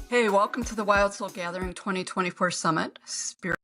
Hey, welcome to the Wild Soul Gathering 2024 Summit. Spirit.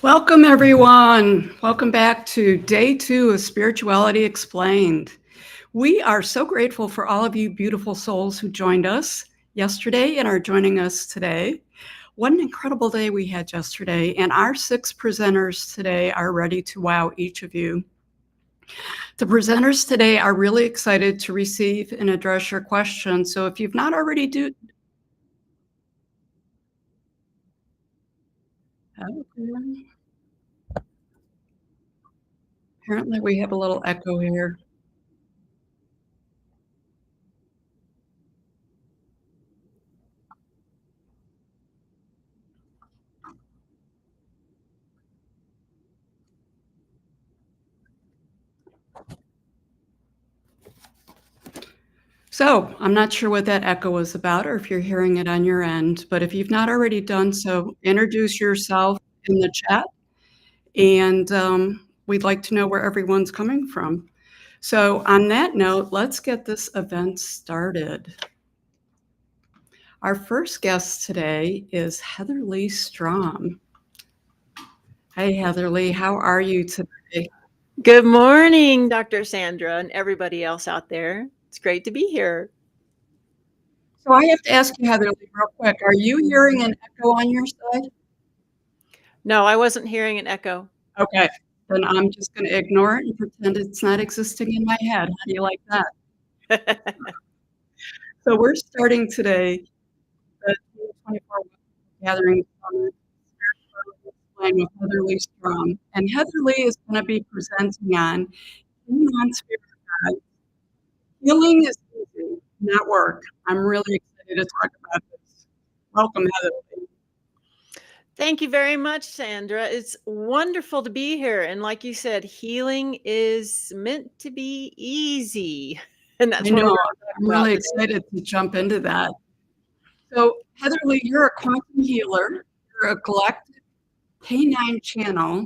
Welcome, everyone. Welcome back to day 2 of Spirituality Explained. We are so grateful for all of you beautiful souls who joined us yesterday and are joining us today. What an incredible day we had yesterday, and our 6 presenters today are ready to wow each of you. The presenters today are really excited to receive and address your questions. So if you've not already apparently we have a little echo here. So I'm not sure what that echo was about or if you're hearing it on your end, but if you've not already done so, introduce yourself in the chat, and we'd like to know where everyone's coming from. So on that note, let's get this event started. Our first guest today is Heather Leigh Strom. Hey, Heather Leigh, how are you today? Good morning, Dr. Sandra and everybody else out there. It's great to be here. So I have to ask you, Heather Leigh, real quick, are you hearing an echo on your side? No, I wasn't hearing an echo. Okay, then I'm just going to ignore it and pretend it's not existing in my head. How do you like that? So we're starting today the 2024 Gathering Summit playing with Heather Leigh Strom. And Heather Leigh is going to be presenting on Healing on Spirit Guide. Healing is easy, not work. I'm really excited to talk about this. Welcome, Heather Leigh. Thank you very much, Sandra. It's wonderful to be here. And like you said, healing is meant to be easy. And that's I what we're know, going to talk I'm about really today. excited to jump into that. So, Heather Leigh, you're a quantum healer, you're a galactic K9 channel,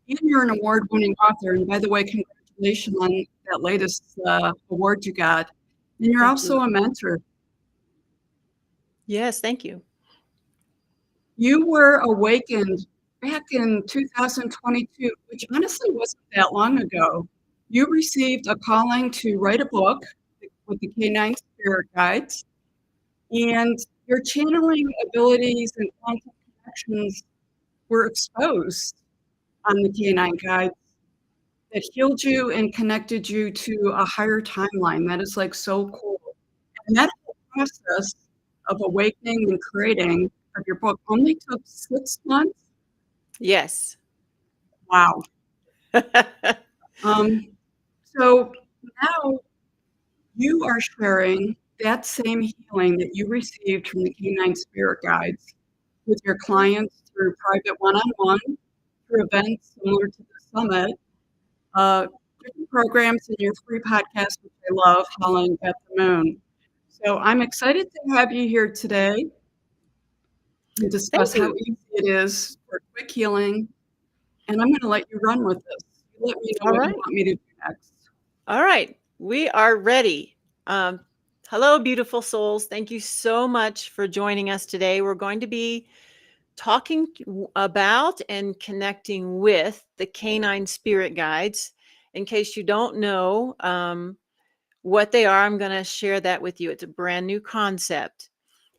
and you're an award-winning author. And by the way, congratulations on that latest award you got. And you're Thank also you. a mentor. Yes, thank you. You were awakened back in 2022, which honestly wasn't that long ago. You received a calling to write a book with the canine spirit guides, and your channeling abilities and quantum connections were exposed on the canine guides that healed you and connected you to a higher timeline. That is like so cool. And that whole process of awakening and creating of your book only took 6 months. Yes. Wow. Um, so now you are sharing that same healing that you received from the canine spirit guides with your clients through private one-on-one, through events similar to the summit, different programs in your free podcast, which I love, Howling at the Moon. So I'm excited to have you here today and Thank discuss how you. easy it is for quick healing. And I'm going to let you run with this. You let me know All what you right. want me to do next. All right. We are ready. Um, Hello, beautiful souls. Thank you so much for joining us today. We're going to be talking about and connecting with the canine spirit guides. In case you don't know what they are, I'm going to share that with you. It's a brand new concept.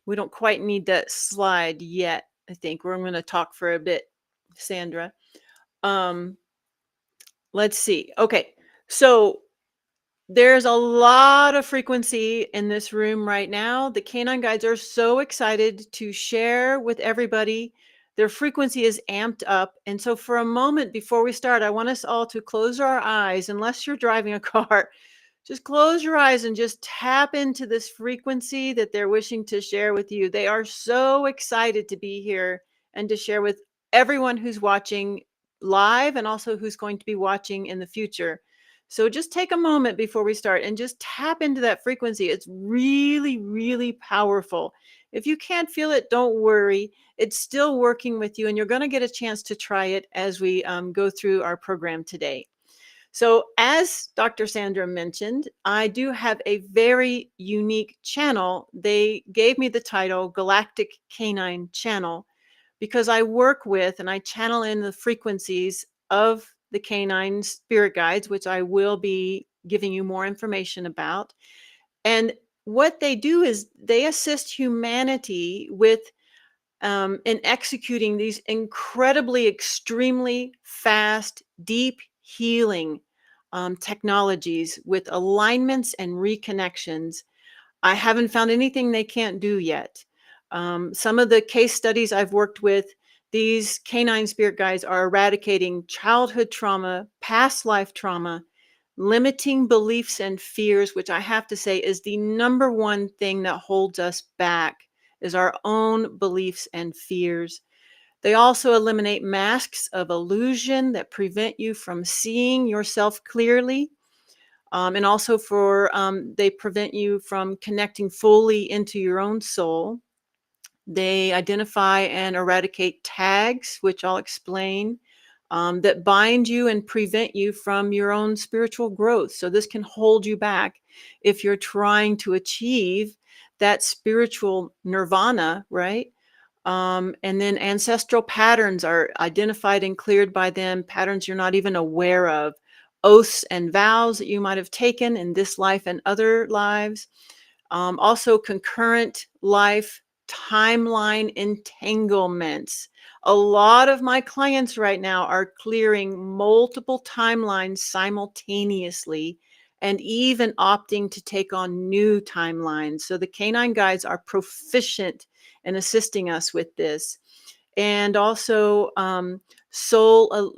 We don't quite need that slide yet. I think we're going to talk for a bit, Sandra. Um, let's see. Okay. So there's a lot of frequency in this room right now. The canine guides are so excited to share with everybody. Their frequency is amped up. And so, for a moment before we start, I want us all to close our eyes, unless you're driving a car. Just close your eyes and just tap into this frequency that they're wishing to share with you. They are so excited to be here and to share with everyone who's watching live and also who's going to be watching in the future. So just take a moment before we start and just tap into that frequency. It's really, really powerful. If you can't feel it, don't worry. It's still working with you, and you're going to get a chance to try it as we go through our program today. So, as Dr. Sandra mentioned, I do have a very unique channel. They gave me the title Galactic Canine Channel because I work with and I channel in the frequencies of the canine spirit guides, which I will be giving you more information about. And what they do is they assist humanity with in executing these incredibly, extremely fast, deep healing technologies with alignments and reconnections. I haven't found anything they can't do yet. Some of the case studies I've worked with, these canine spirit guides are eradicating childhood trauma, past life trauma, limiting beliefs and fears, which I have to say is the number one thing that holds us back is our own beliefs and fears. They also eliminate masks of illusion that prevent you from seeing yourself clearly. And also they prevent you from connecting fully into your own soul. They identify and eradicate tags, which I'll explain, that bind you and prevent you from your own spiritual growth. So this can hold you back if you're trying to achieve that spiritual nirvana, right? And then ancestral patterns are identified and cleared by them, patterns you're not even aware of, oaths and vows that you might have taken in this life and other lives. Also, concurrent life timeline entanglements. A lot of my clients right now are clearing multiple timelines simultaneously and even opting to take on new timelines. So the canine guides are proficient in assisting us with this. And also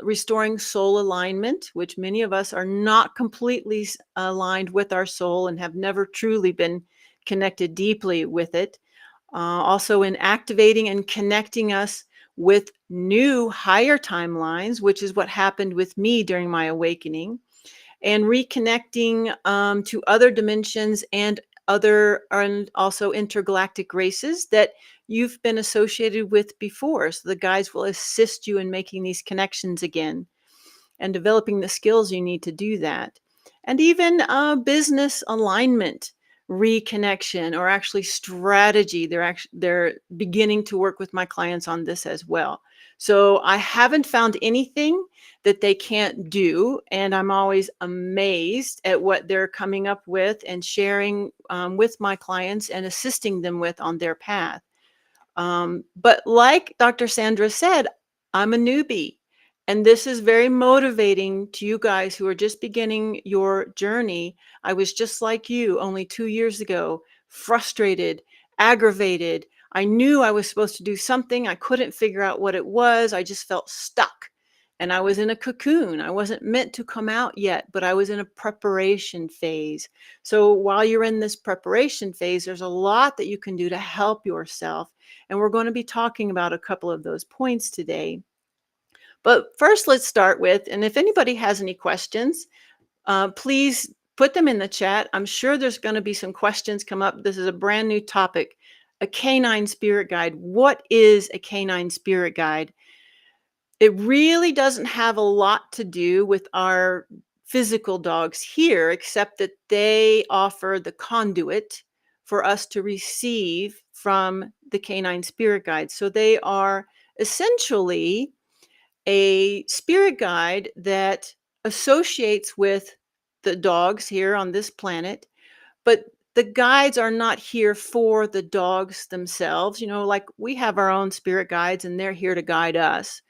restoring soul alignment, which many of us are not completely aligned with our soul and have never truly been connected deeply with it. Also in activating and connecting us with new higher timelines, which is what happened with me during my awakening, and reconnecting to other dimensions and also intergalactic races that you've been associated with before. So the guides will assist you in making these connections again and developing the skills you need to do that. And even business alignment, reconnection, or actually strategy. They're beginning to work with my clients on this as well. So I haven't found anything that they can't do. And I'm always amazed at what they're coming up with and sharing with my clients and assisting them with on their path. But like Dr. Sandra said, I'm a newbie. And this is very motivating to you guys who are just beginning your journey. I was just like you only 2 years ago, frustrated, aggravated. I knew I was supposed to do something. I couldn't figure out what it was. I just felt stuck. And I was in a cocoon. I wasn't meant to come out yet, but I was in a preparation phase. So while you're in this preparation phase, there's a lot that you can do to help yourself. And we're going to be talking about a couple of those points today. But first, let's start with, and if anybody has any questions, please put them in the chat. I'm sure there's going to be some questions come up. This is a brand new topic, a canine spirit guide. What is a canine spirit guide? It really doesn't have a lot to do with our physical dogs here, except that they offer the conduit for us to receive from the canine spirit guide. So they are essentially a spirit guide that associates with the dogs here on this planet, but the guides are not here for the dogs themselves. You know, like we have our own spirit guides and they're here to guide us.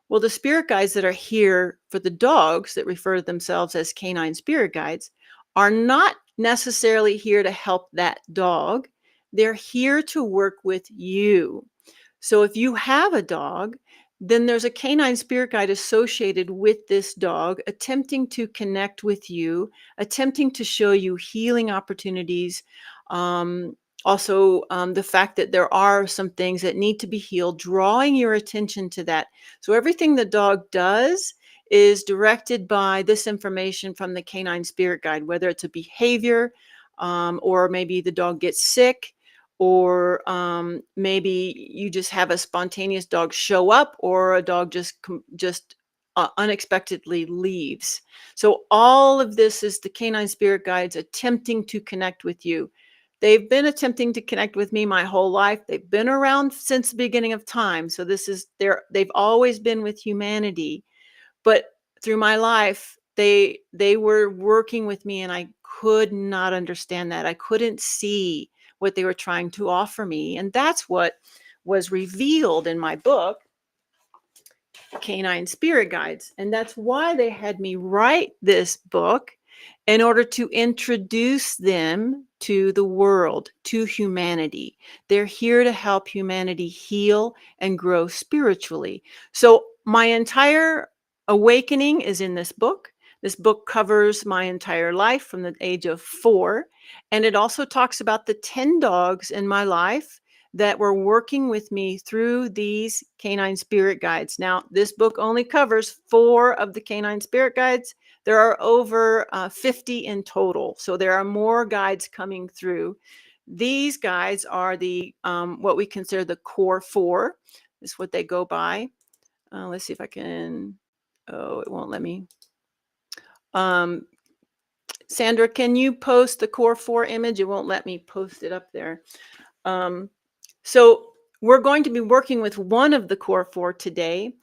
Well, the spirit guides that are here for the dogs that refer to themselves as canine spirit guides are not necessarily here to help that dog. They're here to work with you. So if you have a dog, then there's a canine spirit guide associated with this dog, attempting to connect with you, attempting to show you healing opportunities. The fact that there are some things that need to be healed, drawing your attention to that. So everything the dog does is directed by this information from the canine spirit guide, whether it's a behavior, or maybe the dog gets sick, or maybe you just have a spontaneous dog show up, or a dog just unexpectedly leaves. So all of this is the canine spirit guides attempting to connect with you. They've been attempting to connect with me my whole life. They've been around since the beginning of time. So they've always been with humanity. But through my life, they were working with me, and I could not understand that. I couldn't see what they were trying to offer me. And that's what was revealed in my book, Canine Spirit Guides. And that's why they had me write this book, in order to introduce them to the world, to humanity. They're here to help humanity heal and grow spiritually. So my entire awakening is in this book. This book covers my entire life from the age of 4. And it also talks about the 10 dogs in my life that were working with me through these canine spirit guides. Now, this book only covers 4 of the canine spirit guides. There are over 50 in total. So there are more guides coming through. These guides are the what we consider the core 4. Is what they go by. Let's see if I can. Oh, it won't let me. Sandra, can you post the core 4 image? It won't let me post it up there. So we're going to be working with one of the core 4 today.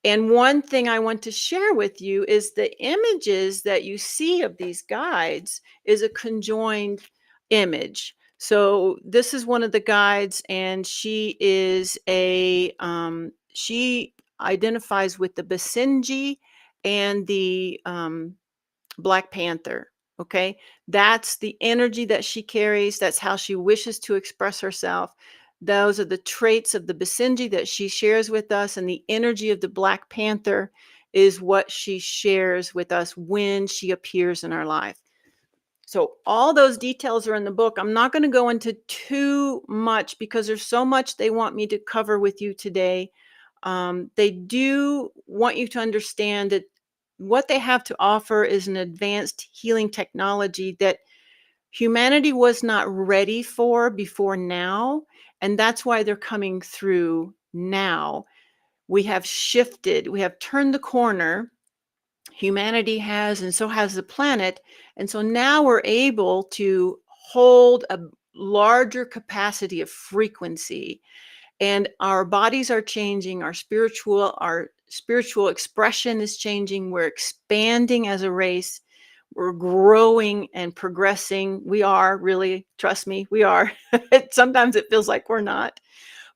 And one thing I want to share with you is the images that you see of these guides is a conjoined image. So this is one of the guides, and she is she identifies with the Basenji and the Black Panther. Okay, that's the energy that she carries. That's how she wishes to express herself. Those are the traits of the Basenji that she shares with us, and the energy of the Black Panther is what she shares with us when she appears in our life. So all those details are in the book. I'm not going to go into too much because there's so much they want me to cover with you today. They do want you to understand that what they have to offer is an advanced healing technology that humanity was not ready for before now. And that's why they're coming through now. We have shifted, we have turned the corner. Humanity has, and so has the planet. And so now we're able to hold a larger capacity of frequency. And our bodies are changing, our spiritual, our spiritual expression is changing. We're expanding as a race. We're growing and progressing. We are really, trust me, we are. Sometimes it feels like we're not.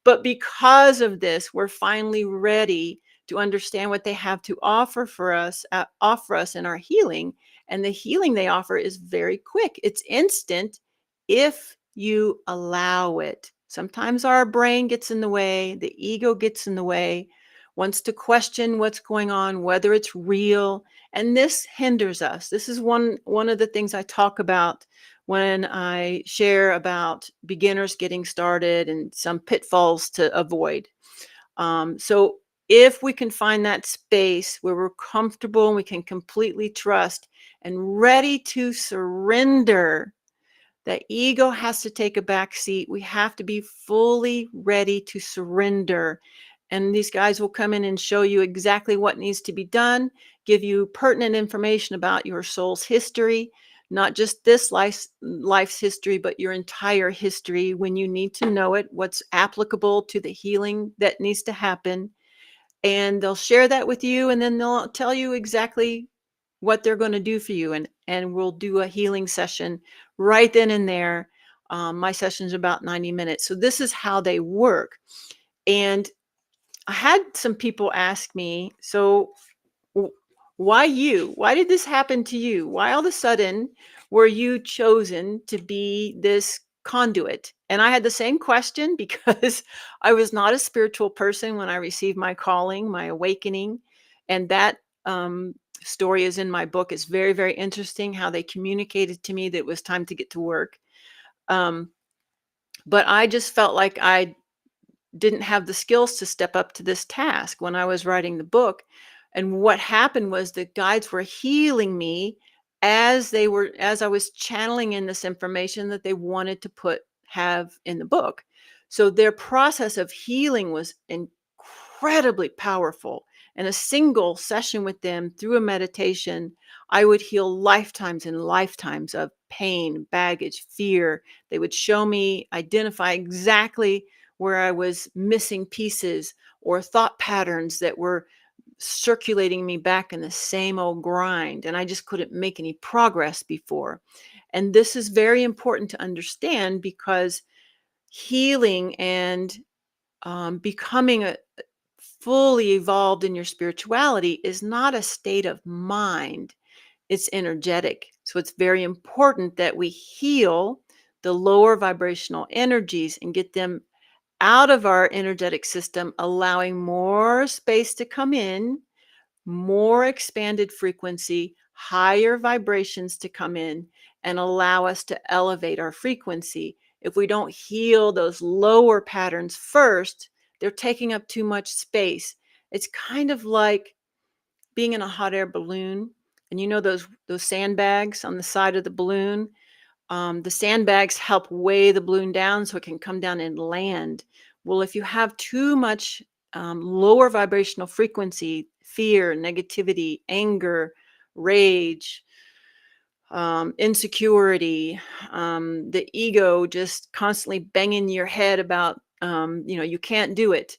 But because of this, we're finally ready to understand what they have to offer us in our healing. And the healing they offer is very quick. It's instant if you allow it. Sometimes our brain gets in the way, the ego gets in the way, wants to question what's going on, whether it's real, and this hinders us. This is one of the things I talk about when I share about beginners getting started and some pitfalls to avoid. So if we can find that space where we're comfortable and we can completely trust and ready to surrender, the ego has to take a back seat. We have to be fully ready to surrender. And these guys will come in and show you exactly what needs to be done, give you pertinent information about your soul's history, not just this life's history, but your entire history when you need to know it, what's applicable to the healing that needs to happen. And they'll share that with you, and then they'll tell you exactly what they're going to do for you. And we'll do a healing session right then and there. My session's about 90 minutes. So this is how they work. And I had some people ask me, so why you? Why did this happen to you? Why all of a sudden were you chosen to be this conduit? And I had the same question because I was not a spiritual person when I received my calling, my awakening. And that story is in my book. It's very, very interesting how they communicated to me that it was time to get to work. Um, but I just felt like I didn't have the skills to step up to this task when I was writing the book. And what happened was the guides were healing me as I was channeling in this information that they wanted to have in the book. So their process of healing was incredibly powerful. And a single session with them through a meditation, I would heal lifetimes and lifetimes of pain, baggage, fear. They would show me, identify exactly where I was missing pieces or thought patterns that were circulating me back in the same old grind. And I just couldn't make any progress before. And this is very important to understand because healing and becoming fully evolved in your spirituality is not a state of mind, it's energetic. So it's very important that we heal the lower vibrational energies and get them out of our energetic system, allowing more space to come in, more expanded frequency, higher vibrations to come in and allow us to elevate our frequency. If we don't heal those lower patterns first, they're taking up too much space. It's kind of like being in a hot air balloon, and you know those sandbags on the side of the balloon. The sandbags help weigh the balloon down so it can come down and land. Well, if you have too much lower vibrational frequency, fear, negativity, anger, rage, insecurity, the ego just constantly banging your head about, you can't do it.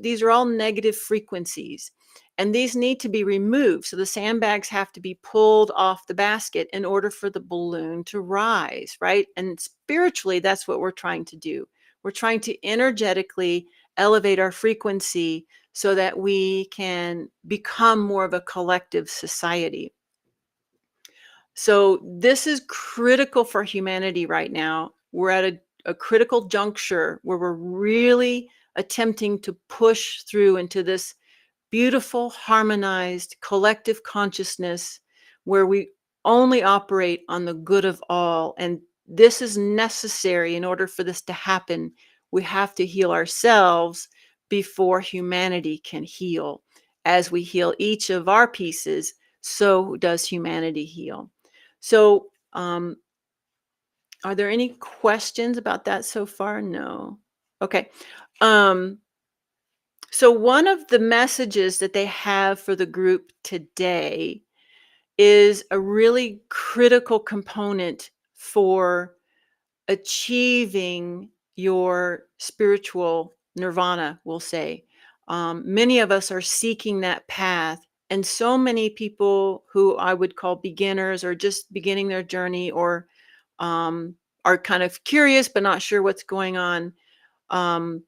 These are all negative frequencies. And these need to be removed. So the sandbags have to be pulled off the basket in order for the balloon to rise, right? And spiritually, that's what we're trying to do. We're trying to energetically elevate our frequency so that we can become more of a collective society. So this is critical for humanity right now. We're at a critical juncture where we're really attempting to push through into this beautiful, harmonized, collective consciousness where we only operate on the good of all. And this is necessary in order for this to happen. We have to heal ourselves before humanity can heal. As we heal each of our pieces, so does humanity heal. So, are there any questions about that so far? No. Okay. So one of the messages that they have for the group today is a really critical component for achieving your spiritual nirvana, we'll say. Many of us are seeking that path. And so many people who I would call beginners or just beginning their journey or um, are kind of curious but not sure what's going on, um,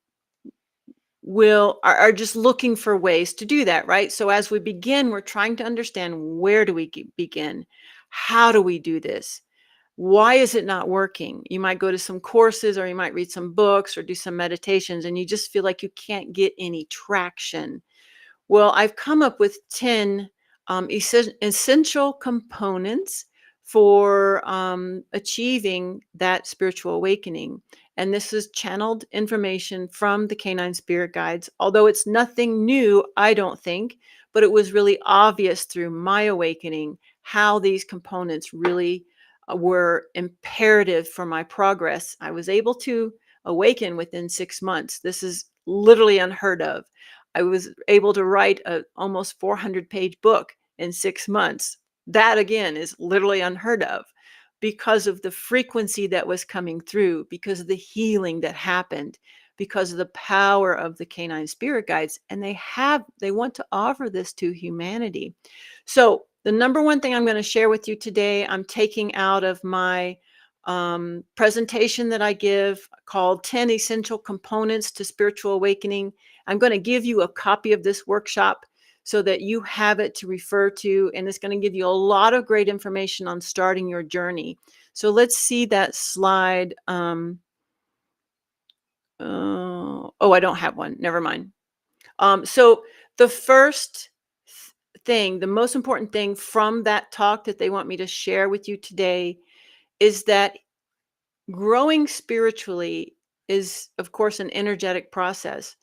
are just looking for ways to do that, right? So as we begin, we're trying to understand, where do we begin? How do we do this? Why is it not working? You might go to some courses, or you might read some books or do some meditations, and you just feel like you can't get any traction. Well, I've come up with 10 essential components for achieving that spiritual awakening. And this is channeled information from the Canine Spirit Guides, although it's nothing new, I don't think, but it was really obvious through my awakening how these components really were imperative for my progress. I was able to awaken within 6 months. This is literally unheard of. I was able to write a almost 400-page book in 6 months. That again is literally unheard of because of the frequency that was coming through, because of the healing that happened, because of the power of the canine spirit guides. And they want to offer this to humanity. So the number one thing I'm going to share with you today, I'm taking out of my presentation that I give called 10 Essential Components to Spiritual Awakening. I'm going to give you a copy of this workshop so that you have it to refer to, and it's going to give you a lot of great information on starting your journey. So let's see that slide. I don't have one. Never mind. So the first thing, the most important thing from that talk that they want me to share with you today is that growing spiritually is, of course, an energetic process.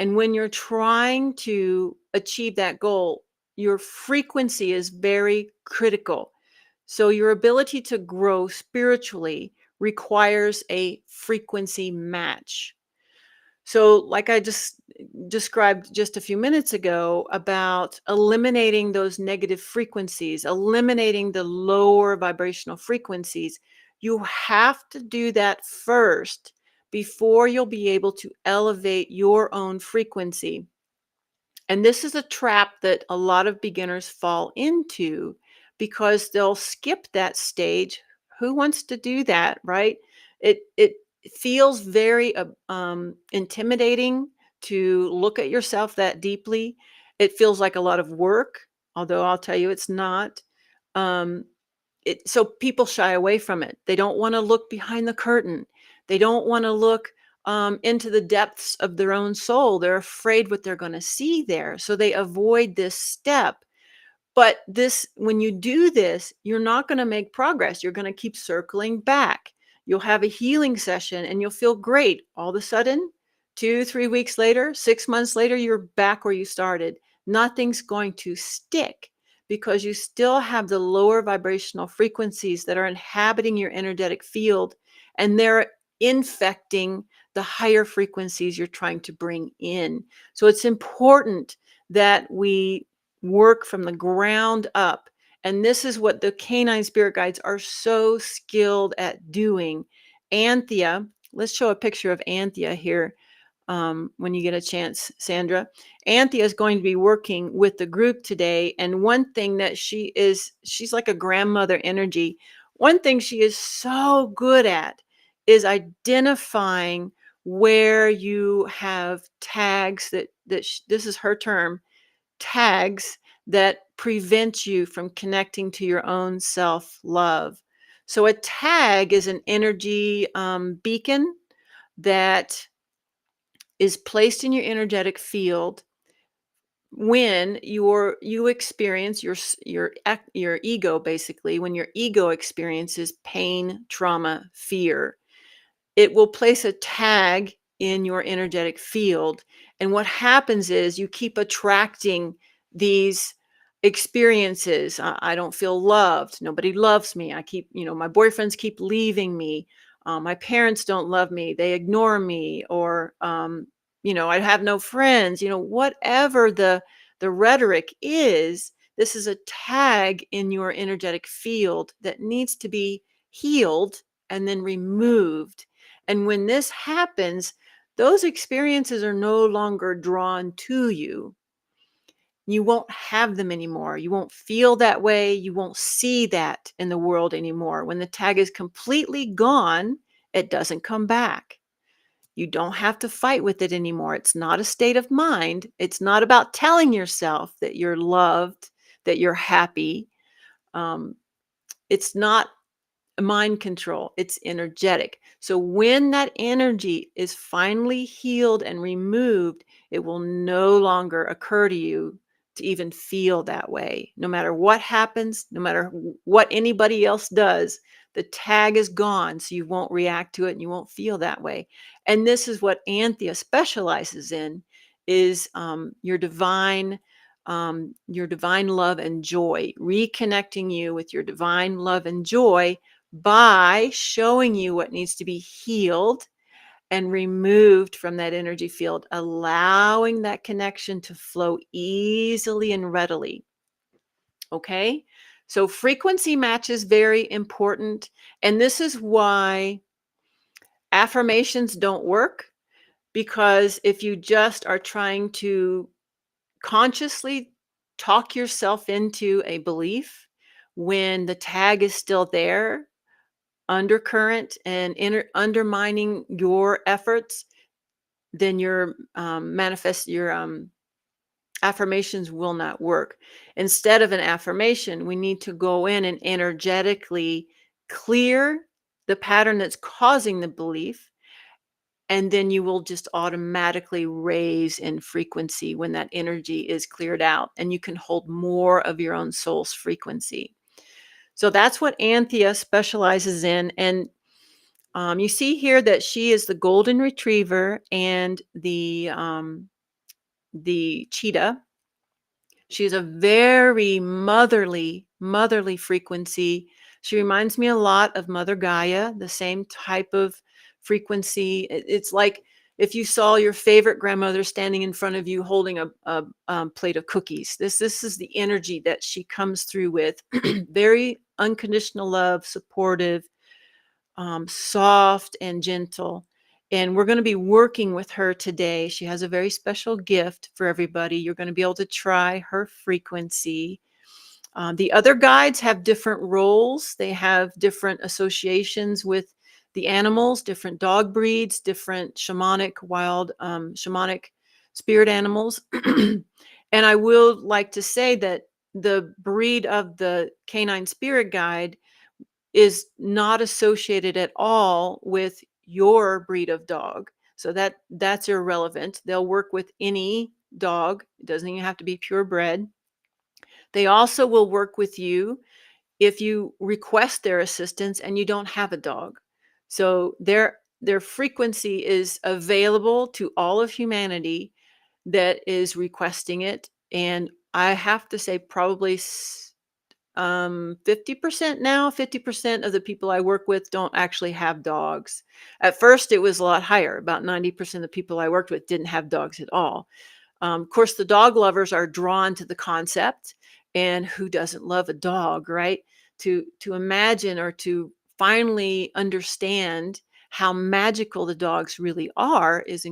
And when you're trying to achieve that goal, your frequency is very critical. So your ability to grow spiritually requires a frequency match. So, like I just described just a few minutes ago about eliminating those negative frequencies, eliminating the lower vibrational frequencies, you have to do that first before you'll be able to elevate your own frequency. And this is a trap that a lot of beginners fall into because they'll skip that stage. Who wants to do that, right? It feels very intimidating to look at yourself that deeply. It feels like a lot of work, although I'll tell you it's not. Um, so people shy away from it. They don't want to look behind the curtain. They don't want to look into the depths of their own soul. They're afraid what they're going to see there. So they avoid this step. But when you do this, you're not going to make progress. You're going to keep circling back. You'll have a healing session and you'll feel great. All of a sudden, 2, 3 weeks later, 6 months later, you're back where you started. Nothing's going to stick because you still have the lower vibrational frequencies that are inhabiting your energetic field, and they're infecting the higher frequencies you're trying to bring in. So it's important that we work from the ground up. And this is what the canine spirit guides are so skilled at doing. Anthea, let's show a picture of Anthea here when you get a chance, Sandra. Anthea is going to be working with the group today. And one thing that she's like a grandmother energy. One thing she is so good at is identifying where you have tags this is her term, tags that prevent you from connecting to your own self-love. So a tag is an energy beacon that is placed in your energetic field when you experience your ego, basically when your ego experiences pain, trauma, fear. It will place a tag in your energetic field. And what happens is you keep attracting these experiences. I don't feel loved. Nobody loves me. My boyfriends keep leaving me. My parents don't love me. They ignore me. Or, I have no friends. Whatever the rhetoric is, this is a tag in your energetic field that needs to be healed and then removed. And when this happens, those experiences are no longer drawn to you. You won't have them anymore. You won't feel that way. You won't see that in the world anymore. When the tag is completely gone, it doesn't come back. You don't have to fight with it anymore. It's not a state of mind. It's not about telling yourself that you're loved, that you're happy. Um, it's not mind control, it's energetic. So when that energy is finally healed and removed, it will no longer occur to you to even feel that way. No matter what happens, no matter what anybody else does, the tag is gone, so you won't react to it and you won't feel that way. And this is what Anthea specializes in, is your divine love and joy, reconnecting you with your divine love and joy by showing you what needs to be healed and removed from that energy field, allowing that connection to flow easily and readily. Okay? So frequency match is very important. And this is why affirmations don't work, because if you just are trying to consciously talk yourself into a belief when the tag is still there, undercurrent and undermining your efforts, then your affirmations will not work. Instead of an affirmation, we need to go in and energetically clear the pattern that's causing the belief, and then you will just automatically raise in frequency when that energy is cleared out, and you can hold more of your own soul's frequency. So that's what Anthea specializes in. And you see here that she is the golden retriever and the cheetah. She is a very motherly frequency. She reminds me a lot of Mother Gaia, the same type of frequency. It's like if you saw your favorite grandmother standing in front of you holding a plate of cookies. This is the energy that she comes through with. Very unconditional love, supportive, soft and gentle. And we're going to be working with her today. She has a very special gift for everybody. You're going to be able to try her frequency. The other guides have different roles. They have different associations with the animals, different dog breeds, different shamanic spirit animals. And I will like to say that the breed of the canine spirit guide is not associated at all with your breed of dog. So that's irrelevant. They'll work with any dog. It doesn't even have to be purebred. They also will work with you if you request their assistance and you don't have a dog. So their frequency is available to all of humanity that is requesting it. And I have to say probably 50% now, 50% of the people I work with don't actually have dogs. At first, it was a lot higher. About 90% of the people I worked with didn't have dogs at all. Of course, the dog lovers are drawn to the concept, and who doesn't love a dog, right? To imagine or to finally understand how magical the dogs really are is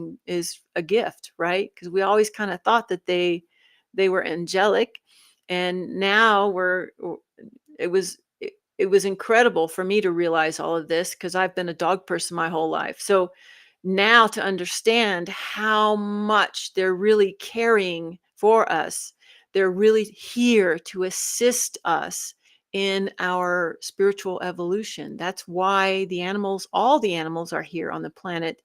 a gift, right? Because we always kind of thought that they were angelic, and now it was incredible for me to realize all of this, because I've been a dog person my whole life. So now to understand how much they're really caring for us, they're really here to assist us in our spiritual evolution. That's why all the animals are here on the planet.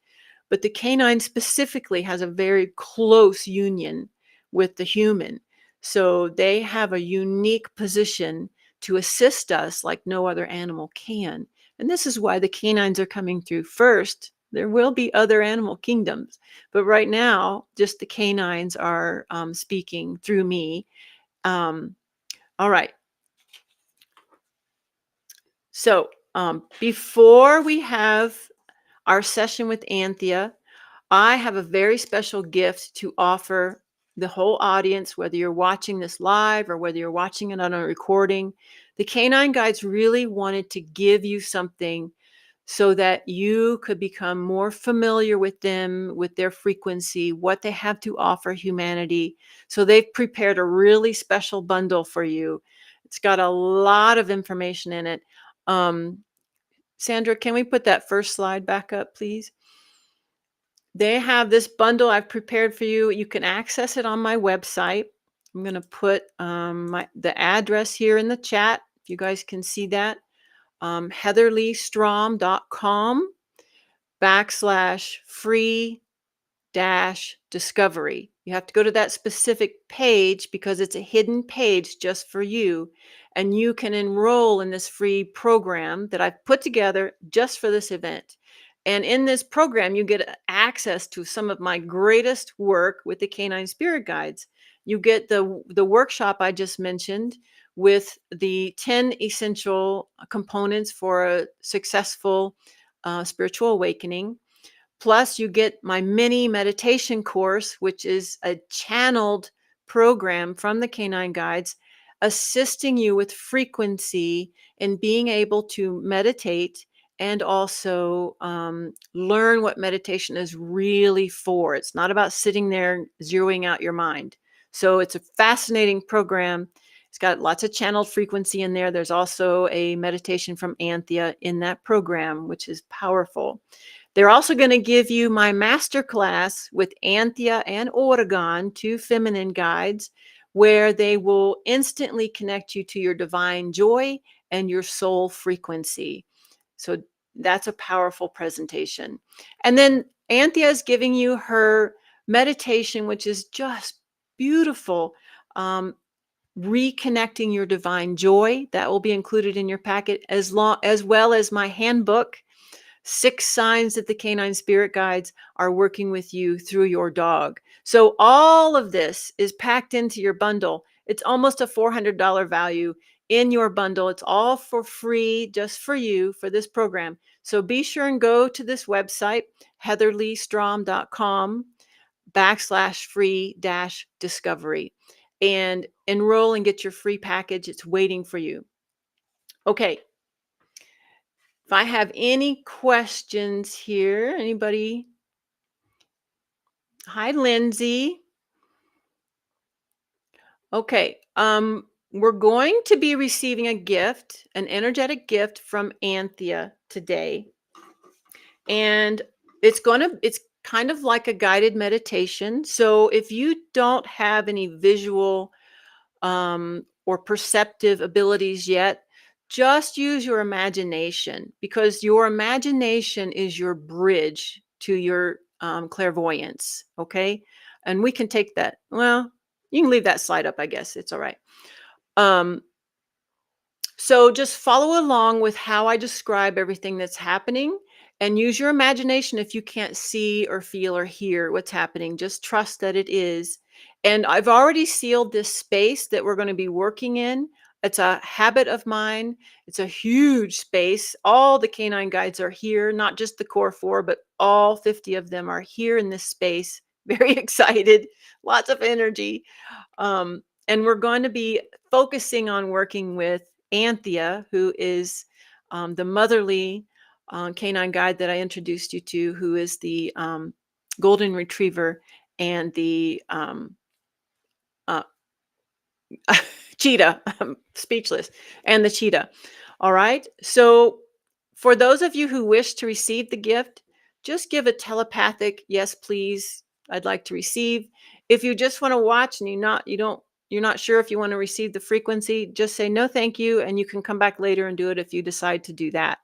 But the canine specifically has a very close union with the human. So they have a unique position to assist us like no other animal can. And this is why the canines are coming through first. There will be other animal kingdoms, but right now, just the canines are speaking through me. All right. So before we have our session with Anthea, I have a very special gift to offer the whole audience, whether you're watching this live or whether you're watching it on a recording. The canine guides really wanted to give you something so that you could become more familiar with them, with their frequency, what they have to offer humanity. So they've prepared a really special bundle for you. It's got a lot of information in it. Um, Sandra, can we put that first slide back up, please? They have this bundle I've prepared for you. You can access it on my website. I'm going to put the address here in the chat, if you guys can see that. heatherleestrom.com/free discovery. You have to go to that specific page because it's a hidden page just for you. And you can enroll in this free program that I've put together just for this event. And in this program, you get access to some of my greatest work with the canine spirit guides. You get the workshop I just mentioned with the 10 essential components for a successful spiritual awakening. Plus, you get my mini meditation course, which is a channeled program from the canine guides, assisting you with frequency and being able to meditate and also learn what meditation is really for. It's not about sitting there zeroing out your mind. So it's a fascinating program. It's got lots of channeled frequency in there. There's also a meditation from Anthea in that program, which is powerful. They're also going to give you my masterclass with Anthea and Oregon, 2 feminine guides, where they will instantly connect you to your divine joy and your soul frequency. So that's a powerful presentation. And then Anthea is giving you her meditation, which is just beautiful. Reconnecting your divine joy. That will be included in your packet, as well as my handbook, 6 signs that the canine spirit guides are working with you through your dog. So all of this is packed into your bundle. It's almost a $400 value in your bundle. It's all for free, just for you, for this program. So be sure and go to this website, heatherleestrom.com/free-discovery, and enroll and get your free package. It's waiting for you. Okay. If I have any questions here, anybody? Hi, Lindsay. Okay. We're going to be receiving a gift, an energetic gift from Anthea today. And it's kind of like a guided meditation. So if you don't have any visual or perceptive abilities yet, just use your imagination, because your imagination is your bridge to your clairvoyance. Okay. And we can take that. Well, you can leave that slide up, I guess. It's all right. So just follow along with how I describe everything that's happening, and use your imagination if you can't see or feel or hear what's happening. Just trust that it is. And I've already sealed this space that we're going to be working in. It's a habit of mine. It's a huge space. All the canine guides are here, not just the core 4, but all 50 of them are here in this space. Very excited, lots of energy. And we're going to be focusing on working with Anthea, who is the motherly canine guide that I introduced you to, who is the golden retriever and the uh, cheetah. I'm speechless. And the cheetah. All right. So for those of you who wish to receive the gift, just give a telepathic yes, please. I'd like to receive. If you just want to watch and you're not sure if you want to receive the frequency, just say no, thank you, and you can come back later and do it if you decide to do that.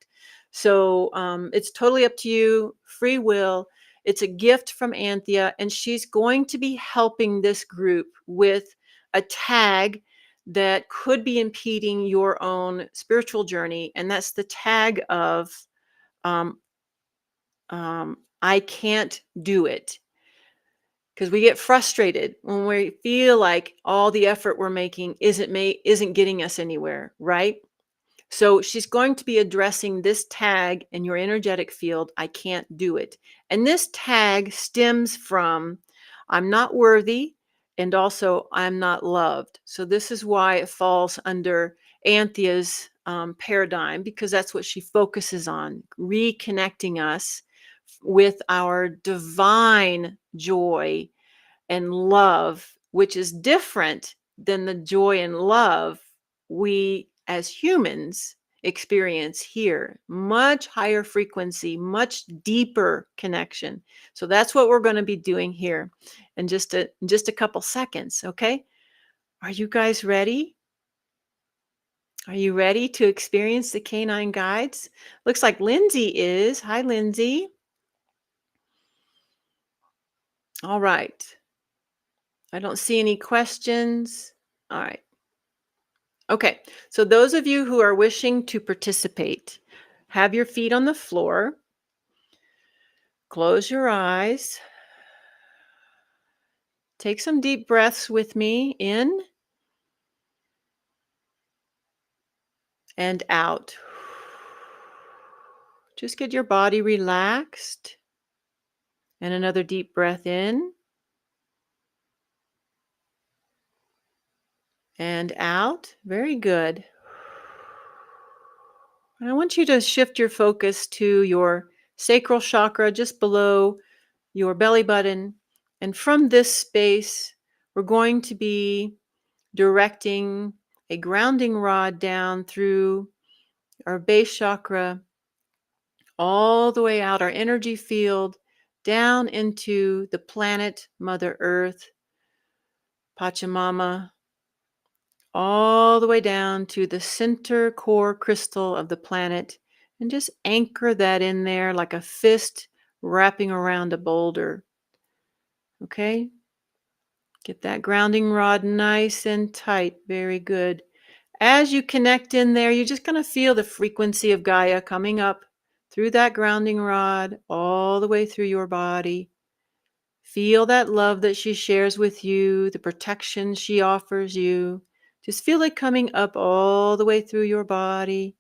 So it's totally up to you. Free will. It's a gift from Anthea, and she's going to be helping this group with a tag that could be impeding your own spiritual journey, and that's the tag of um, I can't do it. Because we get frustrated when we feel like all the effort we're making isn't getting us anywhere, right? So she's going to be addressing this tag in your energetic field, I can't do it. And this tag stems from I'm not worthy, and also I'm not loved. So this is why it falls under Anthea's paradigm, because that's what she focuses on, reconnecting us with our divine joy and love, which is different than the joy and love we as humans experience here. Much higher frequency, much deeper connection. So that's what we're going to be doing here in just a couple seconds, okay? Are you guys ready? Are you ready to experience the canine guides? Looks like Lindsay is. Hi, Lindsay. All right. I don't see any questions. All right. Okay. So those of you who are wishing to participate, have your feet on the floor. Close your eyes. Take some deep breaths with me, in and out. Just get your body relaxed. And another deep breath in and out. Very good. And I want you to shift your focus to your sacral chakra just below your belly button. And from this space, we're going to be directing a grounding rod down through our base chakra, all the way out our energy field, down into the planet Mother Earth, Pachamama, all the way down to the center core crystal of the planet, and just anchor that in there like a fist wrapping around a boulder. Okay? Get that grounding rod nice and tight. Very good. As you connect in there, you're just going to feel the frequency of Gaia coming up through that grounding rod, all the way through your body. Feel that love that she shares with you, the protection she offers you. Just feel it coming up all the way through your body,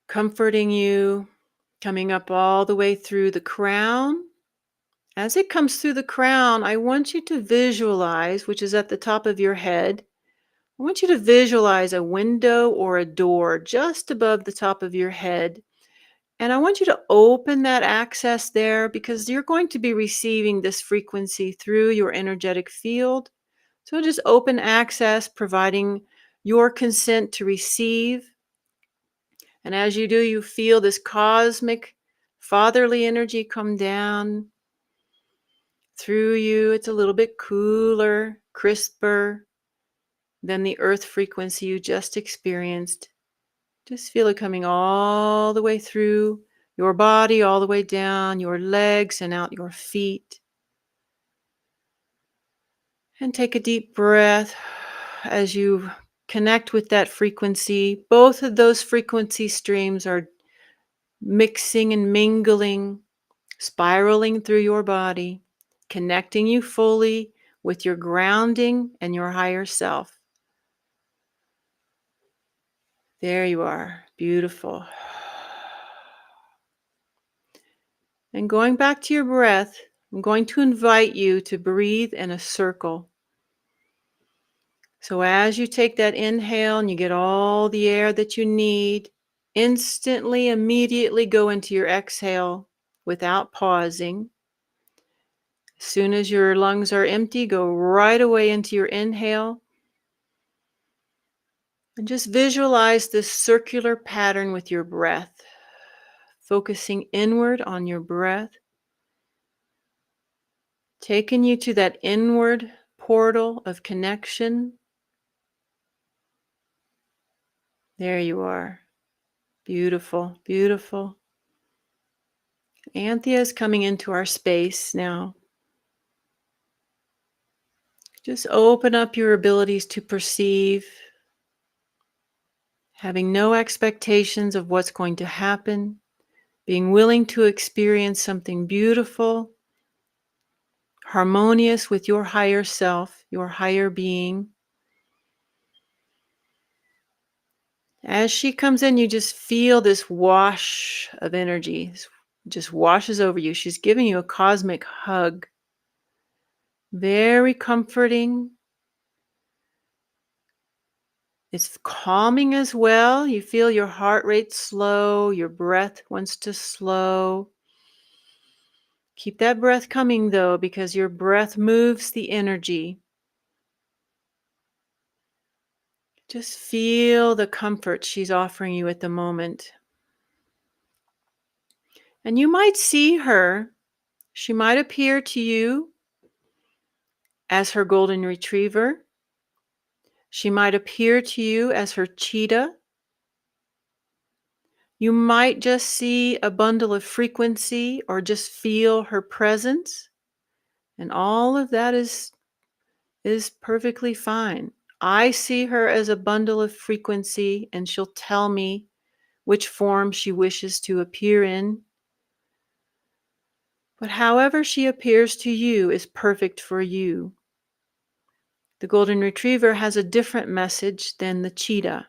comforting you, coming up all the way through the crown. As it comes through the crown, I want you to visualize, which is at the top of your head, I want you to visualize a window or a door just above the top of your head. And I want you to open that access there, because you're going to be receiving this frequency through your energetic field. So just open access, providing your consent to receive. And as you do, you feel this cosmic fatherly energy come down through you. It's a little bit cooler, crisper than the earth frequency you just experienced. Just feel it coming all the way through your body, all the way down your legs and out your feet. And take a deep breath as you connect with that frequency. Both of those frequency streams are mixing and mingling, spiraling through your body, connecting you fully with your grounding and your higher self. There you are. Beautiful. And going back to your breath, I'm going to invite you to breathe in a circle. So as you take that inhale and you get all the air that you need, instantly, immediately go into your exhale without pausing. As soon as your lungs are empty, go right away into your inhale. And just visualize this circular pattern with your breath, focusing inward on your breath, taking you to that inward portal of connection. There you are. Beautiful, beautiful. Anthea is coming into our space now. Just open up your abilities to perceive, having no expectations of what's going to happen, being willing to experience something beautiful, harmonious with your higher self, your higher being. As she comes in, you just feel this wash of energy. It just washes over you. She's giving you a cosmic hug. Very comforting. It's calming as well. You feel your heart rate slow, your breath wants to slow. Keep that breath coming though, because your breath moves the energy. Just feel the comfort she's offering you at the moment. And you might see her. She might appear to you as her golden retriever. She might appear to you as her cheetah. You might just see a bundle of frequency or just feel her presence. And all of that is perfectly fine. I see her as a bundle of frequency, and she'll tell me which form she wishes to appear in. But however she appears to you is perfect for you. The golden retriever has a different message than the cheetah.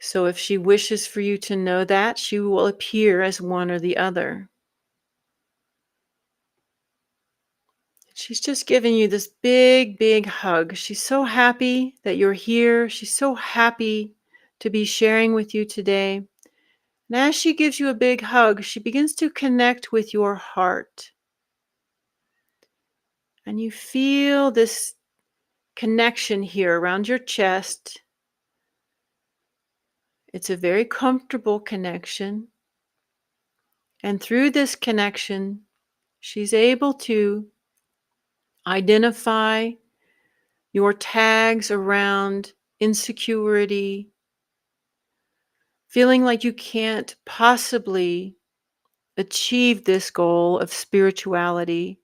So if she wishes for you to know that, she will appear as one or the other. She's just giving you this big, big hug. She's so happy that you're here. She's so happy to be sharing with you today. And as she gives you a big hug, she begins to connect with your heart. And you feel this connection here around your chest. It's a very comfortable connection. And through this connection, she's able to identify your tags around insecurity, feeling like you can't possibly achieve this goal of spirituality.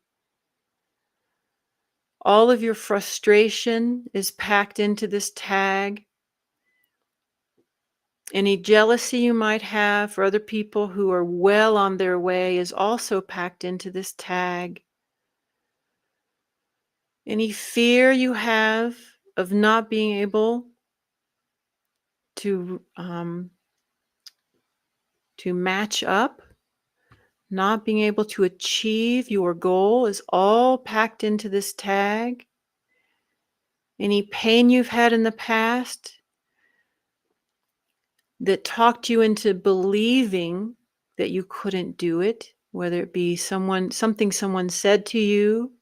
All of your frustration is packed into this tag. Any jealousy you might have for other people who are well on their way is also packed into this tag. Any fear you have of not being able to match up, not being able to achieve your goal is all packed into this tag. Any pain you've had in the past that talked you into believing that you couldn't do it, whether it be something someone said to you,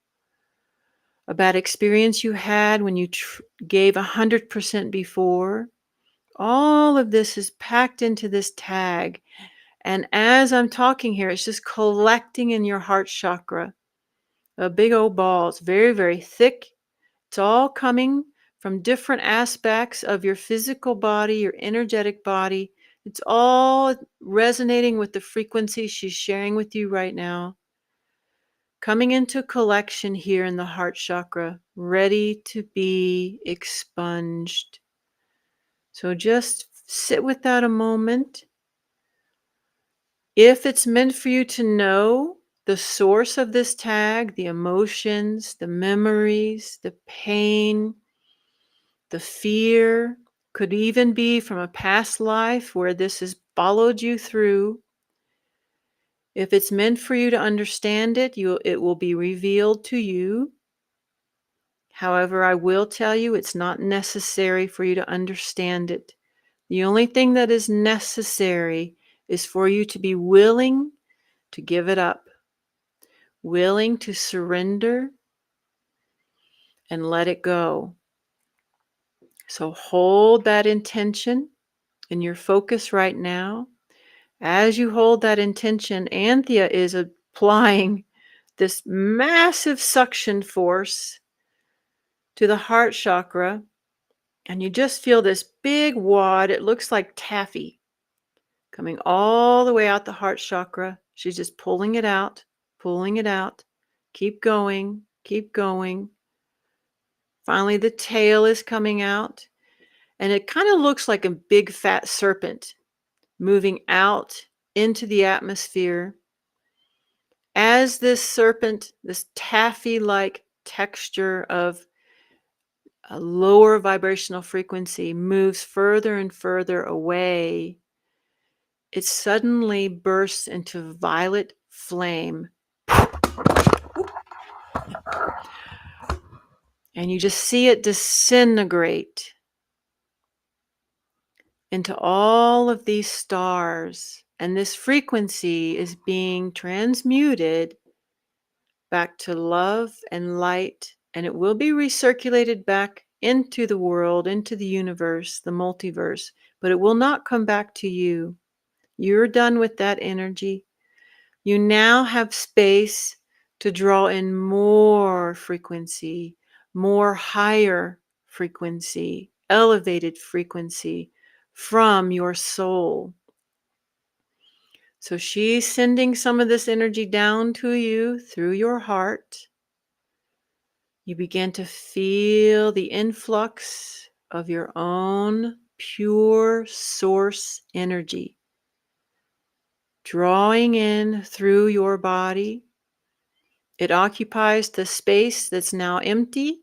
a bad experience you had when you gave 100% before, all of this is packed into this tag. And as I'm talking here, it's just collecting in your heart chakra. A big old ball. It's very, very thick. It's all coming from different aspects of your physical body, your energetic body. It's all resonating with the frequency she's sharing with you right now. Coming into collection here in the heart chakra, ready to be expunged. So just sit with that a moment. If it's meant for you to know the source of this tag, the emotions, the memories, the pain, the fear, could even be from a past life where this has followed you through. If it's meant for you to understand it, it will be revealed to you. However, I will tell you it's not necessary for you to understand it. The only thing that is necessary is for you to be willing to give it up, willing to surrender and let it go. So hold that intention in your focus right now. As you hold that intention, Anthea is applying this massive suction force to the heart chakra, and you just feel this big wad. It looks like taffy coming all the way out the heart chakra. She's just pulling it out, pulling it out. Keep going, keep going. Finally, the tail is coming out, and it kind of looks like a big fat serpent moving out into the atmosphere. As this serpent, this taffy-like texture of a lower vibrational frequency moves further and further away, it suddenly bursts into violet flame. And you just see it disintegrate into all of these stars. And this frequency is being transmuted back to love and light. And it will be recirculated back into the world, into the universe, the multiverse. But it will not come back to you. You're done with that energy. You now have space to draw in more frequency, more higher frequency, elevated frequency from your soul. So she's sending some of this energy down to you through your heart. You begin to feel the influx of your own pure source energy drawing in through your body. It occupies the space that's now empty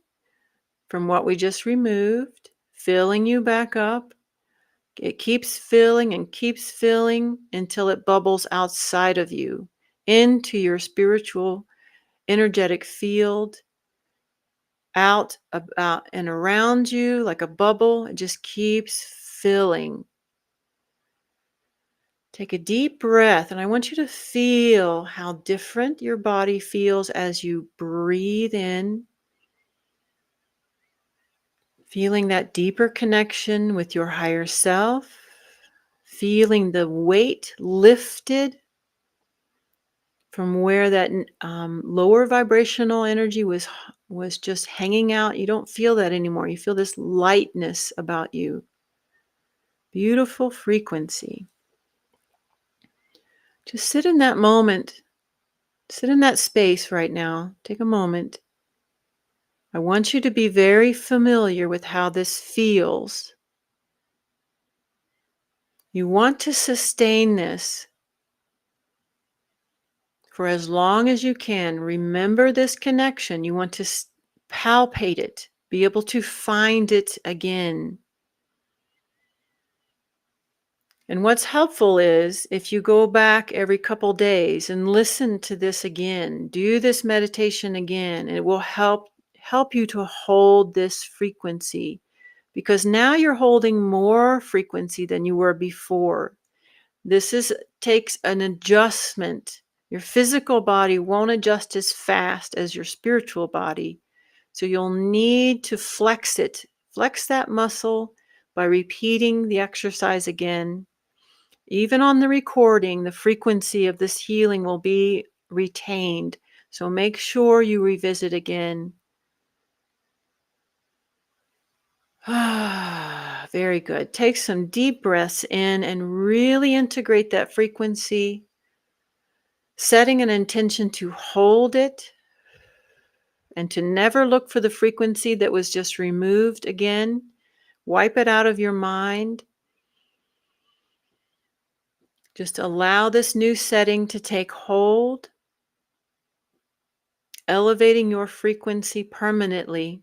from what we just removed, filling you back up. It keeps filling and keeps filling until it bubbles outside of you into your spiritual energetic field, out about and around you like a bubble. It just keeps filling. Take a deep breath, and I want you to feel how different your body feels as you breathe in, feeling that deeper connection with your higher self, feeling the weight lifted from where that lower vibrational energy was just hanging out. You don't feel that anymore. You feel this lightness about you. Beautiful frequency. Just sit in that moment. Sit in that space right now. Take a moment. I want you to be very familiar with how this feels. You want to sustain this for as long as you can. Remember this connection. You want to palpate it, be able to find it again. And what's helpful is if you go back every couple days and listen to this again, do this meditation again, and it will help you to hold this frequency, because now you're holding more frequency than you were before. This takes an adjustment. Your physical body won't adjust as fast as your spiritual body. So you'll need to flex it. Flex that muscle by repeating the exercise again. Even on the recording, the frequency of this healing will be retained. So make sure you revisit again. Very good. Take some deep breaths in and really integrate that frequency, setting an intention to hold it and to never look for the frequency that was just removed again. Wipe it out of your mind. Just allow this new setting to take hold, elevating your frequency permanently.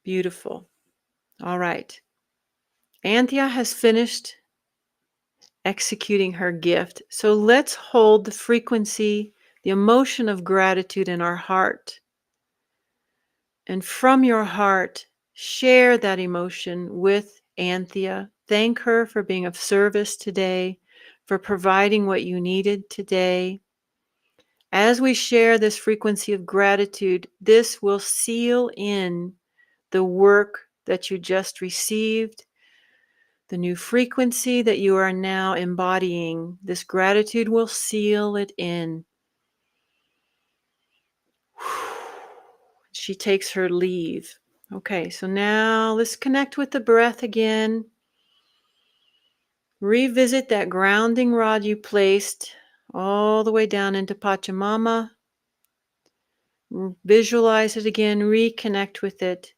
Beautiful. All right. Anthea has finished executing her gift. So let's hold the frequency, the emotion of gratitude in our heart. And from your heart, share that emotion with Anthea. Thank her for being of service today, for providing what you needed today. As we share this frequency of gratitude, this will seal in the work that you just received, the new frequency that you are now embodying. This gratitude will seal it in. She takes her leave. Okay, so now let's connect with the breath again. Revisit that grounding rod you placed all the way down into Pachamama. Visualize it again, reconnect with it.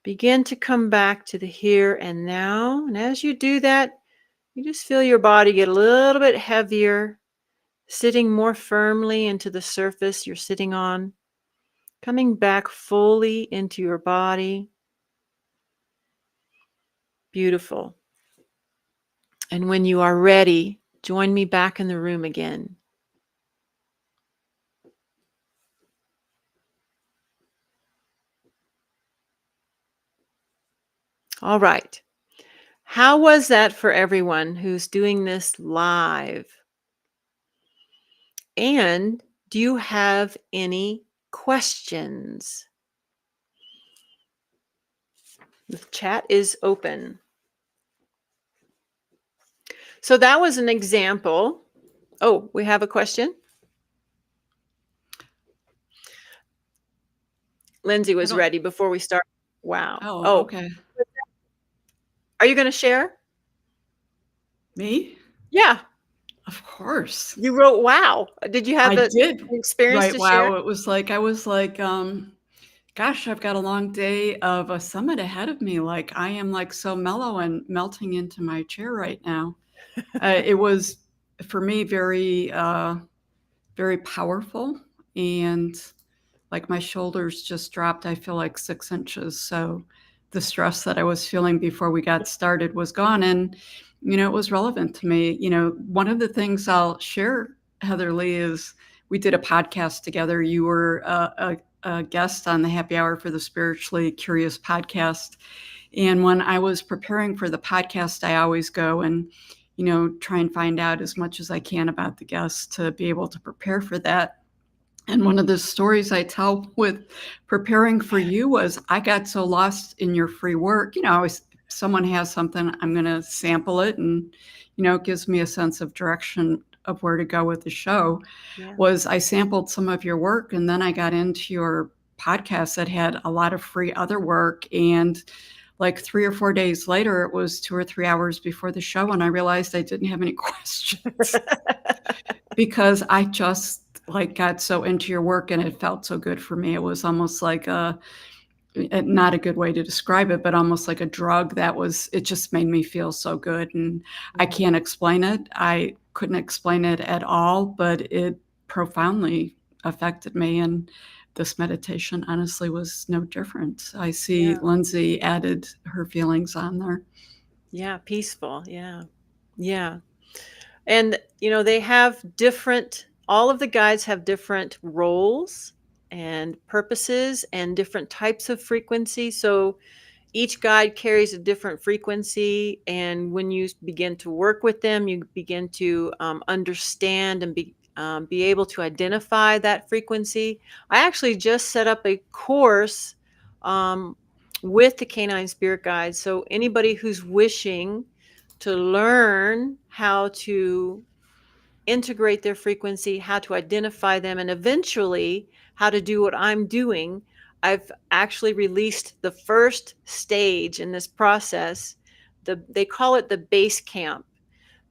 Begin to come back to the here and now. And as you do that, you just feel your body get a little bit heavier, sitting more firmly into the surface you're sitting on, coming back fully into your body. Beautiful. And when you are ready, join me back in the room again. All right. How was that for everyone who's doing this live? And do you have any questions? The chat is open. So that was an example. Oh, we have a question. Lindsay was ready before we start. Wow. Oh, okay. Are you going to share? Me? Yeah. Of course. You wrote wow. Did you have I did an experience write to share? wow. It was like, I was like, gosh, I've got a long day of a summit ahead of me. Like, I am like so mellow and melting into my chair right now. It was for me very powerful, and like my shoulders just dropped, I feel like 6 inches. So the stress that I was feeling before we got started was gone. And, it was relevant to me. One of the things I'll share, Heather Leigh, is we did a podcast together. You were a guest on the Happy Hour for the Spiritually Curious podcast. And when I was preparing for the podcast, I always go and, try and find out as much as I can about the guests to be able to prepare for that. And one of the stories I tell with preparing for you was I got so lost in your free work. Always someone has something, I'm going to sample it, and, it gives me a sense of direction of where to go with the show. Yeah. Was I sampled some of your work, and then I got into your podcast that had a lot of free other work. And like 3 or 4 days later, it was 2 or 3 hours before the show, and I realized I didn't have any questions because I just like got so into your work and it felt so good for me. It was almost like not a good way to describe it, but almost like a drug it just made me feel so good. And I can't explain it. I couldn't explain it at all, but it profoundly affected me. And this meditation honestly was no different. I see Lindsay added her feelings on there. Yeah, peaceful. Yeah. Yeah. And, they have all of the guides have different roles and purposes and different types of frequency. So each guide carries a different frequency. And when you begin to work with them, you begin to understand and be able to identify that frequency. I actually just set up a course with the Canine Spirit Guides. So anybody who's wishing to learn how to integrate their frequency, how to identify them, and eventually how to do what I'm doing, I've actually released the first stage in this process. They call it the base camp.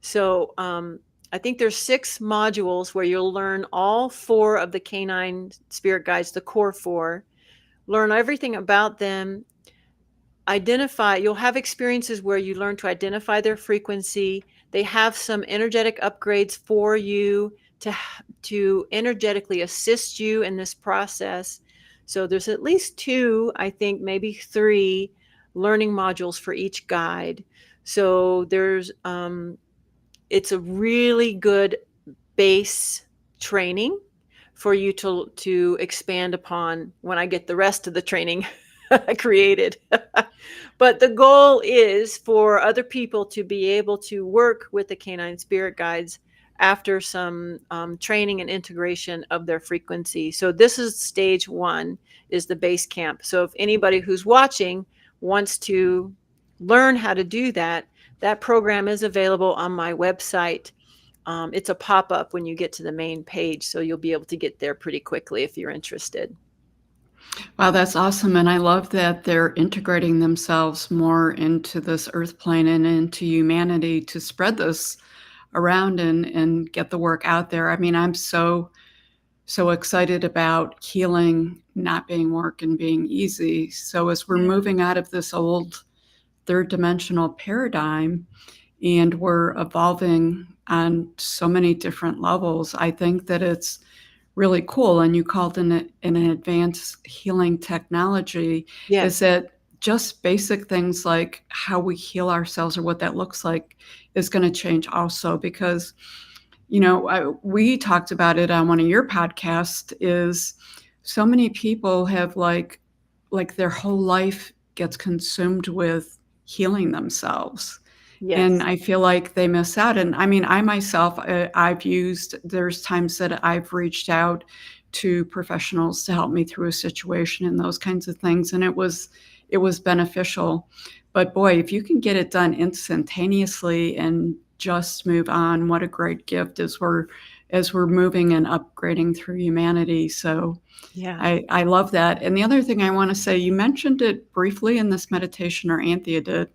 So I think there's 6 modules where you'll learn all 4 of the Canine Spirit Guides, the core 4, learn everything about them, you'll have experiences where you learn to identify their frequency. They have some energetic upgrades for you to energetically assist you in this process. So there's at least 2, I think maybe 3 learning modules for each guide. So it's a really good base training for you to expand upon when I get the rest of the training created. But the goal is for other people to be able to work with the Canine Spirit Guides after some training and integration of their frequency. So this is stage 1, is the base camp. So if anybody who's watching wants to learn how to do that, that program is available on my website. It's a pop-up when you get to the main page, so you'll be able to get there pretty quickly if you're interested. Wow, that's awesome. And I love that they're integrating themselves more into this earth plane and into humanity to spread this around and get the work out there. I mean, I'm so excited about healing not being work and being easy. So as we're moving out of this old third dimensional paradigm and we're evolving on so many different levels, I think that it's really cool. And you called in an advanced healing technology. Yes. Is that just basic things like how we heal ourselves or what that looks like is going to change also? Because, we talked about it on one of your podcasts, is so many people have like their whole life gets consumed with healing themselves. And Yes. I feel like they miss out. And I mean, I myself, there's times that I've reached out to professionals to help me through a situation and those kinds of things. And it was beneficial. But boy, if you can get it done instantaneously and just move on, what a great gift as we're moving and upgrading through humanity. So Yeah. I love that. And the other thing I want to say, you mentioned it briefly in this meditation, or Anthea did,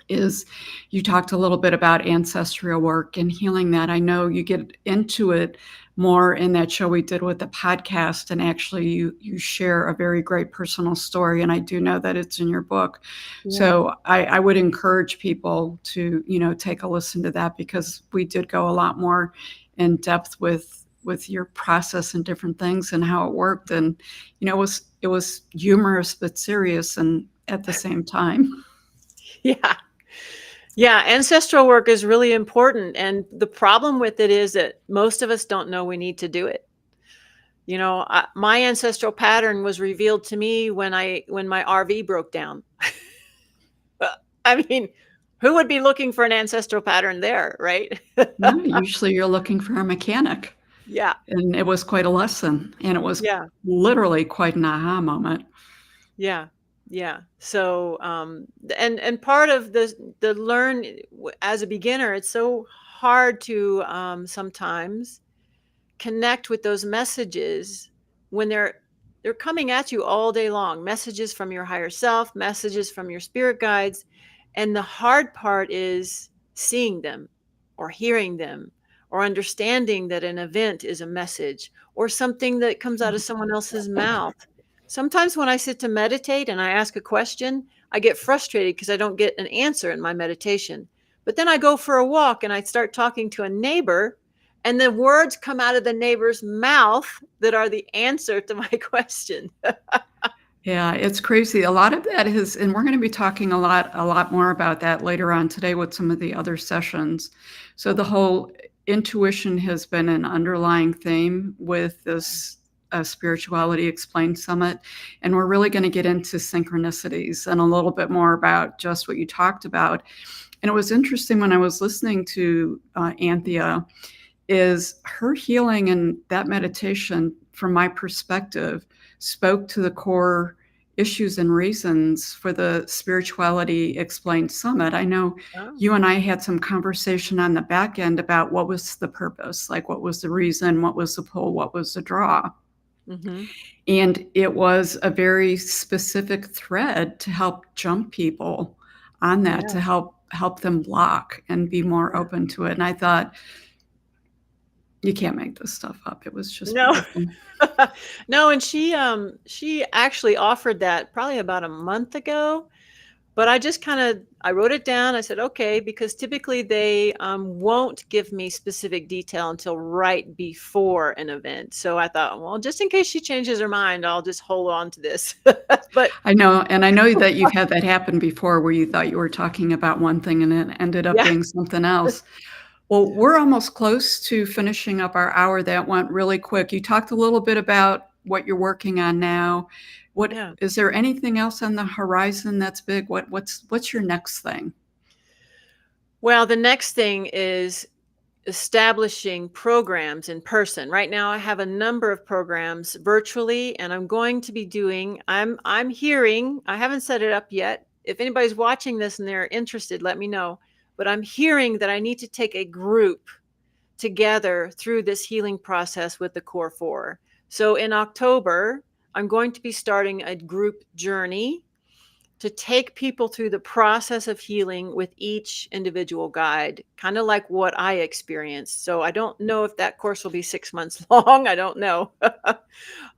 is you talked a little bit about ancestral work and healing that. I know you get into it more in that show we did with the podcast, and actually you share a very great personal story, and I do know that it's in your book. Yeah. So I would encourage people to, take a listen to that, because we did go a lot more in depth with your process and different things and how it worked. And it was humorous but serious and at the same time. Yeah. Yeah, ancestral work is really important. And the problem with it is that most of us don't know we need to do it. My ancestral pattern was revealed to me when my RV broke down. I mean, who would be looking for an ancestral pattern there, right? No, usually you're looking for a mechanic. Yeah. And it was quite a lesson, and it was Yeah. literally quite an aha moment. Yeah. Yeah. So, and part of the learn as a beginner, it's so hard to sometimes connect with those messages when they're coming at you all day long. Messages from your higher self, messages from your spirit guides, and the hard part is seeing them or hearing them or understanding that an event is a message or something that comes out of someone else's mouth. Sometimes when I sit to meditate and I ask a question, I get frustrated because I don't get an answer in my meditation. But then I go for a walk and I start talking to a neighbor, and the words come out of the neighbor's mouth that are the answer to my question. Yeah, it's crazy. A lot of that is, and we're going to be talking a lot more about that later on today with some of the other sessions. So the whole intuition has been an underlying theme with this Spirituality Explained Summit. And we're really going to get into synchronicities and a little bit more about just what you talked about. And it was interesting when I was listening to Anthea, is her healing and that meditation, from my perspective, spoke to the core issues and reasons for the Spirituality Explained Summit. I know Oh. you and I had some conversation on the back end about what was the purpose, like what was the reason, what was the pull, what was the draw. Mm-hmm. And it was a very specific thread to help jump people on that, Yeah. to help them block and be more open to it. And I thought, you can't make this stuff up. It was just No. beautiful. No, and she actually offered that probably about a month ago, but I wrote it down. I said, okay, because typically they won't give me specific detail until right before an event. So I thought, well, just in case she changes her mind, I'll just hold on to this. But I know, and I know that you've had that happen before, where you thought you were talking about one thing and it ended up yeah, being something else. Well, we're almost close to finishing up our hour. That went really quick. You talked a little bit about what you're working on now. What yeah. is there anything else on the horizon that's big? What's your next thing? Well, the next thing is establishing programs in person. Right now I have a number of programs virtually, and I'm going to be doing I'm hearing, I haven't set it up yet. If anybody's watching this and they're interested, let me know. But I'm hearing that I need to take a group together through this healing process with the core four. So in October, I'm going to be starting a group journey to take people through the process of healing with each individual guide, kind of like what I experienced. So I don't know if that course will be 6 months long. I don't know.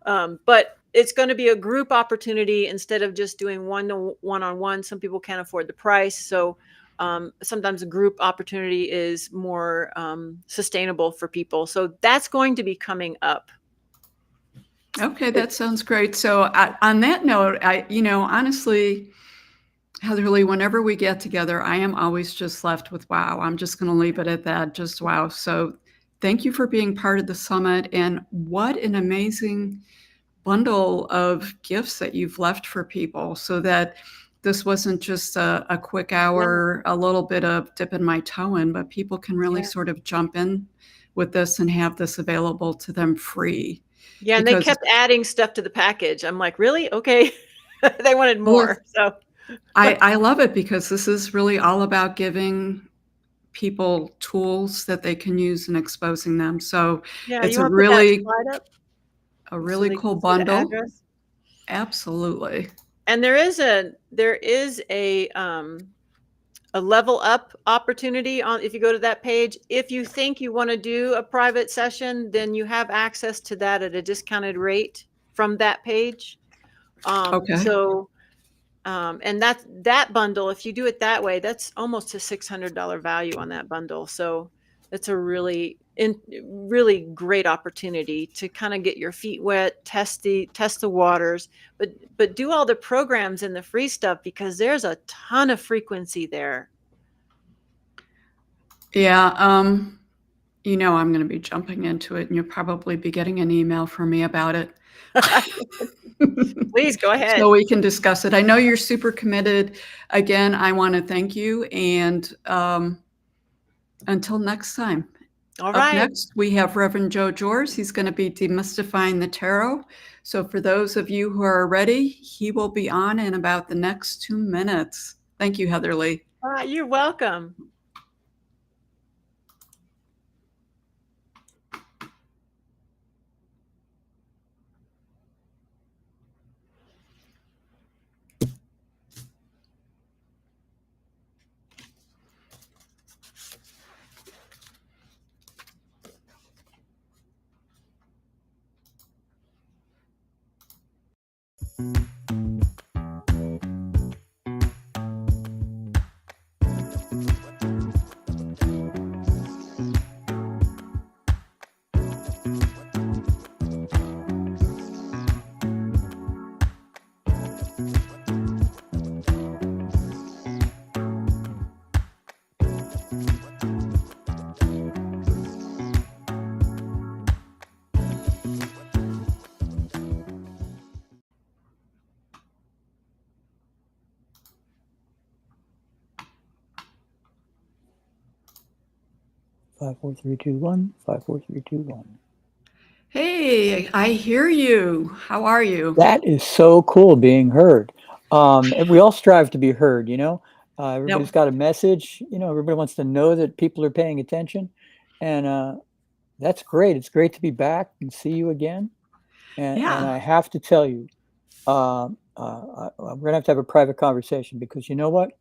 But it's going to be a group opportunity instead of just doing one-on-one. Some people can't afford the price. So sometimes a group opportunity is more sustainable for people. So that's going to be coming up. Okay, that sounds great. So on that note, honestly, Heatherly, whenever we get together, I am always just left with wow. I'm just going to leave it at that. Just wow. So thank you for being part of the summit. And what an amazing bundle of gifts that you've left for people, so that this wasn't just a quick hour, a little bit of dipping my toe in, but people can really sort of jump in with this and have this available to them free. Yeah, and they Because kept adding stuff to the package. I'm like, really? Okay. They wanted well, more. So I love it because this is really all about giving people tools that they can use and exposing them. So yeah, it's you a want to put that really slide up a so really they cool can see the bundle. address? Absolutely. And there is a level up opportunity on if you go to that page. If you think you want to do a private session, then you have access to that at a discounted rate from that page. Okay. So and that bundle, if you do it that way, that's almost a $600 value on that bundle. So it's a really great opportunity to kind of get your feet wet, test the waters, but do all the programs and the free stuff because there's a ton of frequency there. Yeah. I'm going to be jumping into it, and you'll probably be getting an email from me about it. Please go ahead. So we can discuss it. I know you're super committed. Again, I want to thank you. And until next time. All Up right. next, we have Reverend Joe Geores. He's going to be demystifying the tarot. So for those of you who are ready, he will be on in about the next 2 minutes. Thank you, Heather Leigh. You're welcome. Five, 4, 3, 2, 1. 5, 4, 3, 2, 1. Hey, I hear you. How are you? That is so cool being heard. And we all strive to be heard, you know. Everybody's got a message, you know, everybody wants to know that people are paying attention. And that's great. It's great to be back and see you again. And I have to tell you, we're going to have a private conversation because you know what?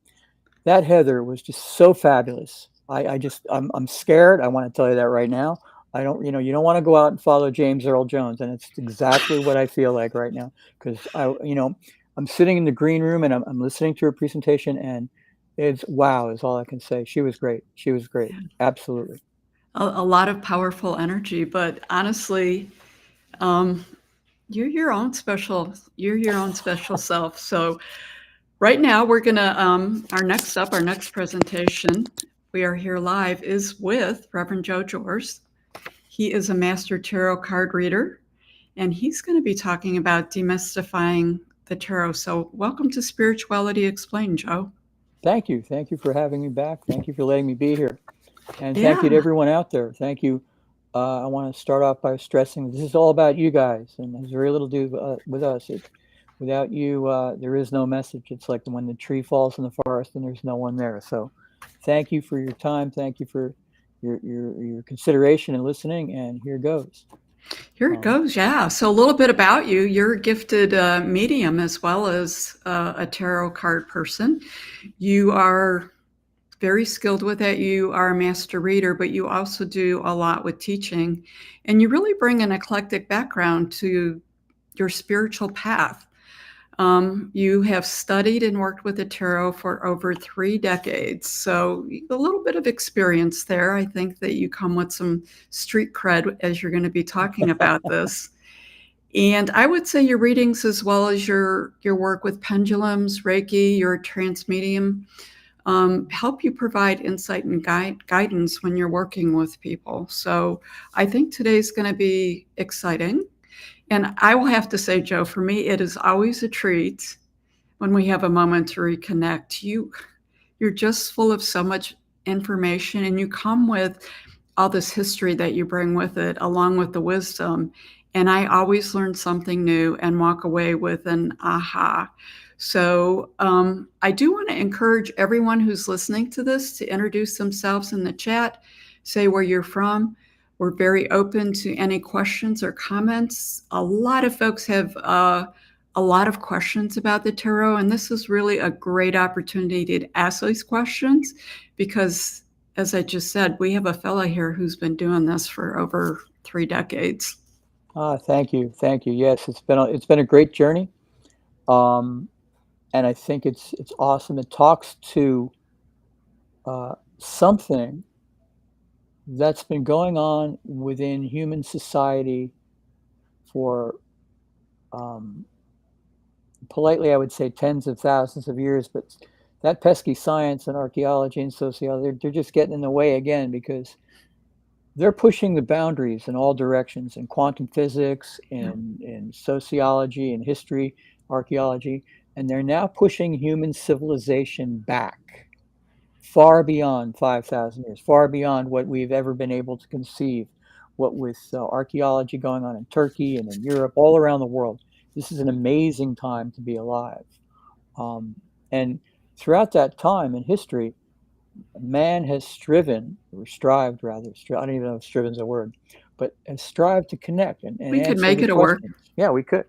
That Heather was just so fabulous. I'm scared. I want to tell you that right now. I don't, you don't want to go out and follow James Earl Jones. And it's exactly what I feel like right now. Because I'm sitting in the green room and I'm listening to her presentation and it's wow is all I can say. She was great. She was great. Absolutely. A lot of powerful energy, but honestly, you're your own special self. So right now we're going to, our next presentation, we are here live, is with Reverend Joe Geores. He is a master tarot card reader, and he's going to be talking about demystifying the tarot. So welcome to Spirituality Explained, Joe. Thank you. Thank you for having me back. Thank you for letting me be here. And thank you to everyone out there. Thank you. I want to start off by stressing this is all about you guys, and there's very little to do with us. Without you, there is no message. It's like when the tree falls in the forest and there's no one there. So thank you for your time. Thank you for your consideration and listening. And here goes. Here it goes. Yeah. So a little bit about you. You're a gifted medium as well as a tarot card person. You are very skilled with it. You are a master reader, but you also do a lot with teaching. And you really bring an eclectic background to your spiritual path. You have studied and worked with the tarot for over 3 decades. So a little bit of experience there. I think that you come with some street cred as you're going to be talking about this. And I would say your readings, as well as your work with pendulums, Reiki, your trance medium, help you provide insight and guidance when you're working with people. So I think today's going to be exciting. And I will have to say, Joe, for me, it is always a treat when we have a moment to reconnect. You're just full of so much information, and you come with all this history that you bring with it, along with the wisdom. And I always learn something new and walk away with an aha. So I do want to encourage everyone who's listening to this to introduce themselves in the chat, say where you're from. We're very open to any questions or comments. A lot of folks have a lot of questions about the tarot, and this is really a great opportunity to ask these questions because, as I just said, we have a fellow here who's been doing this for over 3 decades. Thank you. Yes, it's been a great journey. And I think it's awesome. It talks to something that's been going on within human society for, politely, I would say tens of thousands of years, but that pesky science and archaeology and sociology, they're just getting in the way again because they're pushing the boundaries in all directions in quantum physics, in sociology, in history, archaeology, and they're now pushing human civilization back far beyond 5,000 years, far beyond what we've ever been able to conceive, what with archaeology going on in Turkey and in Europe, all around the world. This is an amazing time to be alive. And throughout that time in history, man has striven, or strived rather, I don't even know if striven's a word, but has strived to connect and We could answer make the it a word. questions. Yeah, we could.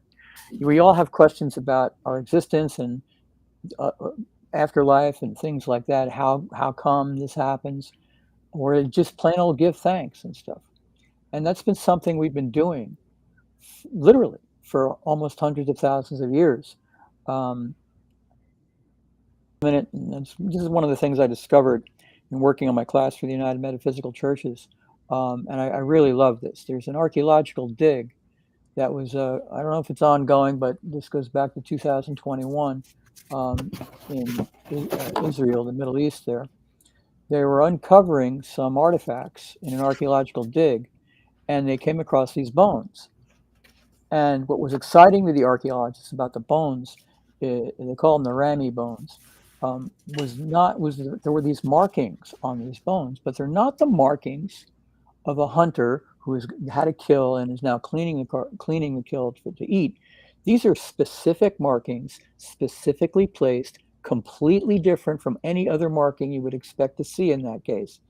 We all have questions about our existence and afterlife and things like that. How come this happens? Or just plain old give thanks and stuff. And that's been something we've been doing literally for almost hundreds of thousands of years. This is one of the things I discovered in working on my class for the United Metaphysical Churches. And I really love this. There's an archaeological dig that was, I don't know if it's ongoing, but this goes back to 2021 in Israel, the Middle East there. They were uncovering some artifacts in an archaeological dig, and they came across these bones. And what was exciting to the archaeologists about the bones, they call them the Rami bones, there were these markings on these bones, but they're not the markings of a hunter who has had a kill and is now cleaning the kill to eat. These are specific markings, specifically placed, completely different from any other marking you would expect to see in that case.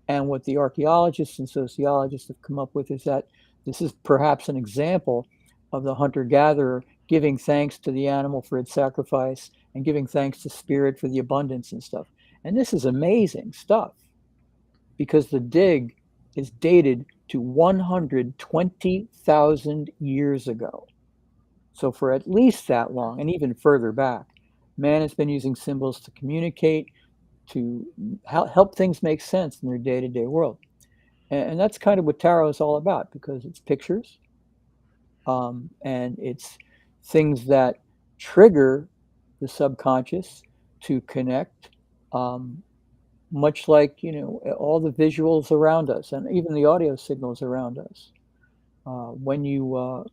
And what the archaeologists and sociologists have come up with is that this is perhaps an example of the hunter-gatherer giving thanks to the animal for its sacrifice and giving thanks to spirit for the abundance and stuff. And this is amazing stuff because the dig is dated to 120,000 years ago. So for at least that long, and even further back, man has been using symbols to communicate, to help things make sense in their day-to-day world. And that's kind of what tarot is all about, because it's pictures, and it's things that trigger the subconscious to connect, much like, all the visuals around us and even the audio signals around us. When you, I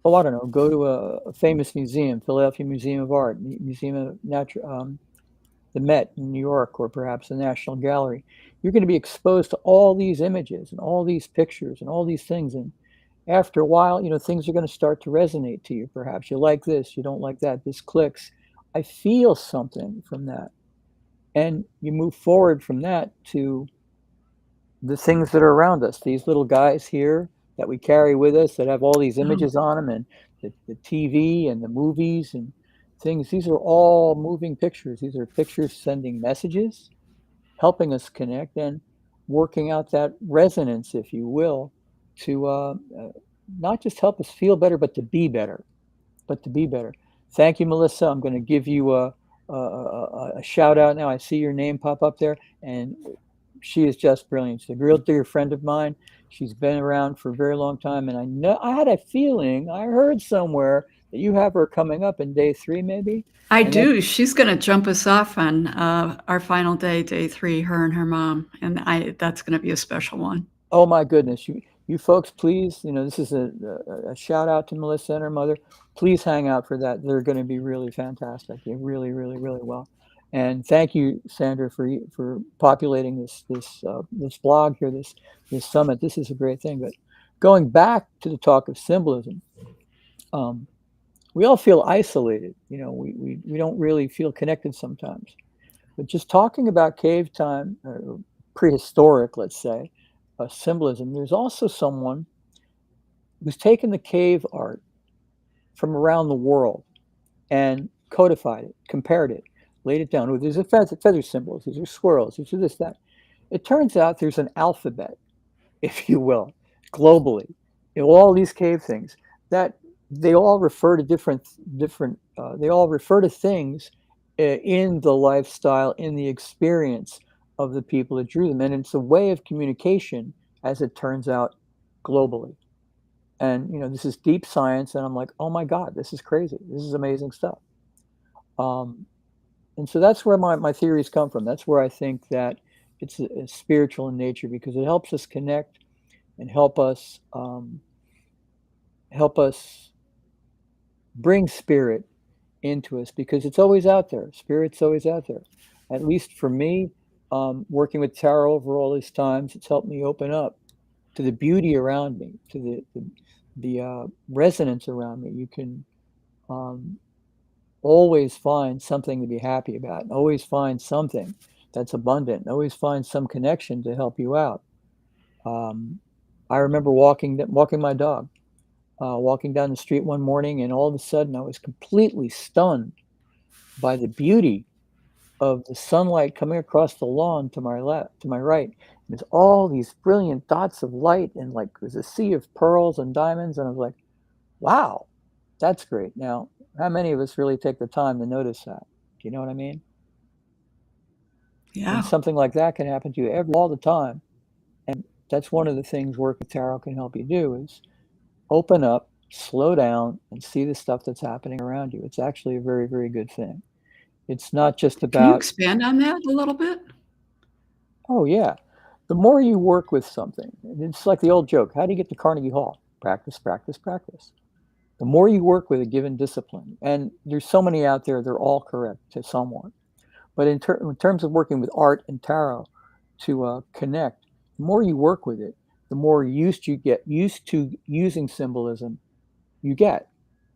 don't know, go to a famous museum, Philadelphia Museum of Art, Museum of Natural, the Met in New York, or perhaps the National Gallery, you're going to be exposed to all these images and all these pictures and all these things. And after a while, things are going to start to resonate to you. Perhaps you like this, you don't like that, this clicks. I feel something from that. And you move forward from that to the things that are around us, these little guys here that we carry with us that have all these images on them, and the TV and the movies and things. These are all moving pictures. These are pictures sending messages, helping us connect and working out that resonance, if you will, to not just help us feel better, but to be better. Thank you, Melissa. I'm going to give you a shout out now. I see your name pop up there, and she is just brilliant. She's a real dear friend of mine. She's been around for a very long time, and I had a feeling, I heard somewhere that you have her coming up in day 3, maybe. I do. She's going to jump us off on our final day, day 3, her and her mom, and that's going to be a special one. Oh my goodness! You folks, please, this is a shout out to Melissa and her mother. Please hang out for that. They're going to be really fantastic. They really, really, really well. And thank you, Sandra, for populating this blog here, this summit. This is a great thing. But going back to the talk of symbolism, we all feel isolated. We don't really feel connected sometimes. But just talking about cave time, or prehistoric, let's say, symbolism, there's also someone who's taken the cave art from around the world and codified it, compared it, laid it down. Oh, these are feather symbols, these are swirls, these are this, that. It turns out there's an alphabet, if you will, globally, in all these cave things, that they all refer to they all refer to things in the lifestyle, in the experience of the people that drew them. And it's a way of communication, as it turns out, globally. And, this is deep science. And I'm like, oh my God, this is crazy. This is amazing stuff. And so that's where my theories come from. That's where I think that it's spiritual in nature, because it helps us connect and help us bring spirit into us, because it's always out there. Spirit's always out there. At least for me, working with tarot over all these times, it's helped me open up to the beauty around me, to the resonance around me. You can always find something to be happy about, and always find something that's abundant, and always find some connection to help you out. I remember walking my dog, walking down the street one morning, and all of a sudden I was completely stunned by the beauty of the sunlight coming across the lawn to my left, to my right. There's all these brilliant dots of light, and like there's a sea of pearls and diamonds, and I was like, wow, that's great. Now, how many of us really take the time to notice that? Do you know what I mean? Yeah. And something like that can happen to you all the time. And that's one of the things work with tarot can help you do, is open up, slow down, and see the stuff that's happening around you. It's actually a very, very good thing. It's not just Can you about, expand on that a little bit? oh yeah, the more you work with something, it's like the old joke, how do you get to Carnegie Hall? Practice, practice, practice. The more you work with a given discipline, and there's so many out there, they're all correct to someone. But in terms of working with art and tarot to connect, the more you work with it, the more used to using symbolism you get.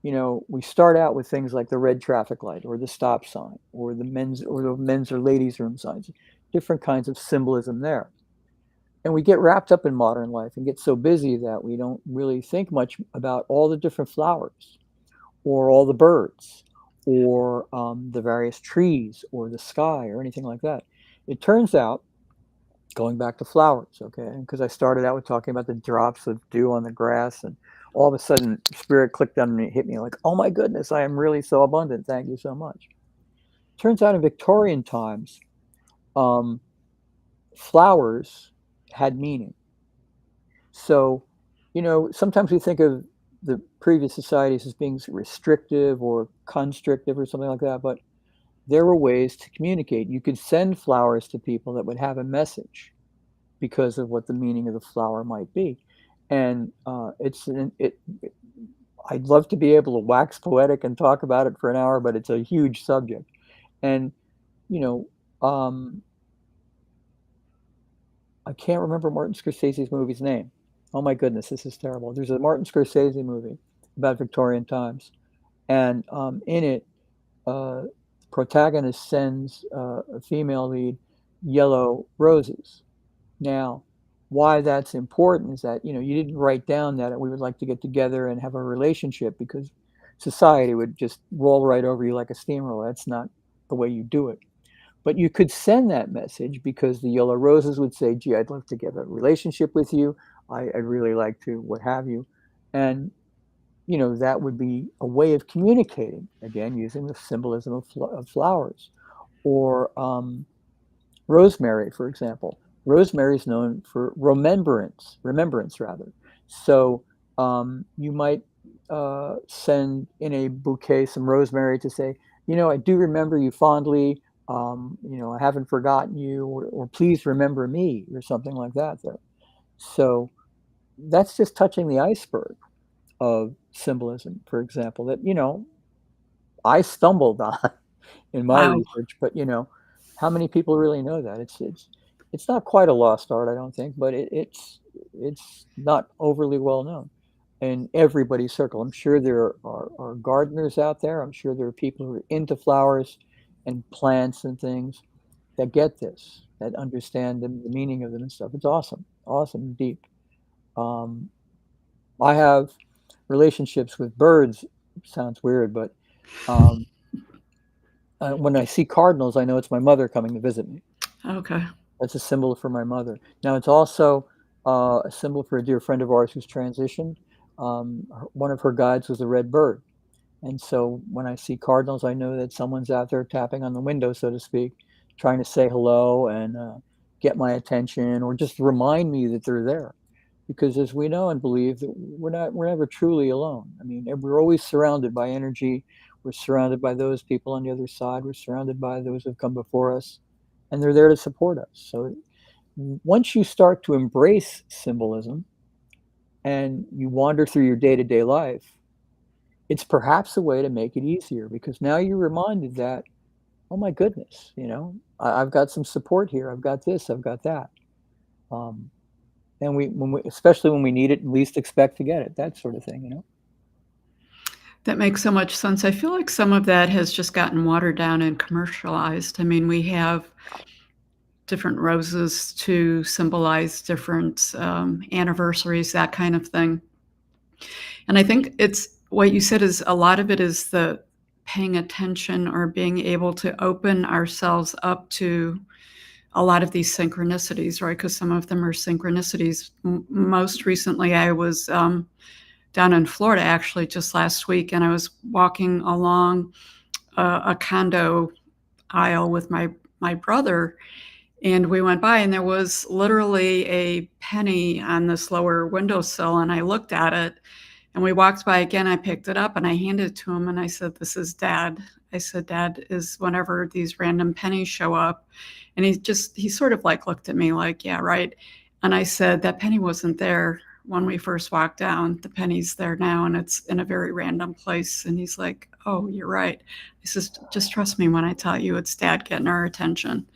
We start out with things like the red traffic light, or the stop sign, or the men's or ladies' room signs, different kinds of symbolism there. And we get wrapped up in modern life and get so busy that we don't really think much about all the different flowers, or all the birds, or the various trees, or the sky, or anything like that. It turns out, going back to flowers, okay, because I started out with talking about the drops of dew on the grass, and all of a sudden spirit clicked on me, hit me like, oh my goodness, I am really so abundant, thank you so much. Turns out in Victorian times, flowers had meaning. So, sometimes we think of the previous societies as being restrictive or constrictive or something like that, but there were ways to communicate. You could send flowers to people that would have a message because of what the meaning of the flower might be. And I'd love to be able to wax poetic and talk about it for an hour, but it's a huge subject. And, I can't remember Martin Scorsese's movie's name. Oh my goodness, this is terrible. There's a Martin Scorsese movie about Victorian times. And in it, protagonist sends a female lead yellow roses. Now, why that's important is that, you didn't write down that we would like to get together and have a relationship, because society would just roll right over you like a steamroller. That's not the way you do it. But you could send that message, because the yellow roses would say, gee, I'd love to get a relationship with you. I'd really like to, what have you. And, that would be a way of communicating, again, using the symbolism of flowers. Or rosemary, for example. Rosemary is known for remembrance rather. So you might send in a bouquet some rosemary to say, I do remember you fondly. I haven't forgotten you, or please remember me, or something like that there. So that's just touching the iceberg of symbolism, for example, that, I stumbled on in my Wow. research, but how many people really know that? It's not quite a lost art, I don't think, but it's not overly well known in everybody's circle. I'm sure there are gardeners out there. I'm sure there are people who are into flowers and plants and things that get this, that understand the meaning of them and stuff. It's awesome, awesome, deep. Um, I have relationships with birds. Sounds weird, but um, when I see cardinals, I know it's my mother coming to visit me. Okay. That's a symbol for my mother. Now, it's also a symbol for a dear friend of ours who's transitioned. One of her guides was a red bird. And so when I see cardinals, I know that someone's out there tapping on the window, so to speak, trying to say hello and get my attention or just remind me that they're there. Because as we know and believe that we're never truly alone. I mean, we're always surrounded by energy. We're surrounded by those people on the other side. We're surrounded by those who've come before us, and they're there to support us. So once you start to embrace symbolism and you wander through your day-to-day life, it's perhaps a way to make it easier because now you're reminded that, oh my goodness, I've got some support here. I've got this. I've got that. Um, and especially when we need it and least expect to get it, that sort of thing. That makes so much sense. I feel like some of that has just gotten watered down and commercialized. I mean, we have different roses to symbolize different anniversaries, that kind of thing. And I think it's what you said is a lot of it is the paying attention or being able to open ourselves up to a lot of these synchronicities, right? Because some of them are synchronicities. Most recently, I was down in Florida actually just last week, and I was walking along a condo aisle with my brother, and we went by, and there was literally a penny on this lower windowsill, and I looked at it, and we walked by again. I picked it up and I handed it to him, and I said, "This is Dad." I said, "Dad is whenever these random pennies show up." And he sort of like looked at me like, "Yeah, right." And I said, "That penny wasn't there when we first walked down. The penny's there now, and it's in a very random place." And he's like, "Oh, you're right." I says, "Just trust me when I tell you it's Dad getting our attention."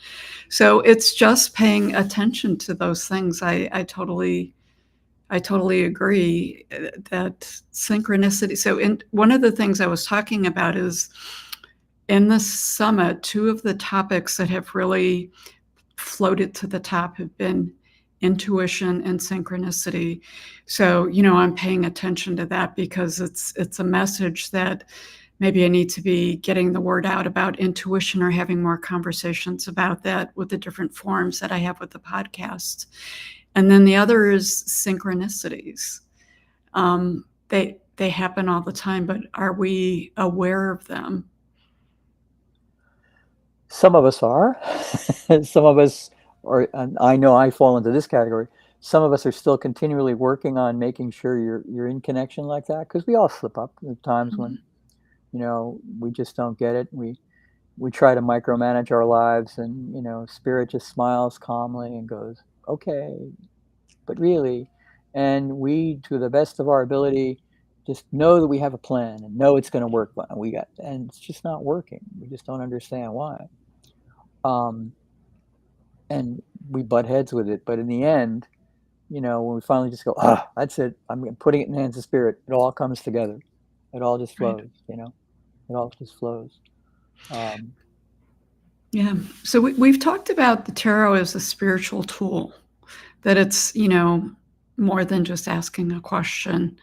So it's just paying attention to those things. I totally agree that synchronicity. So one of the things I was talking about is in the summit, two of the topics that have really floated to the top have been intuition and synchronicity. So, I'm paying attention to that because it's a message that maybe I need to be getting the word out about intuition or having more conversations about that with the different forums that I have with the podcast. And then the other is synchronicities. They happen all the time, but are we aware of them? Some of us are. Some of us are, and I know I fall into this category. Some of us are still continually working on making sure you're in connection like that because we all slip up. There are times when we just don't get it. We try to micromanage our lives, and spirit just smiles calmly and goes, "Okay, but really," and we, to the best of our ability, just know that we have a plan and know it's going to work. And it's just not working. We just don't understand why. Um, and we butt heads with it. But in the end, when we finally just go, that's it. I'm putting it in the hands of spirit. It all comes together. It all just Right. flows. It all just flows. Yeah. So we've talked about the tarot as a spiritual tool, that it's, more than just asking a question.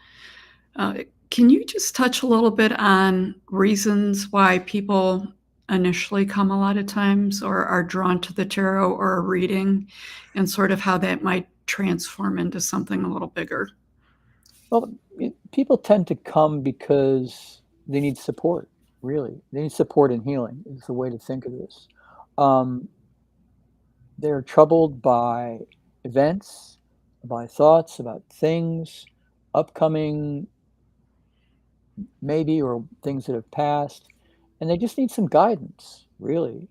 Can you just touch a little bit on reasons why people initially come a lot of times or are drawn to the tarot or a reading and sort of how that might transform into something a little bigger? Well, people tend to come because they need support, really. They need support and healing is the way to think of this. Um, they're troubled by events, by thoughts about things, upcoming maybe, or things that have passed, and they just need some guidance, really.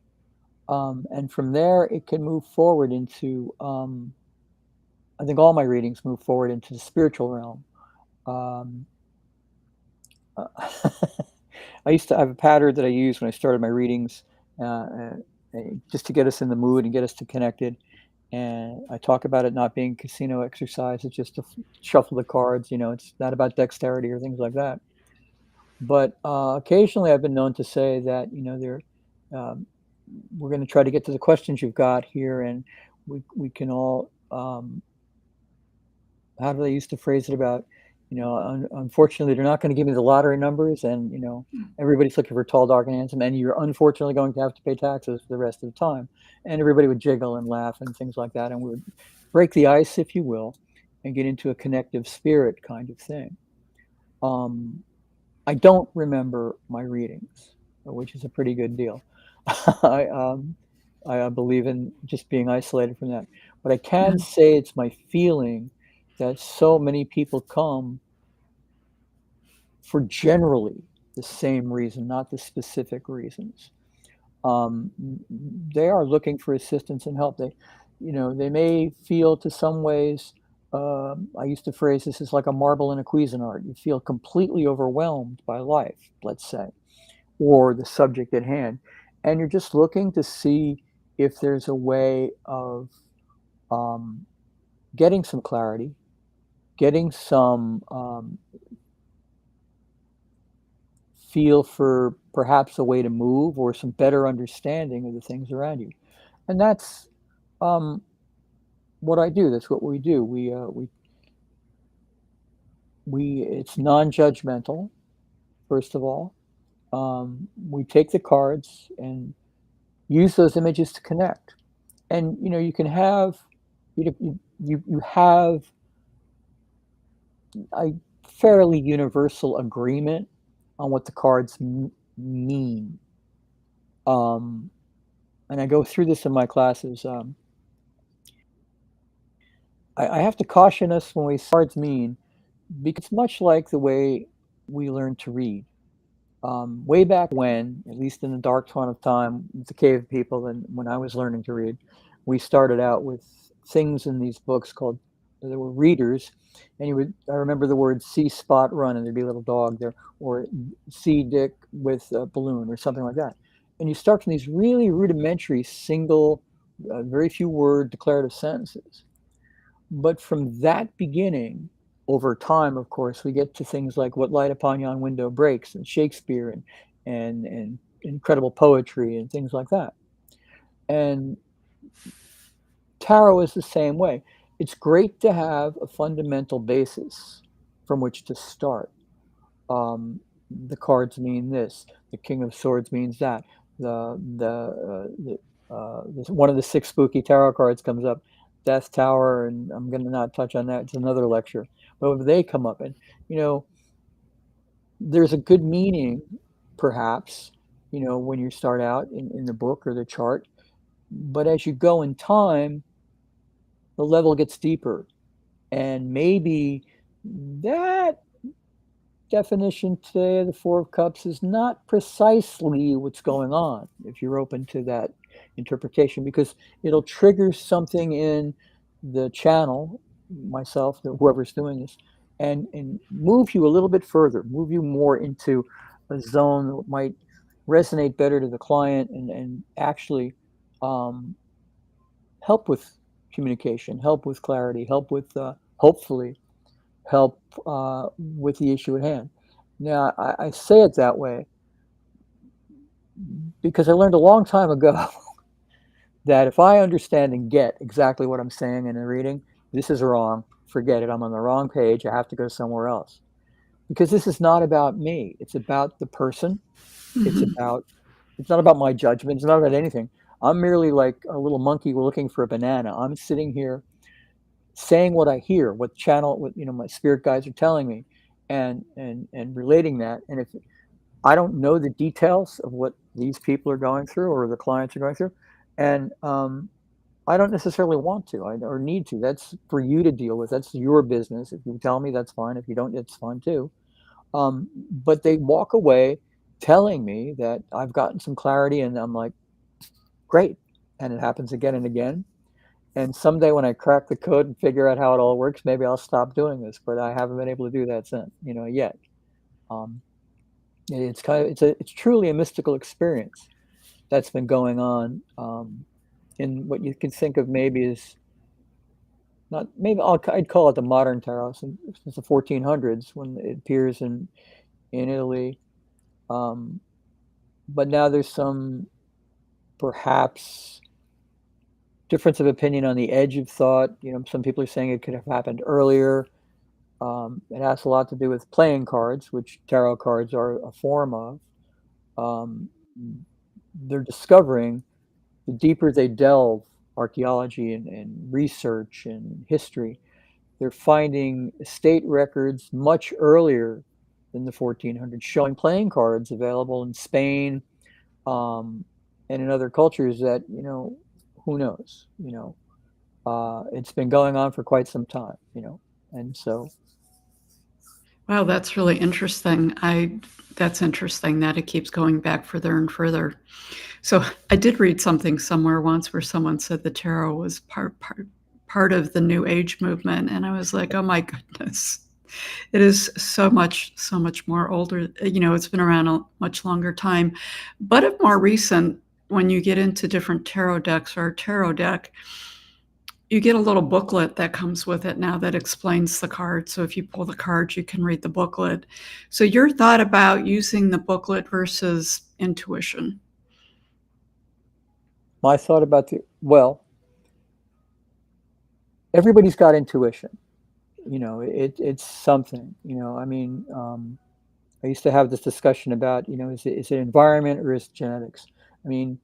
And from there, it can move forward into a I think all my readings move forward into the spiritual realm. Um, uh, I have a pattern that I use when I started my readings, uh, uh, just to get us in the mood and get us to connected. And I talk about it not being casino exercise. It's just to shuffle the cards. It's not about dexterity or things like that. But occasionally, I've been known to say that um, we're going to try to get to the questions you've got here, and we can all. How do they used to phrase it about, unfortunately, they're not going to give me the lottery numbers, and everybody's looking for tall, dark, and handsome, and you're unfortunately going to have to pay taxes for the rest of the time. And everybody would jiggle and laugh and things like that, and we would break the ice, if you will, and get into a connective spirit kind of thing. I don't remember my readings, which is a pretty good deal. I, um, I believe in just being isolated from that. But I can say it's my feeling that so many people come for generally the same reason, not the specific reasons. Um, they are looking for assistance and help. They may feel to some ways. I used to phrase this as like a marble in a Cuisinart. You feel completely overwhelmed by life, let's say, or the subject at hand, and you're just looking to see if there's a way of um, getting some clarity, getting some feel for perhaps a way to move or some better understanding of the things around you. And that's um, what I do. That's what we do. It's non-judgmental, first of all. We take the cards and use those images to connect. And you can have you have a fairly universal agreement on what the cards mean. And I go through this in my classes. I have to caution us when we say cards mean, because it's much like the way we learn to read. Way back when, at least in the dark dawn of time, with the cave people, and when I was learning to read, we started out with things in these books called, there were readers, and I remember the word see Spot run, and there'd be a little dog there, or see Dick with a balloon, or something like that. And you start from these really rudimentary, single, very few word declarative sentences. But from that beginning, over time, of course, we get to things like what light upon yon window breaks, and Shakespeare, and incredible poetry and things like that. And tarot is the same way. It's great to have a fundamental basis from which to start. The cards mean this. The King of Swords means that. One of the 6 spooky tarot cards comes up, Death Tower, and I'm going to not touch on that. It's another lecture. But they come up, and there's a good meaning, perhaps, when you start out in the book or the chart. But as you go in time, the level gets deeper, and maybe that definition today of the 4 of Cups is not precisely what's going on, if you're open to that interpretation, because it'll trigger something in the channel, myself, whoever's doing this, and move you a little bit further, move you more into a zone that might resonate better to the client, and actually help with communication, help with clarity, help with hopefully help with the issue at hand. Now, I say it that way because I learned a long time ago that if I understand and get exactly what I'm saying in a reading, this is wrong, forget it, I'm on the wrong page, I have to go somewhere else. Because this is not about me, it's about the person. It's not about my judgment, it's not about anything. I'm merely like a little monkey looking for a banana. I'm sitting here saying what I hear, what my spirit guides are telling me, and relating that. And if I don't know the details of what these people are going through or the clients are going through, and I don't necessarily want to or need to. That's for you to deal with. That's your business. If you tell me, that's fine. If you don't, it's fine too. But they walk away telling me that I've gotten some clarity, and I'm like, great. And it happens again and again. And someday when I crack the code and figure out how it all works, maybe I'll stop doing this. But I haven't been able to do that since, yet. Um, it's truly a mystical experience that's been going on in what you can think of maybe as not maybe I'd call it the modern tarot since the 1400s when it appears in Italy. Um, but now there's some perhaps difference of opinion on the edge of thought. Some people are saying it could have happened earlier. It has a lot to do with playing cards, which tarot cards are a form of. Um, they're discovering the deeper they delve, archaeology and research and history, they're finding estate records much earlier than the 1400s showing playing cards available in Spain and in other cultures that, who knows, it's been going on for quite some time, and so. Wow, that's really interesting. That's interesting that it keeps going back further and further. So I did read something somewhere once where someone said the tarot was part of the New Age movement, and I was like, oh my goodness, it is so much more older. It's been around a much longer time, but of more recent. When you get into different tarot decks or a tarot deck, you get a little booklet that comes with it now that explains the card. So if you pull the cards, you can read the booklet. So your thought about using the booklet versus intuition? My thought about everybody's got intuition. It's something. I used to have this discussion about, is it environment or is it genetics? I mean,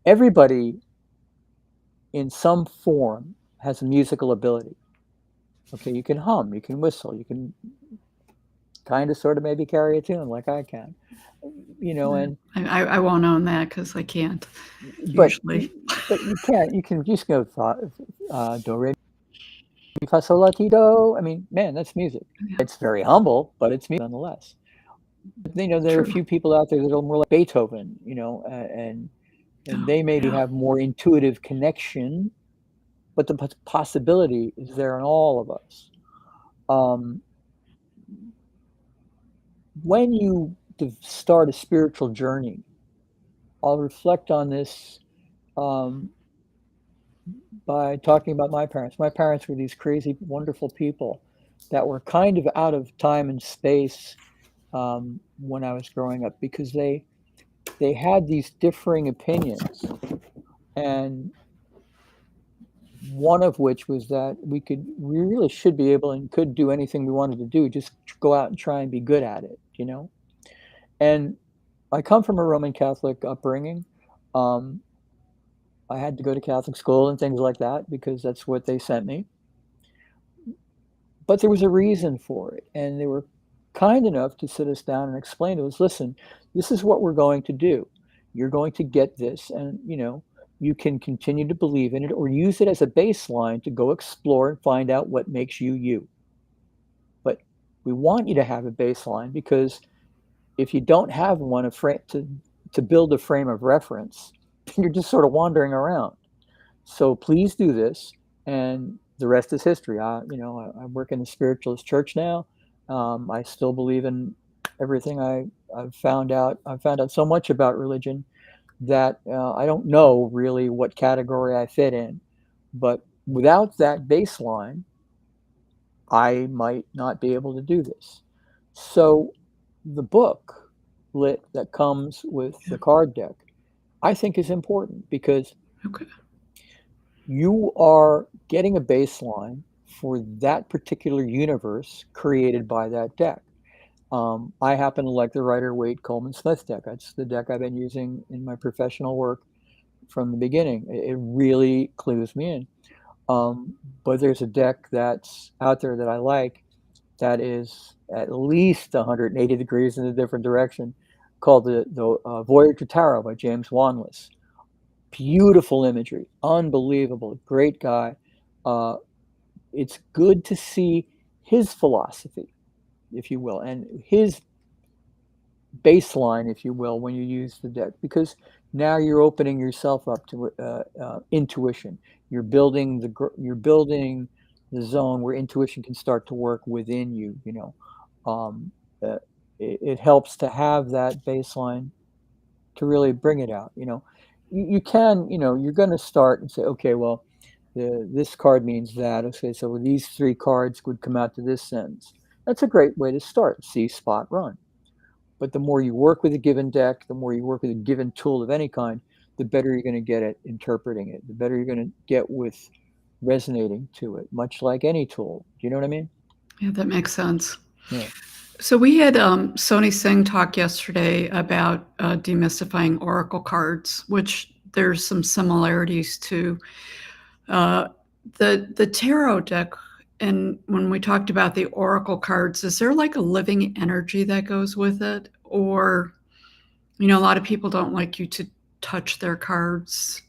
everybody in some form has a musical ability. Okay, you can hum, you can whistle, you can kind of sort of maybe carry a tune like I can. And I won't own that because I can't usually. But you can't. You can just go do re mi fa sol la ti do. I mean, man, that's music. Yeah. It's very humble, but it's music nonetheless. But, there are a few people out there that are more like Beethoven, and they maybe have more intuitive connection, but the possibility is there in all of us. When you start a spiritual journey, I'll reflect on this by talking about my parents. My parents were these crazy, wonderful people that were kind of out of time and space when I was growing up because they had these differing opinions, and one of which was that we really should be able and could do anything we wanted to do, just go out and try and be good at it, And I come from a Roman Catholic upbringing. I had to go to Catholic school and things like that because that's what they sent me. But there was a reason for it, and they were kind enough to sit us down and explain to us, listen, this is what we're going to do. You're going to get this, and you can continue to believe in it or use it as a baseline to go explore and find out what makes you you. But we want you to have a baseline because if you don't have one to build a frame of reference, you're just sort of wandering around. So please do this, and the rest is history. I work in the spiritualist church now. I still believe in everything I've found out. I've found out so much about religion that I don't know really what category I fit in. But without that baseline, I might not be able to do this. So the booklet that comes with the card deck, I think is important because you are getting a baseline for that particular universe created by that deck. I happen to like the Rider-Waite Coleman Smith deck. That's the deck I've been using in my professional work from the beginning. It really clues me in. But there's a deck that's out there that I like that is at least 180 degrees in a different direction, called the Voyager Tarot by James Wanless. Beautiful imagery, unbelievable, great guy. It's good to see his philosophy, if you will, and his baseline, if you will, when you use the deck, because Now you're opening yourself up to intuition. You're building the zone where intuition can start to work within you. Um, it helps to have that baseline to really bring it out. You can, you're going to start and say, okay, well, this card means that. Okay, so these 3 cards would come out to this sentence. That's a great way to start. See, spot, run. But the more you work with a given deck, the more you work with a given tool of any kind, the better you're going to get at interpreting it, the better you're going to get with resonating to it, much like any tool. Do you know what I mean? Yeah, that makes sense. Yeah. So we had Sony Singh talk yesterday about demystifying oracle cards, which there's some similarities to the tarot deck. And when we talked about the oracle cards, is there like a living energy that goes with it? Or, a lot of people don't like you to touch their cards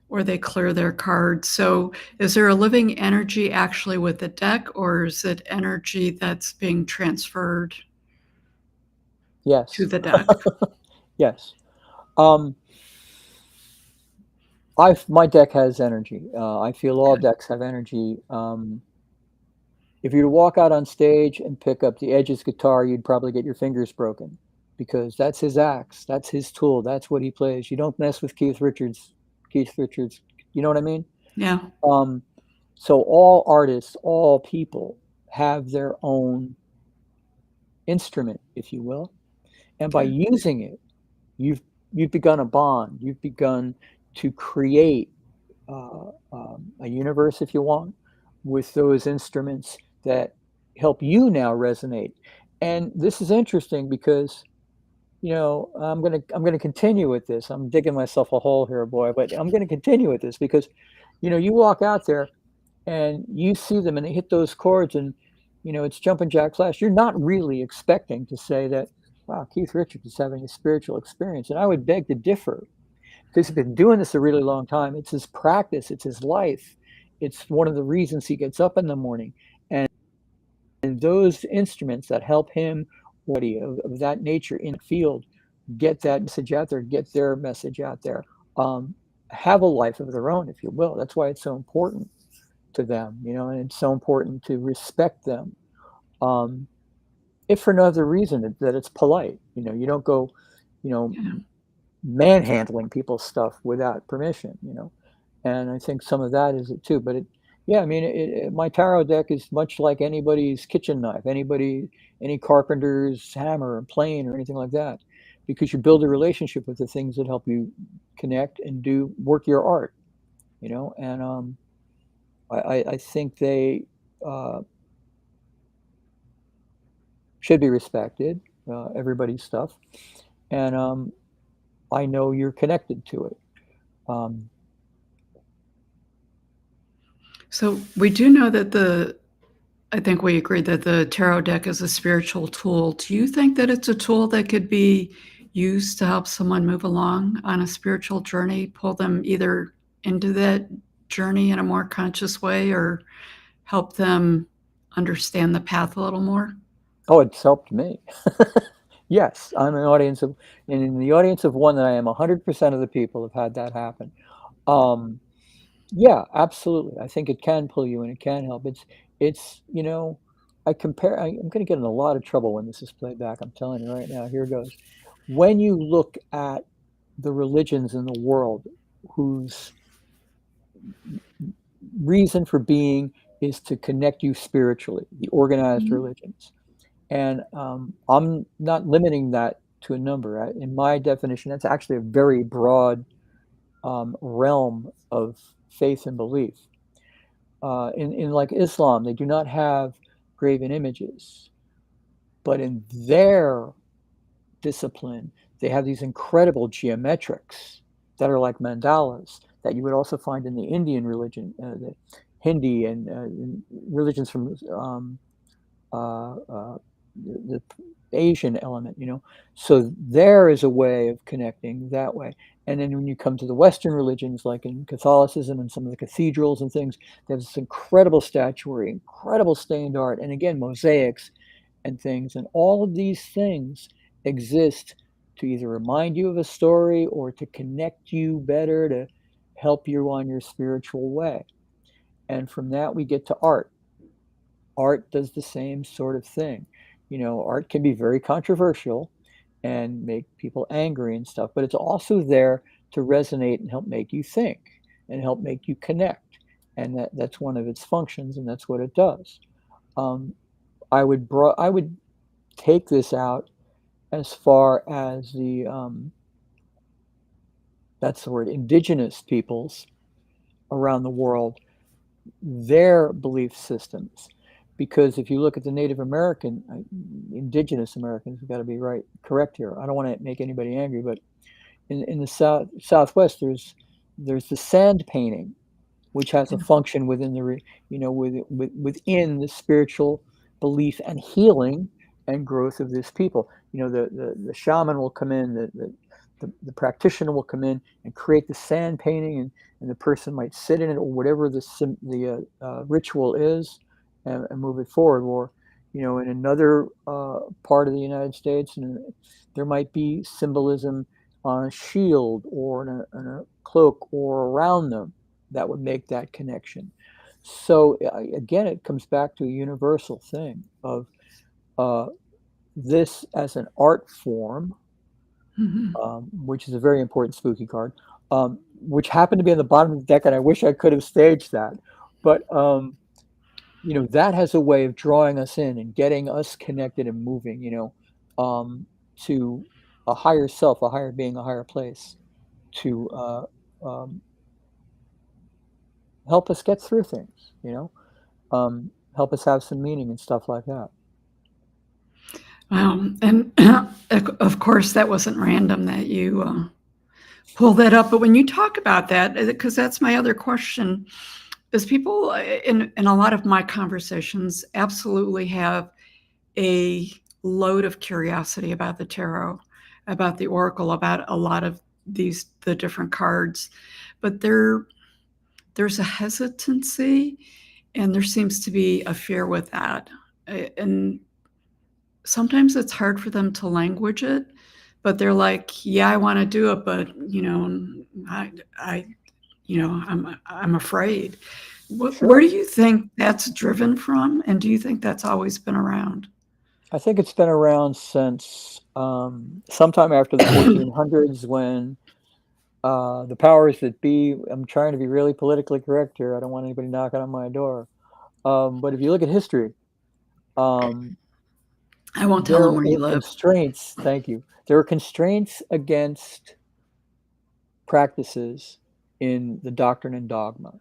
or they clear their cards. So is there a living energy actually with the deck, or is it energy that's being transferred Yes. to the deck? Yes. My deck has energy. I feel all decks have energy. If you were to walk out on stage and pick up the Edge's guitar, you'd probably get your fingers broken, because that's his axe, that's his tool, that's what he plays. You don't mess with Keith Richards. You know what I mean? Yeah. So all artists, all people have their own instrument, if you will, and by using it, you've begun a bond. You've begun to create a universe, if you want, with those instruments that help you now resonate. And this is interesting because, I'm gonna continue with this. I'm digging myself a hole here, boy, but I'm gonna continue with this because, you walk out there and you see them and they hit those chords and, it's jumping jack flash. You're not really expecting to say that, wow, Keith Richards is having a spiritual experience. And I would beg to differ, because he's been doing this a really long time. It's his practice. It's his life. It's one of the reasons he gets up in the morning. And those instruments that help him, of that nature in the field, get that message out there, get their message out there, have a life of their own, if you will. That's why it's so important to them, and it's so important to respect them. If for no other reason that it's polite, you don't go, manhandling people's stuff without permission, and I think some of that is it too. But my tarot deck is much like anybody's kitchen knife, any carpenter's hammer and plane or anything like that, because you build a relationship with the things that help you connect and work your art, and I think they should be respected, everybody's stuff, and I know you're connected to it. So we do know that I think we agree that the tarot deck is a spiritual tool. Do you think that it's a tool that could be used to help someone move along on a spiritual journey, pull them either into that journey in a more conscious way or help them understand the path a little more? Oh, it's helped me. Yes, I'm in the audience of one that I am 100% of the people have had that happen. Yeah, absolutely. I think it can pull you and it can help. It's I'm going to get in a lot of trouble when this is played back. I'm telling you right now. Here goes. When you look at the religions in the world whose reason for being is to connect you spiritually, the organized religions. And I'm not limiting that to a number. In my definition, that's actually a very broad realm of faith and belief. In like Islam, they do not have graven images, but in their discipline, they have these incredible geometrics that are like mandalas that you would also find in the Indian religion, the Hindi and religions from the Asian element, So there is a way of connecting that way. And then when you come to the Western religions, like in Catholicism and some of the cathedrals and things, there's this incredible statuary, incredible stained art, and again, mosaics and things. And all of these things exist to either remind you of a story or to connect you better, to help you on your spiritual way. And from that, we get to art. Art does the same sort of thing. Art can be very controversial and make people angry and stuff, but it's also there to resonate and help make you think and help make you connect. And that's one of its functions, and that's what it does. I would take this out as far as that's the word, indigenous peoples around the world, their belief systems. Because if you look at the Native American, indigenous Americans, we've got to be correct here. I don't want to make anybody angry, but in the Southwest, there's the sand painting, which has a function within within the spiritual belief and healing and growth of this people. The shaman will come in, the practitioner will come in and create the sand painting, and the person might sit in it, or whatever the ritual is, and move it forward. Or in another part of the United States, and there might be symbolism on a shield or in a cloak or around them that would make that connection. So again, it comes back to a universal thing of this as an art form, which is a very important spooky card, which happened to be on the bottom of the deck, and I wish I could have staged that. But that has a way of drawing us in and getting us connected and moving, to a higher self, a higher being, a higher place, to help us get through things, help us have some meaning and stuff like that. Wow. And of course, that wasn't random that you pulled that up. But when you talk about that, because that's my other question, is people in a lot of my conversations absolutely have a load of curiosity about the tarot, about the oracle, about a lot of the different cards, but there's a hesitancy, and there seems to be a fear with that. And sometimes it's hard for them to language it, but they're like, yeah, I want to do it, but I'm afraid. Sure. Where do you think that's driven from? And do you think that's always been around? I think it's been around since sometime after the 1400s, when the powers that be, I'm trying to be really politically correct here, I don't want anybody knocking on my door, but if you look at history, I won't tell them where you live. Constraints, thank you. There are constraints against practices in the doctrine and dogma.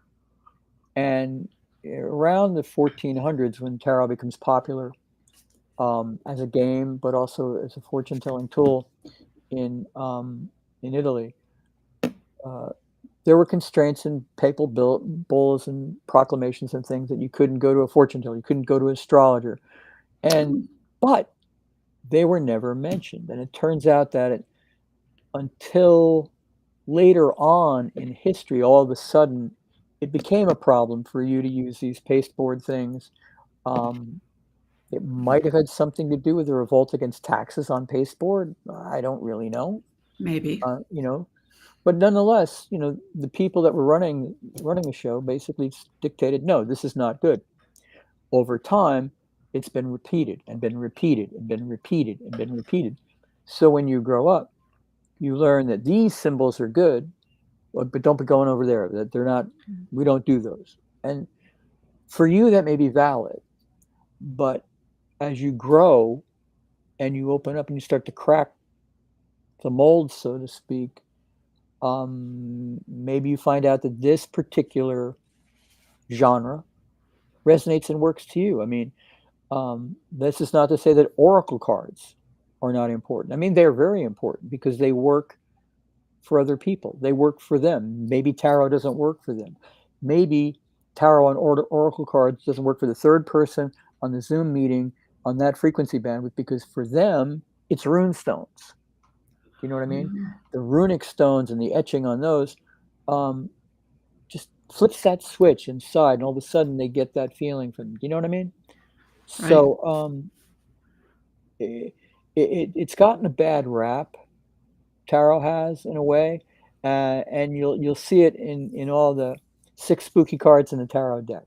And around the 1400s, when tarot becomes popular as a game, but also as a fortune-telling tool in Italy, there were constraints in papal bulls and proclamations and things that you couldn't go to a fortune teller, you couldn't go to an astrologer, but they were never mentioned. And it turns out that until later on in history, all of a sudden, it became a problem for you to use these pasteboard things. It might have had something to do with the revolt against taxes on pasteboard. I don't really know. Maybe. But nonetheless, the people that were running the show basically dictated, no, this is not good. Over time, it's been repeated and been repeated and been repeated and been repeated. So when you grow up, you learn that these symbols are good, but don't be going over there. That they're not. We don't do those. And for you, that may be valid. But as you grow and you open up and you start to crack the mold, so to speak, maybe you find out that this particular genre resonates and works to you. I mean, this is not to say that oracle cards are not important. I mean, they're very important because they work for other people. They work for them. Maybe tarot doesn't work for them. Maybe tarot and oracle cards doesn't work for the third person on the Zoom meeting on that frequency bandwidth, because for them, it's rune stones. You know what I mean? Mm-hmm. The runic stones and the etching on those just flips that switch inside, and all of a sudden they get that feeling from, you know what I mean? Right. So it's gotten a bad rap tarot has in a way, and you'll see it in all the 6 spooky cards in the tarot deck.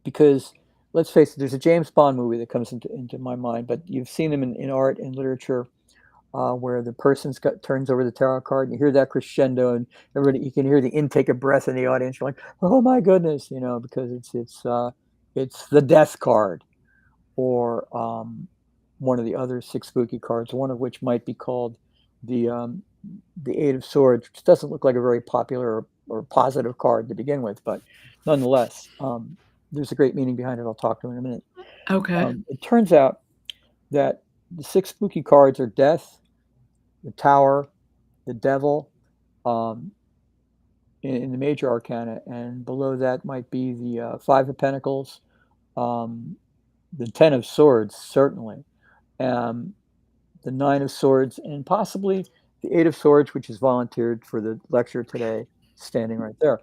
Because let's face it, there's a James Bond movie that comes into my mind, but you've seen them in art and literature, where the person's turns over the tarot card, and you hear that crescendo, and everybody, you can hear the intake of breath in the audience. You're like, oh my goodness, because it's the death card, or one of the other 6 spooky cards, one of which might be called the 8 of Swords, which doesn't look like a very popular or positive card to begin with, but nonetheless, there's a great meaning behind it. I'll talk to in a minute. Okay. It turns out that the 6 spooky cards are death, the Tower, the Devil, in the major arcana, and below that might be the 5 of Pentacles, the 10 of Swords, certainly, the 9 of Swords, and possibly the 8 of Swords, which is volunteered for the lecture today, standing right there.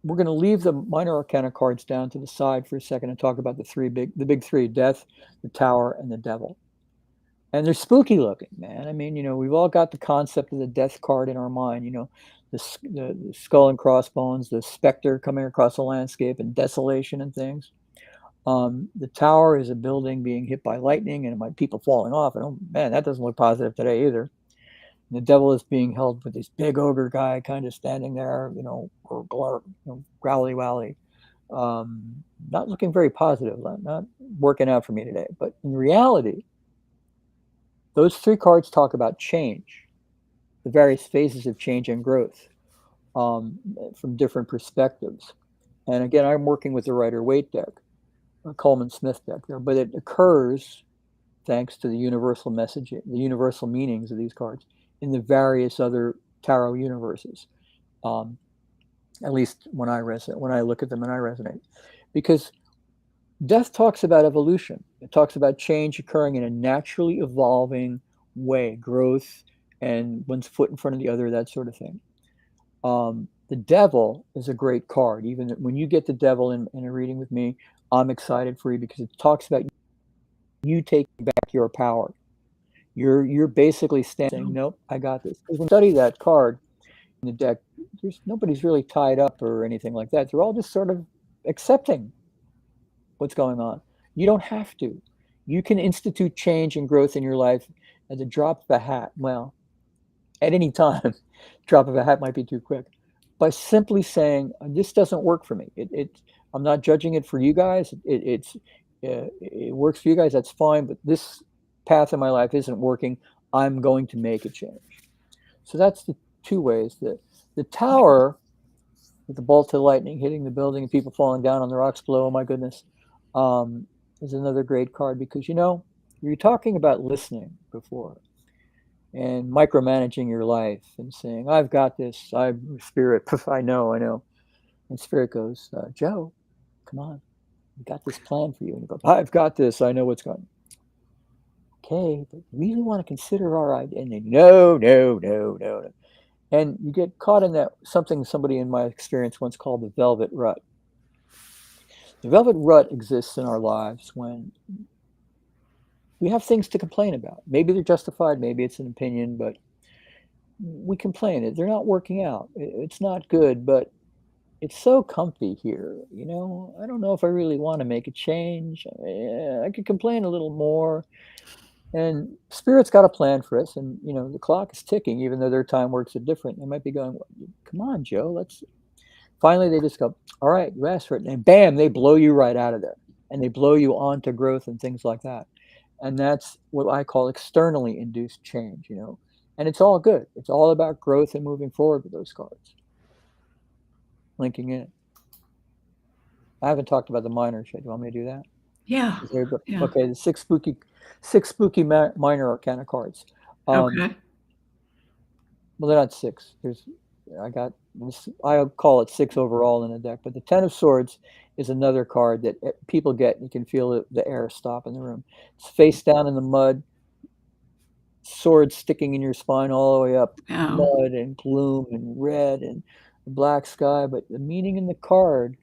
We're going to leave the minor arcana cards down to the side for a second and talk about the big three: Death, the Tower, and the Devil. And they're spooky looking, man. I mean, we've all got the concept of the Death card in our mind. The skull and crossbones, the specter coming across the landscape, and desolation and things. The Tower is a building being hit by lightning and by people falling off. And oh man, that doesn't look positive today either. And the Devil is being held with this big ogre guy kind of standing there, or growly wally, not looking very positive, not working out for me today. But in reality, those 3 cards talk about change, the various phases of change and growth, from different perspectives. And again, I'm working with the Rider-Waite deck, a Coleman Smith deck there, but it occurs thanks to the universal messaging, the universal meanings of these cards in the various other tarot universes. At least when I look at them and I resonate, because Death talks about evolution. It talks about change occurring in a naturally evolving way, growth, and one's foot in front of the other, that sort of thing. The Devil is a great card. Even when you get the Devil in a reading with me, I'm excited for you, because it talks about you taking back your power. You're basically saying, nope, I got this. Because when you study that card in the deck, nobody's really tied up or anything like that. They're all just sort of accepting what's going on. You don't have to. You can institute change and growth in your life at the drop of a hat. Well, at any time, drop of a hat might be too quick. By simply saying, this doesn't work for me. I'm not judging it for you guys. It works for you guys, that's fine, but this path in my life isn't working. I'm going to make a change. So that's the 2 ways. The Tower, with the bolt of lightning hitting the building and people falling down on the rocks below, oh my goodness, is another great card, because you're talking about listening before and micromanaging your life and saying, I've got this, I'm Spirit, I know. And Spirit goes, Joe, come on, we got this plan for you. And you go, I've got this, I know what's going on. Okay, but we really want to consider our idea. And then, no. And you get caught in that, somebody in my experience once called the velvet rut. The velvet rut exists in our lives when we have things to complain about. Maybe they're justified, maybe it's an opinion, but we complain. They're not working out. It's not good, but it's so comfy here. I don't know if I really want to make a change. I could complain a little more. And Spirit's got a plan for us, and the clock is ticking, even though their time works are different. They might be going, come on, Joe, let's. Finally, they just go, all right, you asked for it, and bam, they blow you right out of there, and they blow you on to growth and things like that. And that's what I call externally induced change, and it's all good. It's all about growth and moving forward with those cards. Linking in. I haven't talked about the minors yet. Do you want me to do that? Yeah. Okay, the six spooky minor arcana cards. Okay. Well, they're not 6. I call it 6 overall in the deck, but the 10 of Swords is another card that people get. You can feel the air stop in the room. It's face down in the mud, sword sticking in your spine all the way up, mud and gloom and red and black sky. But the meaning in the card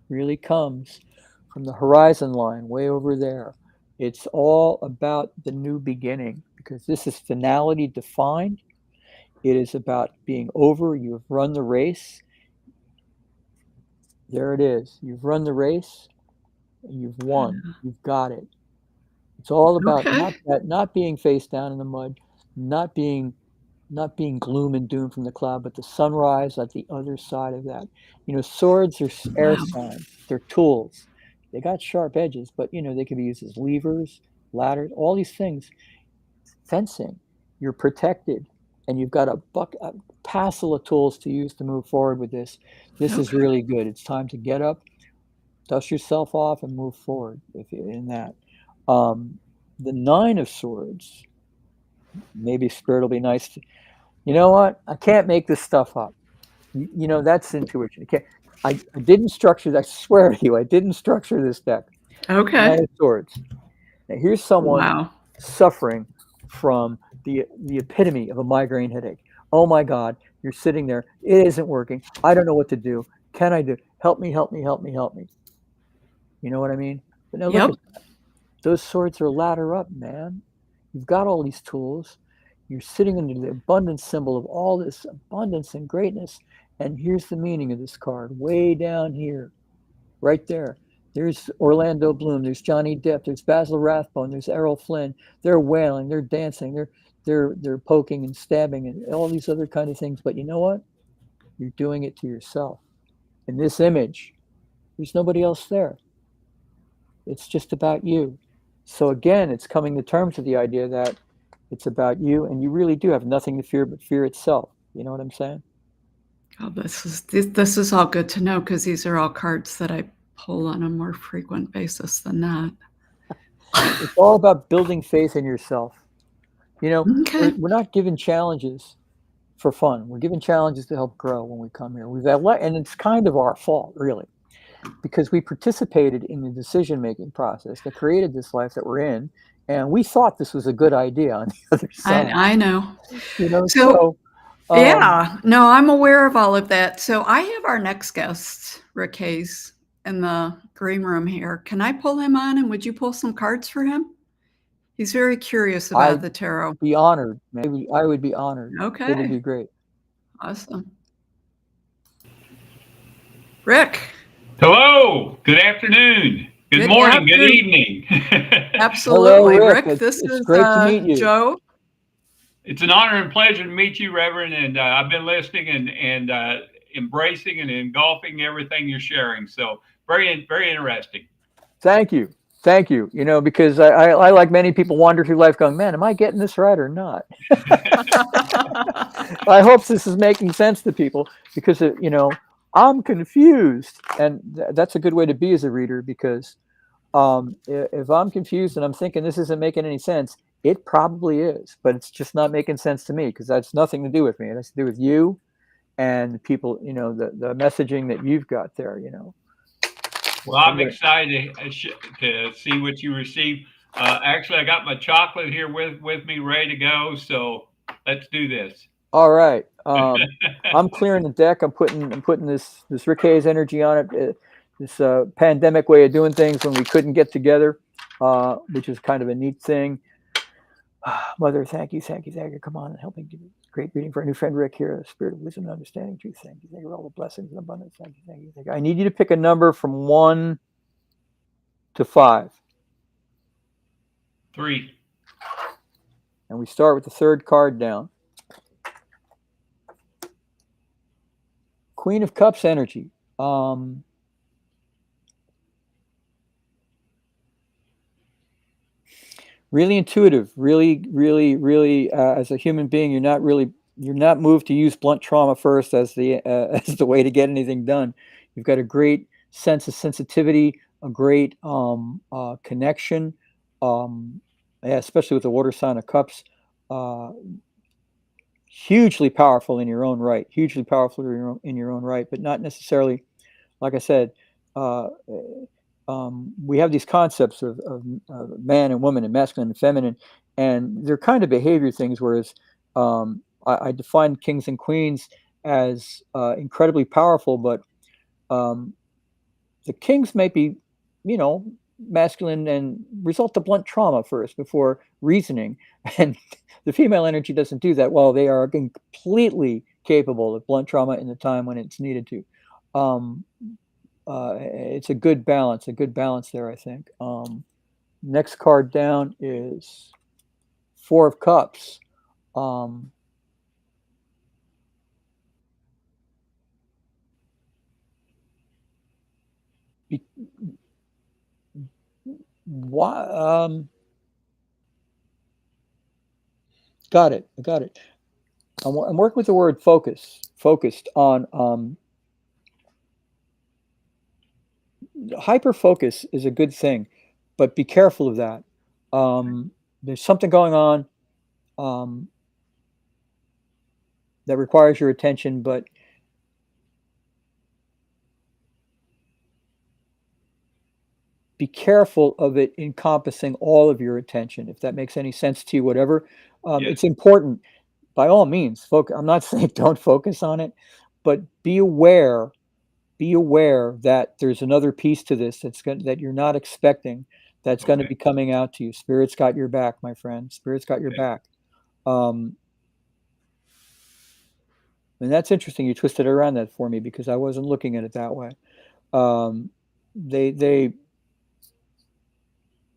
really comes from the horizon line way over there, It's all about the new beginning because this is finality defined. It is about being over. You've run the race. There it is. You've run the race. You've won. You've got it. It's all about Okay. not being face down in the mud, not being not being gloom and doom from the cloud, but the sunrise at the other side of that. Swords are air Wow. signs. They're tools. They got sharp edges, but they can be used as levers, ladders, all these things. Fencing, you're protected, and you've got a passel of tools to use to move forward with this. This is Okay. really good. It's time to get up, dust yourself off, and move forward. If you're in that, the Nine of Swords, maybe Spirit will be nice to. You know what? I can't make this stuff up. That's intuition. I didn't structure. I swear to you, I didn't structure this deck. Okay. Nine of Swords. Now here's someone Wow. suffering from the epitome of a migraine headache. Oh my God, you're sitting there. It isn't working. I don't know what to do. Can I do? Help me, help me, help me, help me. You know what I mean? But now look Yep. at that. Those swords are ladder up, man. You've got all these tools. You're sitting under the abundance symbol of all this abundance and greatness. And here's the meaning of this card, way down here, right there. There's Orlando Bloom. There's Johnny Depp. There's Basil Rathbone. There's Errol Flynn. They're wailing. They're dancing. They're poking and stabbing and all these other kind of things. But you know what? You're doing it to yourself. In this image, there's nobody else there. It's just about you. So again, it's coming to terms with the idea that it's about you, and you really do have nothing to fear but fear itself. You know what I'm saying? Oh, this is all good to know because these are all cards that I pull on a more frequent basis than that. It's all about building faith in yourself. Okay. We're not given challenges for fun. We're given challenges to help grow when we come here. And it's kind of our fault, really, because we participated in the decision-making process that created this life that we're in, and we thought this was a good idea on the other side. I know. So yeah, no, I'm aware of all of that. So I have our next guest, Rick Hayes, in the green room here. Can I pull him on, and would you pull some cards for him? He's very curious about the tarot. be honored. Maybe I would be honored. Okay. It would be great. Awesome. Rick. Hello. Good afternoon. Good morning. Good evening. Absolutely. Hello, Rick, Rick. this it's is great to meet you. Joe. It's an honor and pleasure to meet you, Reverend. And I've been listening and embracing and engulfing everything you're sharing. So very, very interesting. Thank you. Thank you. Because I like many people, wander through life going, man, am I getting this right or not? I hope this is making sense to people because, I'm confused. And that's a good way to be as a reader because if I'm confused and I'm thinking this isn't making any sense, it probably is, but it's just not making sense to me because that's nothing to do with me. It has to do with you and people, the messaging that you've got there, Well, I'm excited to see what you receive. Actually, I got my chocolate here with me ready to go. So let's do this. All right. I'm clearing the deck. I'm putting this Rick Hayes energy on it. This pandemic way of doing things when we couldn't get together, which is kind of a neat thing. Mother, thank you. Come on and help me give a great reading for our new friend Rick here. The spirit of wisdom and understanding, truth. Thank you for all the blessings and abundance. Thank you. I need you to pick a number from 1 to 5. 3. And we start with the third card down. Queen of Cups energy. Really intuitive, really, as a human being, you're not moved to use blunt trauma first as the way to get anything done. You've got a great sense of sensitivity, a great connection, especially with the water sign of cups. Hugely powerful in your own right, in your own right, but not necessarily, like I said, we have these concepts of man and woman and masculine and feminine, and they're kind of behavior things, whereas I define kings and queens as incredibly powerful, but the kings may be, masculine and result to blunt trauma first before reasoning. And the female energy doesn't do that. Well, they are completely capable of blunt trauma in the time when it's needed to. It's a good balance there, I think. Next card down is Four of Cups. Why? Got it. I got it. I'm working with the word focused on hyper focus is a good thing, but be careful of that. There's something going on that requires your attention, but be careful of it encompassing all of your attention, if that makes any sense to you, whatever. Yes. It's important, by all means, focus. I'm not saying don't focus on it, but be aware that there's another piece to this that you're not expecting, that's going to be coming out to you. Spirit's got your back, my friend. Spirit's got your back. And that's interesting. You twisted around that for me, because I wasn't looking at it that way.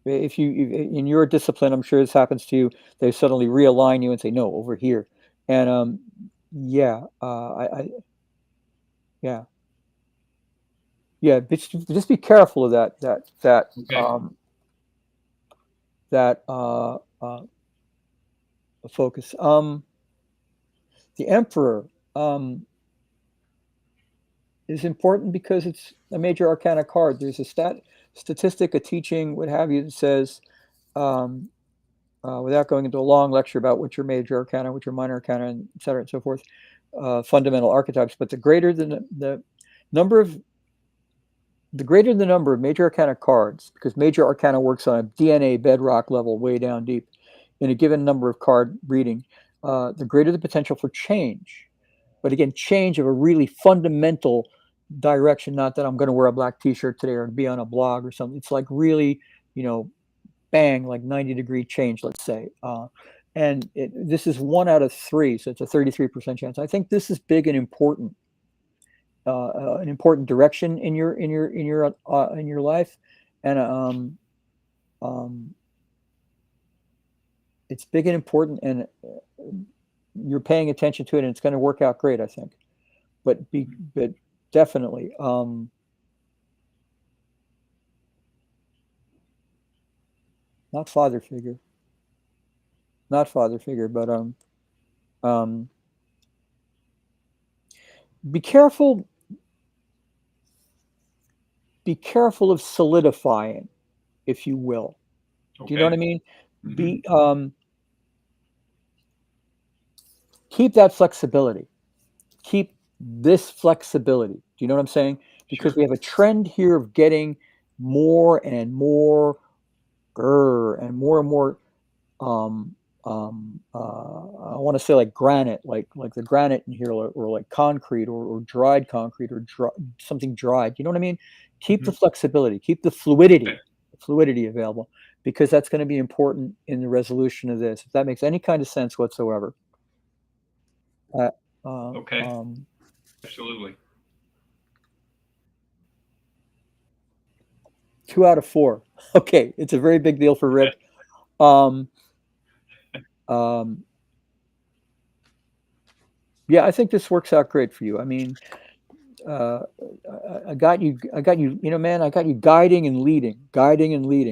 If you, in your discipline, I'm sure this happens to you, they suddenly realign you and say, no, over here. And yeah, just be careful of that focus. The Emperor is important because it's a major arcana card. There's a statistic, a teaching, what have you, that says, without going into a long lecture about what your major arcana, what your minor arcana, and et cetera and so forth, fundamental archetypes, but the greater the number of major arcana cards, because major arcana works on a DNA bedrock level, way down deep, in a given number of card reading, the greater the potential for change. But again, change of a really fundamental direction, not that I'm going to wear a black t-shirt today or be on a blog or something. It's like really, bang, like 90-degree change, let's say. And this is 1 out of 3, so it's a 33% chance. I think this is big and important. An important direction in your life, and it's big and important, and you're paying attention to it, and it's going to work out great, I think. But definitely, not father figure, but be careful of solidifying, if you will. Do you know what I mean? Mm-hmm. Keep that flexibility. Keep this flexibility. Do you know what I'm saying? Because we have a trend here of getting more and more and more I want to say like granite, like the granite in here, or like concrete, or dried concrete, or something dried. You know what I mean? Keep the flexibility, keep the fluidity available, because that's going to be important in the resolution of this, if that makes any kind of sense whatsoever. Absolutely. 2 out of 4. Okay, it's a very big deal for Rick. Yeah, I think this works out great for you. I mean, I got you, man, I got you guiding and leading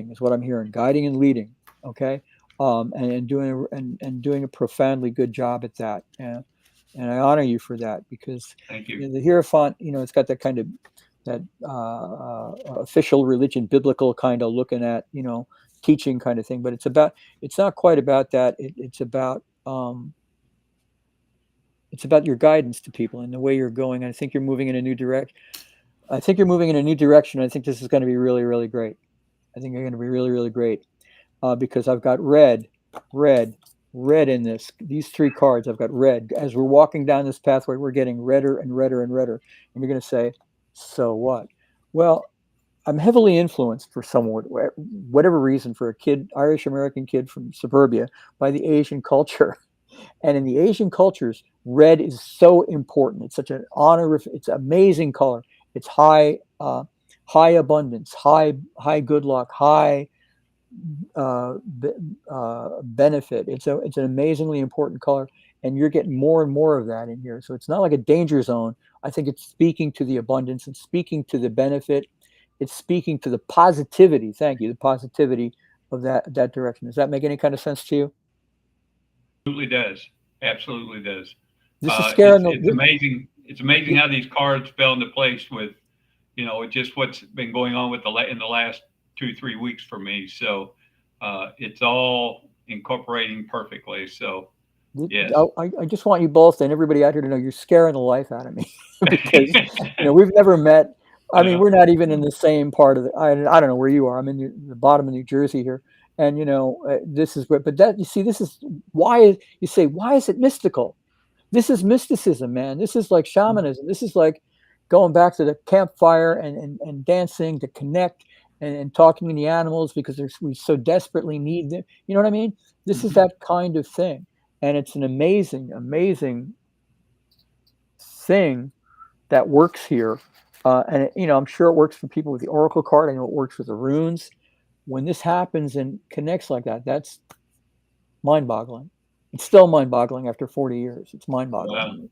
is what I'm hearing. Guiding and leading. Okay. And doing a profoundly good job at that. And I honor you for that, because thank you. The Hierophant, it's got that kind of, that official religion, biblical kind of looking at, teaching kind of thing, but it's not quite about that. It's about your guidance to people and the way you're going. And I think you're moving in a new direction. I think this is going to be really, really great. I think you're going to be really, really great, because I've got red in these 3 cards. I've got red. As we're walking down this pathway, we're getting redder and redder and redder. And you're going to say, so what? Well, I'm heavily influenced for somewhat, whatever reason, for a kid, Irish American kid from suburbia, by the Asian culture. And in the Asian cultures, red is so important. It's such an honor. It's amazing color. It's high abundance, high good luck, high benefit. It's an amazingly important color, and you're getting more and more of that in here. So it's not like a danger zone. I think it's speaking to the abundance and speaking to the benefit. It's speaking to the positivity. Thank you, the positivity of that direction. Does that make any kind of sense to you? Absolutely does. Absolutely does. This is scaring. It's amazing. It's amazing how these cards fell into place with, just what's been going on in the last 2-3 weeks for me. So it's all incorporating perfectly. So yes. I just want you both and everybody out here to know you're scaring the life out of me because we've never met. I mean, we're not even in the same part of the. I don't know where you are. I'm in the bottom of New Jersey here, and this is where. But that you see, this is why you say, why is it mystical? This is mysticism, man. This is like shamanism. This is like going back to the campfire and dancing to connect and talking to the animals because we so desperately need them. You know what I mean? This is that kind of thing, and it's an amazing, amazing thing that works here. And I'm sure it works for people with the oracle card. I know it works with the runes. When this happens and connects like that, that's mind-boggling. It's still mind-boggling after 40 years. It's mind-boggling.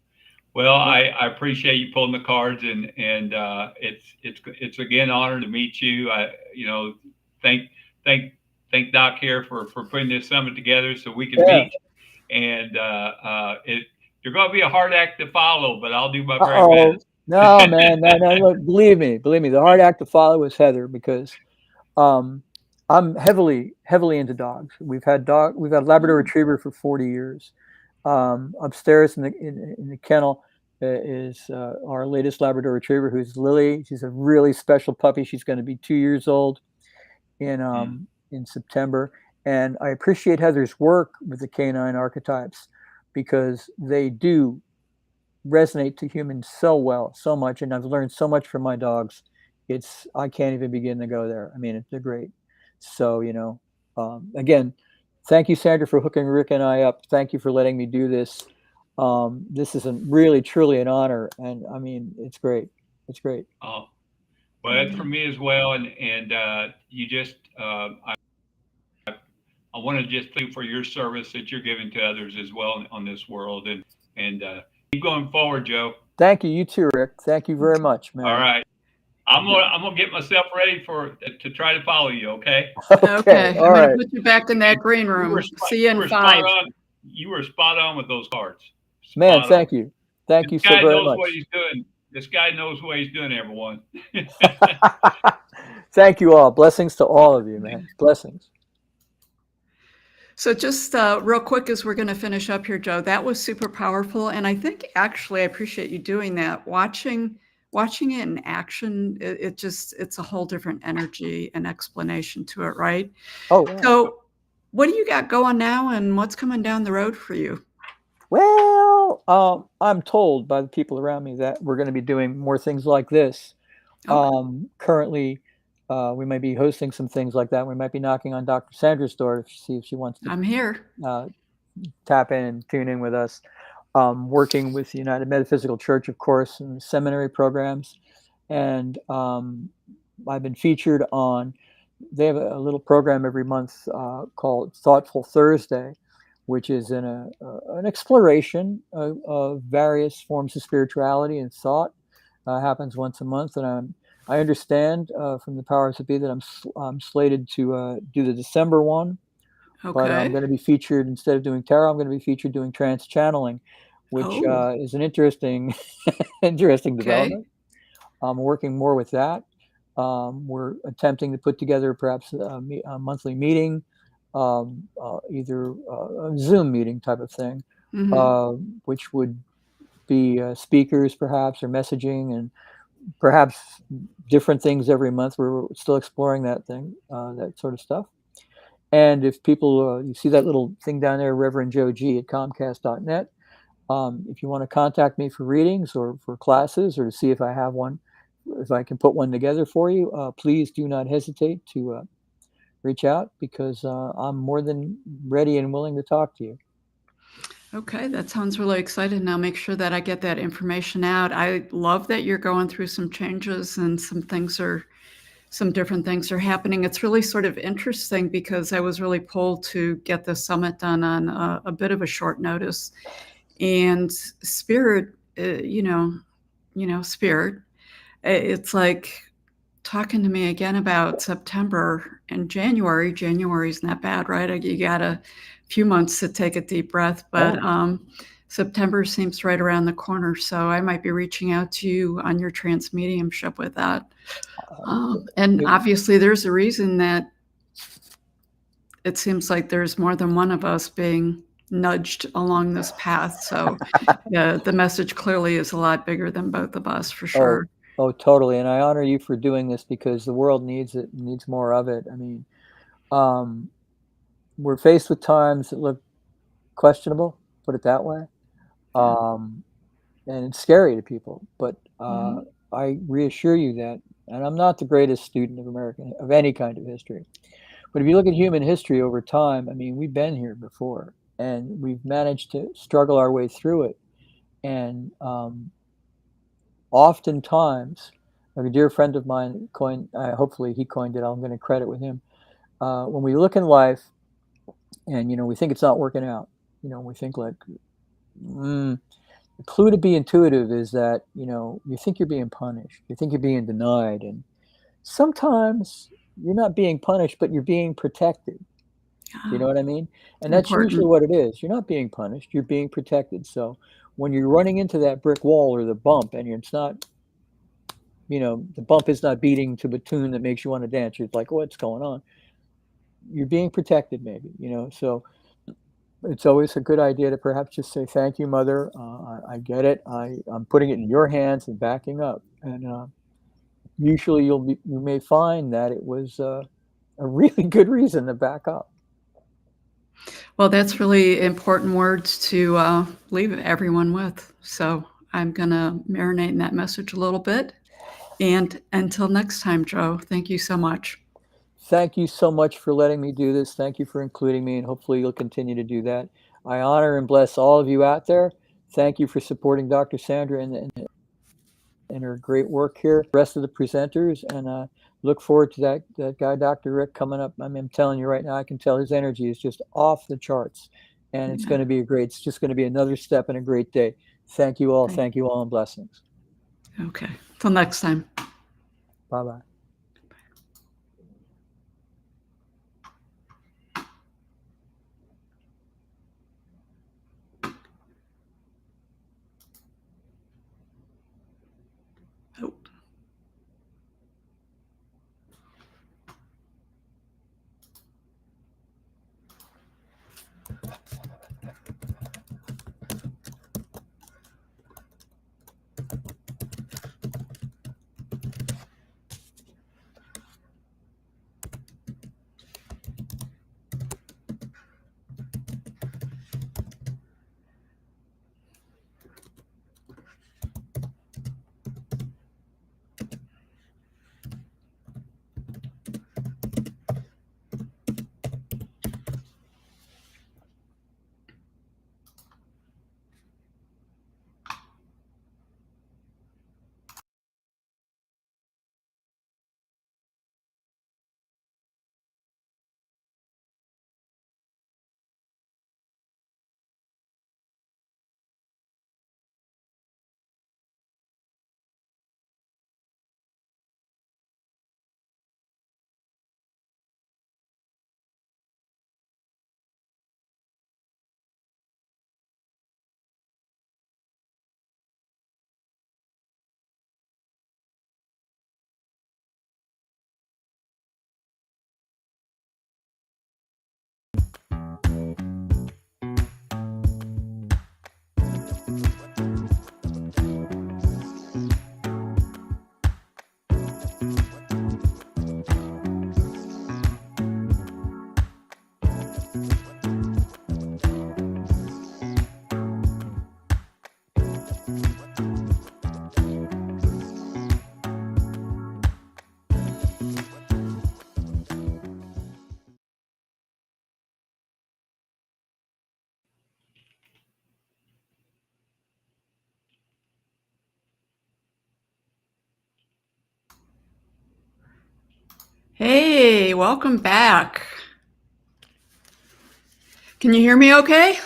Well, I appreciate you pulling the cards, and it's again an honor to meet you. Thank Doc here for putting this summit together so we can meet. And you're going to be a hard act to follow, but I'll do my very best. No, man, no. Look, believe me. The hard act to follow is Heather because I'm heavily into dogs. We've had Labrador Retriever for 40 years. Upstairs in the kennel is our latest Labrador Retriever, who's Lily. She's a really special puppy. She's going to be 2 years old in September. And I appreciate Heather's work with the canine archetypes because they do resonate to humans so much, and I've learned so much from my dogs. I can't even begin to go there. I mean, they're great. So again, thank you, Sandra, for hooking Rick and I up. Thank you for letting me do this. This is really truly an honor, and I mean, it's great. It's great. Oh, well, that's for me as well. And you just I want to just thank you for your service that you're giving to others as well on this world, and keep going forward, Joe. Thank you. You too, Rick. Thank you very much, man. All right. I'm gonna get myself ready to try to follow you. Okay. Okay. All I'm right. gonna put you back in that green room. See you in 5. You were spot on with those cards. Man, thank you. Thank you so very much. This guy knows what he's doing. This guy knows what he's doing, everyone. Thank you all. Blessings to all of you, man. Blessings. So just real quick as we're going to finish up here, Joe, that was super powerful. And I think actually I appreciate you doing that. Watching it in action, it's a whole different energy and explanation to it, right? Oh, yeah. So what do you got going now and what's coming down the road for you? Well, I'm told by the people around me that we're going to be doing more things like this. Okay. Currently, we might be hosting some things like that. We might be knocking on Dr. Sandra's door to see if she wants to. I'm here. Tap in and tune in with us. Working with the United Metaphysical Church, of course, in seminary programs. And I've been featured on, they have a little program every month called Thoughtful Thursday, which is an exploration of various forms of spirituality and thought. Happens once a month. And I understand from the powers that be that I'm slated to do the December one. Okay. But I'm going to be featured, instead of doing tarot, I'm going to be featured doing trance channeling, which is an interesting development. I'm working more with that. We're attempting to put together perhaps a monthly meeting, either a Zoom meeting type of thing, which would be speakers perhaps, or messaging, and perhaps different things every month. We're still exploring that sort of stuff. And if people, you see that little thing down there, Reverend Joe G at Comcast.net. If you want to contact me for readings or for classes or to see if I have one, if I can put one together for you, please do not hesitate to reach out, because I'm more than ready and willing to talk to you. Okay, that sounds really exciting. I'll make sure that I get that information out. I love that you're going through some changes and some different things are happening. It's really sort of interesting because I was really pulled to get the summit done on a bit of a short notice. And spirit, spirit, it's like talking to me again about September and January. January's not bad, right? You got a few months to take a deep breath, but September seems right around the corner. So I might be reaching out to you on your trance mediumship with that. And obviously there's a reason that it seems like there's more than one of us being nudged along this path. So the message clearly is a lot bigger than both of us, for sure. Oh, totally. And I honor you for doing this, because the world needs it, needs more of it. I mean, we're faced with times that look questionable, put it that way. And it's scary to people, but I reassure you that, and I'm not the greatest student of any kind of history, but if you look at human history over time, I mean, we've been here before, and we've managed to struggle our way through it. And oftentimes, a dear friend of mine hopefully he coined it, I'm going to credit with him. When we look in life and, we think it's not working out, we think like, the clue to be intuitive is that, you think you're being punished, you think you're being denied, and sometimes you're not being punished, but you're being protected. You know what I mean? And that's usually what it is. You're not being punished, you're being protected. So when you're running into that brick wall or the bump, and it's not, the bump is not beating to a tune that makes you want to dance, you're like, what's going on? You're being protected, maybe, so it's always a good idea to perhaps just say, thank you, Mother. I get it. I'm putting it in your hands and backing up. And usually you may find that it was a really good reason to back up. Well, that's really important words to leave everyone with. So I'm going to marinate in that message a little bit. And until next time, Joe, thank you so much. Thank you so much for letting me do this. Thank you for including me, and hopefully you'll continue to do that. I honor and bless all of you out there. Thank you for supporting Dr. Sandra and her great work here. The rest of the presenters, and look forward to that guy, Dr. Rick, coming up. I'm telling you right now, I can tell his energy is just off the charts, and it's going to be it's just going to be another step in a great day. Thank you all. Thank you all, and blessings. Okay. Till next time. Bye-bye. Hey, welcome back. Can you hear me okay?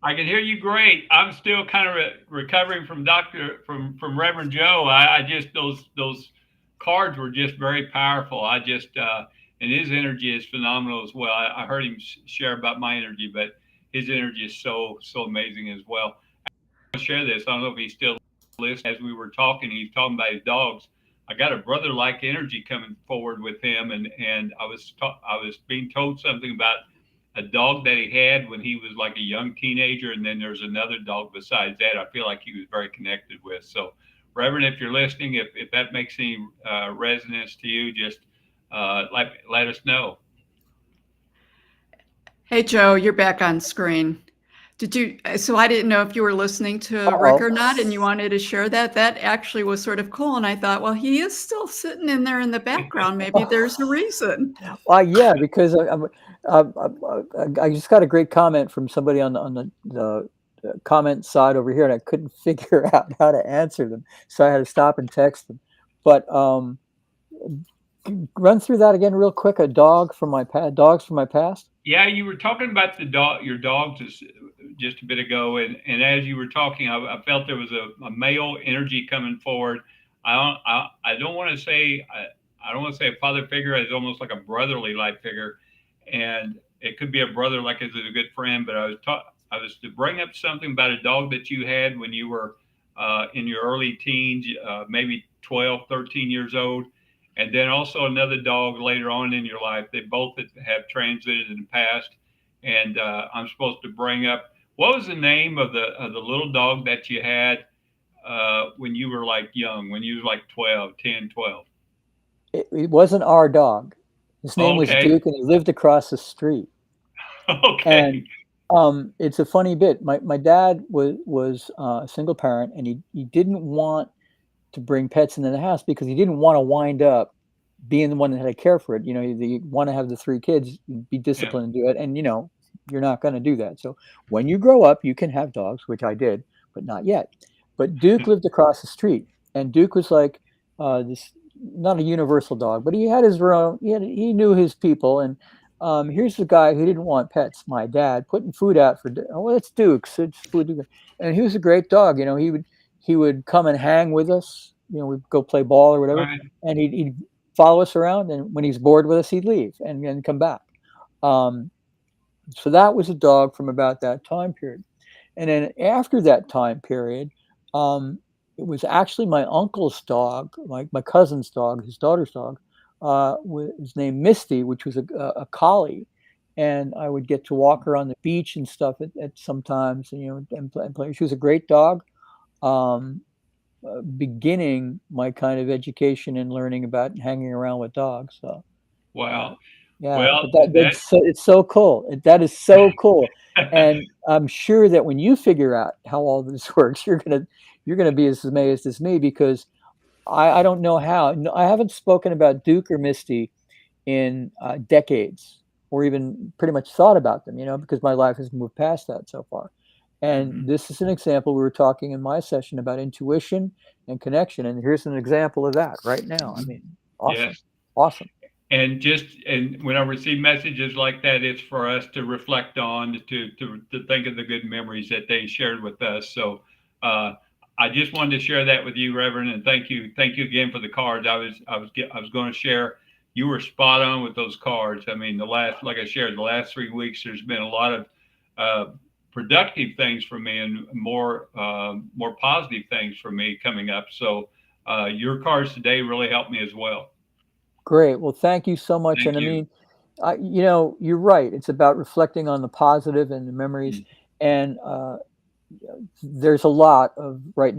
I can hear you great. I'm still kind of recovering from Reverend Joe. I just those cards were just very powerful. I just and his energy is phenomenal as well. I heard him share about my energy, but his energy is so amazing as well. I want to share this. I don't know if he's still listening. As we were talking, he's talking about his dogs. I got a brother-like energy coming forward with him, and I was being told something about a dog that he had when he was like a young teenager, and then there's another dog besides that I feel like he was very connected with. So, Reverend, if you're listening, if that makes any resonance to you, just let us know. Hey, Joe, you're back on screen. So I didn't know if you were listening to Rick or not, and you wanted to share that. That actually was sort of cool. And I thought, well, he is still sitting in there in the background. Maybe there's a reason. Yeah, because I just got a great comment from somebody on the comment side over here, and I couldn't figure out how to answer them, so I had to stop and text them. But run through that again real quick. Dogs from my past. Yeah, you were talking about your dogs just a bit ago, and as you were talking, I felt there was a male energy coming forward. I don't want to say I don't want to say a father figure. It's almost like a brotherly like figure, and it could be a brother like as a good friend. But I was to bring up something about a dog that you had when you were in your early teens, maybe 12, 13 years old. And then also another dog later on in your life. They both have transited in the past. And I'm supposed to bring up, what was the name of the little dog that you had when you were like young, when you were like 10, 12? It wasn't our dog. His name was Duke, and he lived across the street. Okay. And it's a funny bit. My dad was a single parent, and he didn't want to bring pets into the house because he didn't want to wind up being the one that had to care for it. You know, you want to have the 3 kids, be disciplined and do it. And, you know, you're not going to do that. So when you grow up, you can have dogs, which I did, but not yet. But Duke lived across the street, and Duke was like this, not a universal dog, but he had his own, he knew his people. And here's the guy who didn't want pets, my dad, putting food out for, it's Duke's, it's food. And he was a great dog. You know, he would come and hang with us. You know, we'd go play ball or whatever, right. And he'd follow us around. And when he's bored with us, he'd leave and come back. So that was a dog from about that time period. And then after that time period, it was actually my uncle's dog, like my cousin's dog, his daughter's dog, was named Misty, which was a collie. And I would get to walk her on the beach and stuff at sometimes, you know, and play. She was a great dog. Beginning my kind of education and learning about hanging around with dogs. So, wow. Yeah, well, it's so cool. That is so cool. And I'm sure that when you figure out how all this works, you're gonna be as amazed as me, because I don't know how. No, I haven't spoken about Duke or Misty in decades, or even pretty much thought about them, you know, because my life has moved past that so far. And this is an example. We were talking in my session about intuition and connection, and here's an example of that right now. I mean, awesome. Yes. Awesome. And when I receive messages like that, it's for us to reflect on, to think of the good memories that they shared with us. So I just wanted to share that with you, Reverend, and thank you again for the cards. I was going to share. You were spot on with those cards. I mean, like I shared, the last 3 weeks, there's been a lot of productive things for me, and more positive things for me coming up. So your cards today really helped me as well. Great. Well, thank you so much. Thank and you. I mean, you know, you're right. It's about reflecting on the positive and the memories. And there's a lot of great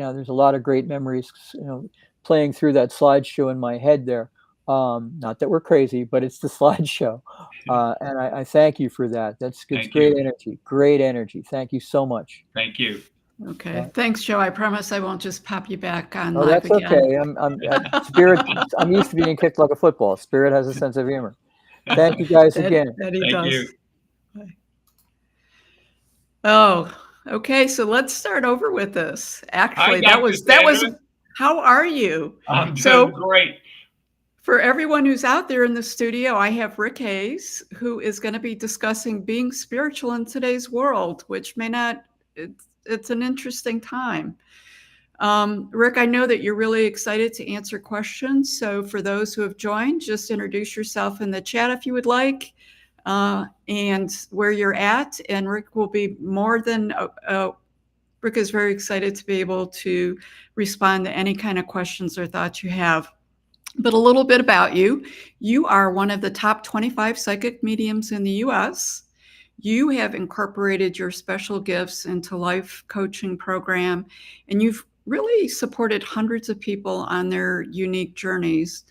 memories, you know, playing through that slideshow in my head there. Not that we're crazy, but it's the slideshow. And I thank you for that. That's good. Great energy. Great energy. Thank you so much. Thank you. Okay. Thanks, Joe. I promise I won't just pop you back on live that's again. Okay. Spirit. I'm used to being kicked like a football. Spirit has a sense of humor. Thank you guys again. That he Thank does. you. Oh, okay. So let's start over with this. Actually, Hi, that was. How are you? I'm doing great. For everyone who's out there in the studio, I have Rick Hayes, who is going to be discussing being spiritual in today's world, which may not, it's an interesting time. Rick, I know that you're really excited to answer questions. So for those who have joined, just introduce yourself in the chat if you would like, and where you're at. And Rick will be more than, Rick is very excited to be able to respond to any kind of questions or thoughts you have. But a little bit about you. You are one of the top 25 psychic mediums in the US. You have incorporated your special gifts into life coaching program, and you've really supported hundreds of people on their unique journeys.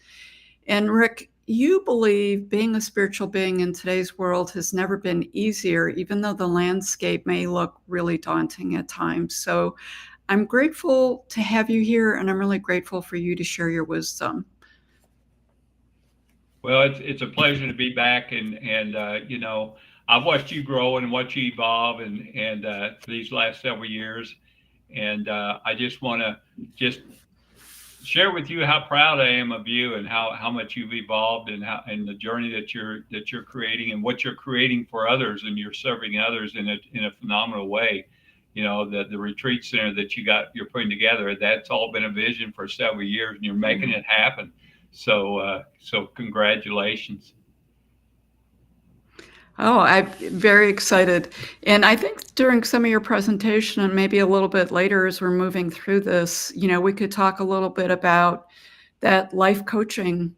And Rick, you believe being a spiritual being in today's world has never been easier, even though the landscape may look really daunting at times. So I'm grateful to have you here, and I'm really grateful for you to share your wisdom. Well, it's a pleasure to be back, and you know, I've watched you grow and watch you evolve, and these last several years, and I just want to just share with you how proud I am of you and how much you've evolved and the journey that you're creating and what you're creating for others, and you're serving others in a phenomenal way. You know, the retreat center that you're putting together, that's all been a vision for several years, and you're making it happen. So congratulations. Oh, I'm very excited. And I think during some of your presentation and maybe a little bit later as we're moving through this, you know, we could talk a little bit about that life coaching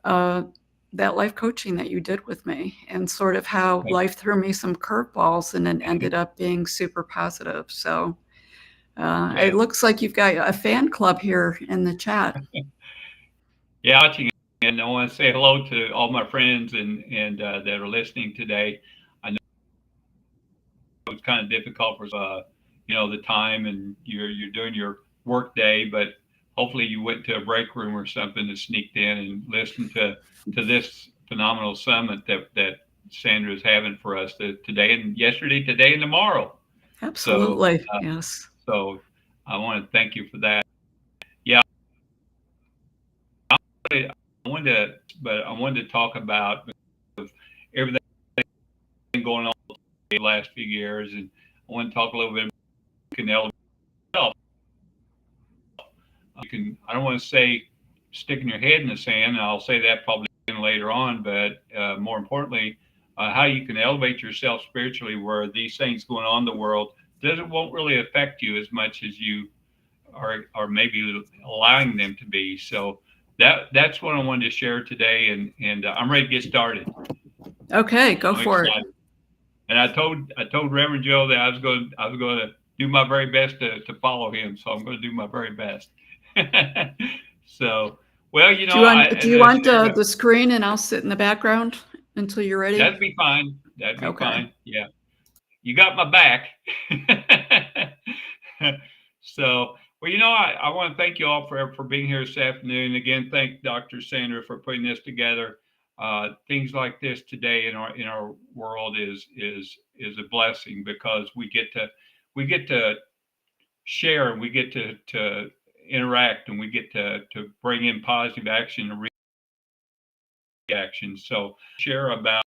that you did with me, and sort of how life threw me some curveballs and it ended up being super positive. So it looks like you've got a fan club here in the chat. Yeah, watching, and I want to say hello to all my friends and that are listening today. I know it's kind of difficult for you know, the time, and you're doing your work day, but hopefully you went to a break room or something to sneaked in and listened to this phenomenal summit that Sandra is having for us today and yesterday, today and tomorrow. Absolutely, so, yes. So I want to thank you for that. Yeah. I wanted to talk about everything going on the last few years, and I want to talk a little bit about yourself. I don't want to say sticking your head in the sand, and I'll say that probably later on, but more importantly, how you can elevate yourself spiritually, where these things going on in the world won't really affect you as much as you are maybe allowing them to be. So that's what I wanted to share today, and I'm ready to get started. Okay, go for it. And I told Reverend Joe that I was going to do my very best to follow him, so I'm going to do my very best. So, well, you know, do you want the screen, and I'll sit in the background until you're ready? That'd be fine. That'd be fine. Yeah, you got my back. So, well, you know, I want to thank you all for being here this afternoon. Again, thank Dr. Sandra for putting this together. Things like this today in our world is a blessing, because we get to share, and we get to interact, and we get to bring in positive action and reaction. So share about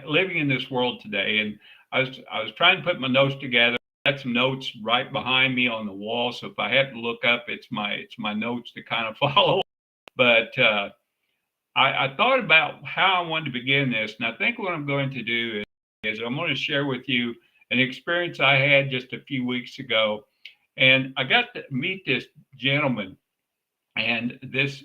living in this world today. And I was trying to put my notes together. I had some notes right behind me on the wall, so if I have to look up, it's my notes to kind of follow. But I thought about how I wanted to begin this, and I think what I'm going to do is I'm going to share with you an experience I had just a few weeks ago, and I got to meet this gentleman, and this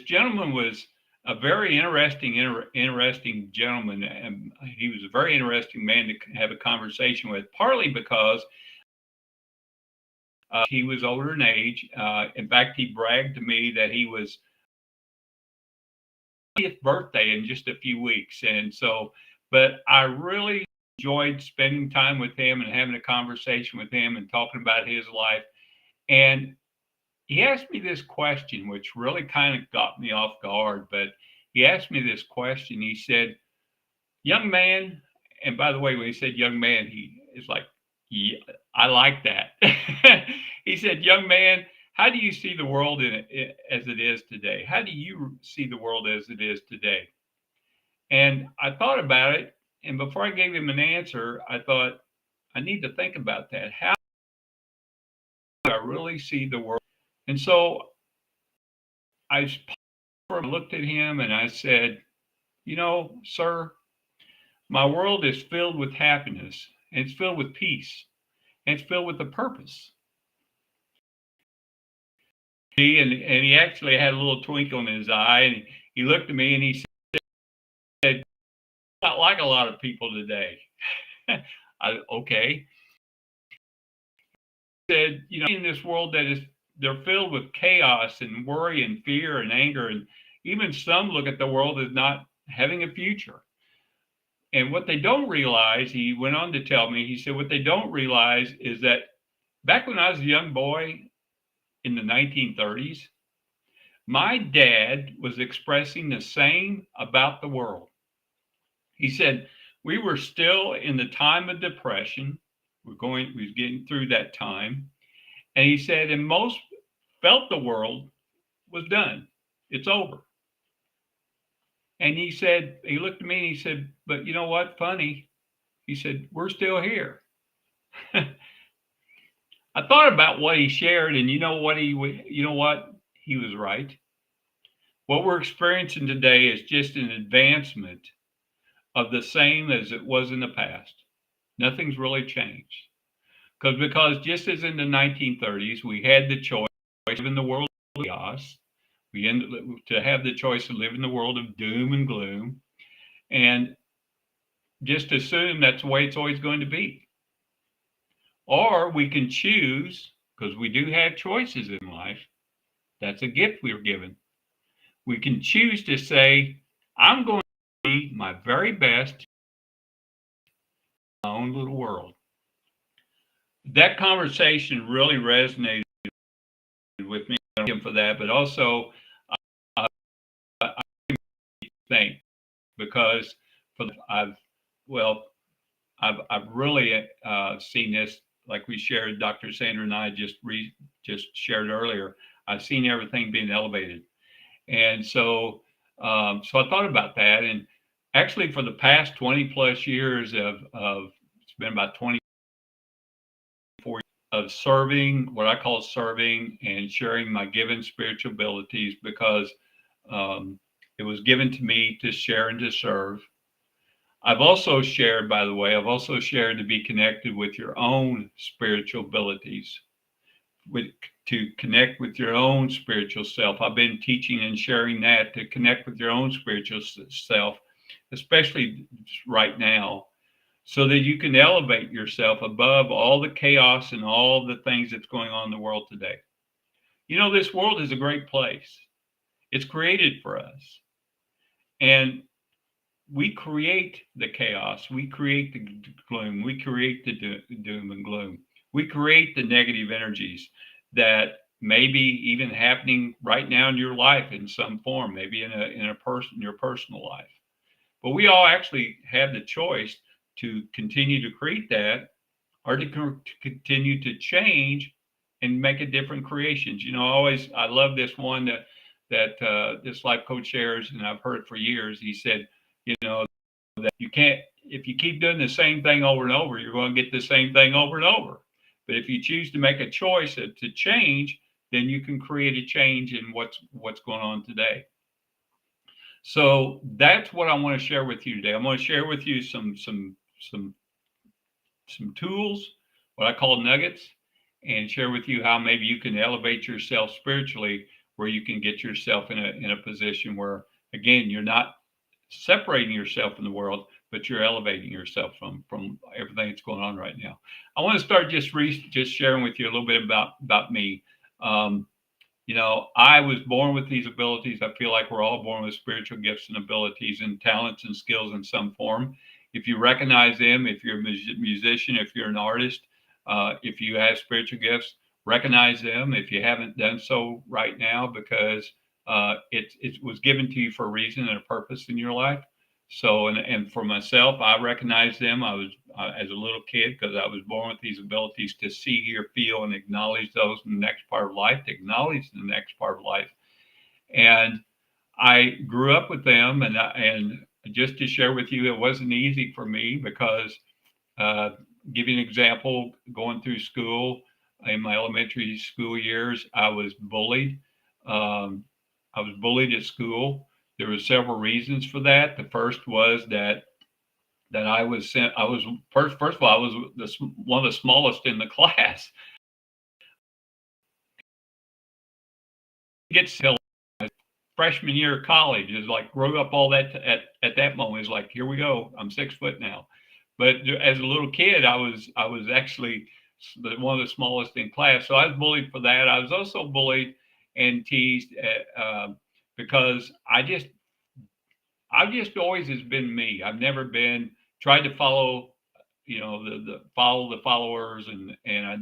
gentleman was a very interesting gentleman, and he was a very interesting man to have a conversation with, partly because he was older in age. In fact, he bragged to me that he was 20th birthday in just a few weeks. And so, but I really enjoyed spending time with him and having a conversation with him and talking about his life. And he asked me this question, which really kind of got me off guard, but he asked me this question. He said, "Young man," and by the way, when he said young man, he is like, yeah, I like that. He said, "Young man, how do you see the world as it is today? How do you see the world as it is today? And I thought about it, and before I gave him an answer, I thought, I need to think about that. How do I really see the world? And so I looked at him and I said, you know, sir, my world is filled with happiness, and it's filled with peace, and it's filled with a purpose. And he actually had a little twinkle in his eye, and he looked at me and he said, not like a lot of people today. Okay. He said, you know, in this world they're filled with chaos and worry and fear and anger, and even some look at the world as not having a future. And what they don't realize, he went on to tell me, he said, what they don't realize is that back when I was a young boy in the 1930s, my dad was expressing the same about the world. He said, we were still in the time of depression. We was getting through that time. And he said, and most felt the world was done. It's over. And he said, he looked at me and he said, but you know what? Funny. He said, we're still here. I thought about what he shared, and you know what? He was right. What we're experiencing today is just an advancement of the same as it was in the past. Nothing's really changed. Because just as in the 1930s, we had the choice to live in the world of chaos. We ended to have the choice to live in the world of doom and gloom, and just assume that's the way it's always going to be. Or we can choose, because we do have choices in life. That's a gift we were given. We can choose to say, I'm going to be my very best in my own little world. That conversation really resonated with me for that, but also I think because I've really seen this, like we shared, Dr. Sandra and I just shared earlier. I've seen everything being elevated, and so I thought about that, and actually for the past 20 plus years of it's been about 24 of serving, what I call serving and sharing my given spiritual abilities, because it was given to me to share and to serve. I've also shared, by the way, to be connected with your own spiritual abilities, to connect with your own spiritual self. I've been teaching and sharing that, to connect with your own spiritual self, especially right now, so that you can elevate yourself above all the chaos and all the things that's going on in the world today. You know, this world is a great place. It's created for us. And we create the chaos. We create the gloom. We create the doom and gloom. We create the negative energies that may be even happening right now in your life in some form, maybe in your personal life. But we all actually have the choice to continue to create that, or to continue to change and make a different creations. You know, I love this one that this life coach shares, and I've heard it for years. He said, you know, that you can't, if you keep doing the same thing over and over, you're going to get the same thing over and over. But if you choose to make a choice to change, then you can create a change in what's going on today. So that's what I want to share with you today. I'm going to share with you some tools, what I call nuggets, and share with you how maybe you can elevate yourself spiritually, where you can get yourself in a position where, again, you're not separating yourself from the world, but you're elevating yourself from everything that's going on right now. I want to start just sharing with you a little bit about me. You know, I was born with these abilities. I feel like we're all born with spiritual gifts and abilities and talents and skills in some form. If you recognize them, if you're a musician, if you're an artist, if you have spiritual gifts, recognize them. If you haven't done so right now, because it was given to you for a reason and a purpose in your life. So, and for myself, I recognize them. I as a little kid, because I was born with these abilities to see, hear, feel, and acknowledge those in the next part of life, to acknowledge the next part of life. And I grew up with them, and just to share with you, it wasn't easy for me because, give you an example, going through school in my elementary school years, I was bullied. I was bullied at school. There were several reasons for that. The first was that I was sent. I was first of all, I was one of the smallest in the class. Gets till freshman year of college is like grew up all that at that moment is like, here we go. I'm 6 foot now. But as a little kid, I was actually one of the smallest in class. So I was bullied for that. I was also bullied and teased because I've just always has been me. I've never been tried to follow, follow the followers, and I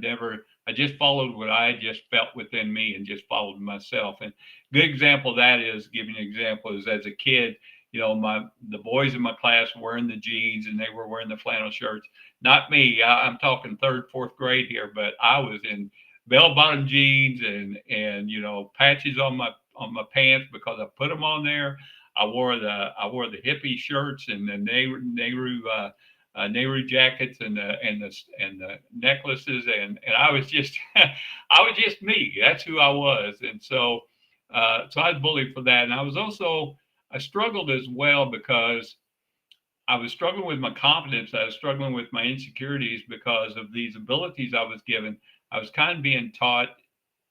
just followed what I just felt within me and just followed myself. And good example of that is, giving an example, is as a kid, the boys in my class were wearing the jeans and they were wearing the flannel shirts. Not me. I'm talking third, fourth grade here, but I was in bell-bottom jeans and patches on my pants because I put them on there. I wore the hippie shirts and the Nehru jackets and the necklaces, and I was just I was just me. That's who I was. And so I was bullied for that. And I struggled as well because I was struggling with my confidence. I was struggling with my insecurities because of these abilities I was given. I was kind of being taught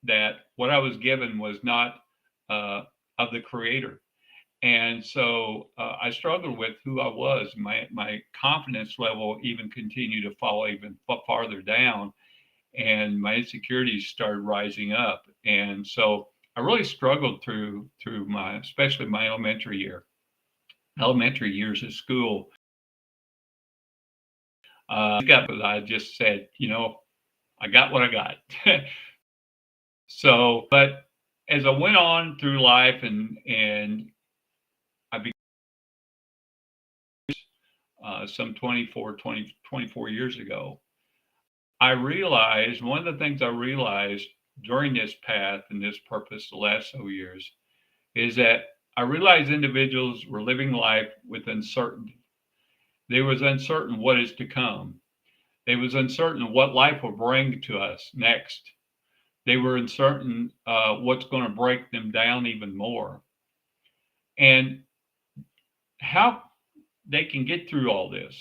that what I was given was not of the Creator. And so I struggled with who I was. My confidence level even continued to fall even farther down, and my insecurities started rising up. And so I really struggled through especially my elementary years of school. I just said, I got what I got. So, but as I went on through life and I became some 24 years ago, I realized one of the things I realized during this path and this purpose the last several years is that I realized individuals were living life with uncertainty. They was uncertain what is to come. They was uncertain what life will bring to us next. They were uncertain what's going to break them down even more, and how they can get through all this.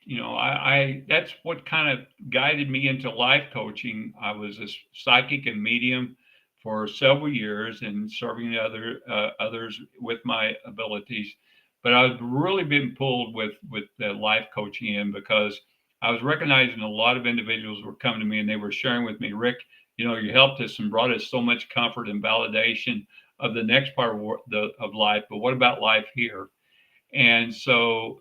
I that's what kind of guided me into life coaching. I was a psychic and medium for several years and serving others with my abilities. But I've really been pulled with the life coaching in because I was recognizing a lot of individuals were coming to me and they were sharing with me, Rick, you helped us and brought us so much comfort and validation of the next part of life. But what about life here? And so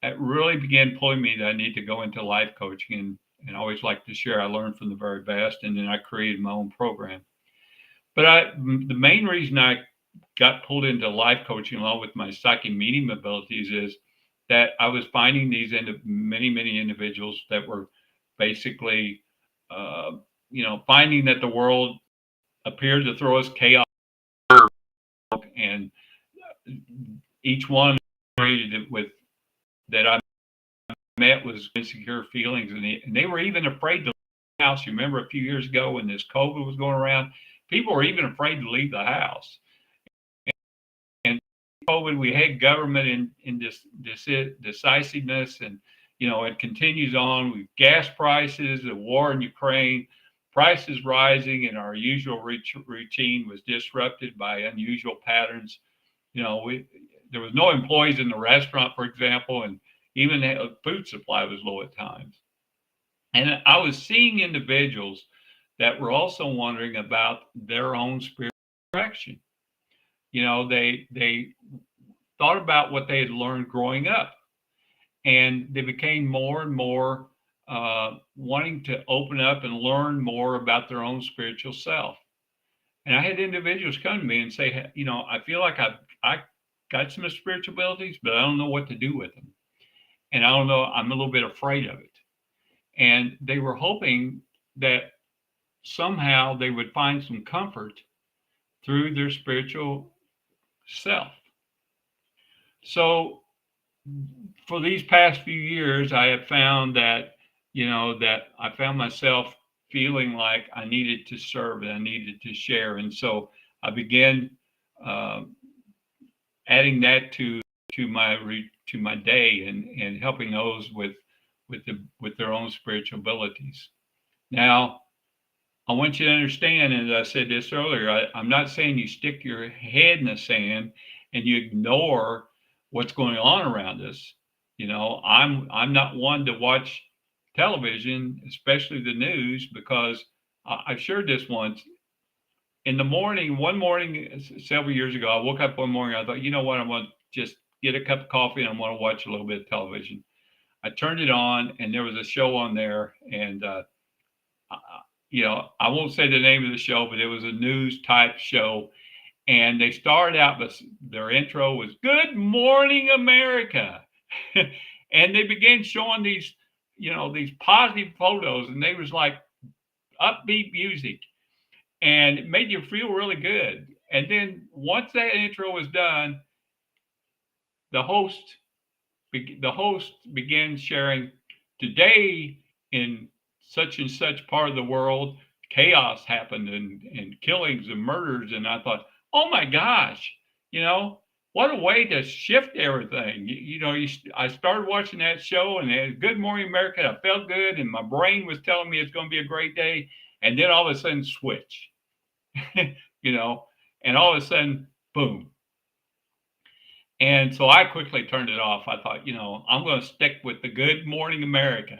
it really began pulling me that I need to go into life coaching, and I always like to share. I learned from the very best, and then I created my own program. But the main reason I got pulled into life coaching along with my psychic medium abilities is that I was finding these many individuals that were basically, finding that the world appeared to throw us chaos, and each one with that I met was insecure feelings, and they were even afraid to leave the house. You remember a few years ago when this COVID was going around, people were even afraid to leave the house. And COVID, we had government in this decisiveness, and it continues on with gas prices, the war in Ukraine, prices rising, and our usual routine was disrupted by unusual patterns. There was no employees in the restaurant, for example, and even the food supply was low at times. And I was seeing individuals that were also wondering about their own spiritual direction. They thought about what they had learned growing up, and they became more and more wanting to open up and learn more about their own spiritual self. And I had individuals come to me and say, I feel like I got some spiritual abilities, but I don't know what to do with them. And I don't know, I'm a little bit afraid of it. And they were hoping that somehow they would find some comfort through their spiritual self. So for these past few years, I have found that, that I found myself feeling like I needed to serve and I needed to share. And so I began adding that to my day and helping those with their own spiritual abilities. Now, I want you to understand, as I said this earlier, I'm not saying you stick your head in the sand and you ignore what's going on around us. I'm not one to watch television, especially the news, because I've shared this once. In the morning, one morning several years ago, I woke up one morning. I thought, you know what? I'm going to just get a cup of coffee and I'm going to watch a little bit of television. I turned it on and there was a show on there, and I won't say the name of the show, but it was a news type show. And they started out, but their intro was "Good Morning America." And they began showing these positive photos, and they was like upbeat music, and it made you feel really good. And then once that intro was done, the host began sharing, "Today in such and such part of the world, chaos happened and killings and murders." And I thought, oh my gosh, what a way to shift everything. I started watching that show, and it was Good Morning America. I felt good, and my brain was telling me it's going to be a great day. And then all of a sudden, switch, and all of a sudden, boom. And so I quickly turned it off. I thought, I'm going to stick with the Good Morning America.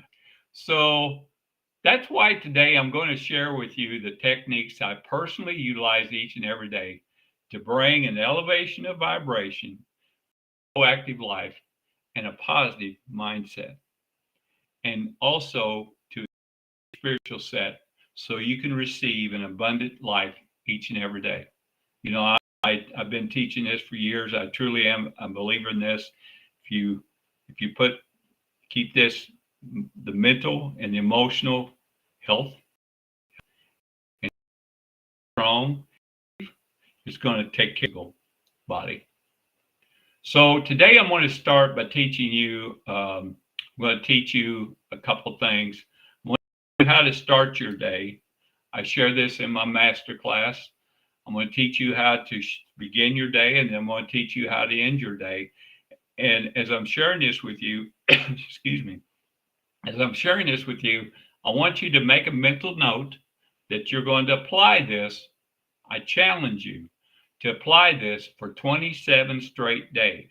So that's why today I'm going to share with you the techniques I personally utilize each and every day to bring an elevation of vibration, proactive life, and a positive mindset. And also to a spiritual set so you can receive an abundant life each and every day. I've been teaching this for years. I truly am a believer in this. If you keep this, the mental and the emotional health and strong, it's going to take care of your body. So today I'm going to start by teaching you. I'm going to teach you a couple things. I'm going to teach you how to start your day. I share this in my master class. I'm going to teach you how to begin your day, and then I'm going to teach you how to end your day. And as I'm sharing this with you, excuse me, as I'm sharing this with you, I want you to make a mental note that you're going to apply this. I challenge you to apply this for 27 straight days.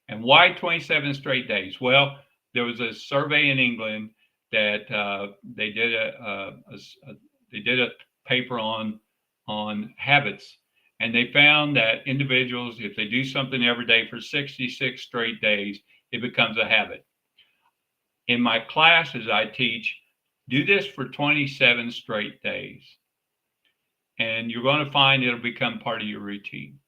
And why 27 straight days? Well, there was a survey in England that they did a paper on habits, and they found that individuals, if they do something every day for 66 straight days, it becomes a habit. In my classes, I teach, do this for 27 straight days, and you're going to find it'll become part of your routine.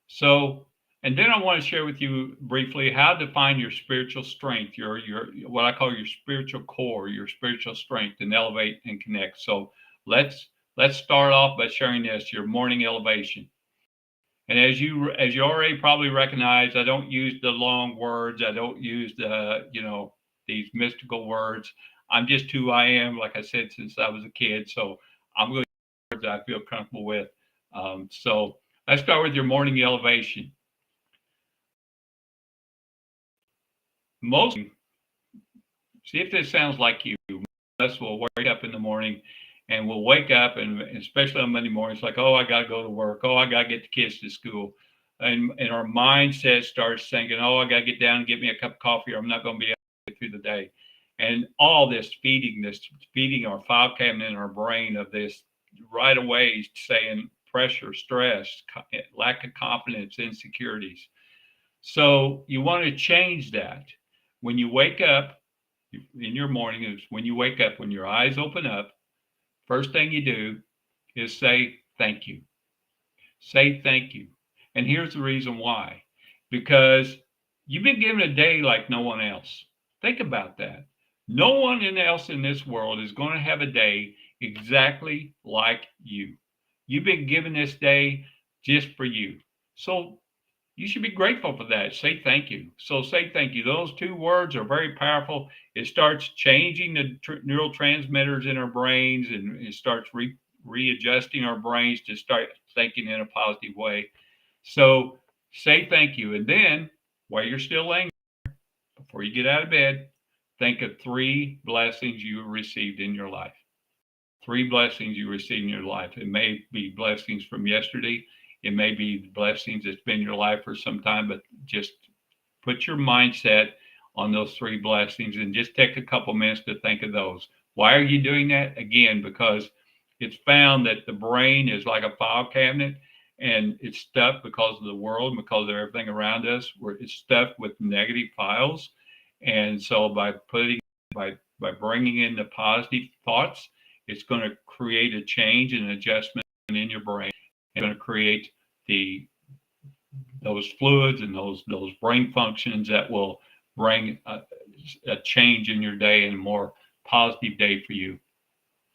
So, and then I want to share with you briefly how to find your spiritual strength, your what I call your spiritual core, your spiritual strength, and elevate and connect. So let's start off by sharing this, your morning elevation. And as you already probably recognize, I don't use the long words. I don't use these mystical words. I'm just who I am, like I said, since I was a kid. So I'm going to use words I feel comfortable with. So let's start with your morning elevation. See if this sounds like you. Most of us will wake up in the morning, and we'll wake up, and especially on Monday mornings, like, oh, I got to go to work. Oh, I got to get the kids to school. And our mindset starts thinking, oh, I got to get down and get me a cup of coffee, or I'm not going to be able to get through the day. And all this feeding our file cabinet in our brain of this right away, saying pressure, stress, lack of confidence, insecurities. So you want to change that. When you wake up in your morning, is when you wake up, when your eyes open up, first thing you do is say thank you. Say thank you. And here's the reason why. Because You've been given a day like no one else. Think about that. No one else in this world is going to have a day exactly like you. You've been given this day just for you. So you should be grateful for that. Say thank you. So say thank you. Those two words are very powerful. It starts changing the neurotransmitters in our brains, and it starts readjusting our brains to start thinking in a positive way. So say thank you. And then while you're still laying, before you get out of bed, think of 3 blessings you received in your life. 3 blessings you received in your life. It may be blessings from yesterday. It may be blessings that's been in your life for some time, but just put your mindset on those 3 blessings and just take a couple minutes to think of those. Why are you doing that? Again, because it's found that the brain is like a file cabinet, and it's stuffed because of the world, because of everything around us, where it's stuffed with negative files. And so by bringing in the positive thoughts, it's going to create a change and adjustment in your brain. It's going to create those fluids and those brain functions that will bring a change in your day and a more positive day for you.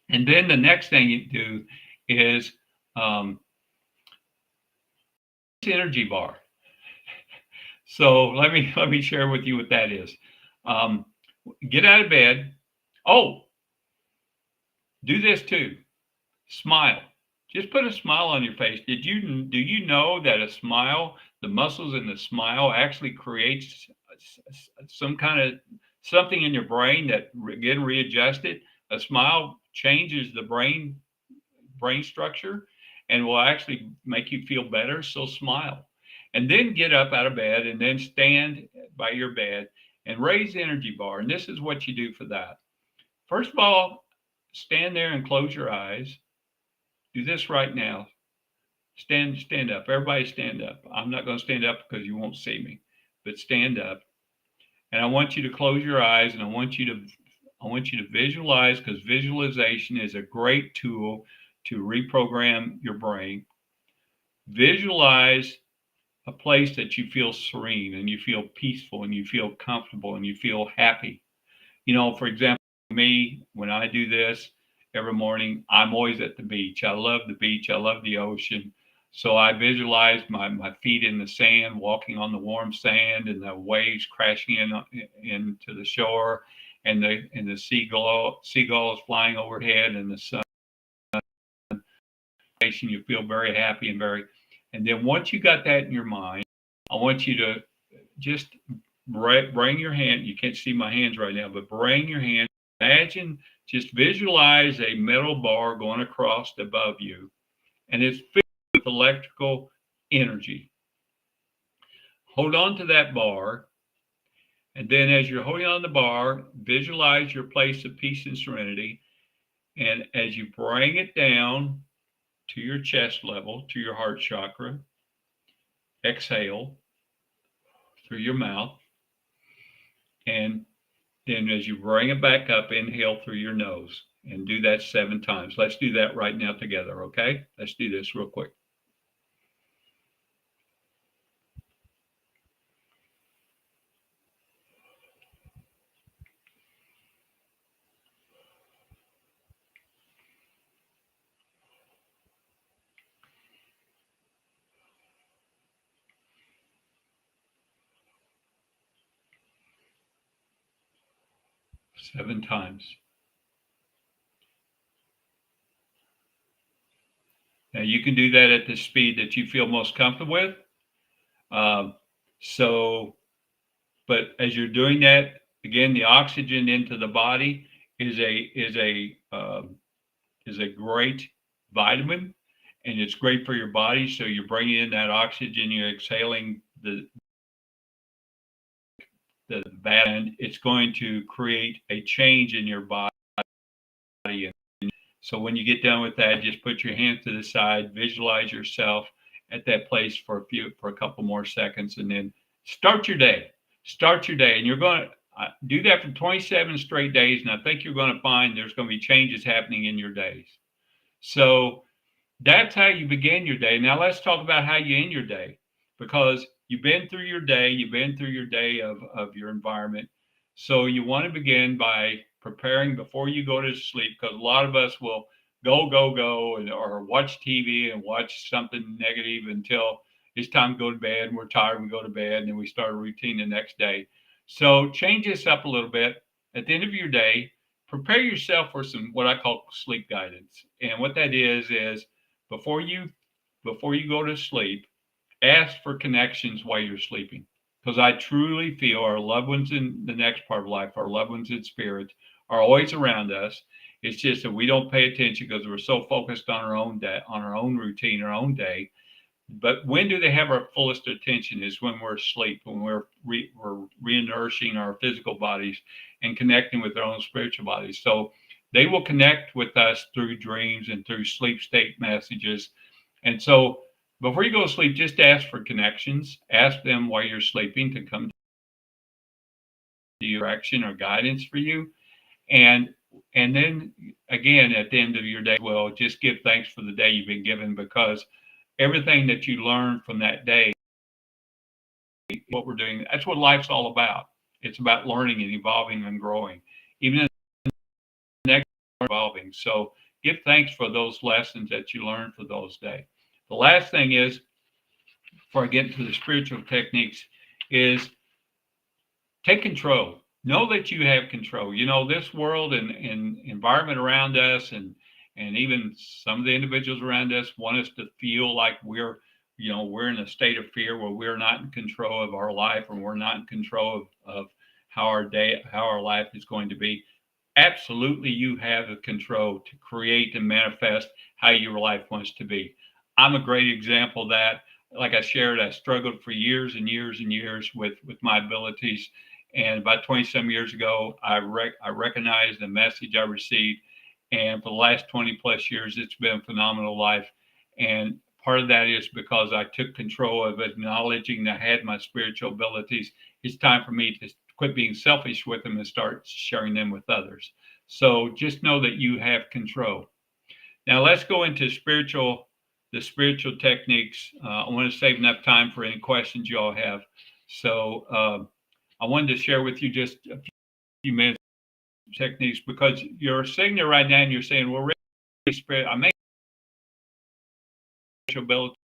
And then the next thing you do is energy bar. So let me share with you what that is. Get out of bed. Oh, do this too. Smile. Just put a smile on your face. Do you know that a smile, the muscles in the smile actually creates some kind of something in your brain that again readjusted? A smile changes the brain structure and will actually make you feel better. So smile. And then get up out of bed and then stand by your bed and raise the energy bar. And this is what you do for that. First of all, stand there and close your eyes. Do this right now. Stand up. Everybody stand up. I'm not going to stand up because you won't see me, but stand up. And I want you to close your eyes, and I want you to visualize, because visualization is a great tool to reprogram your brain. Visualize a place that you feel serene and you feel peaceful and you feel comfortable and you feel happy. You know, for example, me, when I do this every morning, I'm always at the beach. I love the beach. I love the ocean. So I visualize my feet in the sand, walking on the warm sand, and the waves crashing into the shore, and the seagulls flying overhead, and the sun. You feel very happy and then once you got that in your mind, I want you to just bring your hand. You can't see my hands right now, but bring your hand. Imagine, just visualize a metal bar going across above you, and it's filled with electrical energy. Hold on to that bar, and then as you're holding on the bar, visualize your place of peace and serenity. And as you bring it down to your chest level, to your heart chakra, exhale through your mouth. And then as you bring it back up, inhale through your nose, and do that 7 times. Let's do that right now together, okay? Let's do this real quick. Seven times. Now you can do that at the speed that you feel most comfortable with. But as you're doing that, again, the oxygen into the body is a great vitamin, and it's great for your body. So you're bringing in that oxygen, you're exhaling the bad, and it's going to create a change in your body. And so when you get done with that, just put your hands to the side, visualize yourself at that place for a couple more seconds, and then start your day. And you're going to do that for 27 straight days, and I think you're going to find there's going to be changes happening in your days. So that's how you begin your day. Now let's talk about how you end your day, because you've been through your day, of your environment. So you want to begin by preparing before you go to sleep, because a lot of us will go, or watch TV and watch something negative until it's time to go to bed. And we're tired, we go to bed, and then we start a routine the next day. So change this up a little bit. At the end of your day, prepare yourself for some what I call sleep guidance. And what that is before you go to sleep, ask for connections while you're sleeping. Because I truly feel our loved ones in the next part of life, our loved ones in spirit, are always around us. It's just that we don't pay attention because we're so focused on our own day, on our own routine, our own day. But when do they have our fullest attention? Is when we're asleep, when we're re-nourishing our physical bodies and connecting with our own spiritual bodies. So they will connect with us through dreams and through sleep state messages. And so before you go to sleep, just ask for connections. Ask them while you're sleeping to come to your direction or guidance for you. And then again, at the end of your day, well, just give thanks for the day you've been given, because everything that you learn from that day, what we're doing, that's what life's all about. It's about learning and evolving and growing, even in the next evolving. So give thanks for those lessons that you learned for those days. The last thing is, before I get into the spiritual techniques, is take control. Know that you have control. You know, this world and environment around us, and even some of the individuals around us want us to feel like we're in a state of fear, where we're not in control of our life, and we're not in control of how our life is going to be. Absolutely, you have the control to create and manifest how your life wants to be. I'm a great example of that. Like I shared, I struggled for years and years and years with my abilities. And about 20 some years ago, I recognized the message I received. And for the last 20 plus years, it's been a phenomenal life. And part of that is because I took control of acknowledging that I had my spiritual abilities. It's time for me to quit being selfish with them and start sharing them with others. So just know that you have control. Now let's go into the spiritual techniques. I want to save enough time for any questions you all have. So I wanted to share with you just a few minutes of techniques, because you're sitting there right now and you're saying, well, Rick, I may have ability,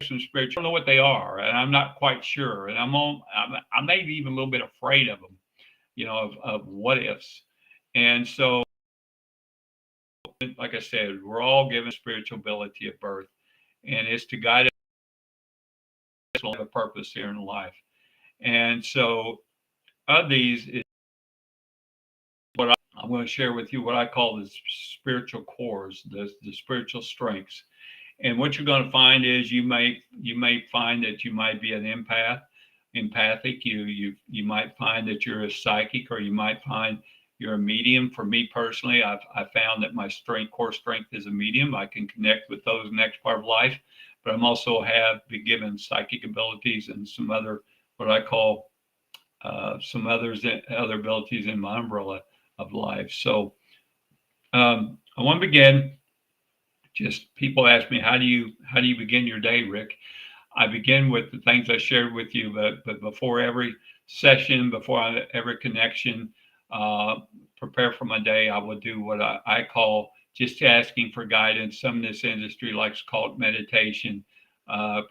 some spiritual, I don't know what they are, and I'm not quite sure, and I may be even a little bit afraid of them, of what ifs. And so, like I said, we're all given spiritual ability at birth, and it's to guide us to have a purpose here in life. And so, of these is what I'm going to share with you, what I call the spiritual cores, the spiritual strengths. And what you're going to find is you may find that you might be an empathic. You might find that you're a psychic, or you might find you're a medium. For me personally, I found that my core strength is a medium. I can connect with those next part of life, but I'm also have been given psychic abilities and some other, what I call other abilities in my umbrella of life. So I want to begin. Just people ask me, how do you begin your day, Rick? I begin with the things I shared with you, but before every session, before every connection, prepare for my day, I will do what I call just asking for guidance. Some in this industry likes to call it meditation,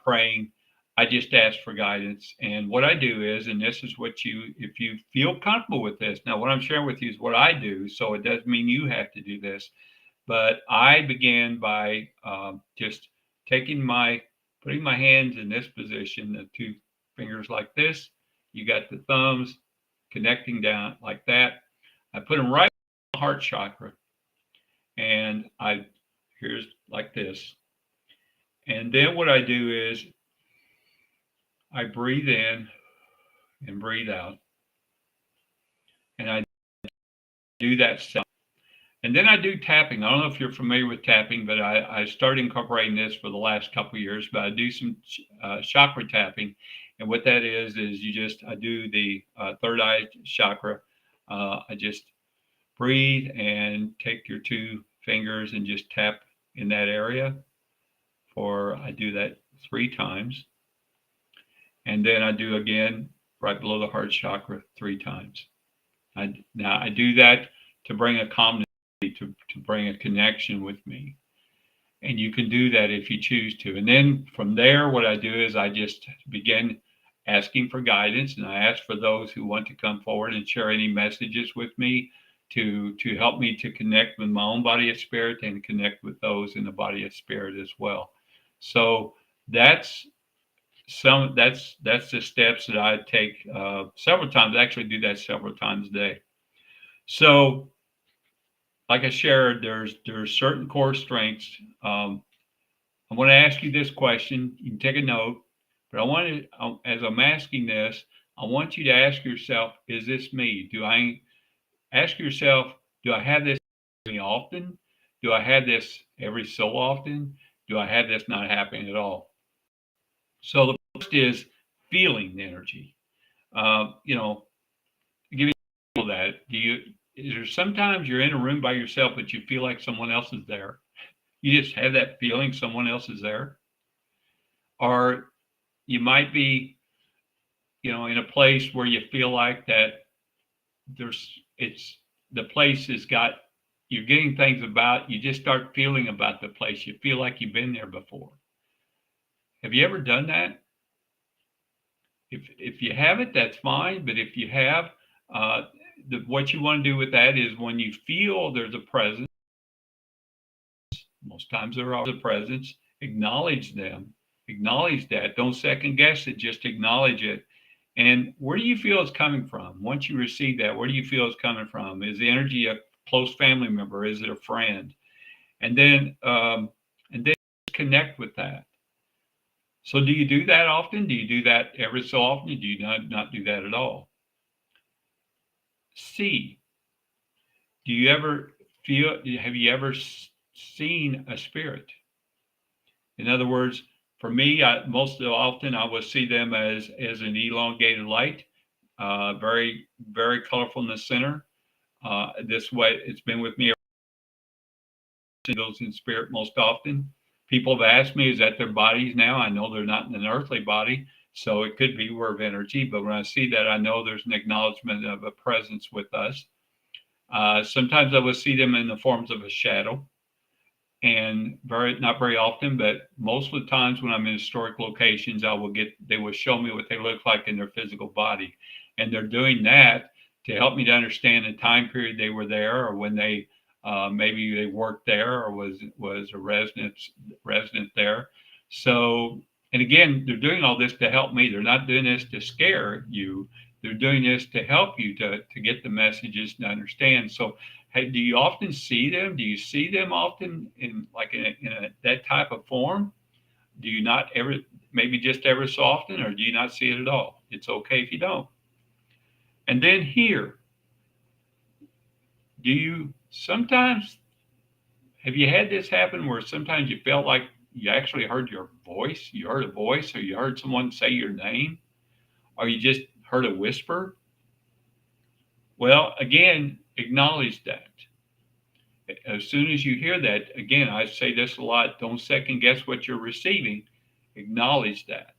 praying. I just ask for guidance. And what I do is, and this is what if you feel comfortable with this, now what I'm sharing with you is what I do, so it doesn't mean you have to do this. But I began by just putting my hands in this position, the two fingers like this. You got the thumbs connecting down like that. I put them right in the heart chakra, and here's like this. And then what I do is I breathe in and breathe out, and I do that. And then I do tapping. I don't know if you're familiar with tapping, but I started incorporating this for the last couple of years. But I do some chakra tapping, and what that is I do the third eye chakra. I just breathe and take your two fingers and just tap in that area. I do that 3 times, And then I do again right below the heart chakra 3 times. Now I do that to bring a calmness, to bring a connection with me. And you can do that if you choose to. And then from there, what I do is I just begin asking for guidance, and I ask for those who want to come forward and share any messages with me to help me to connect with my own body of spirit and connect with those in the body of spirit as well. So that's the steps that I take several times. I actually do that several times a day. So like I shared, there's certain core strengths. I want to ask you this question. You can take a note, but as I'm asking this, I want you to ask yourself, is this me? Ask yourself, do I have this very often? Do I have this every so often? Do I have this not happening at all? So the first is feeling the energy. Give me that. Is there sometimes you're in a room by yourself, but you feel like someone else is there? You just have that feeling someone else is there? Or you might be, in a place where you feel like that the place has got, you're getting things about, you just start feeling about the place. You feel like you've been there before. Have you ever done that? If you haven't, that's fine. But if you have, what you want to do with that is when you feel there's a presence, most times there are a presence, acknowledge them, acknowledge that. Don't second guess it, just acknowledge it. And where do you feel it's coming from? Once you receive that, where do you feel it's coming from? Is the energy a close family member? Is it a friend? And then connect with that. So do you do that often? Do you do that every so often? Do you not do that at all? See, have you ever seen a spirit? In other words, for me, most often I will see them as an elongated light, very, very colorful in the center. This way, it's been with me those in spirit most often. People have asked me, is that their bodies now? I know they're not in an earthly body, so it could be we're of energy. But when I see that, I know there's an acknowledgement of a presence with us. Sometimes I will see them in the forms of a shadow, and not very often, but most of the times when I'm in historic locations, they will show me what they look like in their physical body, and they're doing that to help me to understand the time period they were there, or when they maybe they worked there or was a resident there. So, and again, they're doing all this to help me. They're not doing this to scare you. They're doing this to help you to get the messages to understand. So, hey, do you often see them? Do you see them often in that type of form? Do you not ever, maybe just ever so often, or do you not see it at all? It's okay if you don't. And then here, have you had this happen where sometimes you felt like you actually heard your voice? You heard a voice, or you heard someone say your name, or you just heard a whisper? Well, again, acknowledge that. As soon as you hear that, again, I say this a lot, don't second guess what you're receiving, acknowledge that.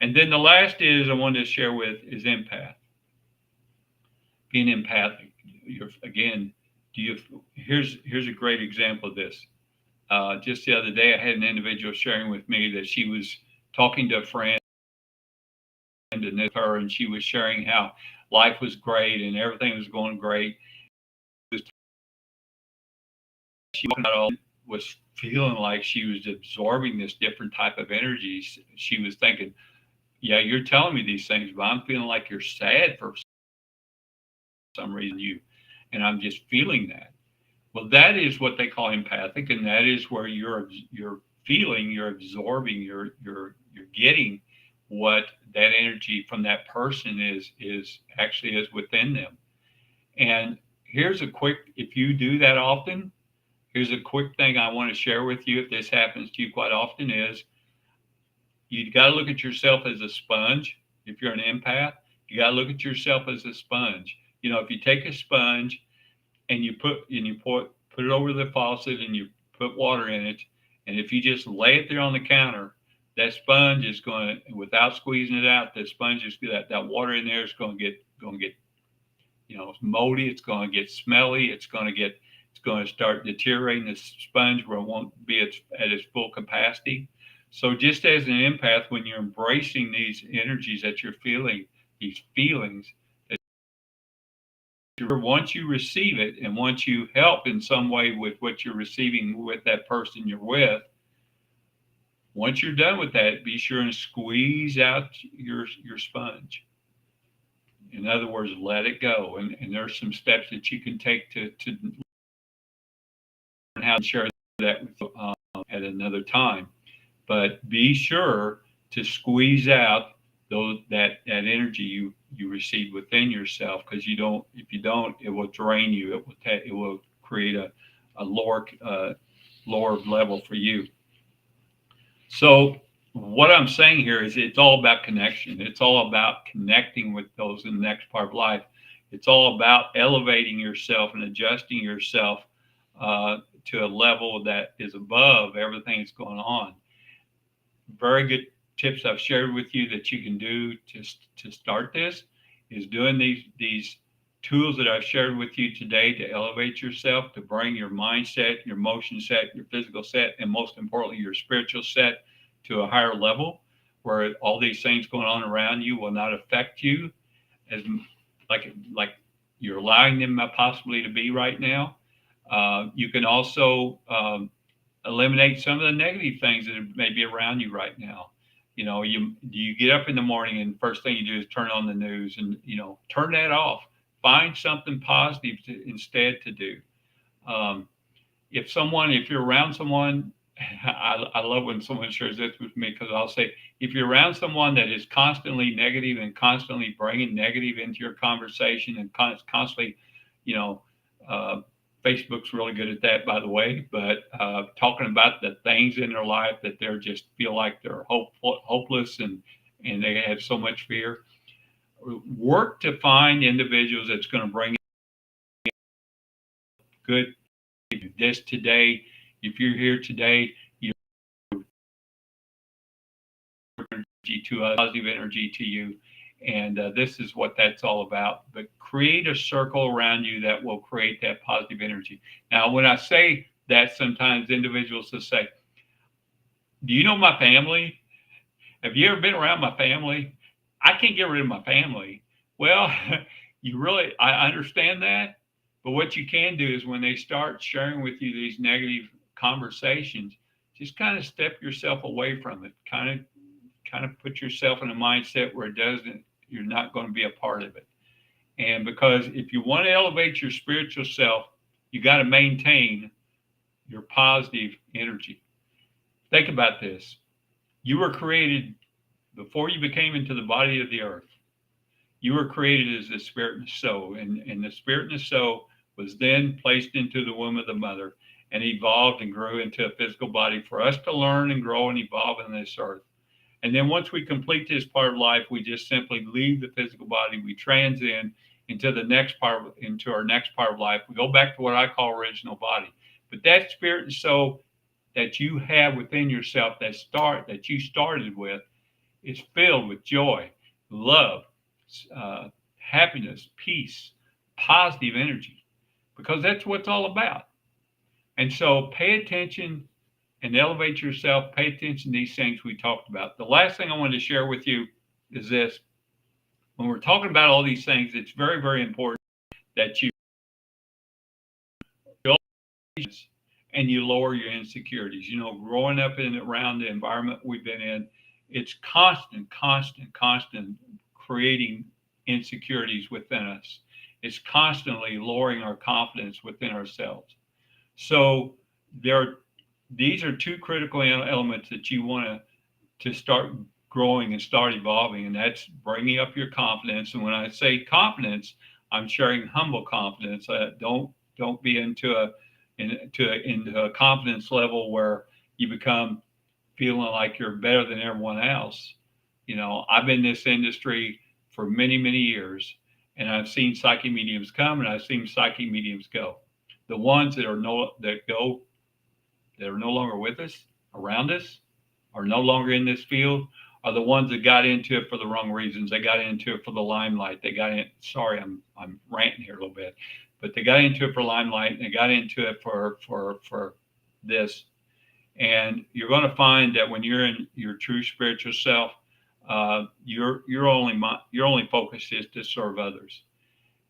And then the last I wanted to share with is empath. Being empathic. Here's a great example of this. Just the other day, I had an individual sharing with me that she was talking to a friend and she was sharing how life was great and everything was going great. She was feeling like she was absorbing this different type of energy. She was thinking, yeah, you're telling me these things, but I'm feeling like you're sad for some reason, and I'm just feeling that. Well, that is what they call empathic, and that is where you're feeling, you're absorbing, you're getting what that energy from that person is within them. And if you do that often, here's a quick thing I want to share with you. If this happens to you quite often, is you got to look at yourself as a sponge. If you're an empath, you got to look at yourself as a sponge. If you take a sponge and you put it over the faucet and you put water in it, and if you just lay it there on the counter, that sponge is going to, without squeezing it out, the sponge is that water in there is going to get, moldy. It's going to get smelly. It's going to start deteriorating the sponge where it won't be at its full capacity. So just as an empath, when you're embracing these energies that you're feeling, these feelings, once you receive it and once you help in some way with what you're receiving with that person you're with, once you're done with that, be sure and squeeze out your sponge. In other words, let it go. And there's some steps that you can take to learn how to share that with, at another time. But be sure to squeeze out that energy you receive within yourself, because if you don't, it will drain you. It will create a lower level for you. So what I'm saying here is it's all about connection. It's all about connecting with those in the next part of life. It's all about elevating yourself and adjusting yourself to a level that is above everything that's going on. Very good tips I've shared with you that you can do to start this is doing these tools that I've shared with you today to elevate yourself, to bring your mindset, your emotion set, your physical set, and most importantly, your spiritual set to a higher level where all these things going on around you will not affect you as like you're allowing them possibly to be right now. You can also eliminate some of the negative things that may be around you right now. You get up in the morning and first thing you do is turn on the news and, turn that off. Find something positive instead to do. If you're around someone, I love when someone shares this with me, because I'll say, if you're around someone that is constantly negative and constantly bringing negative into your conversation and constantly, Facebook's really good at that, by the way, but talking about the things in their life that they're just feel like they're hopeless and they have so much fear. Work to find individuals that's going to bring good this today. If you're here today, energy to us, positive energy to you. And this is what that's all about. But create a circle around you that will create that positive energy. Now, when I say that, sometimes individuals will say, do you know my family? Have you ever been around my family? I can't get rid of my family. Well, I understand that. But what you can do is when they start sharing with you these negative conversations, just kind of step yourself away from it. Kind of put yourself in a mindset where you're not going to be a part of it. And because if you want to elevate your spiritual self, you got to maintain your positive energy. Think about this. You were created before you became into the body of the earth. You were created as the spirit and soul, and the spirit and the soul was then placed into the womb of the mother and evolved and grew into a physical body for us to learn and grow and evolve in this earth. And then once we complete this part of life, we just simply leave the physical body. We transcend into our next part of life. We go back to what I call original body. But that spirit and soul that you have within yourself that you started with is filled with joy, love, happiness, peace, positive energy, because that's what it's all about. And so pay attention and elevate yourself. Pay attention to these things we talked about. The last thing I wanted to share with you is this. When we're talking about all these things, it's very, very important that you and you lower your insecurities. Growing up around the environment we've been in, it's constant creating insecurities within us. It's constantly lowering our confidence within ourselves. So these are two critical elements that you want to start growing and start evolving, and that's bringing up your confidence. And when I say confidence, I'm sharing humble confidence. Don't be into a confidence level where you become feeling like you're better than everyone else. I've been in this industry for many, many years, and I've seen psychic mediums come and I've seen psychic mediums go. The ones that are no longer with us, around us, are no longer in this field are the ones that got into it for the wrong reasons. They got into it for the limelight. They got in. Sorry, I'm ranting here a little bit, but they got into it for limelight. And they got into it for this. And you're going to find that when you're in your true spiritual self, your only focus is to serve others.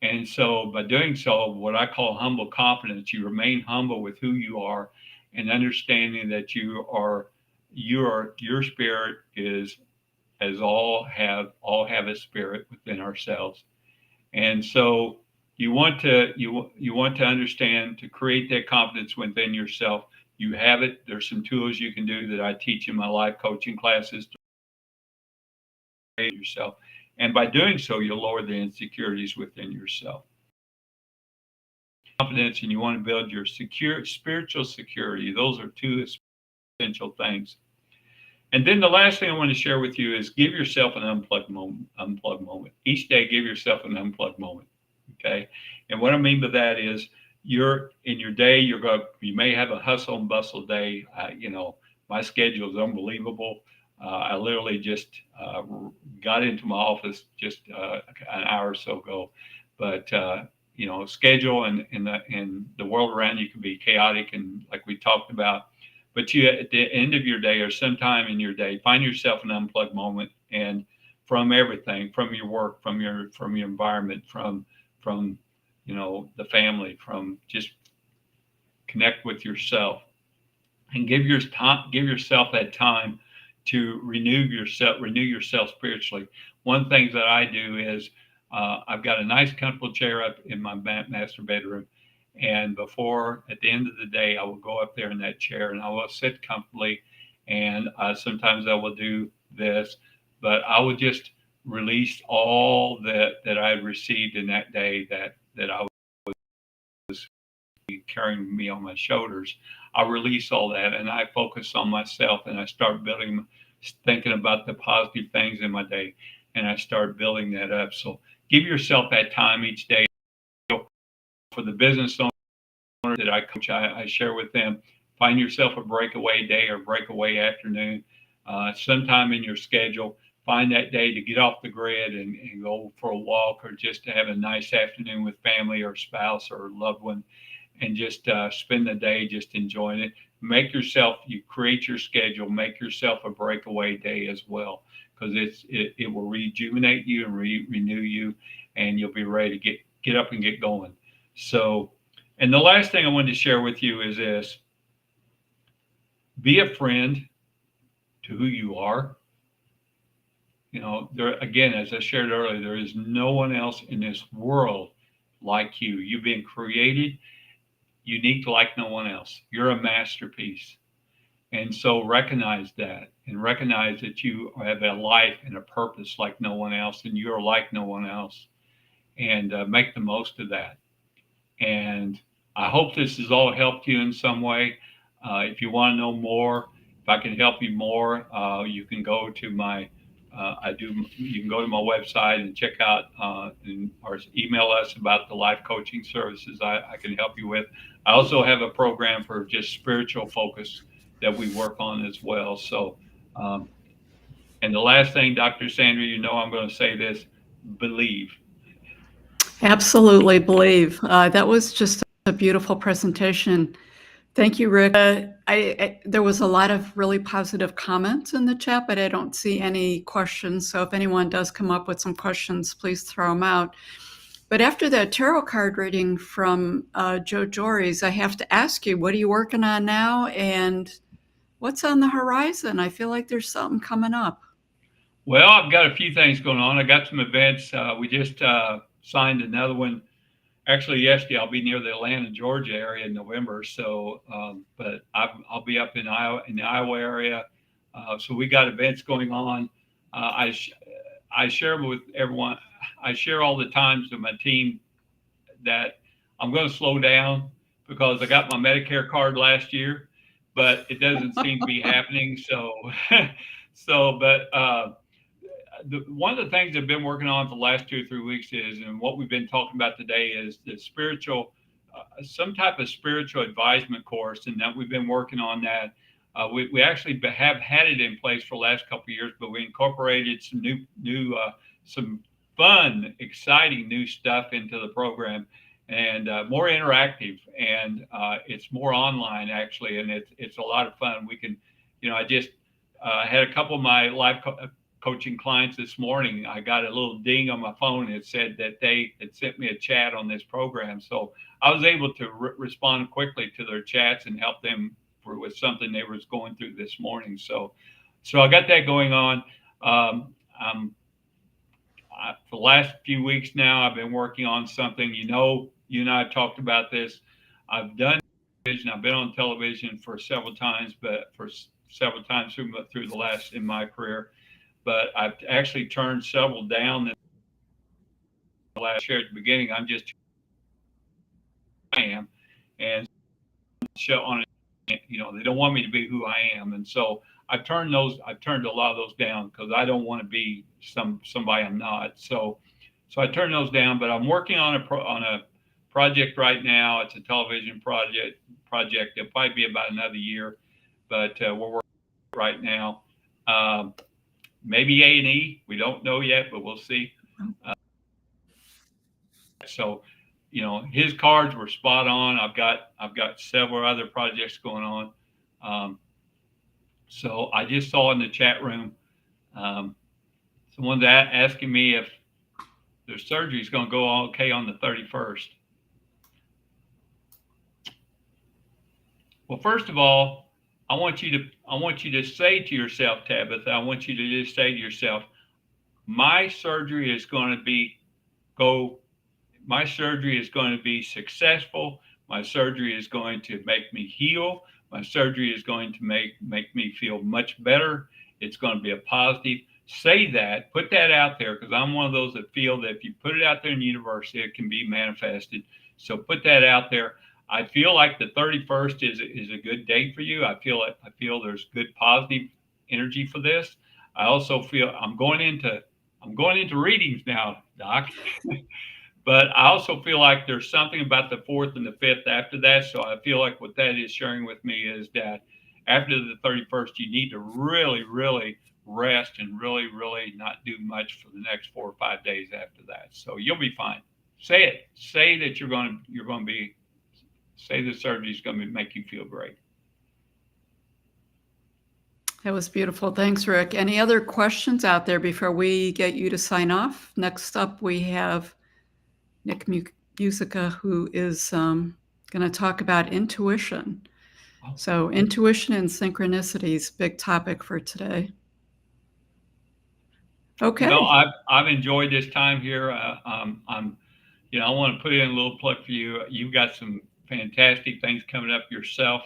And so by doing so, what I call humble confidence, you remain humble with who you are, and understanding that your spirit is, as all have a spirit within ourselves. And so you want to understand, to create that confidence within yourself. You have it. There's some tools you can do that I teach in my life coaching classes to create yourself. And by doing so, you'll lower the insecurities within yourself. Confidence, and you want to build your spiritual security. Those are two essential things. And then the last thing I want to share with you is give yourself an unplugged moment. Each day, give yourself an unplugged moment. Okay. And what I mean by that is, you're in your day, you may have a hustle and bustle day. My schedule is unbelievable. I literally just got into my office just an hour or so ago, but schedule and the world around you can be chaotic, and like we talked about. But you, at the end of your day or sometime in your day, find yourself an unplugged moment, and from everything, from your work, from your environment, from the family, from just connect with yourself, and give yourself that time to renew yourself spiritually. One of the things that I do is I've got a nice comfortable chair up in my master bedroom, and at the end of the day, I will go up there in that chair and I will sit comfortably, and sometimes I will do this, but I will just release all that I received in that day that I was carrying me on my shoulders. I release all that and I focus on myself, and I start thinking about the positive things in my day, and I start building that up. So give yourself that time each day. For the business owners that I coach, I share with them, find yourself a breakaway day or breakaway afternoon, sometime in your schedule. Find that day to get off the grid and go for a walk, or just to have a nice afternoon with family or spouse or loved one, and just spend the day just enjoying it. You create your schedule, make yourself a breakaway day as well, because it will rejuvenate you and renew you, and you'll be ready to get up and get going. So, and the last thing I wanted to share with you is this: be a friend to who you are. There again, as I shared earlier, there is no one else in this world like you. You've been created unique like no one else. You're a masterpiece. And so recognize that, and recognize that you have a life and a purpose like no one else, and you're like no one else, and make the most of that. And I hope this has all helped you in some way. If you want to know more, if I can help you more, you can go to my you can go to my website and check out or email us about the life coaching services I can help you with. I also have a program for just spiritual focus that we work on as well. So, and the last thing, Dr. Sandra, I'm going to say this: believe. Absolutely believe. That was just a beautiful presentation. Thank you, Rick. There was a lot of really positive comments in the chat, but I don't see any questions. So if anyone does come up with some questions, please throw them out. But after that tarot card reading from Geores, I have to ask you, what are you working on now, and what's on the horizon? I feel like there's something coming up. Well, I've got a few things going on. I got some events. We just signed another one. Actually, yesterday. I'll be near the Atlanta, Georgia area in November. So, but I'll be up in the Iowa area. So we got events going on. I share with everyone. I share all the times to my team that I'm going to slow down, because I got my Medicare card last year, but it doesn't seem to be happening. So, but one of the things I've been working on for the last 2 or 3 weeks is, and what we've been talking about today, is the spiritual, some type of spiritual advisement course, and that we've been working on that. We actually have had it in place for the last couple of years, but we incorporated some some fun, exciting new stuff into the program, and more interactive, and it's more online actually, and it's a lot of fun. We can, I just had a couple of my life coaching clients this morning. I got a little ding on my phone that said that they had sent me a chat on this program, so I was able to respond quickly to their chats and help them with something they was going through this morning. So I got that going on. For the last few weeks now, I've been working on something. You and I talked about this. I've done television. I've been on television for several times, through the last in my career. But I've actually turned several down. Last year at the beginning, I am, and show on it. They don't want me to be who I am, and so I've turned a lot of those down because I don't want to be somebody I'm not. So I turned those down, but I'm working on a project right now. It's a television project. It'll probably be about another year, but we're working right now. Maybe A&E. We don't know yet, but we'll see. So his cards were spot on. I've got several other projects going on. So I just saw in the chat room, someone's asking me if their surgery is going to go okay on the 31st. Well, first of all, I want you to say to yourself, Tabitha, I want you to just say to yourself, my surgery is going to be successful. My surgery is going to make me heal. My surgery is going to make me feel much better. It's going to be a positive. Say that, put that out there, because I'm one of those that feel that if you put it out there in the universe, it can be manifested. So put that out there. I feel like the 31st is a good date for you. I feel there's good positive energy for this. I also feel I'm going into readings now, Doc. But I also feel like there's something about the 4th and the 5th after that. So I feel like what that is sharing with me is that after the 31st, you need to really, really rest and really, really not do much for the next 4 or 5 days after that. So you'll be fine. Say it. Say that say the surgery is going to make you feel great. That was beautiful. Thanks, Rick. Any other questions out there before we get you to sign off? Next up, we have Musica, who is going to talk about intuition. So intuition and synchronicities, big topic for today. Okay. Well, I've enjoyed this time here. I want to put in a little plug for you. You've got some fantastic things coming up yourself.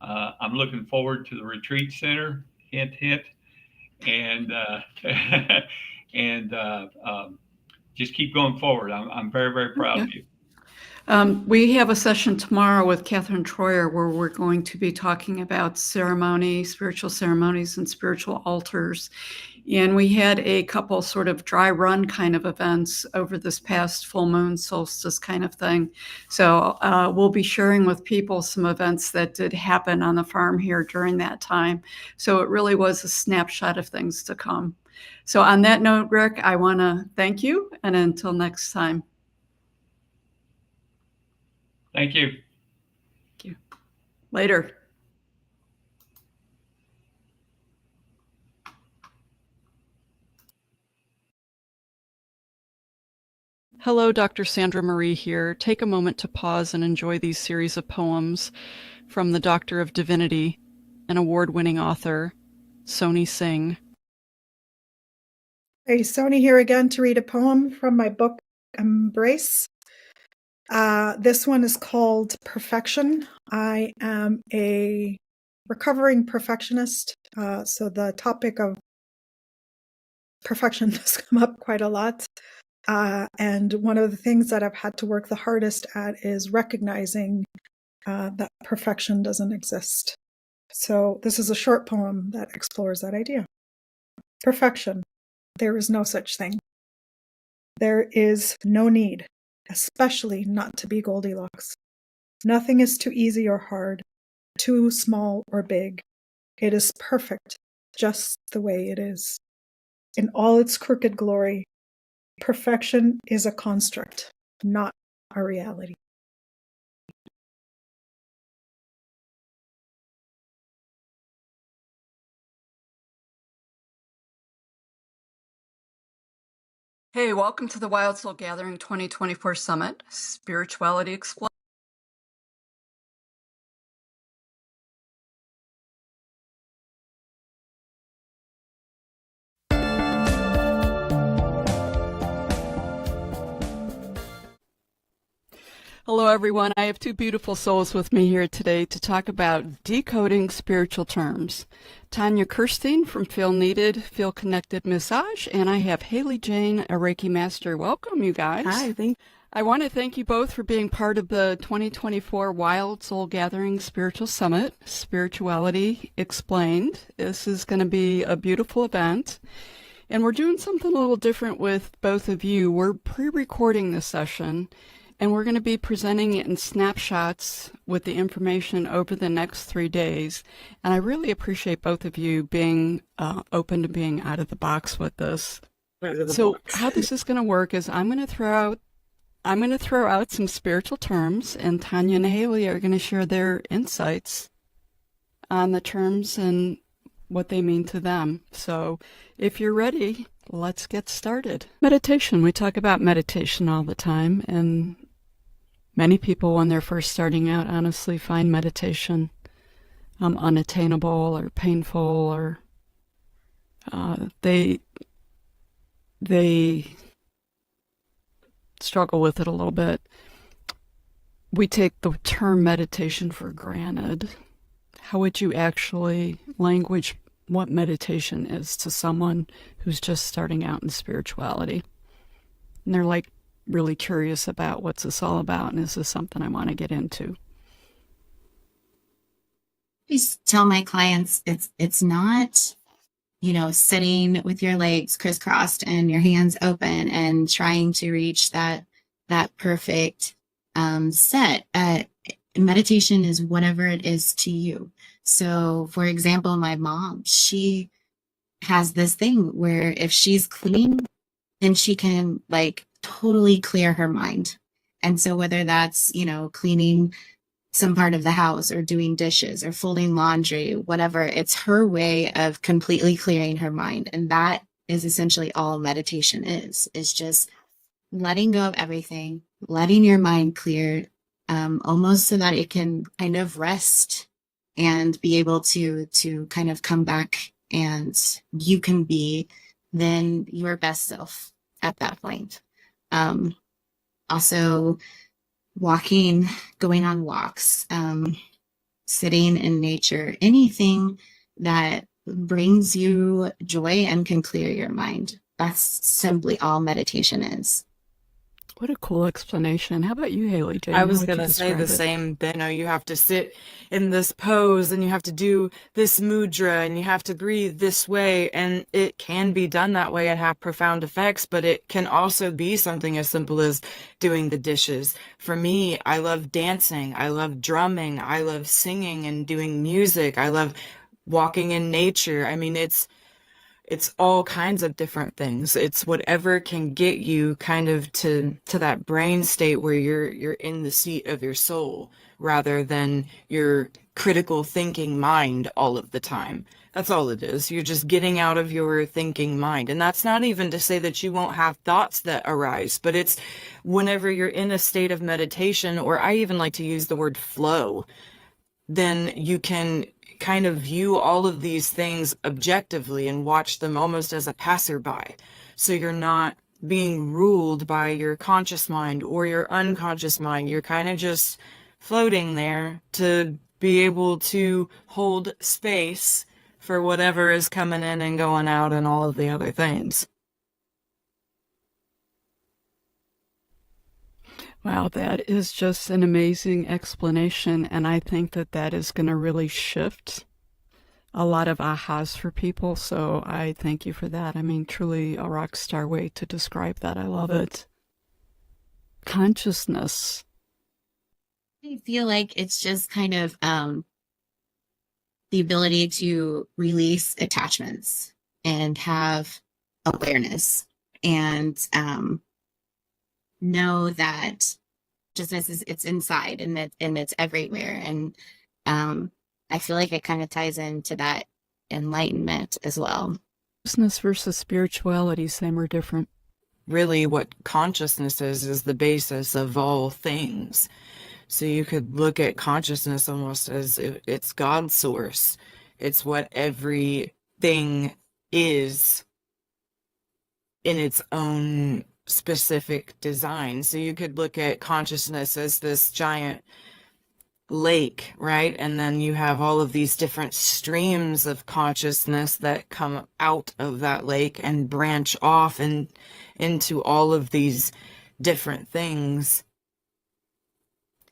I'm looking forward to the retreat center. Hint, hint. And just keep going forward. I'm very, very proud of you. We have a session tomorrow with Catherine Troyer where we're going to be talking about spiritual ceremonies and spiritual altars. And we had a couple sort of dry run kind of events over this past full moon solstice kind of thing. So we'll be sharing with people some events that did happen on the farm here during that time. So it really was a snapshot of things to come. So on that note, Rick, I want to thank you. And until next time. Thank you. Thank you. Later. Hello, Dr. Sandra Marie here. Take a moment to pause and enjoy these series of poems from the Doctor of Divinity and award-winning author, Soni Singh. Hey, Soni here again to read a poem from my book, Embrace. This one is called Perfection. I am a recovering perfectionist, so the topic of perfection has come up quite a lot. And one of the things that I've had to work the hardest at is recognizing that perfection doesn't exist. So this is a short poem that explores that idea. Perfection. There is no such thing. There is no need, especially not to be Goldilocks. Nothing is too easy or hard, too small or big. It is perfect, just the way it is. In all its crooked glory, perfection is a construct, not a reality. Hey, welcome to the Wild Soul Gathering 2024 Summit, Spirituality Explode. Hello, everyone. I have two beautiful souls with me here today to talk about decoding spiritual terms. Tanya Kirstein from Feel Needed, Feel Connected Massage, and I have Haley Jane, a Reiki Master. Welcome, you guys. Hi, thank you. I want to thank you both for being part of the 2024 Wild Soul Gathering Spiritual Summit, Spirituality Explained. This is going to be a beautiful event, and we're doing something a little different with both of you. We're pre-recording this session, and we're going to be presenting it in snapshots with the information over the next 3 days. And I really appreciate both of you being open to being out of the box with this. So how this is going to work is I'm going to throw out some spiritual terms, and Tanya and Haley are going to share their insights on the terms and what they mean to them. So if you're ready, let's get started. Meditation. We talk about meditation all the time, and many people, when they're first starting out, honestly find meditation unattainable or painful, or they struggle with it a little bit. We take the term meditation for granted. How would you actually language what meditation is to someone who's just starting out in spirituality? And they're like really curious about what's this all about, and is this something I want to get into? I just tell my clients it's not, sitting with your legs crisscrossed and your hands open and trying to reach that perfect set. Meditation is whatever it is to you. So, for example, my mom, she has this thing where if she's clean, then she can totally clear her mind. And so whether that's, cleaning some part of the house or doing dishes or folding laundry, whatever, it's her way of completely clearing her mind. And that is essentially all meditation is just letting go of everything, letting your mind clear, almost so that it can kind of rest and be able to kind of come back, and you can be then your best self at that point. Also walking, going on walks, sitting in nature, anything that brings you joy and can clear your mind. That's simply all meditation is. What a cool explanation. How about you, Haley Jane? I was going to say the same thing. You have to sit in this pose and you have to do this mudra and you have to breathe this way. And it can be done that way and have profound effects, but it can also be something as simple as doing the dishes. For me, I love dancing. I love drumming. I love singing and doing music. I love walking in nature. I mean, it's all kinds of different things. It's whatever can get you kind of to that brain state where you're in the seat of your soul rather than your critical thinking mind all of the time. That's all it is. You're just getting out of your thinking mind. And that's not even to say that you won't have thoughts that arise, but it's whenever you're in a state of meditation, or I even like to use the word flow, then you can kind of view all of these things objectively and watch them almost as a passerby. So you're not being ruled by your conscious mind or your unconscious mind. You're kind of just floating there to be able to hold space for whatever is coming in and going out and all of the other things. Wow, that is just an amazing explanation, and I think that is going to really shift a lot of ahas for people, so I thank you for that. I mean, truly a rock star way to describe that. I love it. Consciousness. I feel like it's just kind of the ability to release attachments and have awareness and know that it's inside and it's everywhere. And I feel like it kind of ties into that enlightenment as well. Consciousness versus spirituality, same or different? Really, what consciousness is the basis of all things. So you could look at consciousness almost as it's God's source. It's what everything is in its own specific design. So you could look at consciousness as this giant lake, right? And then you have all of these different streams of consciousness that come out of that lake and branch off and into all of these different things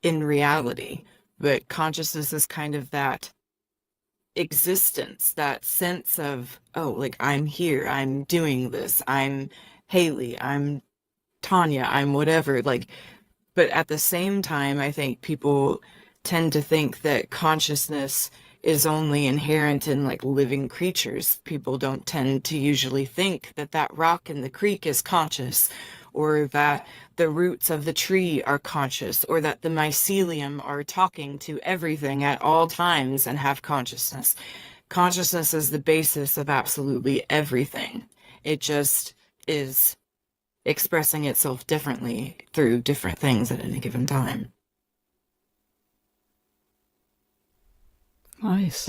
in reality. But consciousness is kind of that existence, that sense of, oh, like, I'm here, I'm doing this, I'm Haley, I'm Tanya, I'm whatever. Like, but at the same time, I think people tend to think that consciousness is only inherent in like living creatures. People don't tend to usually think that that rock in the creek is conscious, or that the roots of the tree are conscious, or that the mycelium are talking to everything at all times and have consciousness. Consciousness is the basis of absolutely everything. It just is expressing itself differently through different things at any given time. Nice.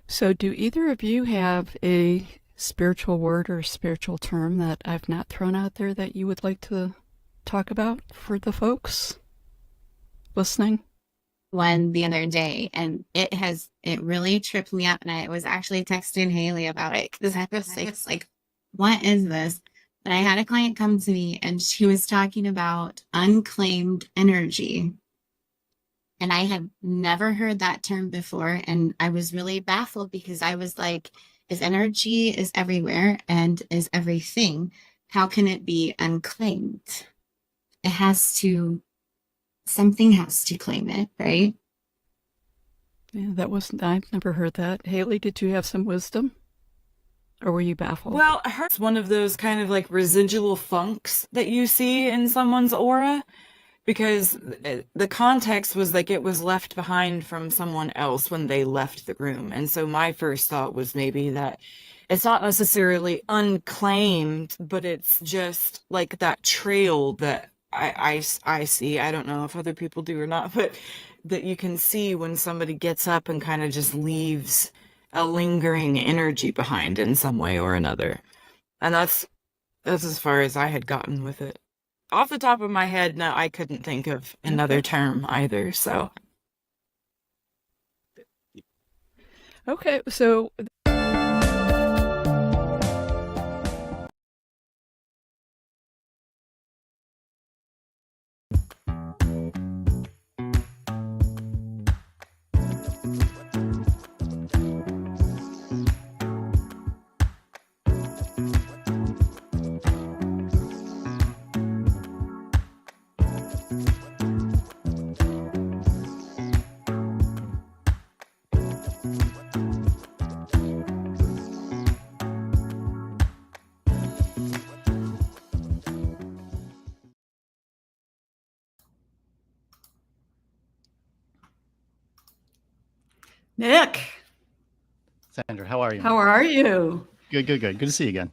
So do either of you have a spiritual word or spiritual term that I've not thrown out there that you would like to talk about for the folks listening? One the other day, and it really tripped me up, and I was actually texting Haley about it because I was like, what is this? But I had a client come to me and she was talking about unclaimed energy. And I had never heard that term before. And I was really baffled because I was like, if energy is everywhere and is everything, how can it be unclaimed? Something has to claim it, right? Yeah, I've never heard that. Haley, did you have some wisdom? Or were you baffled? Well, it's one of those kind of like residual funks that you see in someone's aura, because the context was like it was left behind from someone else when they left the room. And so my first thought was maybe that it's not necessarily unclaimed, but it's just like that trail that I see. I don't know if other people do or not, but that you can see when somebody gets up and kind of just leaves a lingering energy behind in some way or another. And that's as far as I had gotten with it. Off the top of my head, no, I couldn't think of another term either, so. Okay, so Nick, Sandra, how are you? how are you? Good. Good to see you again.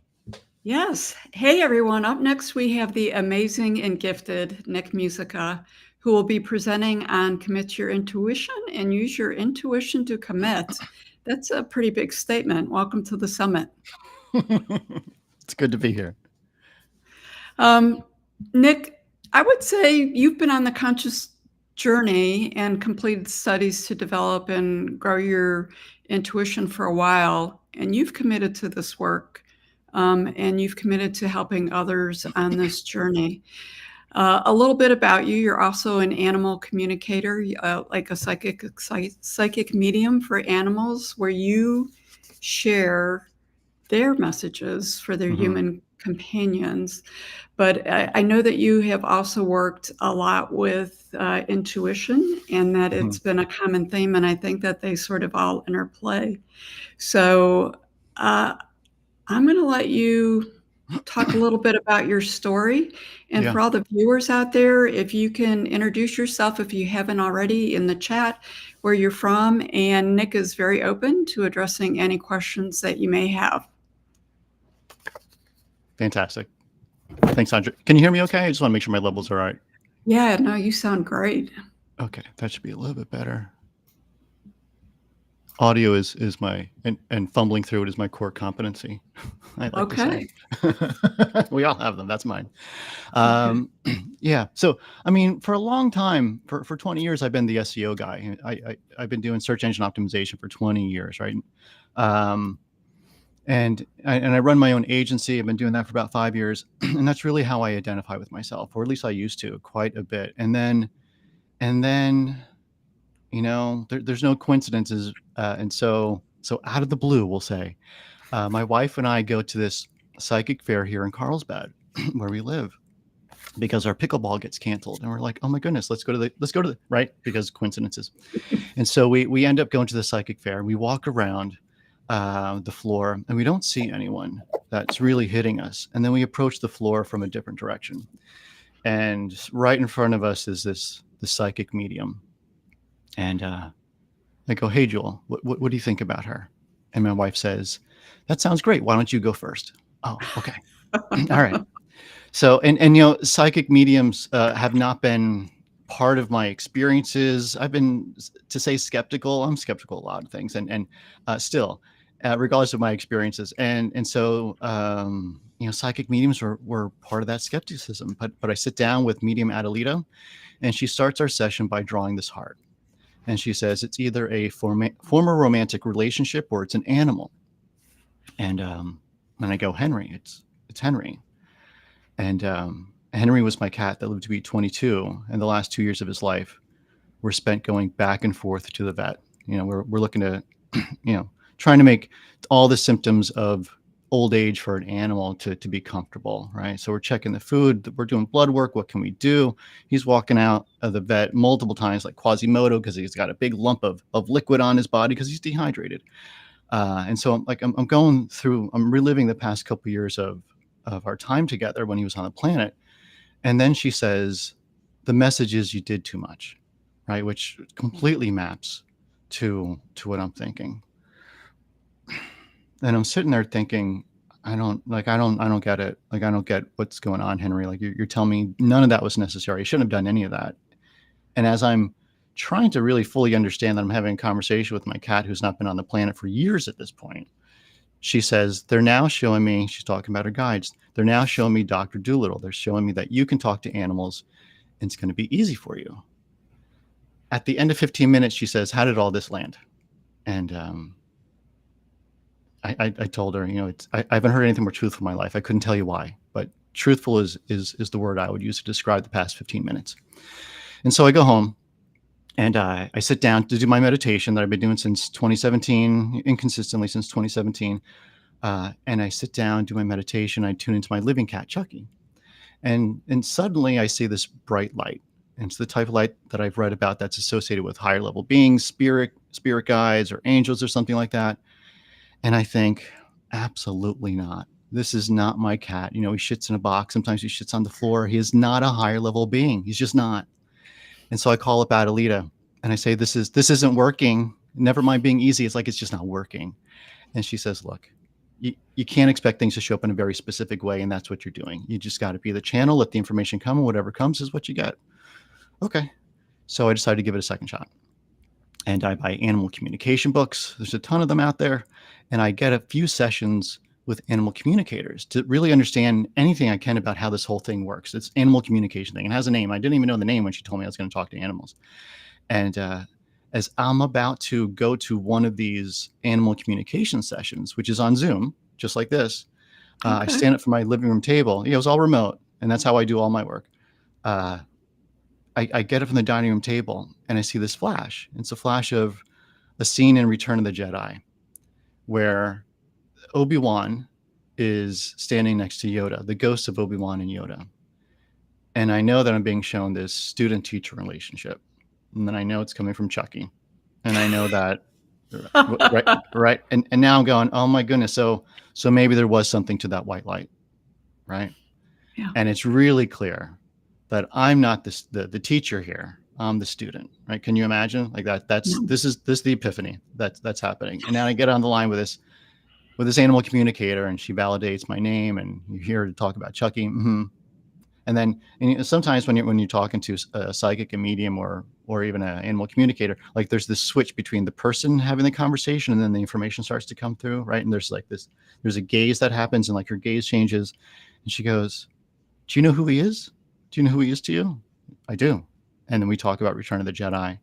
Yes. Hey, everyone. Up next, we have the amazing and gifted Nick Musica, who will be presenting on Commit Your Intuition and Use Your Intuition to Commit. That's a pretty big statement. Welcome to the summit. It's good to be here. Nick, I would say you've been on the conscious journey and completed studies to develop and grow your intuition for a while, and you've committed to this work, and you've committed to helping others on this journey. A little bit about you: you're also an animal communicator, like a psychic medium for animals, where you share their messages for their human companions. But I know that you have also worked a lot with intuition, and that it's been a common theme, and I think that they sort of all interplay. So I'm going to let you talk a little bit about your story. And for all the viewers out there, if you can introduce yourself, if you haven't already, in the chat, where you're from. And Nick is very open to addressing any questions that you may have. Fantastic. Thanks, Sandra. Can you hear me okay? I just want to make sure my levels are all right. Yeah, no, you sound great. Okay, that should be a little bit better. Audio is my, and fumbling through it is my core competency. I like to say. We all have them. That's mine. Yeah. So, I mean, for a long time, for 20 years, I've been the SEO guy. I've been doing search engine optimization for 20 years, right? And I run my own agency. I've been doing that for about 5 years. And that's really how I identify with myself, or at least I used to, quite a bit. And then, you know, there's no coincidences. And so out of the blue, we'll say, my wife and I go to this psychic fair here in Carlsbad, where we live, because our pickleball gets canceled. And we're like, oh my goodness, let's go to the right, because coincidences. And so we end up going to the psychic fair. We walk around the floor, and we don't see anyone that's really hitting us. And then we approach the floor from a different direction. And right in front of us is the psychic medium. And I go, hey, Jewel, what do you think about her? And my wife says, that sounds great. Why don't you go first? Oh, okay. All right. So, and you know, psychic mediums have not been part of my experiences. I've been, to say skeptical, I'm skeptical of a lot of things, and still, regardless of my experiences. And so, you know, psychic mediums were part of that skepticism. But I sit down with medium Adelita, and she starts our session by drawing this heart. And she says, it's either a former romantic relationship or it's an animal. And I go, Henry, it's Henry. And Henry was my cat that lived to be 22. And the last 2 years of his life were spent going back and forth to the vet. You know, we're looking to, you know, trying to make all the symptoms of old age for an animal to be comfortable, right? So we're checking the food, we're doing blood work. What can we do? He's walking out of the vet multiple times, like Quasimodo, because he's got a big lump of liquid on his body because he's dehydrated. And so I'm going through, I'm reliving the past couple of years of our time together when he was on the planet. And then she says, the message is you did too much, right? Which completely maps to what I'm thinking. And I'm sitting there thinking, I don't get it. Like, I don't get what's going on, Henry. Like, you're telling me none of that was necessary. I shouldn't have done any of that. And as I'm trying to really fully understand that I'm having a conversation with my cat, who's not been on the planet for years at this point, she says, they're now showing me, she's talking about her guides, they're now showing me Dr. Dolittle. They're showing me that you can talk to animals and it's going to be easy for you. At the end of 15 minutes, she says, how did all this land? And I told her, you know, I haven't heard anything more truthful in my life. I couldn't tell you why, but truthful is the word I would use to describe the past 15 minutes. And so I go home and I sit down to do my meditation that I've been doing since 2017, inconsistently since 2017. And I sit down, do my meditation. I tune into my living cat, Chucky. And suddenly I see this bright light. And it's the type of light that I've read about that's associated with higher level beings, spirit guides, or angels, or something like that. And I think, absolutely not. This is not my cat. You know, he shits in a box. Sometimes he shits on the floor. He is not a higher level being. He's just not. And so I call up Adelita and I say, this isn't working. Never mind being easy. It's like, it's just not working. And she says, look, you can't expect things to show up in a very specific way. And that's what you're doing. You just got to be the channel, let the information come, and whatever comes is what you get. Okay. So I decided to give it a second shot. And I buy animal communication books. There's a ton of them out there. And I get a few sessions with animal communicators to really understand anything I can about how this whole thing works. It's animal communication thing. It has a name. I didn't even know the name when she told me I was going to talk to animals. And as I'm about to go to one of these animal communication sessions, which is on Zoom, just like this, I stand up from my living room table. It was all remote. And that's how I do all my work. I get up from the dining room table and I see this flash. It's a flash of a scene in Return of the Jedi where Obi-Wan is standing next to Yoda, the ghost of Obi-Wan and Yoda. And I know that I'm being shown this student-teacher relationship. And then I know it's coming from Chucky. And I know that, right. And now I'm going, oh my goodness. So maybe there was something to that white light, right? Yeah. And it's really clear that I'm not the teacher here. I'm the student, right? Can you imagine like that? This is the epiphany that's happening. And now I get on the line with this animal communicator, and she validates my name, and you hear her talk about Chucky. Mm-hmm. And then sometimes when you're talking to a psychic, a medium, or even an animal communicator, like there's this switch between the person having the conversation and then the information starts to come through, right? And there's a gaze that happens, and like her gaze changes, and she goes, "Do you know who he is? Do you know who he is to you?" I do. And then we talk about Return of the Jedi,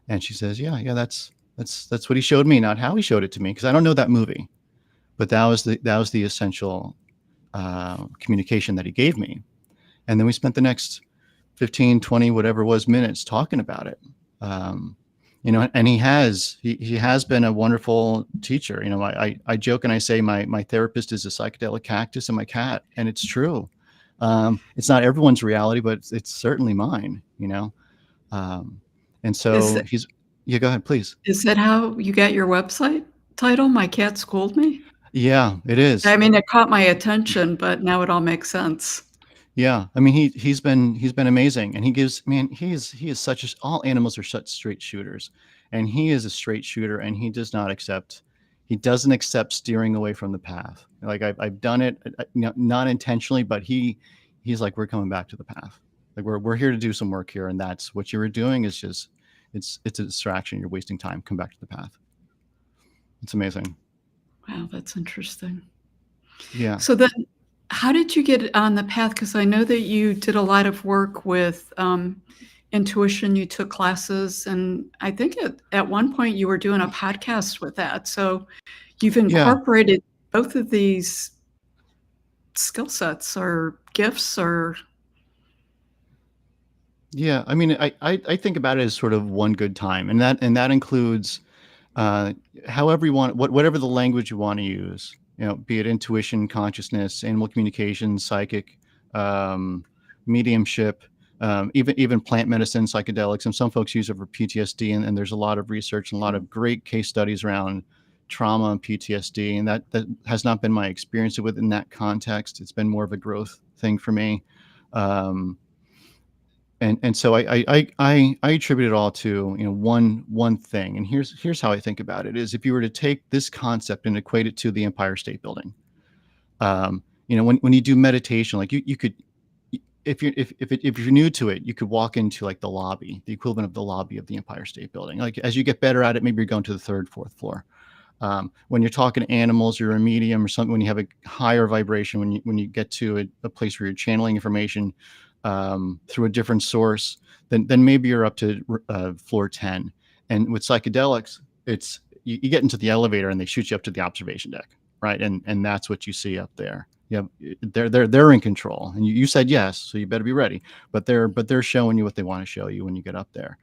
and she says, "Yeah, that's what he showed me, not how he showed it to me, because I don't know that movie, but that was the essential communication that he gave me." And then we spent the next 15, 20, whatever it was, minutes talking about it. And he has been a wonderful teacher. I joke and I say my therapist is a psychedelic cactus and my cat, and it's true. It's not everyone's reality, but it's certainly mine, and so go ahead, please. Is that how you got your website title? My Cat Schooled Me? Yeah, it is. I mean, it caught my attention, but now it all makes sense. Yeah, I mean he's been amazing, and he is such all animals are such straight shooters, and he is a straight shooter, and he doesn't accept steering away from the path. Like I've done it, not intentionally, but he's like, we're coming back to the path. Like we're here to do some work here, and that's what you were doing is just it's a distraction. You're wasting time. Come back to the path. It's amazing. Wow, that's interesting. Yeah. So then, how did you get on the path? Because I know that you did a lot of work with intuition. You took classes, and I think at one point you were doing a podcast with that. So you've incorporated both of these skill sets or gifts, or yeah. I mean, I think about it as sort of one good time, and that includes however you want, whatever the language you want to use. Be it intuition, consciousness, animal communication, psychic, mediumship, even plant medicine, psychedelics. And some folks use it for PTSD. And there's a lot of research and a lot of great case studies around trauma and PTSD. And that has not been my experience within that context. It's been more of a growth thing for me. And so I attribute it all to one thing. And here's how I think about it is, if you were to take this concept and equate it to the Empire State Building, when you do meditation, like you could, if you're new to it, you could walk into like the lobby, the equivalent of the lobby of the Empire State Building. Like as you get better at it, maybe you're going to the third, fourth floor. When you're talking to animals, you're a medium or something. When you have a higher vibration, when you get to a place where you're channeling information through a different source, then maybe you're up to floor 10. And with psychedelics, it's you get into the elevator and they shoot you up to the observation deck, right? And that's what you see up there. Yeah, they're in control, and you said yes, so you better be ready. But they're showing you what they want to show you when you get up there.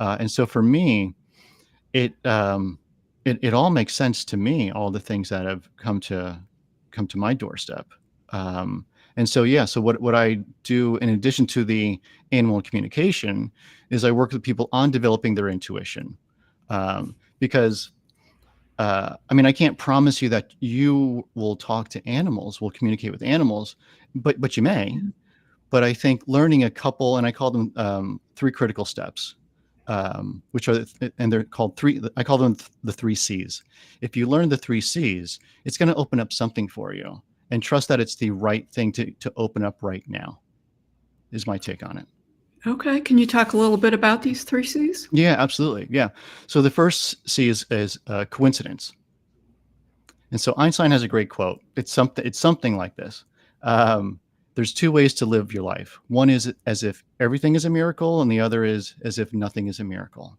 And so for me, it all makes sense to me. All the things that have come to my doorstep. And so, so what I do in addition to the animal communication is I work with people on developing their intuition. Because, I can't promise you that you will talk to animals, will communicate with animals, but you may. But I think learning a couple, and I call them 3 critical steps, which are, and they're called 3, I call them the 3 C's. If you learn the 3 C's, it's going to open up something for you. And trust that it's the right thing to open up right now, is my take on it. Okay. Can you talk a little bit about these 3 C's? Yeah, absolutely. Yeah. So the first C is coincidence. And so Einstein has a great quote. It's something like this. There's 2 ways to live your life. One is as if everything is a miracle, and the other is as if nothing is a miracle.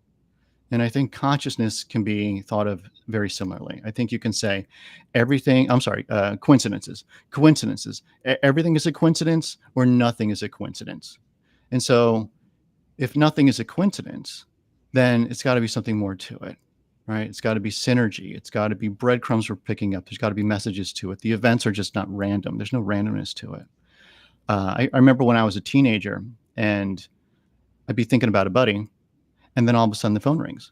And I think consciousness can be thought of very similarly. I think you can say coincidences. Everything is a coincidence, or nothing is a coincidence. And so if nothing is a coincidence, then it's got to be something more to it, right? It's got to be synergy. It's got to be breadcrumbs we're picking up. There's got to be messages to it. The events are just not random. There's no randomness to it. I remember when I was a teenager and I'd be thinking about a buddy, and then all of a sudden the phone rings,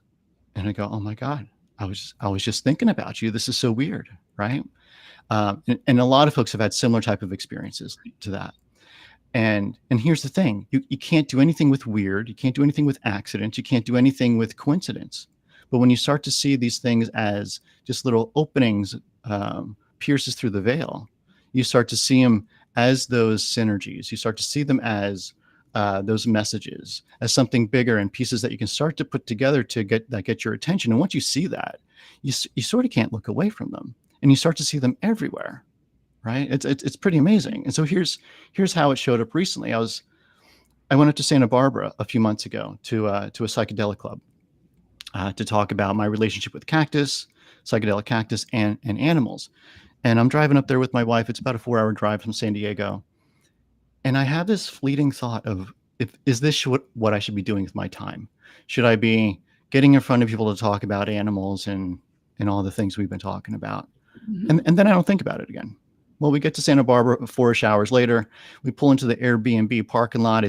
and I go, "Oh my God, I was just thinking about you. This is so weird," right? And a lot of folks have had similar type of experiences to that. And here's the thing: you can't do anything with weird. You can't do anything with accidents. You can't do anything with coincidence. But when you start to see these things as just little openings, pierces through the veil, you start to see them as those synergies. You start to see them as those messages, as something bigger and pieces that you can start to put together to get your attention. And once you see that, you sort of can't look away from them, and you start to see them everywhere, right? It's pretty amazing. And so here's how it showed up recently. I went up to Santa Barbara a few months ago to a psychedelic club to talk about my relationship with psychedelic cactus, and animals. And I'm driving up there with my wife. It's about a 4-hour drive from San Diego. And I have this fleeting thought of, is this what I should be doing with my time? Should I be getting in front of people to talk about animals and all the things we've been talking about? Mhm. And then I don't think about it again. Well, we get to Santa Barbara 4-ish hours later. We pull into the Airbnb parking lot.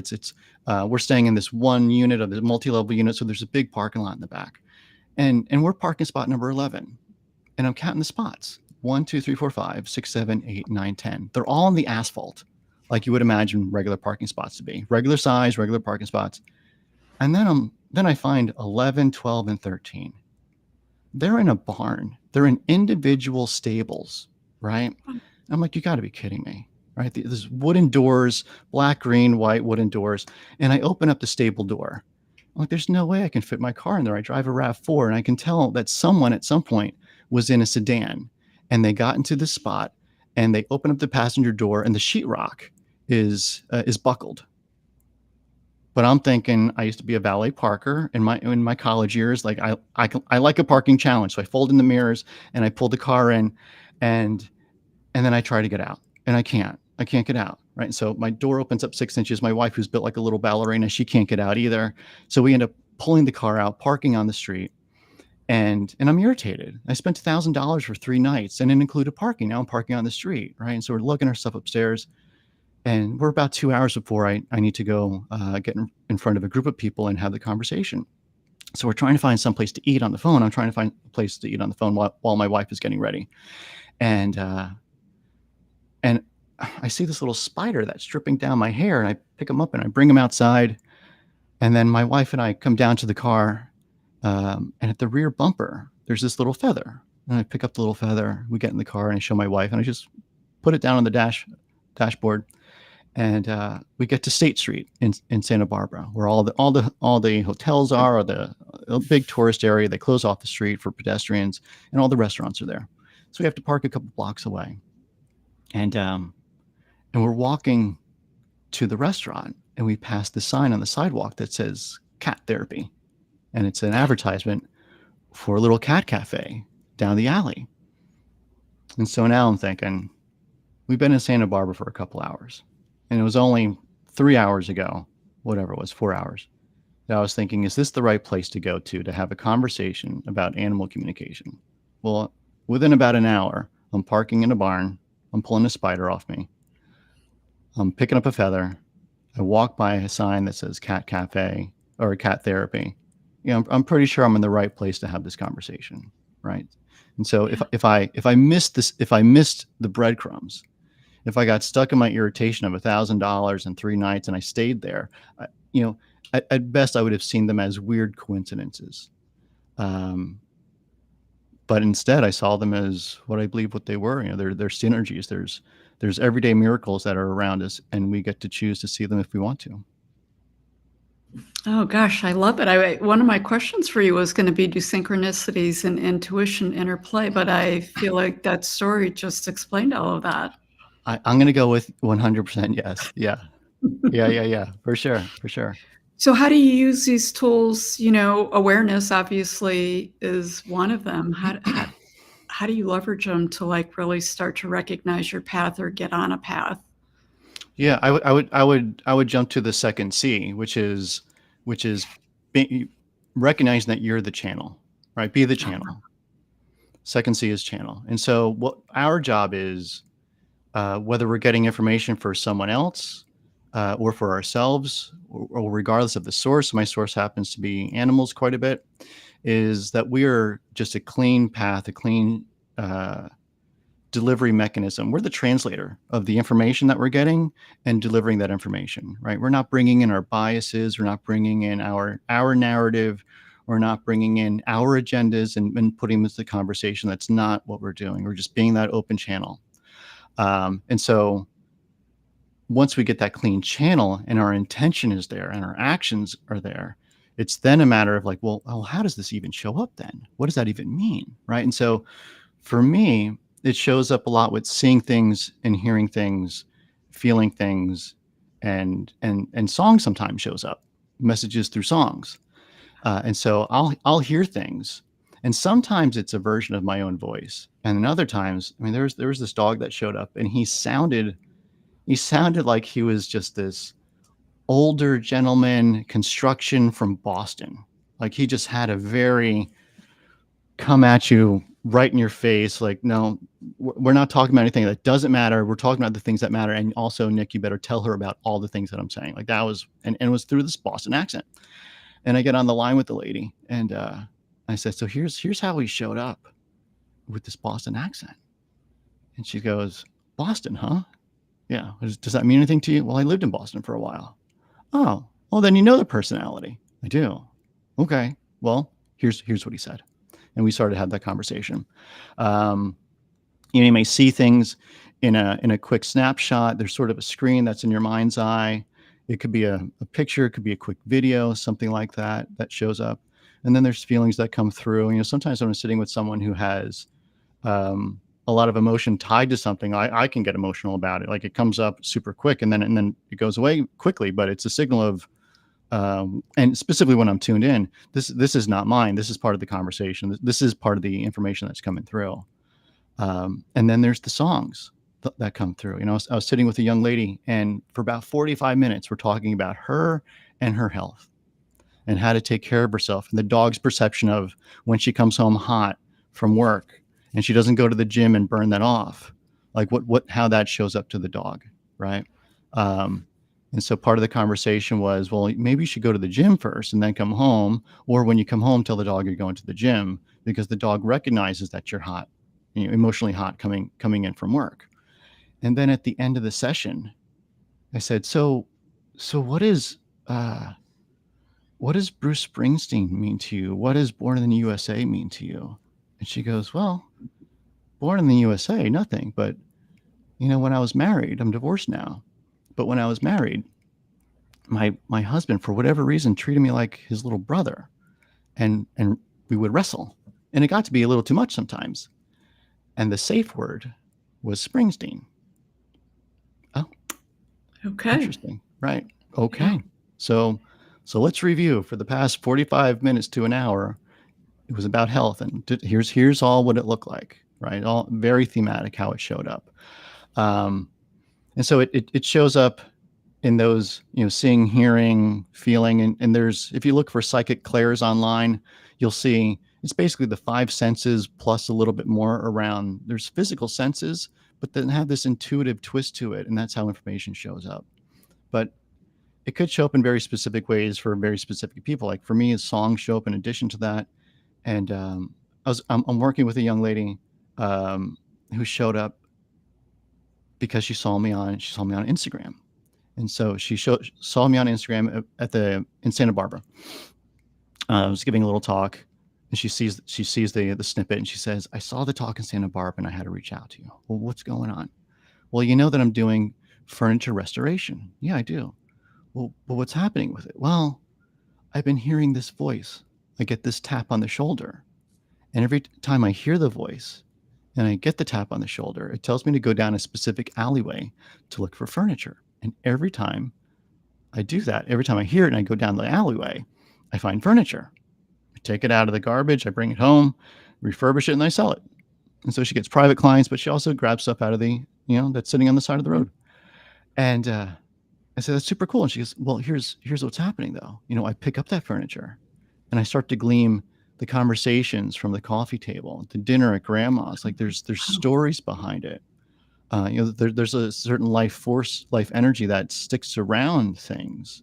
We're staying in this one unit of the multi-level unit. So there's a big parking lot in the back. And we're parking spot number 11. And I'm counting the spots. 1, 2, 3, 4, 5, 6, 7, 8, 9, 10. They're all on the asphalt, like you would imagine regular parking spots to be. Regular size, regular parking spots. And then I find 11, 12, and 13. They're in a barn. They're in individual stables, right? I'm like, you got to be kidding me, right? There's wooden doors, black, green, white wooden doors. And I open up the stable door. I'm like, there's no way I can fit my car in there. I drive a RAV4, and I can tell that someone at some point was in a sedan, and they got into this spot, and they open up the passenger door, and the sheetrock is buckled. But I'm thinking, I used to be a valet parker in my college years. Like I like a parking challenge. So I fold in the mirrors and I pull the car in, and then I try to get out, and I can't get out. Right. So my door opens up 6 inches. My wife, who's built like a little ballerina, she can't get out either. So we end up pulling the car out, parking on the street, and I'm irritated. I spent $1,000 for 3 nights, and it included parking. Now I'm parking on the street. Right. And so we're lugging our stuff upstairs. And we're about 2 hours before I need to go get in front of a group of people and have the conversation. So we're trying to find some place to eat on the phone. I'm trying to find a place to eat on the phone while my wife is getting ready. And I see this little spider that's dripping down my hair, and I pick him up and I bring him outside. And then my wife and I come down to the car, and at the rear bumper, there's this little feather. And I pick up the little feather. We get in the car, and I show my wife, and I just put it down on the dashboard. And we get to State Street in Santa Barbara, where all the hotels are, or the big tourist area. They close off the street for pedestrians, and all the restaurants are there. So we have to park a couple blocks away, and we're walking to the restaurant, and we pass the sign on the sidewalk that says cat therapy, and it's an advertisement for a little cat cafe down the alley. And so now I'm thinking, we've been in Santa Barbara for a couple hours. And it was only 3 hours ago, whatever it was, 4 hours, that I was thinking, is this the right place to go to have a conversation about animal communication? Well, within about an hour, I'm parking in a barn. I'm pulling a spider off me. I'm picking up a feather. I walk by a sign that says cat cafe or cat therapy. I'm pretty sure I'm in the right place to have this conversation, right? And so if I missed the breadcrumbs, if I got stuck in my irritation of $1,000 and 3 nights and I stayed there, at best I would have seen them as weird coincidences. But instead I saw them as what I believe what they were. They're synergies. There's everyday miracles that are around us, and we get to choose to see them if we want to. Oh gosh, I love it. One of my questions for you was going to be, do synchronicities and intuition interplay? But I feel like that story just explained all of that. I'm going to go with 100% yes. Yeah. For sure. So how do you use these tools? Awareness obviously is one of them. How do you leverage them to really start to recognize your path or get on a path? Yeah, I would jump to the second C, which is recognizing that you're the channel, right? Be the channel. Second C is channel. And so what our job is, whether we're getting information for someone else or for ourselves, or regardless of the source, my source happens to be animals quite a bit, is that we are just a clean path, a clean delivery mechanism. We're the translator of the information that we're getting and delivering that information, right? We're not bringing in our biases. We're not bringing in our narrative. We're not bringing in our agendas and putting this in the conversation. That's not what we're doing. We're just being that open channel. And so once we get that clean channel and our intention is there and our actions are there, it's then a matter of like, well, how does this even show up then? What does that even mean? Right. And so for me, it shows up a lot with seeing things and hearing things, feeling things, and song sometimes shows up, messages through songs. And so I'll hear things, and sometimes it's a version of my own voice. And then other times, I mean, there was this dog that showed up, and he sounded like he was just this older gentleman, construction from Boston. Like he just had a very come at you right in your face. Like, no, we're not talking about anything that doesn't matter. We're talking about the things that matter. And also, Nick, you better tell her about all the things that I'm saying. Like that was, and it was through this Boston accent. And I get on the line with the lady, and I said, so here's how he showed up with this Boston accent. And she goes, Boston, huh? Yeah. Does that mean anything to you? Well, I lived in Boston for a while. Oh, well, then you know the personality. I do. Okay. Well, here's what he said. And we started to have that conversation. You may see things in a quick snapshot. There's sort of a screen that's in your mind's eye. It could be a picture, it could be a quick video, something like that shows up. And then there's feelings that come through. You know, sometimes when I'm sitting with someone who has a lot of emotion tied to something, I can get emotional about it. Like it comes up super quick and then it goes away quickly, but it's a signal of, and specifically when I'm tuned in, this is not mine. This is part of the conversation. This is part of the information that's coming through. And then there's the songs that come through. You know, I was sitting with a young lady, and for about 45 minutes, we're talking about her and her health and how to take care of herself, and the dog's perception of when she comes home hot from work and she doesn't go to the gym and burn that off, like how that shows up to the dog, right? And so part of the conversation was, well, maybe you should go to the gym first and then come home, or when you come home, tell the dog you're going to the gym, because the dog recognizes that you're hot, you know, emotionally hot coming in from work. And then at the end of the session, I said, so what does Bruce Springsteen mean to you? What does Born in the USA mean to you? And she goes, well, Born in the USA, nothing. But, you know, when I was married, I'm divorced now, but when I was married, my husband, for whatever reason, treated me like his little brother, and we would wrestle, and it got to be a little too much sometimes. And the safe word was Springsteen. Oh, Okay. interesting. Right. Okay. So let's review. For the past 45 minutes to an hour, it was about health, and here's all what it looked like, right? All very thematic how it showed up. And so it shows up in those, you know, seeing, hearing, feeling, and there's, if you look for psychic clairs online, you'll see it's basically the five senses plus a little bit more around. There's physical senses, but then have this intuitive twist to it, and that's how information shows up. But it could show up in very specific ways for very specific people. Like for me, songs show up in addition to that. And I'm working with a young lady who showed up because she saw me on Instagram. And so she saw me on Instagram in Santa Barbara. I was giving a little talk, and she sees the snippet, and she says, I saw the talk in Santa Barbara and I had to reach out to you. Well, what's going on? Well, you know that I'm doing furniture restoration. Yeah, I do. Well, but what's happening with it? Well, I've been hearing this voice. I get this tap on the shoulder. And every time I hear the voice and I get the tap on the shoulder, it tells me to go down a specific alleyway to look for furniture. And every time I do that, every time I hear it and I go down the alleyway, I find furniture. I take it out of the garbage, I bring it home, refurbish it, and I sell it. And so she gets private clients, but she also grabs stuff out of the, you know, that's sitting on the side of the road. And I said, that's super cool. And she goes, well, here's what's happening though. You know, I pick up that furniture and I start to glean the conversations from the coffee table, the dinner at grandma's. Like there's stories behind it. There's a certain life force, life energy that sticks around things,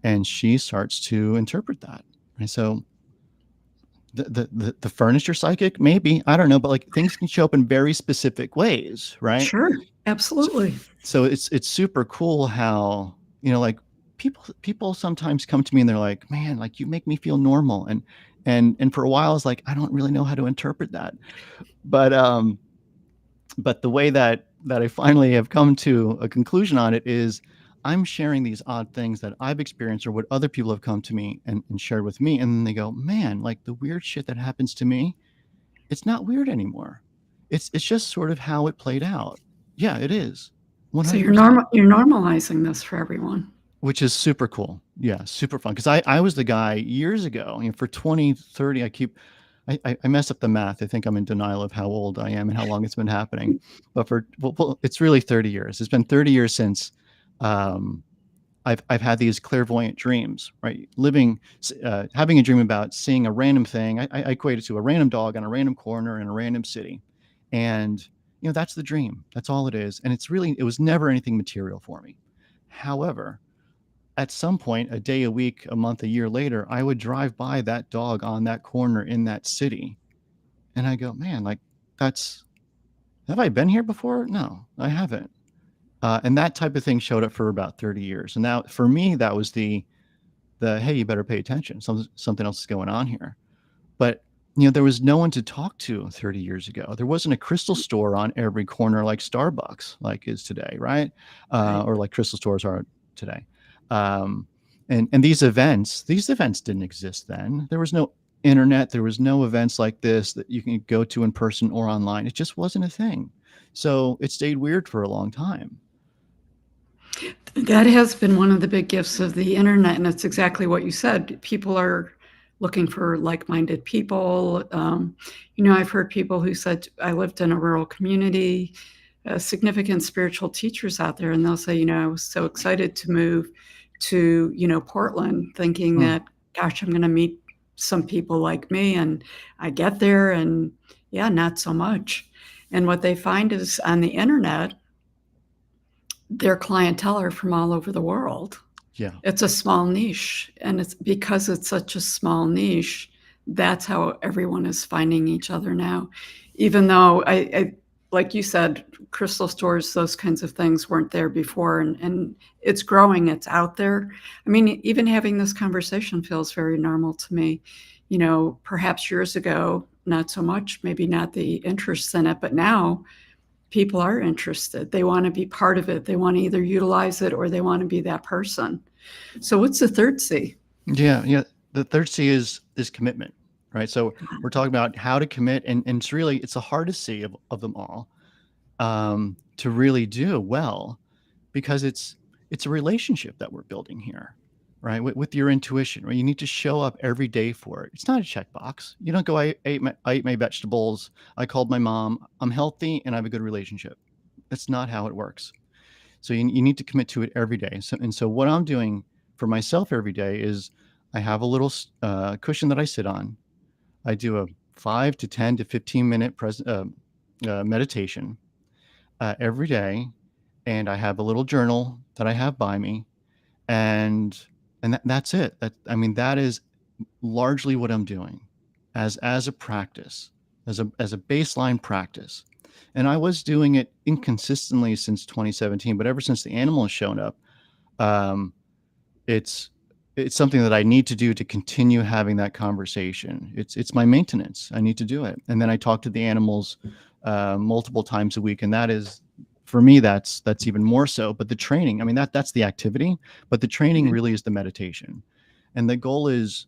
and she starts to interpret that. And so the furniture psychic, maybe, I don't know, but like things can show up in very specific ways, right? Sure, absolutely. So it's super cool how, like people sometimes come to me and they're like, man, like you make me feel normal. And for a while I was like, I don't really know how to interpret that. But the way that I finally have come to a conclusion on it is I'm sharing these odd things that I've experienced or what other people have come to me and shared with me. And then they go, man, like the weird shit that happens to me, it's not weird anymore. It's just sort of how it played out. Yeah, it is. 100%. So you're normalizing this for everyone. Which is super cool. Yeah, super fun. Because I was the guy years ago, for 20, 30, I mess up the math. I think I'm in denial of how old I am and how long it's been happening. But it's really 30 years. It's been 30 years since I've had these clairvoyant dreams, right? Having a dream about seeing a random thing. I equate it to a random dog on a random corner in a random city. And, that's the dream. That's all it is. And it was never anything material for me. However, at some point, a day, a week, a month, a year later, I would drive by that dog on that corner in that city. And I go, man, like have I been here before? No, I haven't. And that type of thing showed up for about 30 years. And now for me, that was the, hey, you better pay attention. Something else is going on here. But, there was no one to talk to 30 years ago. There wasn't a crystal store on every corner like Starbucks like is today, right? Or like crystal stores are today. And these events didn't exist then. There was no internet. There was no events like this that you can go to in person or online. It just wasn't a thing. So it stayed weird for a long time. That has been one of the big gifts of the internet. And it's exactly what you said. People are looking for like-minded people. I've heard people who said, I lived in a rural community, significant spiritual teachers out there, and they'll say, I was so excited to move to, Portland, thinking that, gosh, I'm going to meet some people like me. And I get there and yeah, not so much. And what they find is on the internet, their clientele are from all over the world. Yeah. It's a small niche. And it's because it's such a small niche, that's how everyone is finding each other now. Even though I like you said, crystal stores, those kinds of things weren't there before, and it's growing, it's out there. I mean, even having this conversation feels very normal to me. Perhaps years ago, not so much, maybe not the interest in it, but now people are interested. They want to be part of it. They want to either utilize it or they want to be that person. So what's the third C? Yeah. The third C is commitment, right? So we're talking about how to commit, and it's the hardest C of them all to really do well, because it's a relationship that we're building here, right? With your intuition, right? You need to show up every day for it. It's not a checkbox. You don't go, I ate my vegetables, I called my mom, I'm healthy, and I have a good relationship. That's not how it works. So you need to commit to it every day. So what I'm doing for myself every day is I have a little cushion that I sit on. I do a 5 to 10 to 15 minute meditation every day, and I have a little journal that I have by me, and that's it. That is largely what I'm doing as a practice, as a baseline practice. And I was doing it inconsistently since 2017, but ever since the animal has shown up, it's something that I need to do to continue having that conversation. It's my maintenance. I need to do it. And then I talk to the animals multiple times a week. And that is, for me, that's even more so. But the training, that's the activity, but the training really is the meditation. And the goal is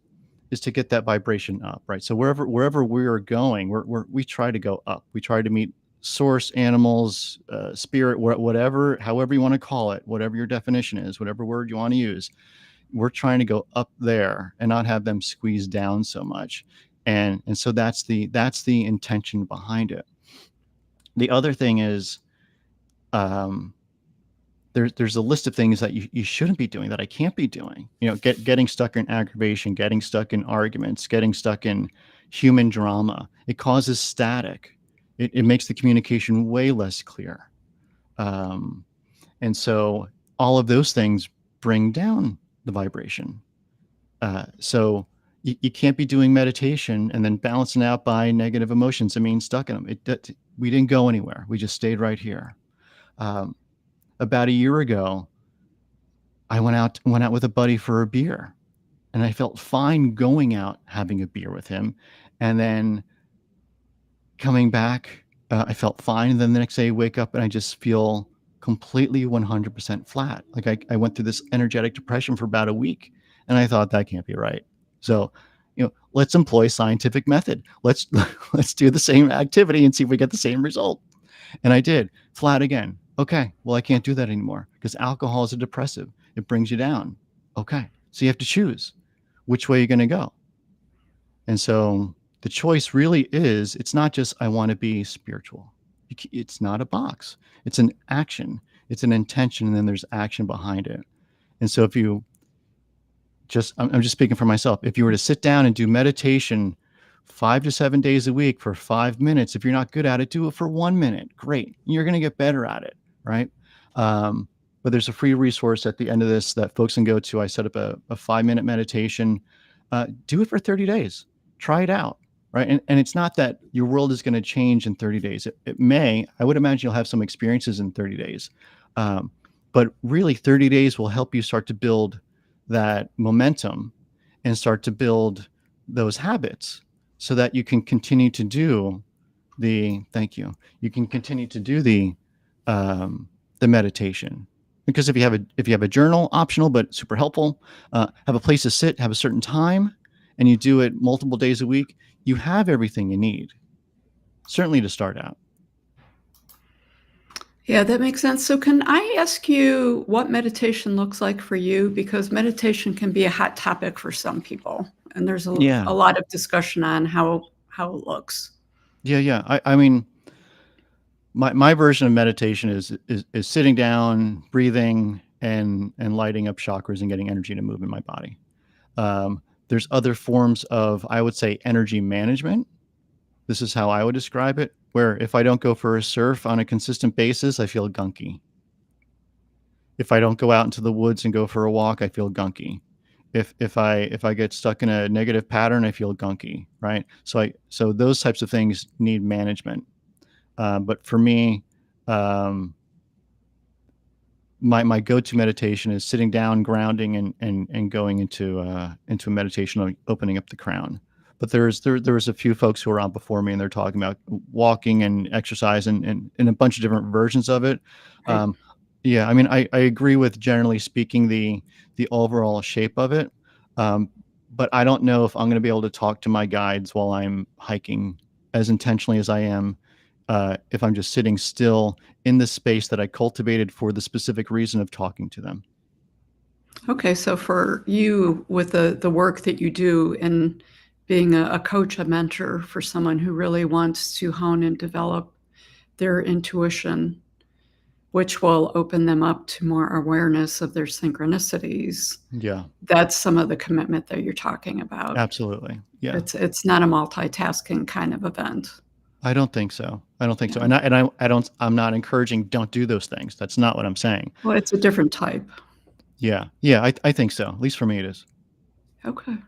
to get that vibration up, right? So wherever we're going, we try to go up. We try to meet source, animals, spirit, whatever, however you want to call it, whatever your definition is, whatever word you want to use. We're trying to go up there and not have them squeeze down so much. And so that's the intention behind it. The other thing is, there's a list of things that you shouldn't be doing, that I can't be doing. Getting stuck in aggravation, getting stuck in arguments, getting stuck in, human drama. It causes static. It makes the communication way less clear. And so all of those things bring down the vibration. So you can't be doing meditation and then balancing out by negative emotions and being stuck in them. We didn't go anywhere. We just stayed right here. About a year ago, I went out with a buddy for a beer, and I felt fine going out having a beer with him, and then coming back, I felt fine. And then the next day, I wake up and I just feel completely 100% flat. Like I went through this energetic depression for about a week, and I thought that can't be right. So, let's employ scientific method. Let's do the same activity and see if we get the same result. And I did. Flat again. Okay, well, I can't do that anymore because alcohol is a depressive. It brings you down. Okay, so you have to choose which way you're going to go. And so the choice really is, it's not just, I want to be spiritual. It's not a box. It's an action. It's an intention, and then there's action behind it. And so if you I'm just speaking for myself. If you were to sit down and do meditation 5 to 7 days a week for 5 minutes, if you're not good at it, do it for 1 minute. Great. You're going to get better at it. Right. But there's a free resource at the end of this that folks can go to. I set up a 5-minute meditation. Do it for 30 days. Try it out. Right. And it's not that your world is going to change in 30 days. It may. I would imagine you'll have some experiences in 30 days. But really, 30 days will help you start to build that momentum and start to build those habits so that you can continue to do the meditation. Because if you have a journal, optional but super helpful, have a place to sit, have a certain time, and you do it multiple days a week, you have everything you need, certainly to start out. Yeah, that makes sense. So can I ask you what meditation looks like for you? Because meditation can be a hot topic for some people, and there's a lot of discussion on how it looks. Yeah. I mean, my version of meditation is sitting down, breathing, and lighting up chakras and getting energy to move in my body. There's other forms of, I would say, energy management. This is how I would describe it, where if I don't go for a surf on a consistent basis, I feel gunky. If I don't go out into the woods and go for a walk, I feel gunky. If I get stuck in a negative pattern, I feel gunky, right? So those types of things need management. But for me, my go-to meditation is sitting down, grounding, and going into a meditation, opening up the crown. But there was a few folks who were on before me, and they're talking about walking and exercise and a bunch of different versions of it. Right. I mean, I agree with, generally speaking, the overall shape of it. But I don't know if I'm going to be able to talk to my guides while I'm hiking as intentionally as I am if I'm just sitting still in the space that I cultivated for the specific reason of talking to them. Okay, so for you, with the work that you do and being a coach, a mentor for someone who really wants to hone and develop their intuition, which will open them up to more awareness of their synchronicities. Yeah. That's some of the commitment that you're talking about. Absolutely. Yeah. It's not a multitasking kind of event. I don't think so. So. And I'm not encouraging don't do those things. That's not what I'm saying. Well, it's a different type. Yeah. I think so. At least for me, it is. Okay.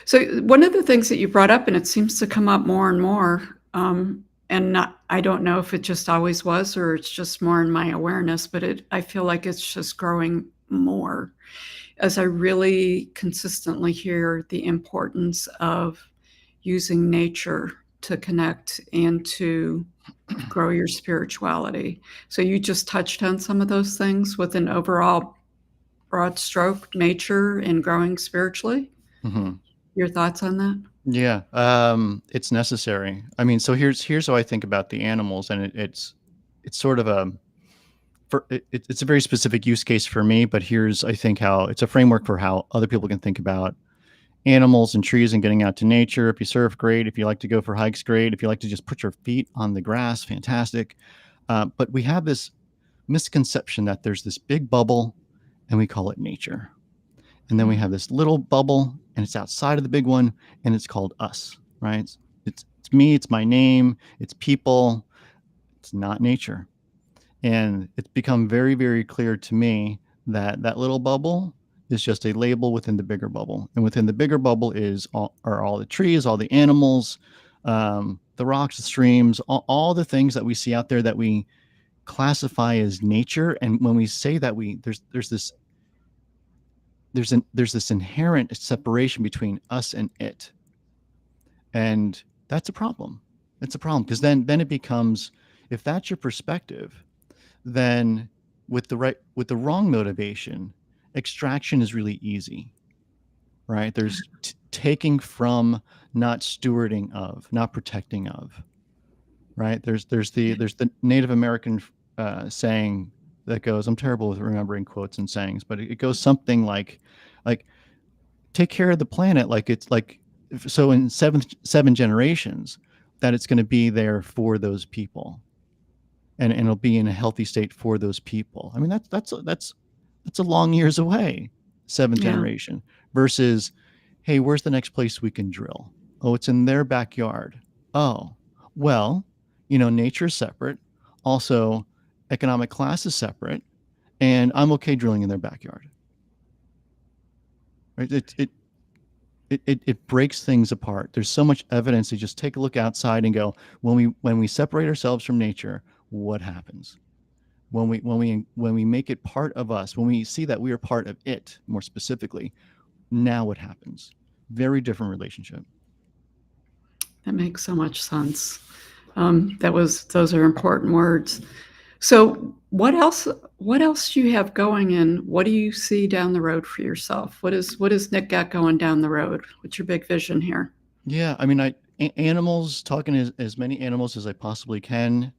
So one of the things that you brought up, and it seems to come up more and more, I don't know if it just always was or it's just more in my awareness, but I feel like it's just growing more as I really consistently hear the importance of using nature to connect and to grow your spirituality. So you just touched on some of those things with an overall broad stroke, nature and growing spiritually. Mm-hmm. Your thoughts on that? Yeah, it's necessary. I mean, so here's how I think about the animals, and it's sort of it's a very specific use case for me. But here's, I think, how it's a framework for how other people can think about animals and trees and getting out to nature. If you surf, great. If you like to go for hikes, great. If you like to just put your feet on the grass, fantastic. But we have this misconception that there's this big bubble, and we call it nature. And then we have this little bubble, and it's outside of the big one, and it's called us. right? It's me, it's my name, it's people, it's not nature. And it's become very, very clear to me that that little bubble is just a label within the bigger bubble. And within the bigger bubble are all the trees, all the animals, the rocks, the streams, all the things that we see out there that we classify as nature. And when we say that, there's this inherent separation between us and it. And that's a problem. It's a problem because then it becomes, if that's your perspective, then with the wrong motivation, extraction is really easy, right? There's taking from, not stewarding of, not protecting of, right? There's the Native American saying that goes, I'm terrible with remembering quotes and sayings, but it goes something like take care of the planet like it's like, so in seven generations that it's going to be there for those people. And it'll be in a healthy state for those people. I mean, that's a long years away, seventh generation, versus, hey, where's the next place we can drill? Oh, it's in their backyard. Oh, well, nature is separate. Also, economic class is separate, and I'm okay drilling in their backyard. Right? It breaks things apart. There's so much evidence to just take a look outside and go, when we separate ourselves from nature, what happens? When we make it part of us, when we see that we are part of it, more specifically, now what happens? Very different relationship. That makes so much sense. Those are important words. So what else do you have going, and what do you see down the road for yourself? What is Nick got going down the road? What's your big vision here? Yeah, I mean, animals, talking as many animals as I possibly can,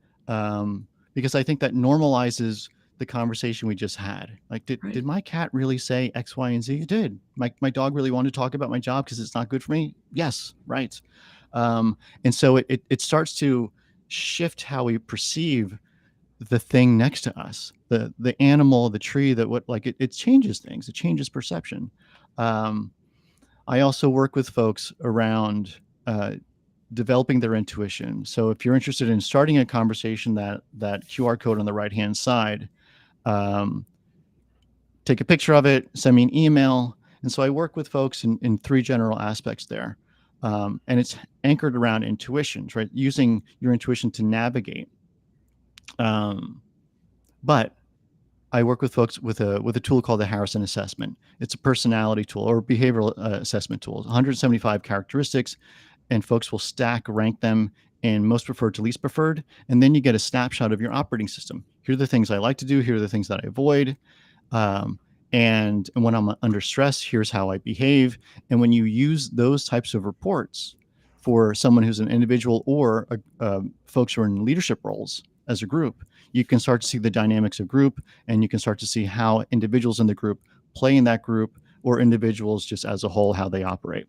because I think that normalizes the conversation we just had. Like, did my cat really say X, Y, and Z? It did. My dog really wanted to talk about my job because it's not good for me? Yes, right. And so it starts to shift how we perceive the thing next to us, the animal, the tree, it changes things. It changes perception. I also work with folks around developing their intuition. So if you're interested in starting a conversation, that QR code on the right-hand side, take a picture of it, send me an email. And so I work with folks in three general aspects there. And it's anchored around intuitions, right? Using your intuition to navigate. But I work with folks with a tool called the Harrison Assessment. It's a personality tool or behavioral assessment tool. 175 characteristics, and folks will rank them in most preferred to least preferred. And then you get a snapshot of your operating system. Here are the things I like to do. Here are the things that I avoid. And when I'm under stress, here's how I behave. And when you use those types of reports for someone who's an individual or folks who are in leadership roles as a group, you can start to see the dynamics of group, and you can start to see how individuals in the group play in that group, or individuals just as a whole, how they operate.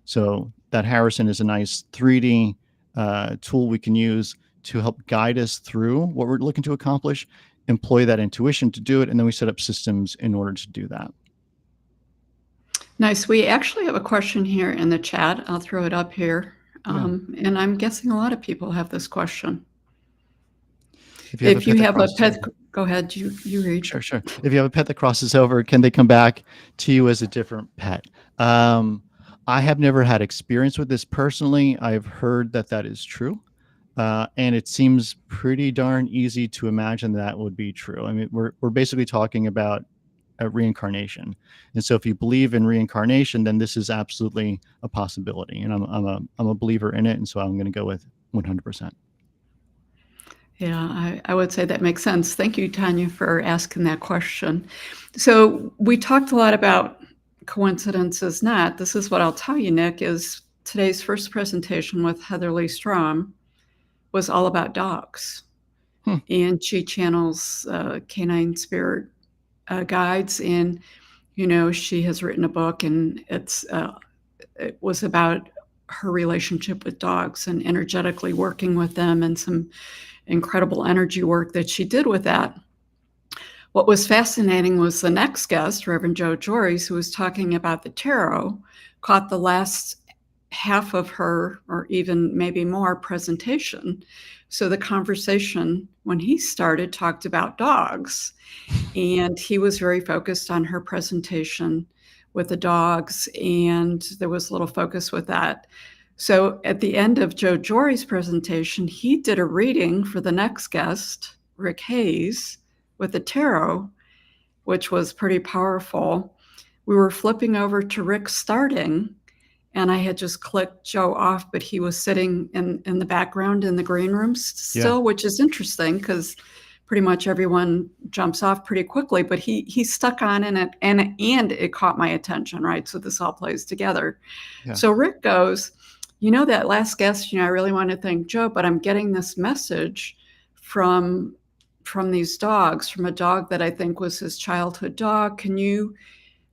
So that Harrison is a nice 3D tool we can use to help guide us through what we're looking to accomplish, employ that intuition to do it, and then we set up systems in order to do that. Nice. We actually have a question here in the chat. I'll throw it up here. And I'm guessing a lot of people have this question. If you have a pet, go ahead, you read. Sure. If you have a pet that crosses over, can they come back to you as a different pet? I have never had experience with this personally. I've heard that is true. And it seems pretty darn easy to imagine that would be true. I mean, we're basically talking about a reincarnation. And so if you believe in reincarnation, then this is absolutely a possibility. And I'm a believer in it. And so I'm going to go with 100%. Yeah, I would say that makes sense. Thank you, Tanya, for asking that question. So we talked a lot about coincidences not. This is what I'll tell you, Nick, is today's first presentation with Leigh Strom was all about dogs. And she channels canine spirit guides. And, she has written a book, and it was about her relationship with dogs and energetically working with them, and some incredible energy work that she did with that. What was fascinating was the next guest, Reverend Joe Geores, who was talking about the tarot, caught the last half of her, or even maybe more, presentation. So the conversation, when he started, talked about dogs. And he was very focused on her presentation with the dogs, and there was a little focus with that. So at the end of Joe Jory's presentation, he did a reading for the next guest, Rick Hayes, with the tarot, which was pretty powerful. We were flipping over to Rick starting, and I had just clicked Joe off, but he was sitting in the background in the green room still, which is interesting because pretty much everyone jumps off pretty quickly, but he stuck on in it, and it caught my attention, right? So this all plays together. Yeah. So Rick goes, that last guest, I really want to thank Joe, but I'm getting this message from these dogs, from a dog that I think was his childhood dog.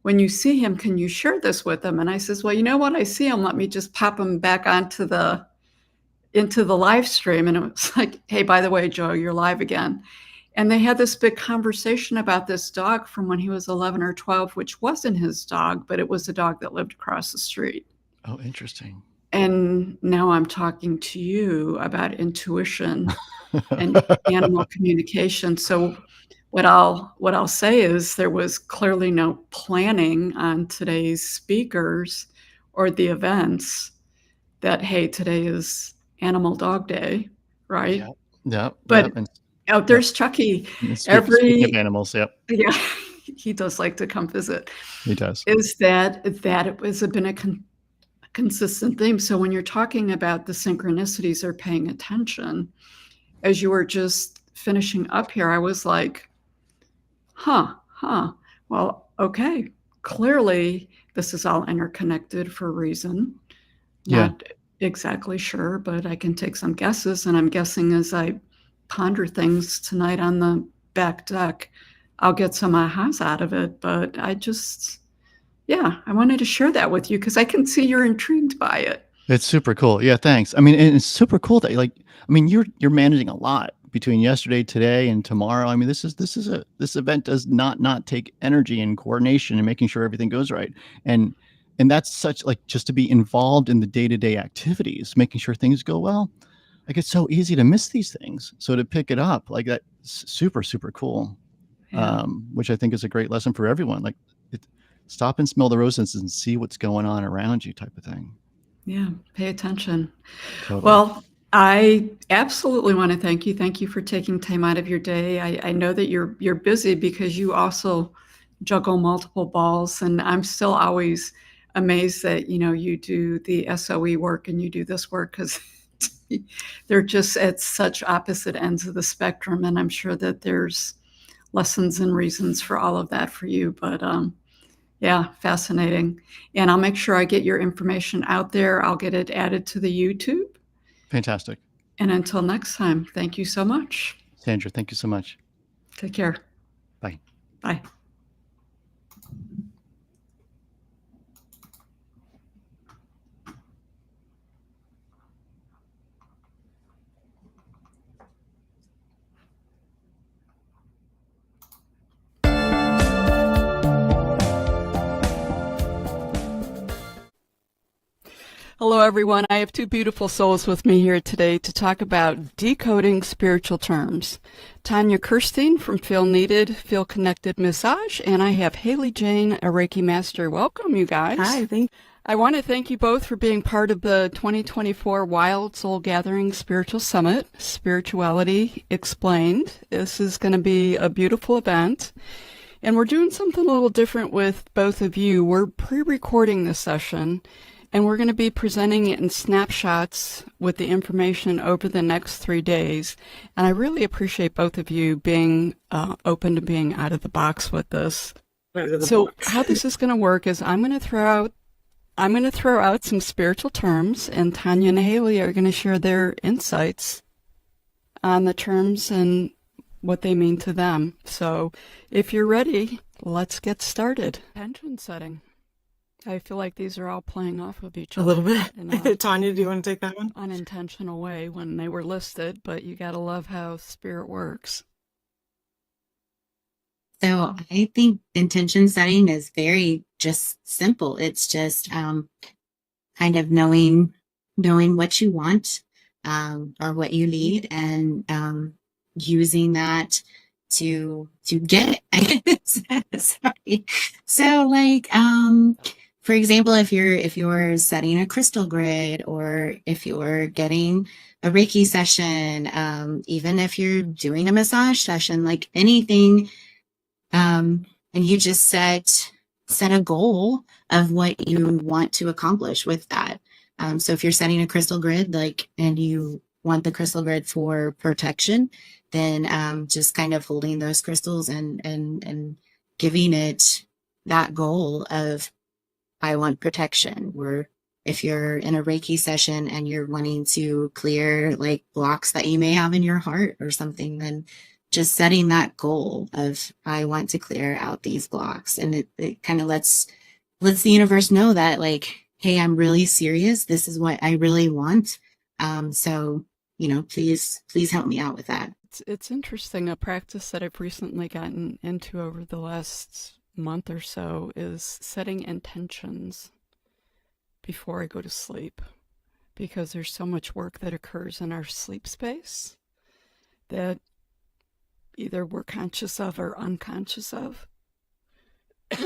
When you see him, can you share this with him? And I says, well, when I see him, let me just pop him back into the live stream. And it was like, hey, by the way, Joe, you're live again. And they had this big conversation about this dog from when he was 11 or 12, which wasn't his dog, but it was a dog that lived across the street. Oh, interesting. And now I'm talking to you about intuition and animal communication. So what I'll say is there was clearly no planning on today's speakers or the events that, hey, today is Animal Dog Day, right? Yeah. But out there's Chucky. Speaking of animals, yeah, he does like to come visit. He does. Is that it was been a consistent theme. So when you're talking about the synchronicities or paying attention, as you were just finishing up here, I was like, well, okay, clearly this is all interconnected for a reason. Not exactly sure, but I can take some guesses. And I'm guessing as I ponder things tonight on the back deck, I'll get some ahas out of it. But I wanted to share that with you because I can see you're intrigued by it. It's super cool. Yeah, thanks. I mean, and it's super cool that you're managing a lot between yesterday, today, and tomorrow. I mean, this event does not take energy and coordination and making sure everything goes right. And that's such just to be involved in the day-to-day activities, making sure things go well. It's so easy to miss these things. So to pick it up that's super, super cool. Yeah. Which I think is a great lesson for everyone. Stop and smell the roses and see what's going on around you, type of thing. Yeah, pay attention. Totally. Well, I absolutely want to thank you. Thank you for taking time out of your day. I know that you're busy because you also juggle multiple balls, and I'm still always amazed that you do the SOE work and you do this work because they're just at such opposite ends of the spectrum, and I'm sure that there's lessons and reasons for all of that for you. But yeah, fascinating. And I'll make sure I get your information out there. I'll get it added to the YouTube. Fantastic. And until next time, thank you so much. Sandra, thank you so much. Take care. Bye. Bye. Hello, everyone. I have two beautiful souls with me here today to talk about decoding spiritual terms. Tanya Kirstein from Feel Needed, Feel Connected Massage, and I have Haley Jane, a Reiki Master. Welcome, you guys. Hi, I want to thank you both for being part of the 2024 Wild Soul Gathering Spiritual Summit, Spirituality Explained. This is going to be a beautiful event. And we're doing something a little different with both of you. We're pre-recording this session, and we're going to be presenting it in snapshots with the information over the next 3 days. And I really appreciate both of you being open to being out of the box with this. So how this is going to work is I'm going to throw out some spiritual terms, and Tanya and Haley are going to share their insights on the terms and what they mean to them. So if you're ready, let's get started. Intention setting. I feel like these are all playing off of each other. A little bit. In Tanya, do you want to take that one? unintentional way when they were listed, but you got to love how spirit works. So I think intention setting is very just simple. It's just kind of knowing what you want, or what you need, and using that to get it. Sorry. So like, for example, if you're setting a crystal grid, or if you're getting a Reiki session, even if you're doing a massage session, like anything, and you just set a goal of what you want to accomplish with that. So if you're setting a crystal grid, like, and you want the crystal grid for protection, then just kind of holding those crystals and giving it that goal of, I want protection. Or if you're in a Reiki session and you're wanting to clear like blocks that you may have in your heart or something, then just setting that goal of, I want to clear out these blocks. And it kind of lets the universe know that, like, hey, I'm really serious. This is what I really want. So, please help me out with that. It's interesting. A practice that I've recently gotten into over the last month or so is setting intentions before I go to sleep, because there's so much work that occurs in our sleep space that either we're conscious of or unconscious of.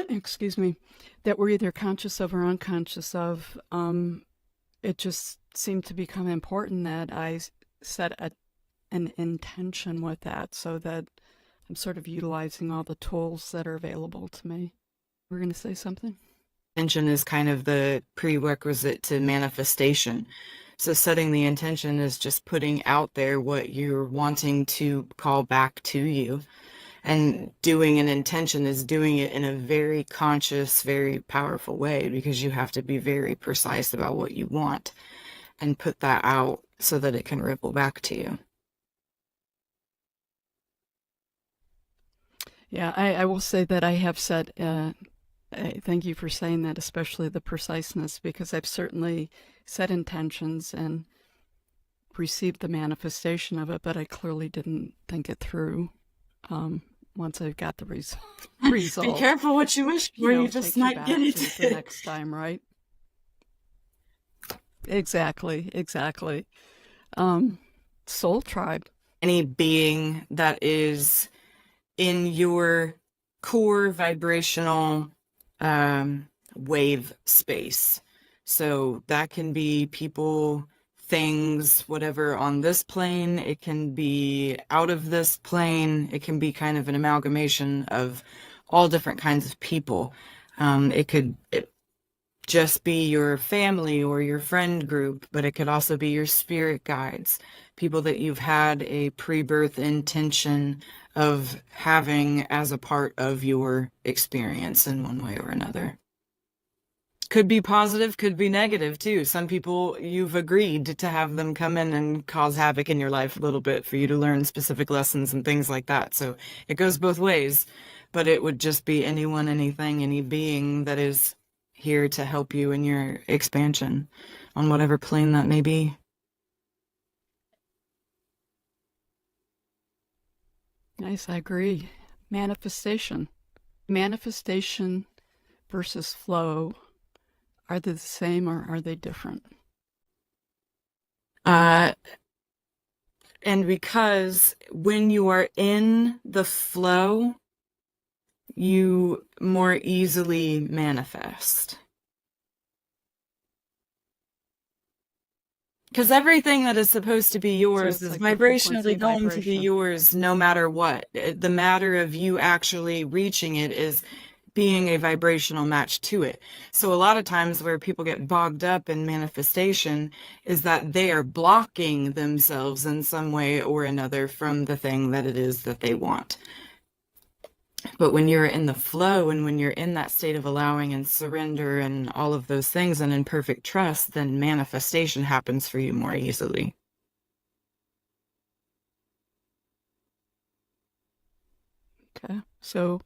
Excuse me, that we're either conscious of or unconscious of. It just seemed to become important that I set an intention with that, so that I'm sort of utilizing all the tools that are available to me. We're going to say something? Intention is kind of the prerequisite to manifestation. So setting the intention is just putting out there what you're wanting to call back to you. And doing an intention is doing it in a very conscious, very powerful way, because you have to be very precise about what you want and put that out so that it can ripple back to you. Yeah, I will say that I have set, thank you for saying that, especially the preciseness, because I've certainly set intentions and received the manifestation of it, but I clearly didn't think it through once I've got the result. Be careful what you wish for, you just might get it. The next time, right? Exactly. Soul tribe. Any being that is in your core vibrational wave space. So that can be people, things, whatever on this plane. It can be out of this plane. It can be kind of an amalgamation of all different kinds of people. It could just be your family or your friend group, but it could also be your spirit guides, people that you've had a pre-birth intention of having as a part of your experience in one way or another. Could be positive, could be negative too. Some people, you've agreed to have them come in and cause havoc in your life a little bit for you to learn specific lessons and things like that. So it goes both ways, but it would just be anyone, anything, any being that is here to help you in your expansion on whatever plane that may be. Nice, I agree. Manifestation versus flow, are they the same or are they different? And because when you are in the flow, you more easily manifest. Because everything that is supposed to be yours is like vibrationally going to be yours no matter what. The matter of you actually reaching it is being a vibrational match to it. So a lot of times where people get bogged up in manifestation is that they are blocking themselves in some way or another from the thing that it is that they want. But when you're in the flow and when you're in that state of allowing and surrender and all of those things and in perfect trust, then manifestation happens for you more easily. Okay, so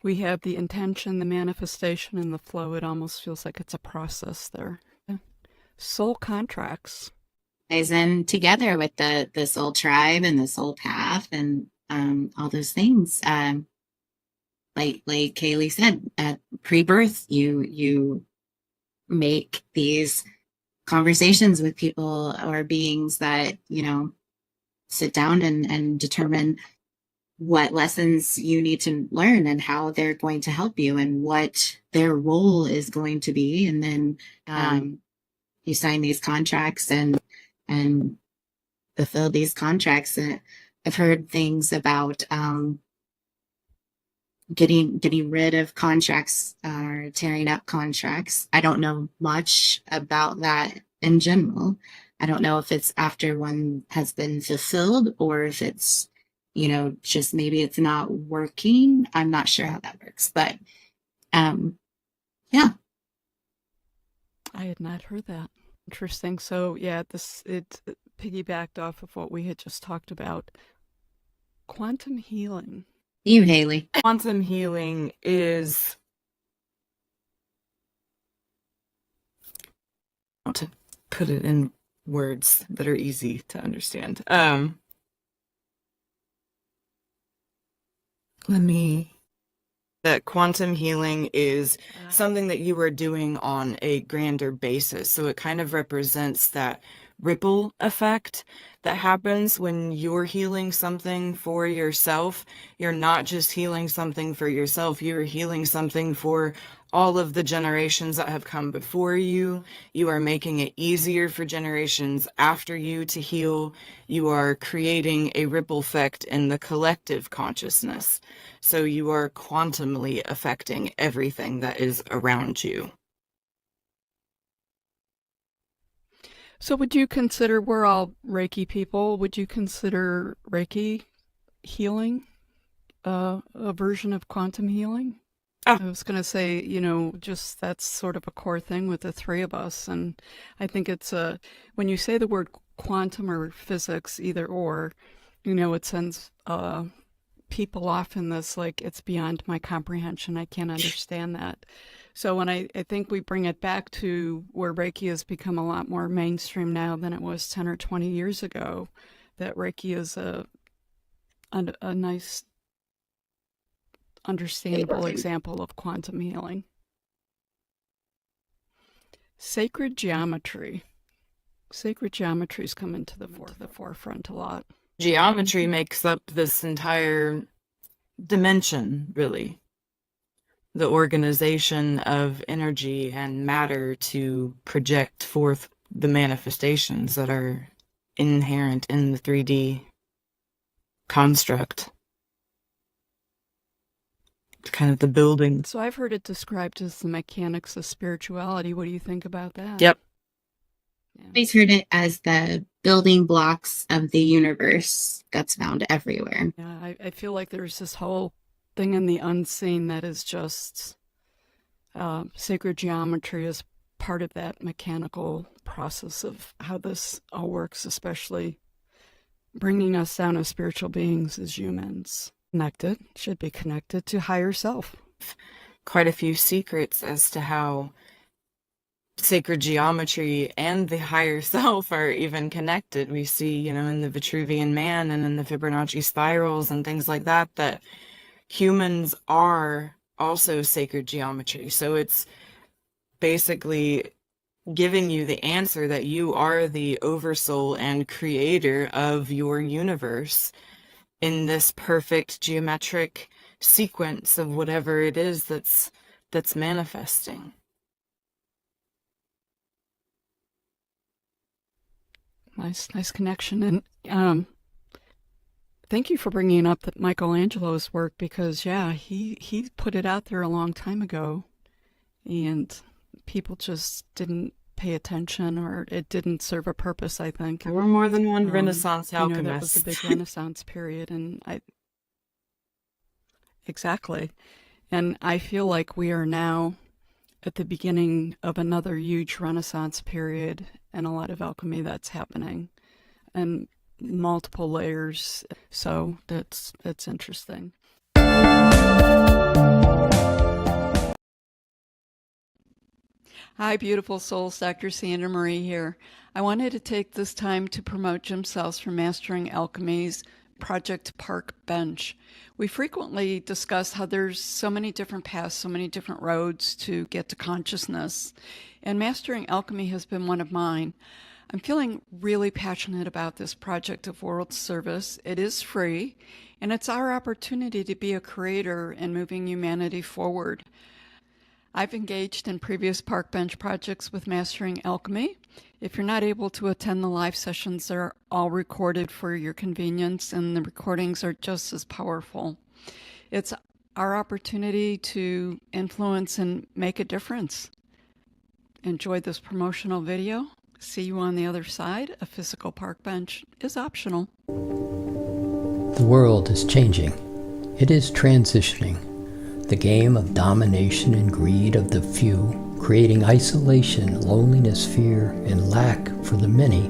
we have the intention, the manifestation, and the flow. It almost feels like it's a process there. Okay. Soul contracts. Ties in together with the soul tribe and the soul path and all those things. Like Kaylee said, at pre-birth, you make these conversations with people or beings that, sit down and determine what lessons you need to learn and how they're going to help you and what their role is going to be. And then you sign these contracts and fulfill these contracts. And I've heard things about getting rid of contracts or tearing up contracts. I don't know much about that in general. I don't know if it's after one has been fulfilled or if it's, just maybe it's not working. I'm not sure how that works, but yeah. I had not heard that. Interesting. So yeah, it piggybacked off of what we had just talked about. Quantum healing. You, Haley. Quantum healing is, to put it in words that are easy to understand. That quantum healing is something that you are doing on a grander basis. So it kind of represents that ripple effect that happens when you're healing something for yourself. You're not just healing something for yourself, you're healing something for all of the generations that have come before you. You are making it easier for generations after you to heal. You are creating a ripple effect in the collective consciousness. So you are quantumly affecting everything that is around you. So would you consider, we're all Reiki people, would you consider Reiki healing a version of quantum healing? Oh. I was going to say, just that's sort of a core thing with the three of us. And I think it's when you say the word quantum or physics, either or, it sends people off in this, like, it's beyond my comprehension. I can't understand that. So when I think we bring it back to where Reiki has become a lot more mainstream now than it was 10 or 20 years ago, that Reiki is a nice, understandable example of quantum healing. Sacred geometry. Sacred geometry's come into the forefront a lot. Geometry makes up this entire dimension, really. The organization of energy and matter to project forth the manifestations that are inherent in the 3D construct. It's kind of the building. So I've heard it described as the mechanics of spirituality. What do you think about that? Yep. Yeah. I've always heard it as the building blocks of the universe that's found everywhere. Yeah, I feel like there's this whole thing in the unseen that is just sacred geometry is part of that mechanical process of how this all works, especially bringing us down as spiritual beings, as humans. Should be connected to higher self. Quite a few secrets as to how sacred geometry and the higher self are even connected. We see, in the Vitruvian Man and in the Fibonacci spirals and things like that, that humans are also sacred geometry. So it's basically giving you the answer that you are the oversoul and creator of your universe in this perfect geometric sequence of whatever it is that's manifesting. Nice connection. And thank you for bringing up that Michelangelo's work, because he put it out there a long time ago and people just didn't pay attention, or it didn't serve a purpose, I think. There were more than one Renaissance alchemist. That was a big Renaissance period, and exactly. And I feel like we are now at the beginning of another huge Renaissance period, and a lot of alchemy that's happening, and multiple layers. So that's interesting. Hi, beautiful souls. Dr. Sandra Marie here. I wanted to take this time to promote Jim Sells for Mastering Alchemy's Project Park Bench. We frequently discuss how there's so many different paths, so many different roads to get to consciousness, and mastering alchemy has been one of mine. I'm feeling really passionate about this project of world service. It is free, and it's our opportunity to be a creator in moving humanity forward. I've engaged in previous park bench projects with Mastering Alchemy. If you're not able to attend the live sessions, they're all recorded for your convenience, and the recordings are just as powerful. It's our opportunity to influence and make a difference. Enjoy this promotional video. See you on the other side. A physical park bench is optional. The world is changing. It is transitioning. The game of domination and greed of the few, creating isolation, loneliness, fear, and lack for the many,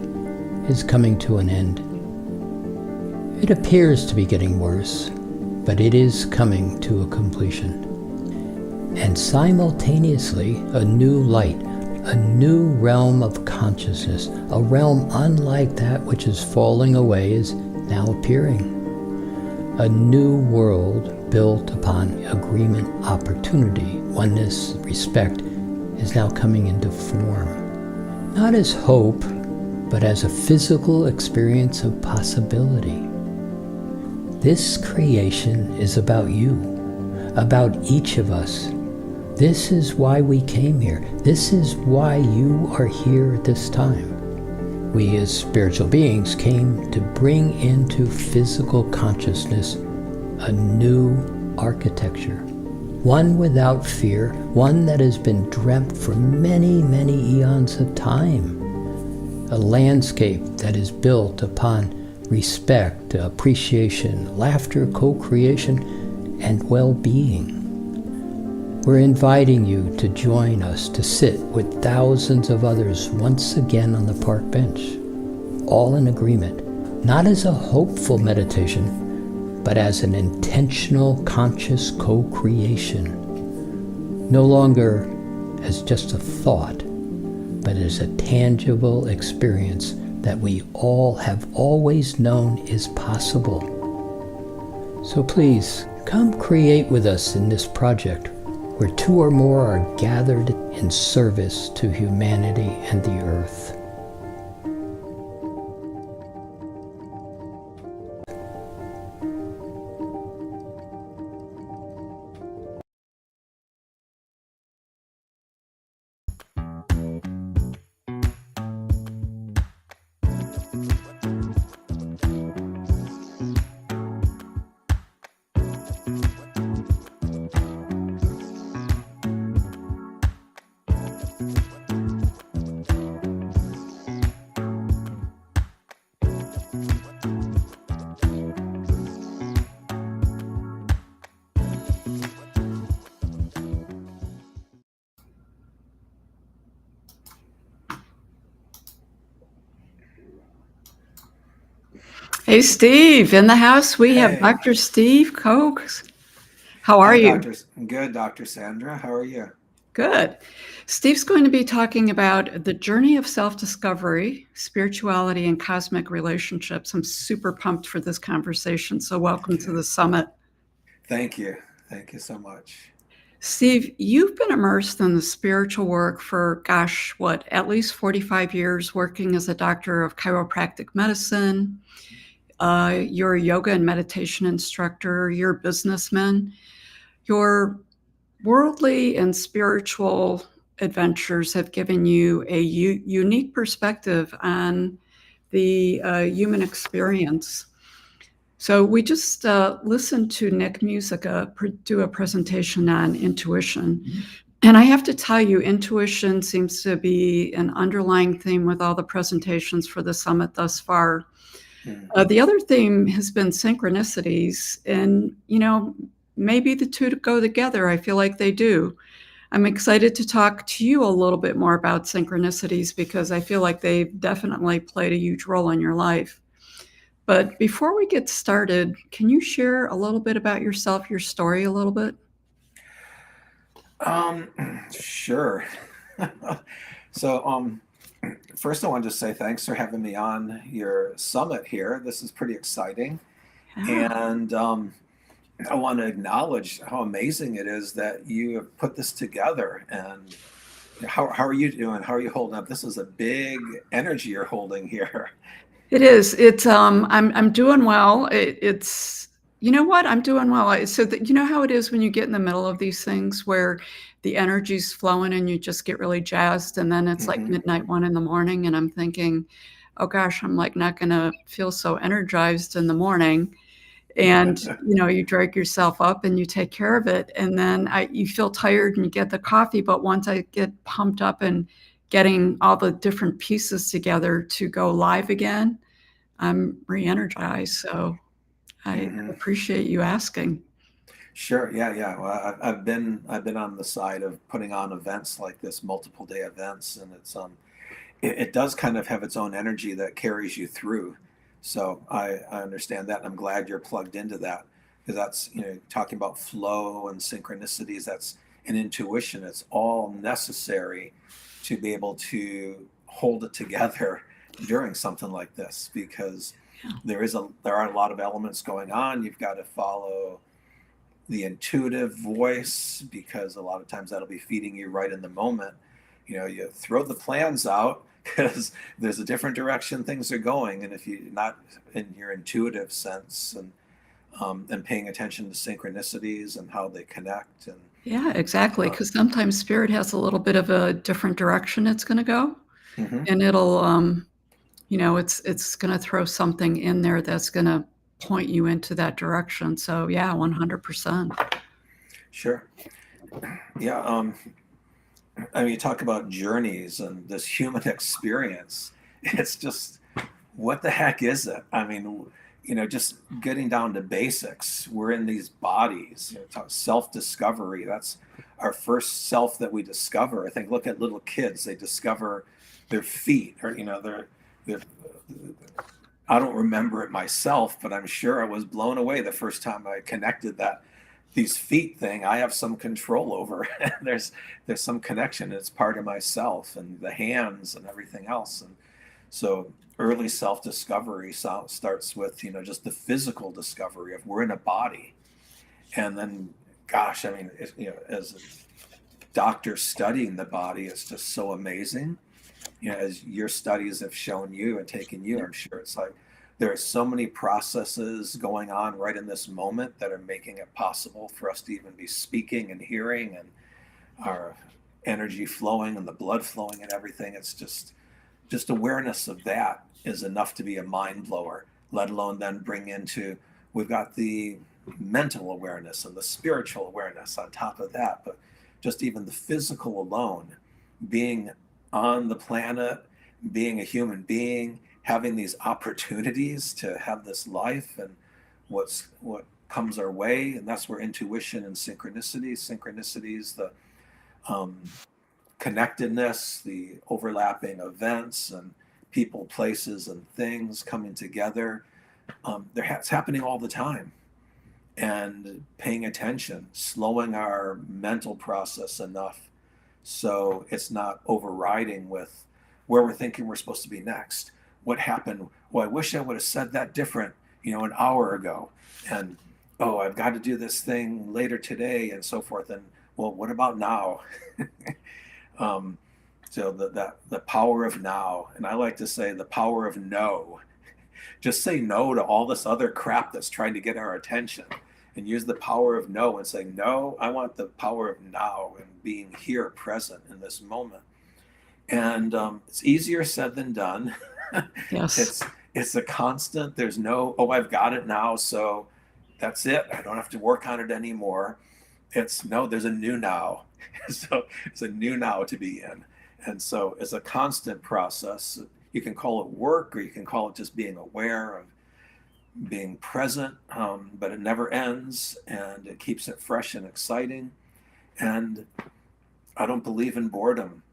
is coming to an end. It appears to be getting worse, but it is coming to a completion. And simultaneously, a new light, a new realm of consciousness, a realm unlike that which is falling away, is now appearing. A new world built upon agreement, opportunity, oneness, respect, is now coming into form. Not as hope, but as a physical experience of possibility. This creation is about you, about each of us. This is why we came here. This is why you are here at this time. We as spiritual beings came to bring into physical consciousness a new architecture. One without fear, one that has been dreamt for many, many eons of time. A landscape that is built upon respect, appreciation, laughter, co-creation, and well-being. We're inviting you to join us to sit with thousands of others once again on the park bench, all in agreement, not as a hopeful meditation, but as an intentional, conscious co-creation. No longer as just a thought, but as a tangible experience that we all have always known is possible. So please, come create with us in this project, where two or more are gathered in service to humanity and the earth. Hey, Steve, in the house, we have Hey. Dr. Steve Koch. How are Hi, you? Good, Dr. Sandra. How are you? Good. Steve's going to be talking about the journey of self-discovery, spirituality, and cosmic relationships. I'm super pumped for this conversation, so welcome to the summit. Thank you. Thank you so much. Steve, you've been immersed in the spiritual work for, gosh, what, at least 45 years, working as a doctor of chiropractic medicine. You're a yoga and meditation instructor. You're a businessman. Your worldly and spiritual adventures have given you a unique perspective on the human experience. So we just listened to Nick Musica do a presentation on intuition. And I have to tell you, intuition seems to be an underlying theme with all the presentations for the summit thus far. The other theme has been synchronicities, and maybe the two go together. I feel like they do. I'm excited to talk to you a little bit more about synchronicities because I feel like they've definitely played a huge role in your life. But before we get started, can you share a little bit about yourself, your story a little bit? Sure. So, first I want to say thanks for having me on your summit here. This is pretty exciting. And I want to acknowledge how amazing it is that you have put this together. And how are you doing? How are you holding up? This is a big energy you're holding here. It is. It's I'm doing well. It's you know what? I'm doing well. So that you know how it is when you get in the middle of these things where the energy's flowing and you just get really jazzed, and then it's like midnight, 1 a.m, and I'm thinking, oh gosh, I'm like not gonna feel so energized in the morning. And you drag yourself up and you take care of it, and then you feel tired and you get the coffee. But once I get pumped up and getting all the different pieces together to go live again, I'm re-energized. So I appreciate you asking. Sure. Yeah. Well, I've been on the side of putting on events like this, multiple day events, and it does kind of have its own energy that carries you through. So I understand that. And I'm glad you're plugged into that, because that's, talking about flow and synchronicities, that's an intuition. It's all necessary to be able to hold it together during something like this, because there are a lot of elements going on. You've got to follow the intuitive voice, because a lot of times that'll be feeding you right in the moment. You throw the plans out because there's a different direction things are going, and if you're not in your intuitive sense and paying attention to synchronicities and how they connect, and Yeah, exactly. Because sometimes spirit has a little bit of a different direction it's going to go, and it'll it's going to throw something in there that's going to point you into that direction. So yeah, 100%. Sure. Yeah. You talk about journeys and this human experience. It's just, what the heck is it? Just getting down to basics. We're in these bodies. Self-discovery. That's our first self that we discover. I think, look at little kids. They discover their feet, or they're I don't remember it myself, but I'm sure I was blown away the first time I connected that these feet thing I have some control over. there's some connection. It's part of myself, and the hands and everything else. And so early self-discovery starts with just the physical discovery of we're in a body. And then, gosh, as a doctor studying the body, it's just so amazing. As your studies have shown you and taken you, I'm sure it's like there are so many processes going on right in this moment that are making it possible for us to even be speaking and hearing, and our energy flowing and the blood flowing and everything. It's just awareness of that is enough to be a mind blower, let alone then bring into, we've got the mental awareness and the spiritual awareness on top of that. But just even the physical alone, being on the planet, being a human being, having these opportunities to have this life, and what comes our way. And that's where intuition and synchronicities, the connectedness, the overlapping events and people, places, and things coming together. It's happening all the time. And paying attention, slowing our mental process enough so it's not overriding with where we're thinking we're supposed to be next. What happened? Well, I wish I would have said that different, an hour ago. And, oh, I've got to do this thing later today, and so forth. And, well, what about now? So the power of now. And I like to say the power of no. Just say no to all this other crap that's trying to get our attention, and use the power of no and say, no, I want the power of now and being here present in this moment. And it's easier said than done. Yes. It's a constant. There's no, oh, I've got it now, so that's it. I don't have to work on it anymore. It's no, there's a new now. So it's a new now to be in. And so it's a constant process. You can call it work, or you can call it just being aware of being present, but it never ends, and it keeps it fresh and exciting. And I don't believe in boredom.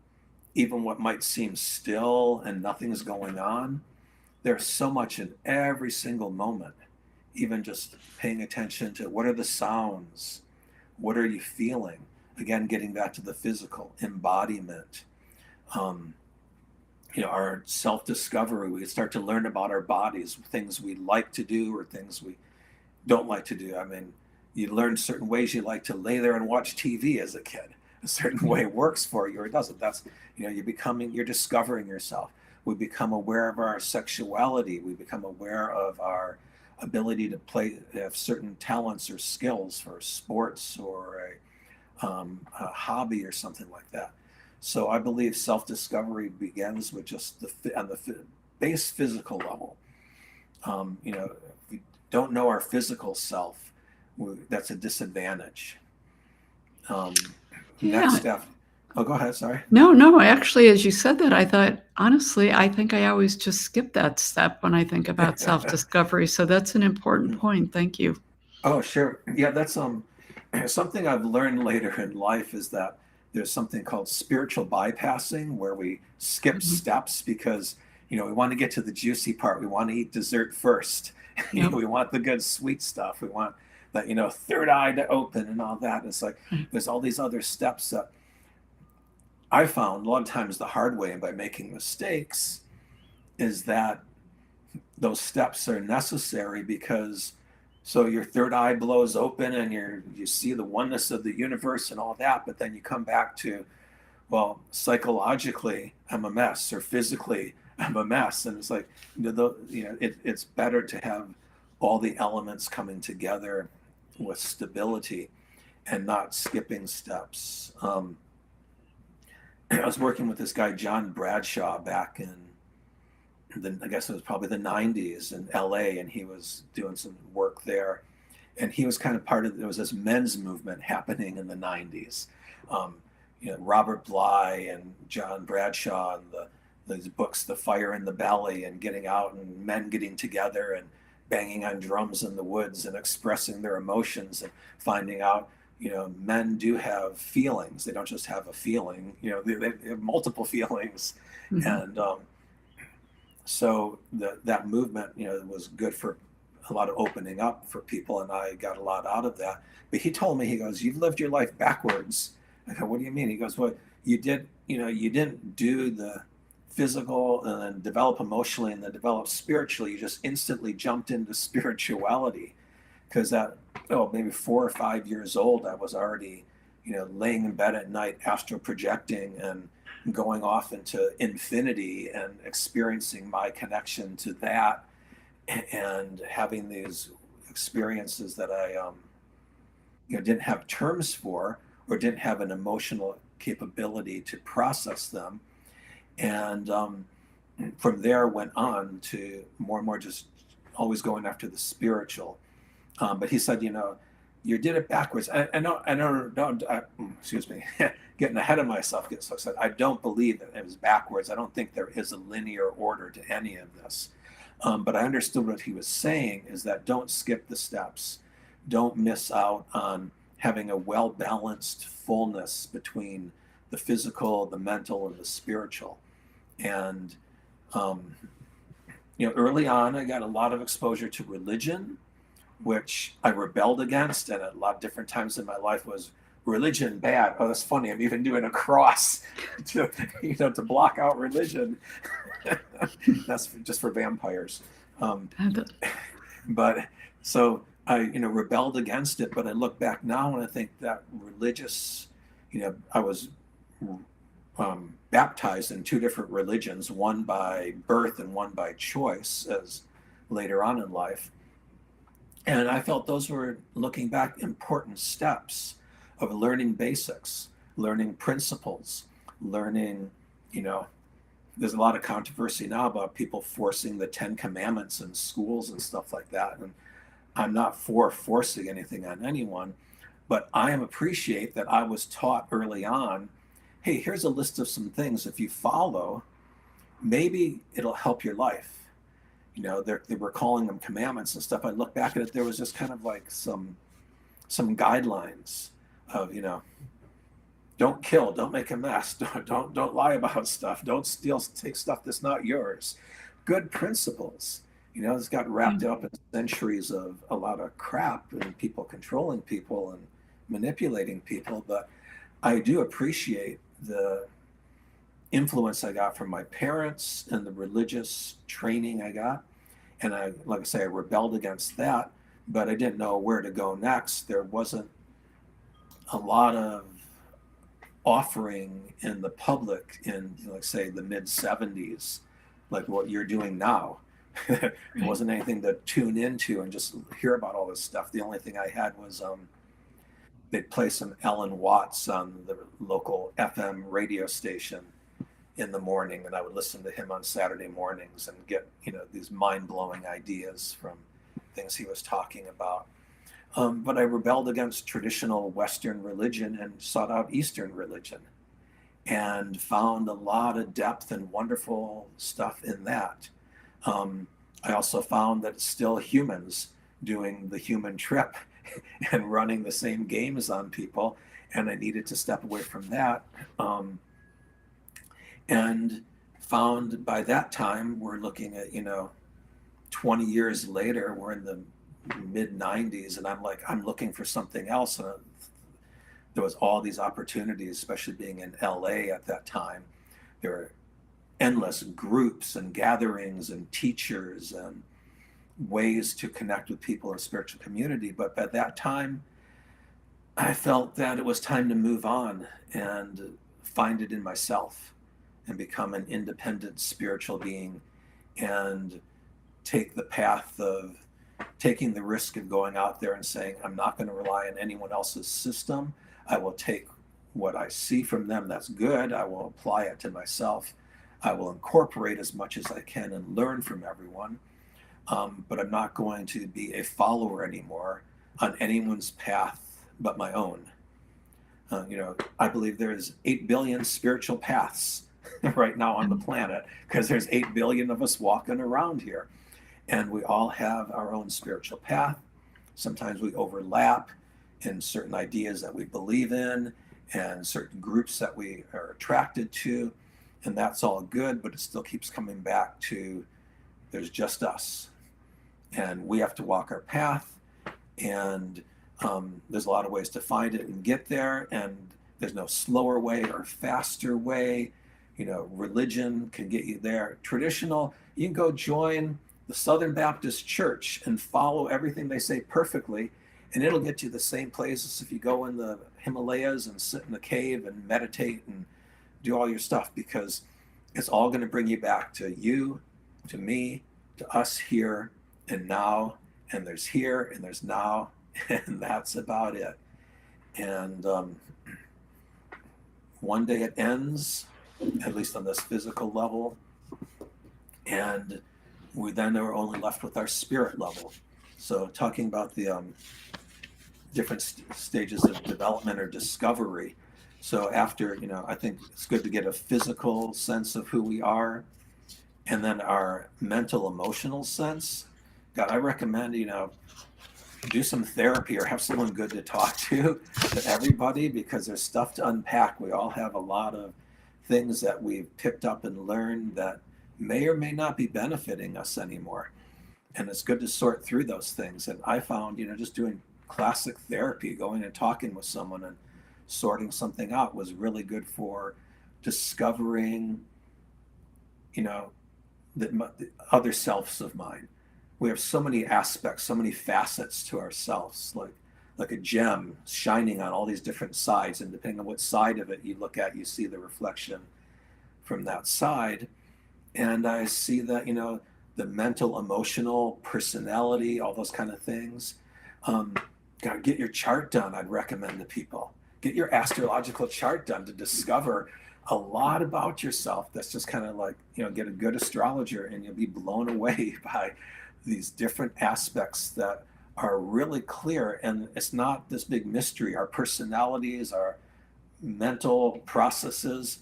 Even what might seem still and nothing's going on, there's so much in every single moment. Even just paying attention to what are the sounds, what are you feeling? Again, getting back to the physical embodiment. Our self-discovery, we start to learn about our bodies, things we like to do or things we don't like to do. I mean, you learn certain ways you like to lay there and watch TV as a kid. A certain way works for you or it doesn't. That's, you're discovering yourself. We become aware of our sexuality. We become aware of our ability to have certain talents or skills for sports or a hobby or something like that. So I believe self-discovery begins with just on the base physical level. If we don't know our physical self, that's a disadvantage. Next step. Oh, go ahead. Sorry. No. Actually, as you said that, I thought, honestly, I think I always just skip that step when I think about self-discovery. So that's an important point. Thank you. Oh, sure. Yeah, that's something I've learned later in life is that there's something called spiritual bypassing where we skip steps because, we want to get to the juicy part. We want to eat dessert first. Yep. We want the good sweet stuff. We want that, third eye to open and all that. It's like there's all these other steps that I found a lot of times the hard way and by making mistakes is that those steps are necessary because so your third eye blows open and you see the oneness of the universe and all that, but then you come back to, well, psychologically I'm a mess or physically I'm a mess. And it's like, it's better to have all the elements coming together with stability and not skipping steps. I was working with this guy, John Bradshaw, back in I guess it was probably the 90s in LA, and he was doing some work there. And he was kind of there was this men's movement happening in the 90s. Robert Bly and John Bradshaw and these books, The Fire in the Belly, and getting out and men getting together and banging on drums in the woods and expressing their emotions and finding out, men do have feelings. They don't just have a feeling, they have multiple feelings. And so that movement, was good for a lot of opening up for people. And I got a lot out of that. But he told me, he goes, "You've lived your life backwards." I go, "What do you mean?" He goes, "Well, you didn't do the physical and then develop emotionally and then develop spiritually. You just instantly jumped into spirituality." Because maybe 4 or 5 years old, I was already, laying in bed at night, astral projecting and going off into infinity and experiencing my connection to that and having these experiences that I, didn't have terms for or didn't have an emotional capability to process them. And from there went on to more and more just always going after the spiritual. But he said, you did it backwards. Excuse me, getting ahead of myself, get so excited. I don't believe that it was backwards. I don't think there is a linear order to any of this. But I understood what he was saying is that don't skip the steps. Don't miss out on having a well-balanced fullness between the physical, the mental, and the spiritual. And, early on, I got a lot of exposure to religion, which I rebelled against, and a lot of different times in my life was religion bad. Oh, that's funny. I'm even doing a cross to block out religion. That's just for vampires. But so I, rebelled against it. But I look back now and I think that religious, I was baptized in 2 different religions, one by birth and one by choice, as later on in life. And I felt those were, looking back, important steps of learning basics, learning principles, learning, there's a lot of controversy now about people forcing the 10 Commandments in schools and stuff like that. And I'm not for forcing anything on anyone, but I appreciate that I was taught early on, hey, here's a list of some things. If you follow, maybe it'll help your life. They were calling them commandments and stuff. I look back at it, there was just kind of like some guidelines of, don't kill, don't make a mess, don't lie about stuff, don't take stuff that's not yours. Good principles. It's got wrapped up in centuries of a lot of crap and people controlling people and manipulating people. But I do appreciate the influence I got from my parents and the religious training I got. And like I say, I rebelled against that. but I didn't know where to go next. There wasn't a lot of offering in the public in, like, say, the mid 70s, like what you're doing now. There wasn't anything to tune into and just hear about all this stuff. The only thing I had was they'd play some Alan Watts on the local FM radio station in the morning, and I would listen to him on Saturday mornings and get, these mind-blowing ideas from things he was talking about. But I rebelled against traditional Western religion and sought out Eastern religion, and found a lot of depth and wonderful stuff in that. I also found that it's still humans doing the human trip and running the same games on people, and I needed to step away from that. And found by that time, we're looking at, 20 years later, we're in the mid 90s, and I'm looking for something else. And there was all these opportunities, especially being in LA at that time. There were endless groups and gatherings and teachers and ways to connect with people in spiritual community. But by that time, I felt that it was time to move on and find it in myself and become an independent spiritual being, and take the path of taking the risk of going out there and saying, I'm not going to rely on anyone else's system. I will take what I see from them that's good. I will apply it to myself. I will incorporate as much as I can and learn from everyone. But I'm not going to be a follower anymore on anyone's path but my own. I believe there's 8 billion spiritual paths right now on the planet, because there's 8 billion of us walking around here. And we all have our own spiritual path. Sometimes we overlap in certain ideas that we believe in and certain groups that we are attracted to. And that's all good, but it still keeps coming back to there's just us. And we have to walk our path. And there's a lot of ways to find it and get there. And there's no slower way or faster way. Religion can get you there. Traditional, you can go join the Southern Baptist Church and follow everything they say perfectly, and it'll get you the same places if you go in the Himalayas and sit in a cave and meditate and do all your stuff, because it's all going to bring you back to you, to me, to us here and now, and there's here and there's now, and that's about it. And one day it ends, at least on this physical level, and we then are only left with our spirit level. So talking about the different stages of development or discovery. So after, I think it's good to get a physical sense of who we are, and then our mental, emotional sense. God, I recommend, do some therapy or have someone good to talk to everybody, because there's stuff to unpack. We all have a lot of things that we've picked up and learned that may or may not be benefiting us anymore. And it's good to sort through those things. And I found, just doing classic therapy, going and talking with someone and sorting something out was really good for discovering, the other selves of mine. We have so many aspects, so many facets to ourselves, like a gem shining on all these different sides. And depending on what side of it you look at, you see the reflection from that side. And I see that, the mental, emotional, personality, all those kind of things. Get your chart done, I'd recommend to people. Get your astrological chart done to discover a lot about yourself. That's just kind of like, get a good astrologer and you'll be blown away by these different aspects that are really clear. And it's not this big mystery. Our personalities, our mental processes,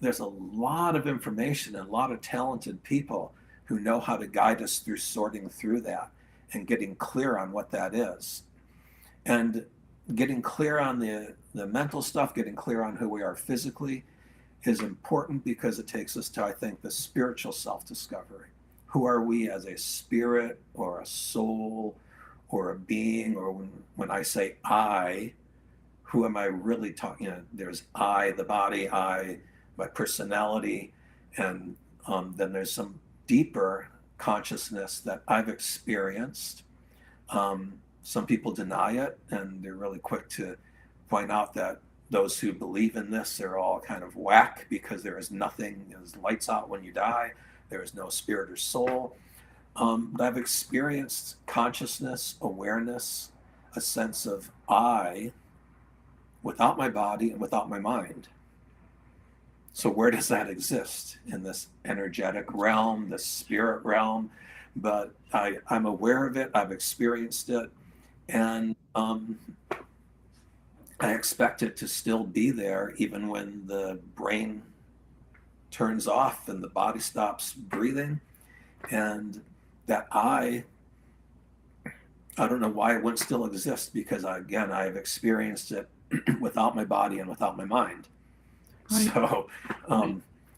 there's a lot of information and a lot of talented people who know how to guide us through sorting through that and getting clear on what that is. And getting clear on the mental stuff, getting clear on who we are physically is important, because it takes us to, I think, the spiritual self-discovery. Who are we as a spirit or a soul or a being? Or when I say I, who am I really talking? There's I, the body, I, my personality, and then there's some deeper consciousness that I've experienced Some people deny it, and they're really quick to point out that those who believe in this are all kind of whack, because there is nothing, there's lights out when you die, there is no spirit or soul. But I've experienced consciousness, awareness, a sense of I without my body and without my mind. So where does that exist? In this energetic realm, this spirit realm? But I'm aware of it, I've experienced it, and I expect it to still be there even when the brain turns off and the body stops breathing. And that I don't know why it wouldn't still exist, because I've experienced it without my body and without my mind. Right. So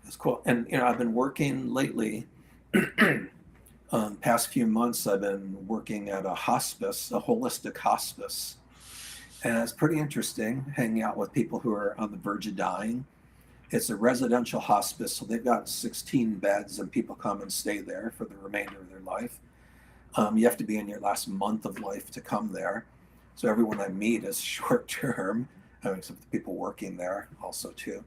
it's cool. And I've been working lately, past few months, I've been working at a hospice, a holistic hospice. And it's pretty interesting hanging out with people who are on the verge of dying. It's a residential hospice, so they've got 16 beds, and people come and stay there for the remainder of their life. You have to be in your last month of life to come there. So everyone I meet is short term, except the people working there also too.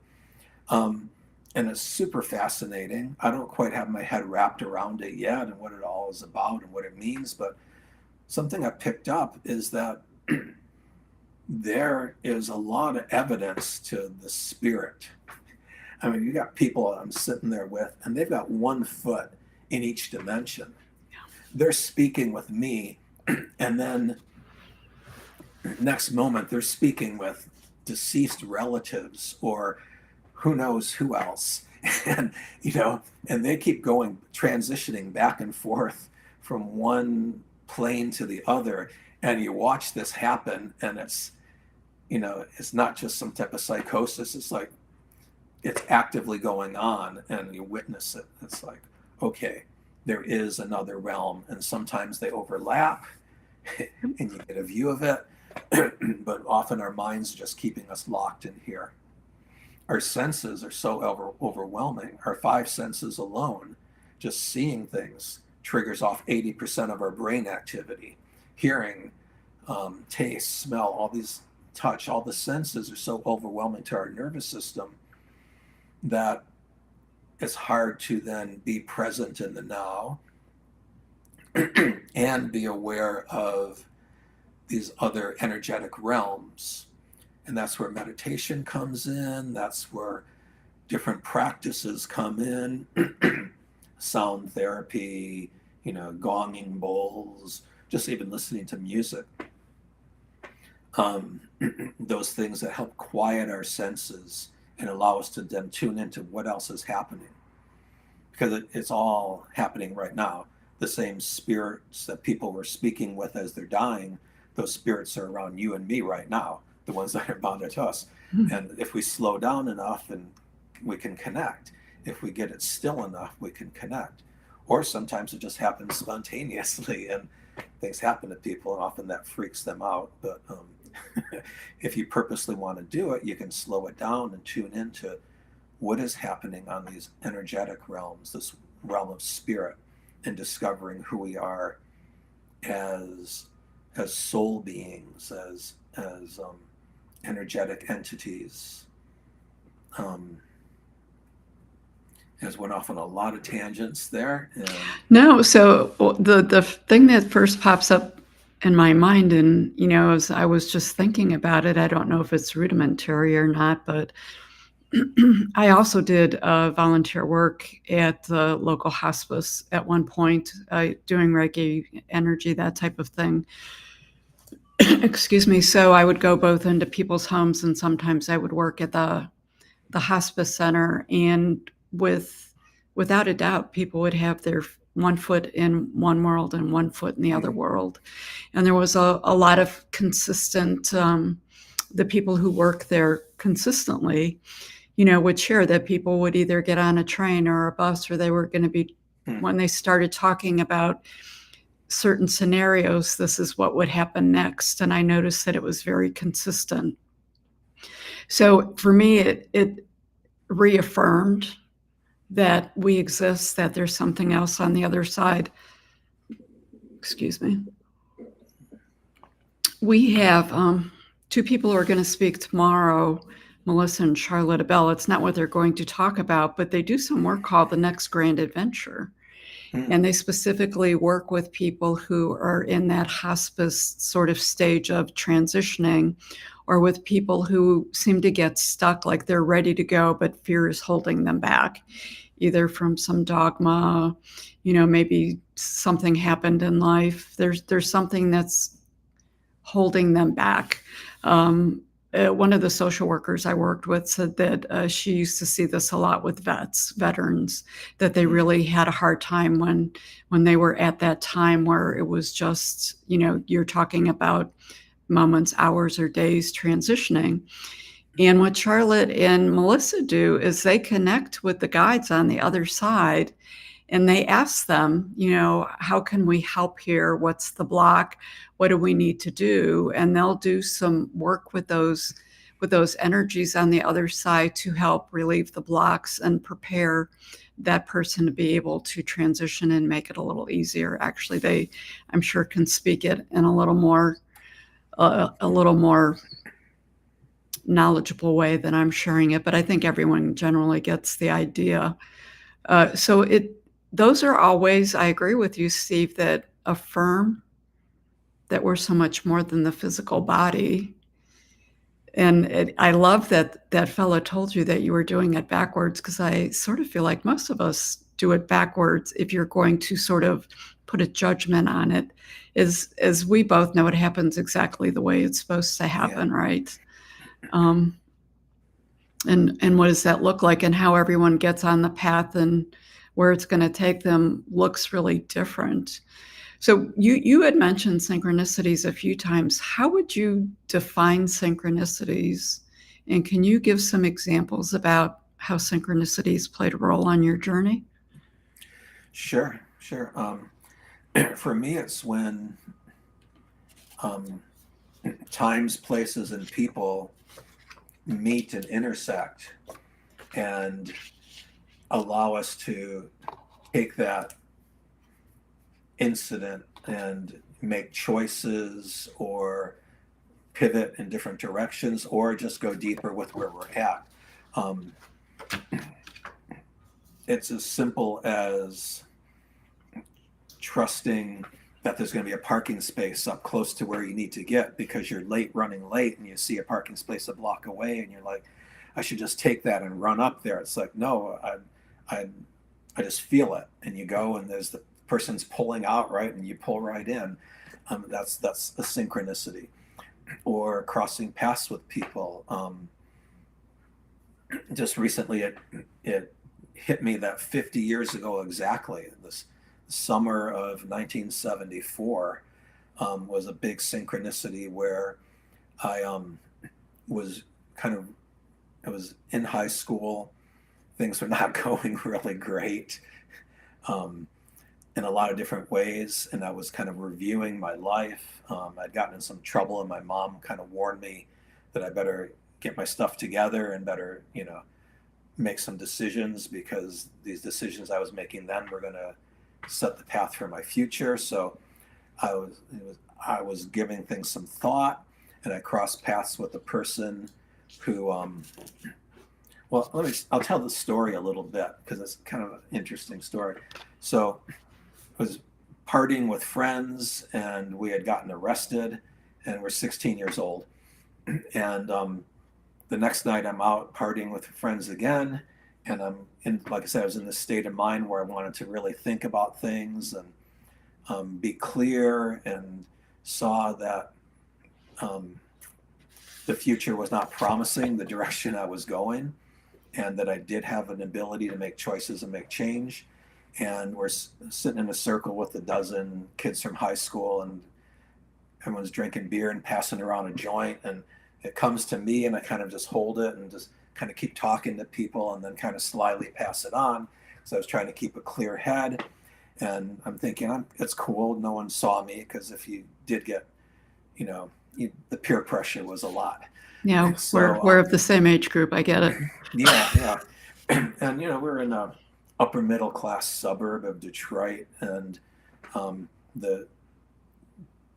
And it's super fascinating. I don't quite have my head wrapped around it yet and what it all is about and what it means, but something I picked up is that there is a lot of evidence to the spirit. You got people I'm sitting there with, and they've got 1 foot in each dimension. They're speaking with me, and then next moment they're speaking with deceased relatives or who knows who else. And and they keep going, transitioning back and forth from one plane to the other, and you watch this happen, and it's not just some type of psychosis. It's like it's actively going on, and you witness it. It's like, okay, there is another realm, and sometimes they overlap and you get a view of it, but often our mind's just keeping us locked in here. Our senses are so overwhelming. Our 5 senses alone, just seeing things, triggers off 80% of our brain activity. Hearing, taste, smell, all these, touch, all the senses are so overwhelming to our nervous system that it's hard to then be present in the now and be aware of these other energetic realms. And that's where meditation comes in. That's where different practices come in. Sound therapy, gonging bowls, just even listening to music. Those things that help quiet our senses and allow us to then tune into what else is happening. Because it's all happening right now. The same spirits that people were speaking with as they're dying, those spirits are around you and me right now, the ones that are bonded to us. Mm-hmm. And if we slow down enough, and we can connect. If we get it still enough, we can connect. Or sometimes it just happens spontaneously, and things happen to people, and often that freaks them out. But if you purposely want to do it, you can slow it down and tune into what is happening on these energetic realms, this realm of spirit, and discovering who we are as soul beings, as energetic entities. Has went off on a lot of tangents there. No, so the thing that first pops up in my mind, and as I was just thinking about it, I don't know if it's rudimentary or not, but I also did volunteer work at the local hospice at one point, doing Reiki, energy, that type of thing. Excuse me. So I would go both into people's homes, and sometimes I would work at the hospice center. And without a doubt, people would have their 1 foot in one world and 1 foot in the other world. And there was a lot of consistent, the people who work there consistently, would share that people would either get on a train or a bus, or they were going to be, when they started talking about certain scenarios, this is what would happen next. And I noticed that it was very consistent. So for me, it reaffirmed that we exist, that there's something else on the other side. Excuse me. We have two people who are going to speak tomorrow, Melissa and Charlotte Abell. It's not what they're going to talk about, but they do some work called The Next Grand Adventure. And they specifically work with people who are in that hospice sort of stage of transitioning, or with people who seem to get stuck, like they're ready to go, but fear is holding them back, either from some dogma, maybe something happened in life. There's something that's holding them back. One of the social workers I worked with said that she used to see this a lot with veterans, that they really had a hard time when they were at that time where it was just, you're talking about moments, hours, or days transitioning. And what Charlotte and Melissa do is they connect with the guides on the other side, and they ask them, how can we help here? What's the block? What do we need to do? And they'll do some work with those energies on the other side to help relieve the blocks and prepare that person to be able to transition and make it a little easier. Actually, they, I'm sure, can speak it in a little more knowledgeable way than I'm sharing it, but I think everyone generally gets the idea. Those are all ways, I agree with you, Steve, that affirm that we're so much more than the physical body. And I love that fellow told you that you were doing it backwards, because I sort of feel like most of us do it backwards if you're going to sort of put a judgment on it. As we both know, it happens exactly the way it's supposed to happen, right? And what does that look like, and how everyone gets on the path and where it's going to take them looks really different. So you had mentioned synchronicities a few times. How would you define synchronicities? And can you give some examples about how synchronicities played a role on your journey? Sure. For me, it's when times, places, and people meet and intersect and allow us to take that incident and make choices or pivot in different directions, or just go deeper with where we're at. It's as simple as trusting that there's going to be a parking space up close to where you need to get because you're running late, and you see a parking space a block away, and you're like, I should just take that and run up there. It's like, no, I just feel it. And you go, and there's the person's pulling out, right? And you pull right in. That's a synchronicity. Or crossing paths with people. Just recently, it hit me that 50 years ago exactly, this summer of 1974 was a big synchronicity where I was in high school. Things were not going really great in a lot of different ways, and I was kind of reviewing my life. I'd gotten in some trouble, and my mom kind of warned me that I better get my stuff together and better, make some decisions, because these decisions I was making then were going to set the path for my future. So I was giving things some thought, and I crossed paths with a person who, I'll tell the story a little bit because it's kind of an interesting story. So I was partying with friends, and we had gotten arrested, and we're 16 years old. And the next night I'm out partying with friends again, and like I said, I was in this state of mind where I wanted to really think about things and be clear, and saw that the future was not promising the direction I was going, and that I did have an ability to make choices and make change. And we're sitting in a circle with a dozen kids from high school, and everyone's drinking beer and passing around a joint, and it comes to me, and I kind of just hold it and just kind of keep talking to people, and then kind of slyly pass it on. So I was trying to keep a clear head, and I'm thinking, it's cool, no one saw me, because if you did get, the peer pressure was a lot. Yeah, so, we're of the same age group. I get it. Yeah. And we're in a upper middle class suburb of Detroit, and the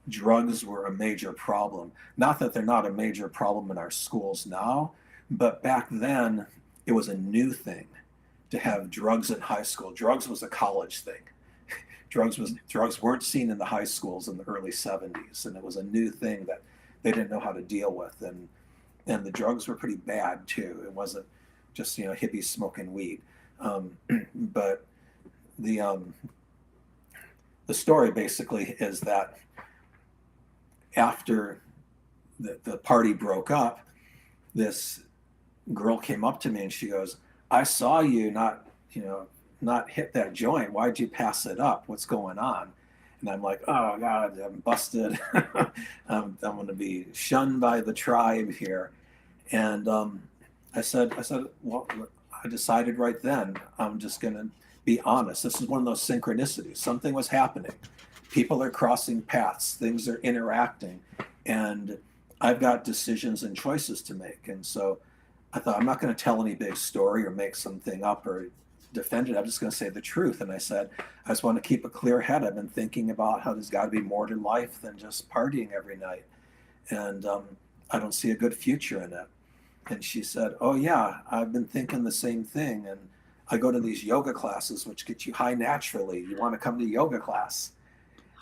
drugs were a major problem. Not that they're not a major problem in our schools now, but back then it was a new thing to have drugs in high school. Drugs was a college thing. Drugs weren't seen in the high schools in the early 70s, and it was a new thing that they didn't know how to deal with. And the drugs were pretty bad too. It wasn't just, you know, hippies smoking weed. But the story basically is that after the party broke up, this girl came up to me and she goes, "I saw you not hit that joint. Why'd you pass it up? What's going on?" And I'm like, "Oh God, I'm busted. I'm going to be shunned by the tribe here." And I said, well, I decided right then, I'm just going to be honest. This is one of those synchronicities. Something was happening. People are crossing paths. Things are interacting. And I've got decisions and choices to make. And so I thought, I'm not going to tell any big story or make something up or defend it. I'm just going to say the truth. And I said, I just want to keep a clear head. I've been thinking about how there's got to be more to life than just partying every night. And I don't see a good future in it. And she said, "Oh yeah, I've been thinking the same thing. And I go to these yoga classes, which get you high naturally. You want to come to yoga class?"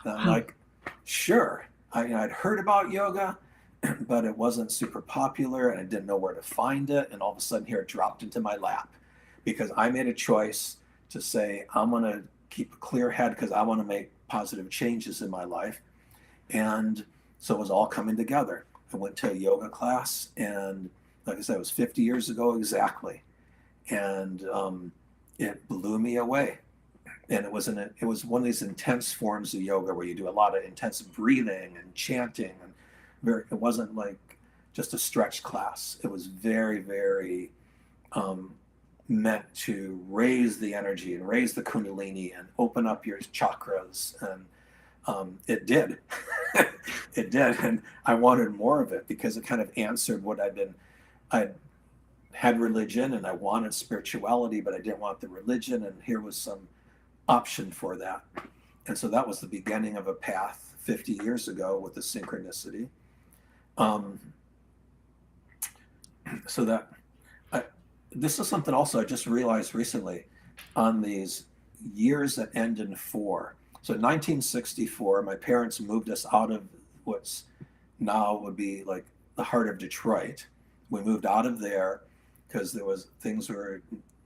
And I'm like, "Sure." I'd heard about yoga, but it wasn't super popular and I didn't know where to find it. And all of a sudden here it dropped into my lap because I made a choice to say, I'm going to keep a clear head because I want to make positive changes in my life. And so it was all coming together. I went to a yoga class, and like I said, it was 50 years ago exactly. And it blew me away. And it was one of these intense forms of yoga where you do a lot of intense breathing and chanting. And it wasn't like just a stretch class. It was very, very meant to raise the energy and raise the kundalini and open up your chakras. And it did. It did. And I wanted more of it because it kind of answered what I had religion and I wanted spirituality, but I didn't want the religion. And here was some option for that. And so that was the beginning of a path 50 years ago with the synchronicity. So that this is something also I just realized recently on these years that end in 4. So in 1964, my parents moved us out of what's now would be like the heart of Detroit. We moved out of there because things were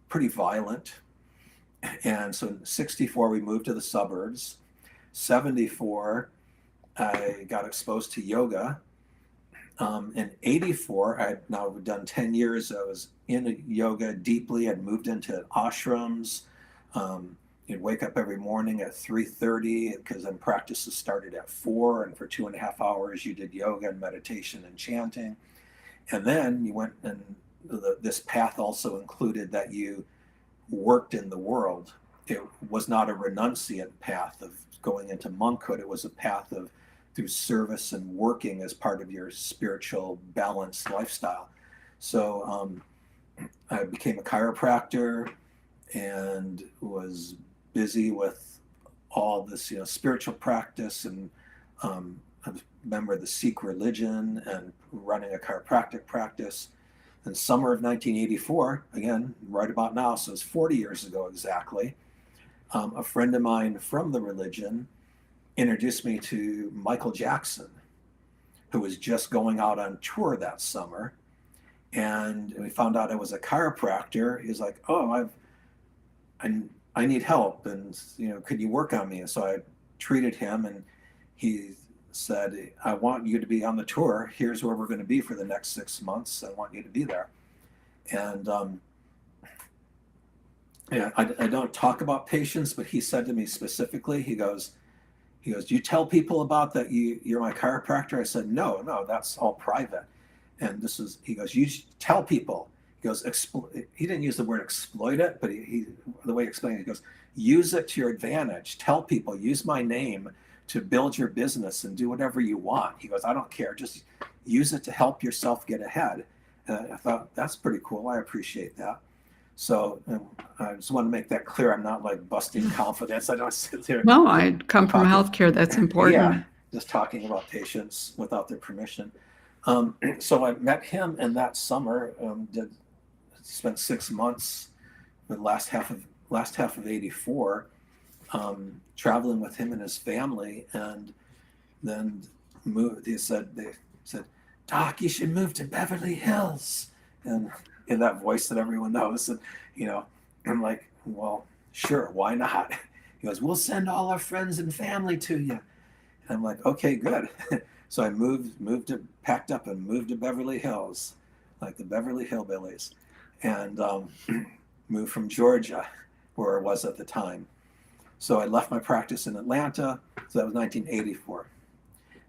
pretty violent. And so in 64, we moved to the suburbs. 74, I got exposed to yoga. In 84, I'd now done 10 years. I was in yoga deeply. I'd moved into ashrams. You'd wake up every morning at 3:30 because then practices started at 4. And for 2.5 hours, you did yoga and meditation and chanting. And then you went, and this path also included that you worked in the world. It was not a renunciant path of going into monkhood. It was a path of through service and working as part of your spiritual balanced lifestyle. So I became a chiropractor and was busy with all this, spiritual practice, and I was a member of the Sikh religion and running a chiropractic practice. In summer of 1984, again, right about now, so it's 40 years ago exactly, a friend of mine from the religion introduced me to Michael Jackson, who was just going out on tour that summer. And we found out I was a chiropractor. He's like, "Oh, I need help, and could you work on me?" And so I treated him, and he said, "I want you to be on the tour. Here's where we're going to be for the next 6 months. I want you to be there." And I don't talk about patients, but he said to me specifically, he goes, "Do you tell people about that you're my chiropractor?" I said, no, that's all private. And he goes, "You tell people." He goes, he didn't use the word exploit it, but the way he explained it, he goes, "Use it to your advantage. Tell people, use my name to build your business and do whatever you want." He goes, "I don't care. Just use it to help yourself get ahead." And I thought, that's pretty cool. I appreciate that. So I just want to make that clear. I'm not like busting confidence. I don't sit there. No, I come from healthcare. That's important. just talking about patients without their permission. So I met him in that summer. Spent 6 months, the last half of '84, traveling with him and his family, and then moved. They said, "Doc, you should move to Beverly Hills," and in that voice that everyone knows. And I'm like, "Well, sure, why not?" He goes, "We'll send all our friends and family to you." And I'm like, "Okay, good." So I packed up and moved to Beverly Hills, like the Beverly Hillbillies, and moved from Georgia, where I was at the time. So I left my practice in Atlanta. So that was 1984.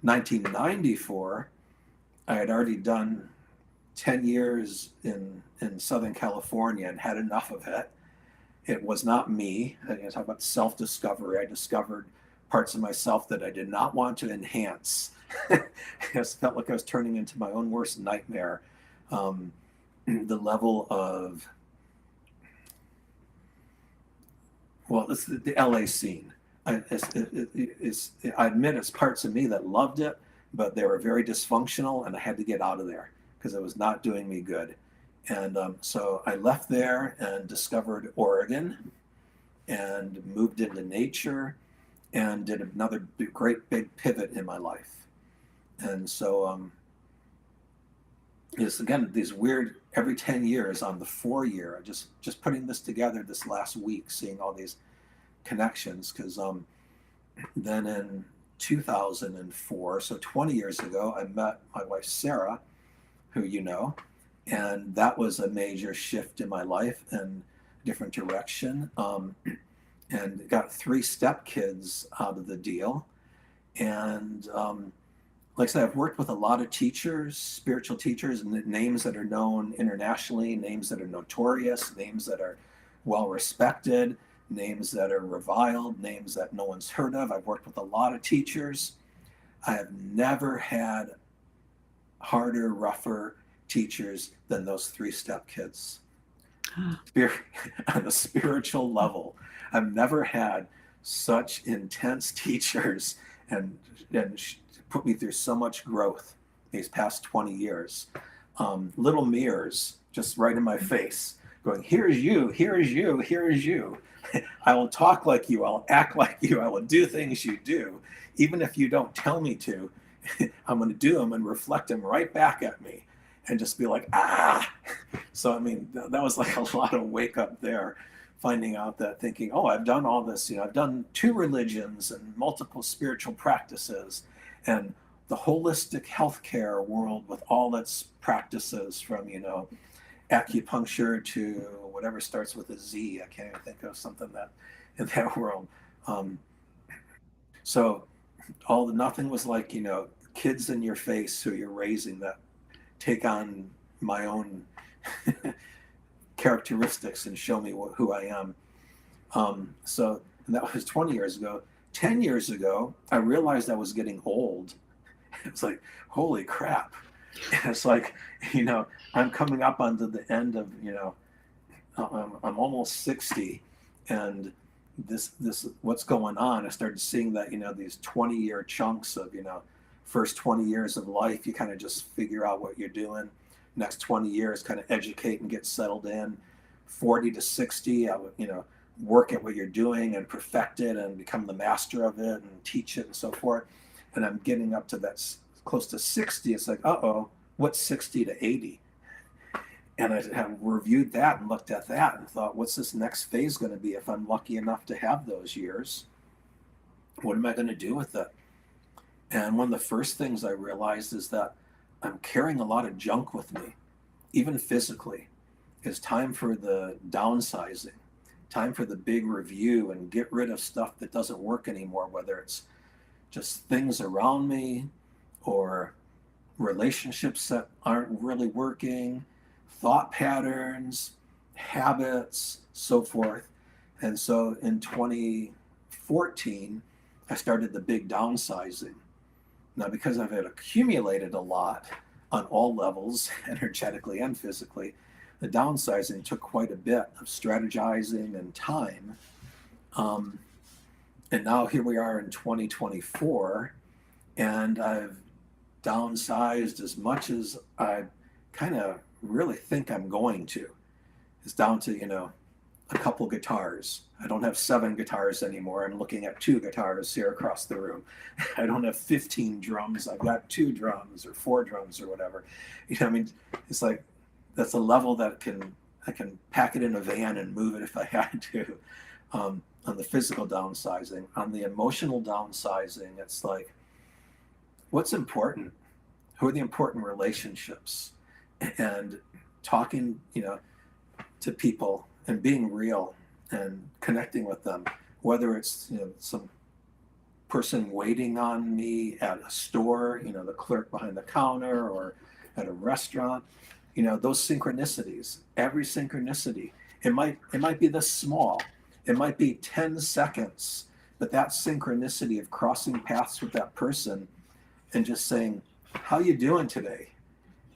1994, I had already done 10 years in Southern California and had enough of it. It was not me. I talk about self-discovery. I discovered parts of myself that I did not want to enhance. I just felt like I was turning into my own worst nightmare. The level of, well, it's the LA scene. I admit it's parts of me that loved it, but they were very dysfunctional, and I had to get out of there because it was not doing me good. And so I left there and discovered Oregon and moved into nature and did another great big pivot in my life. And so it's, again, these weird, every 10 years on the 4-year, just putting this together this last week, seeing all these connections, because then in 2004, so 20 years ago, I met my wife Sarah, who you know, and that was a major shift in my life and different direction, and got 3 stepkids out of the deal. And like I said, I've worked with a lot of teachers, spiritual teachers, and names that are known internationally, names that are notorious, names that are well respected, names that are reviled, names that no one's heard of. I've worked with a lot of teachers. I have never had harder, rougher teachers than those 3 stepkids. On a spiritual level, I've never had such intense teachers and put me through so much growth these past 20 years. Little mirrors just right in my face going, here's you, here's you, here's you. I will talk like you, I'll act like you, I will do things you do. Even if you don't tell me to, I'm going to do them and reflect them right back at me and just be like, ah. So, I mean, that was like a lot of wake up there, finding out that, thinking, oh, I've done all this, I've done 2 religions and multiple spiritual practices, and the holistic healthcare world with all its practices, from, acupuncture to whatever starts with a Z. I can't even think of something that in that world. So nothing was like, kids in your face who you're raising that take on my own characteristics and show me who I am. So and that was 20 years ago. 10 years ago, I realized I was getting old. It's like, holy crap. And it's like, I'm coming up onto the end of, I'm almost 60, and this what's going on. I started seeing that, these 20-year chunks of, first 20 years of life, you kind of just figure out what you're doing. Next 20 years, kind of educate and get settled in. 40 to 60, I would, work at what you're doing and perfect it and become the master of it and teach it and so forth. And I'm getting up to that close to 60. It's like, uh-oh, what's 60 to 80? And I have reviewed that and looked at that and thought, what's this next phase going to be if I'm lucky enough to have those years? What am I going to do with it? And one of the first things I realized is that I'm carrying a lot of junk with me, even physically. It's time for the downsizing, time for the big review and get rid of stuff that doesn't work anymore, whether it's just things around me or relationships that aren't really working, thought patterns, habits, so forth. And so in 2014, I started the big downsizing. Now, because I've had accumulated a lot on all levels, energetically and physically, the downsizing took quite a bit of strategizing and time. And now here we are in 2024, and I've downsized as much as I kind of really think I'm going to. It's down to, a couple guitars. I don't have 7 guitars anymore. I'm looking at 2 guitars here across the room. I don't have 15 drums. I've got 2 drums or 4 drums or whatever. It's like, that's a level that I can pack it in a van and move it if I had to. On the physical downsizing, on the emotional downsizing, it's like, what's important? Who are the important relationships? And talking, to people and being real and connecting with them, whether it's, some person waiting on me at a store, the clerk behind the counter, or at a restaurant, those synchronicities, every synchronicity, it might be this small, it might be 10 seconds, but that synchronicity of crossing paths with that person and just saying, how you doing today?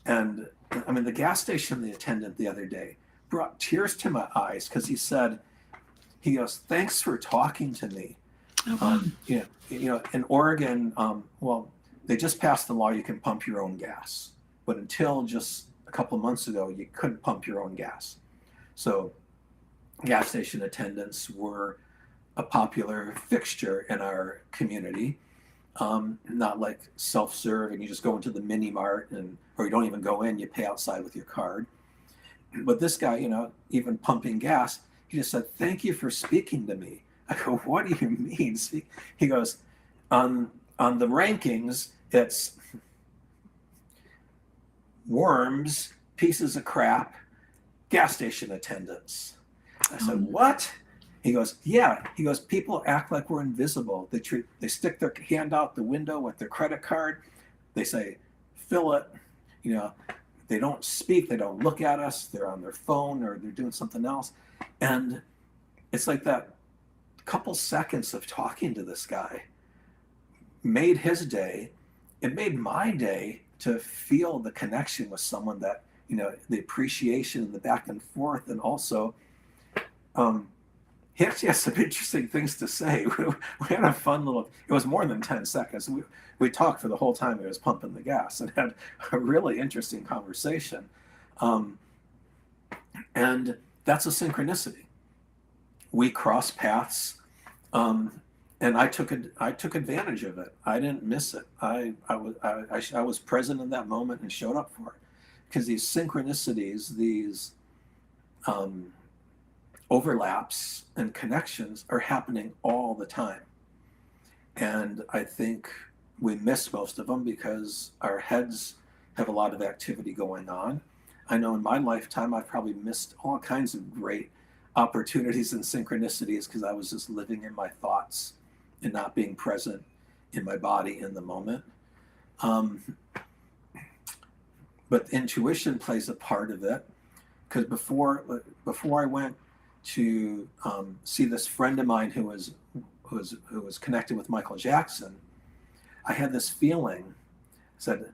And the gas station, the attendant the other day brought tears to my eyes because he goes, thanks for talking to me. Oh, wow. In Oregon, they just passed the law you can pump your own gas, but until just a couple of months ago, you couldn't pump your own gas. So gas station attendants were a popular fixture in our community. Not like self-serve and you just go into the mini mart or you don't even go in, you pay outside with your card. But this guy, even pumping gas, he just said, thank you for speaking to me. I go, what do you mean? He goes, on the rankings, it's worms, pieces of crap, gas station attendants. I said, what? He goes, yeah. He goes, people act like we're invisible. They stick their hand out the window with their credit card. They say, fill it. They don't speak. They don't look at us. They're on their phone or they're doing something else. And it's like that couple seconds of talking to this guy made his day. It made my day to feel the connection with someone that, the appreciation and the back and forth. And also, he actually has some interesting things to say. We had a fun it was more than 10 seconds. We talked for the whole time he was pumping the gas and had a really interesting conversation. And that's a synchronicity. We crossed paths, and I took advantage of it. I didn't miss it. I was present in that moment and showed up for it. Because these synchronicities, these overlaps and connections are happening all the time. And I think we miss most of them because our heads have a lot of activity going on. I know in my lifetime, I've probably missed all kinds of great opportunities and synchronicities because I was just living in my thoughts and not being present in my body in the moment. But intuition plays a part of it, because before I went to see this friend of mine who was connected with Michael Jackson, I had this feeling, said,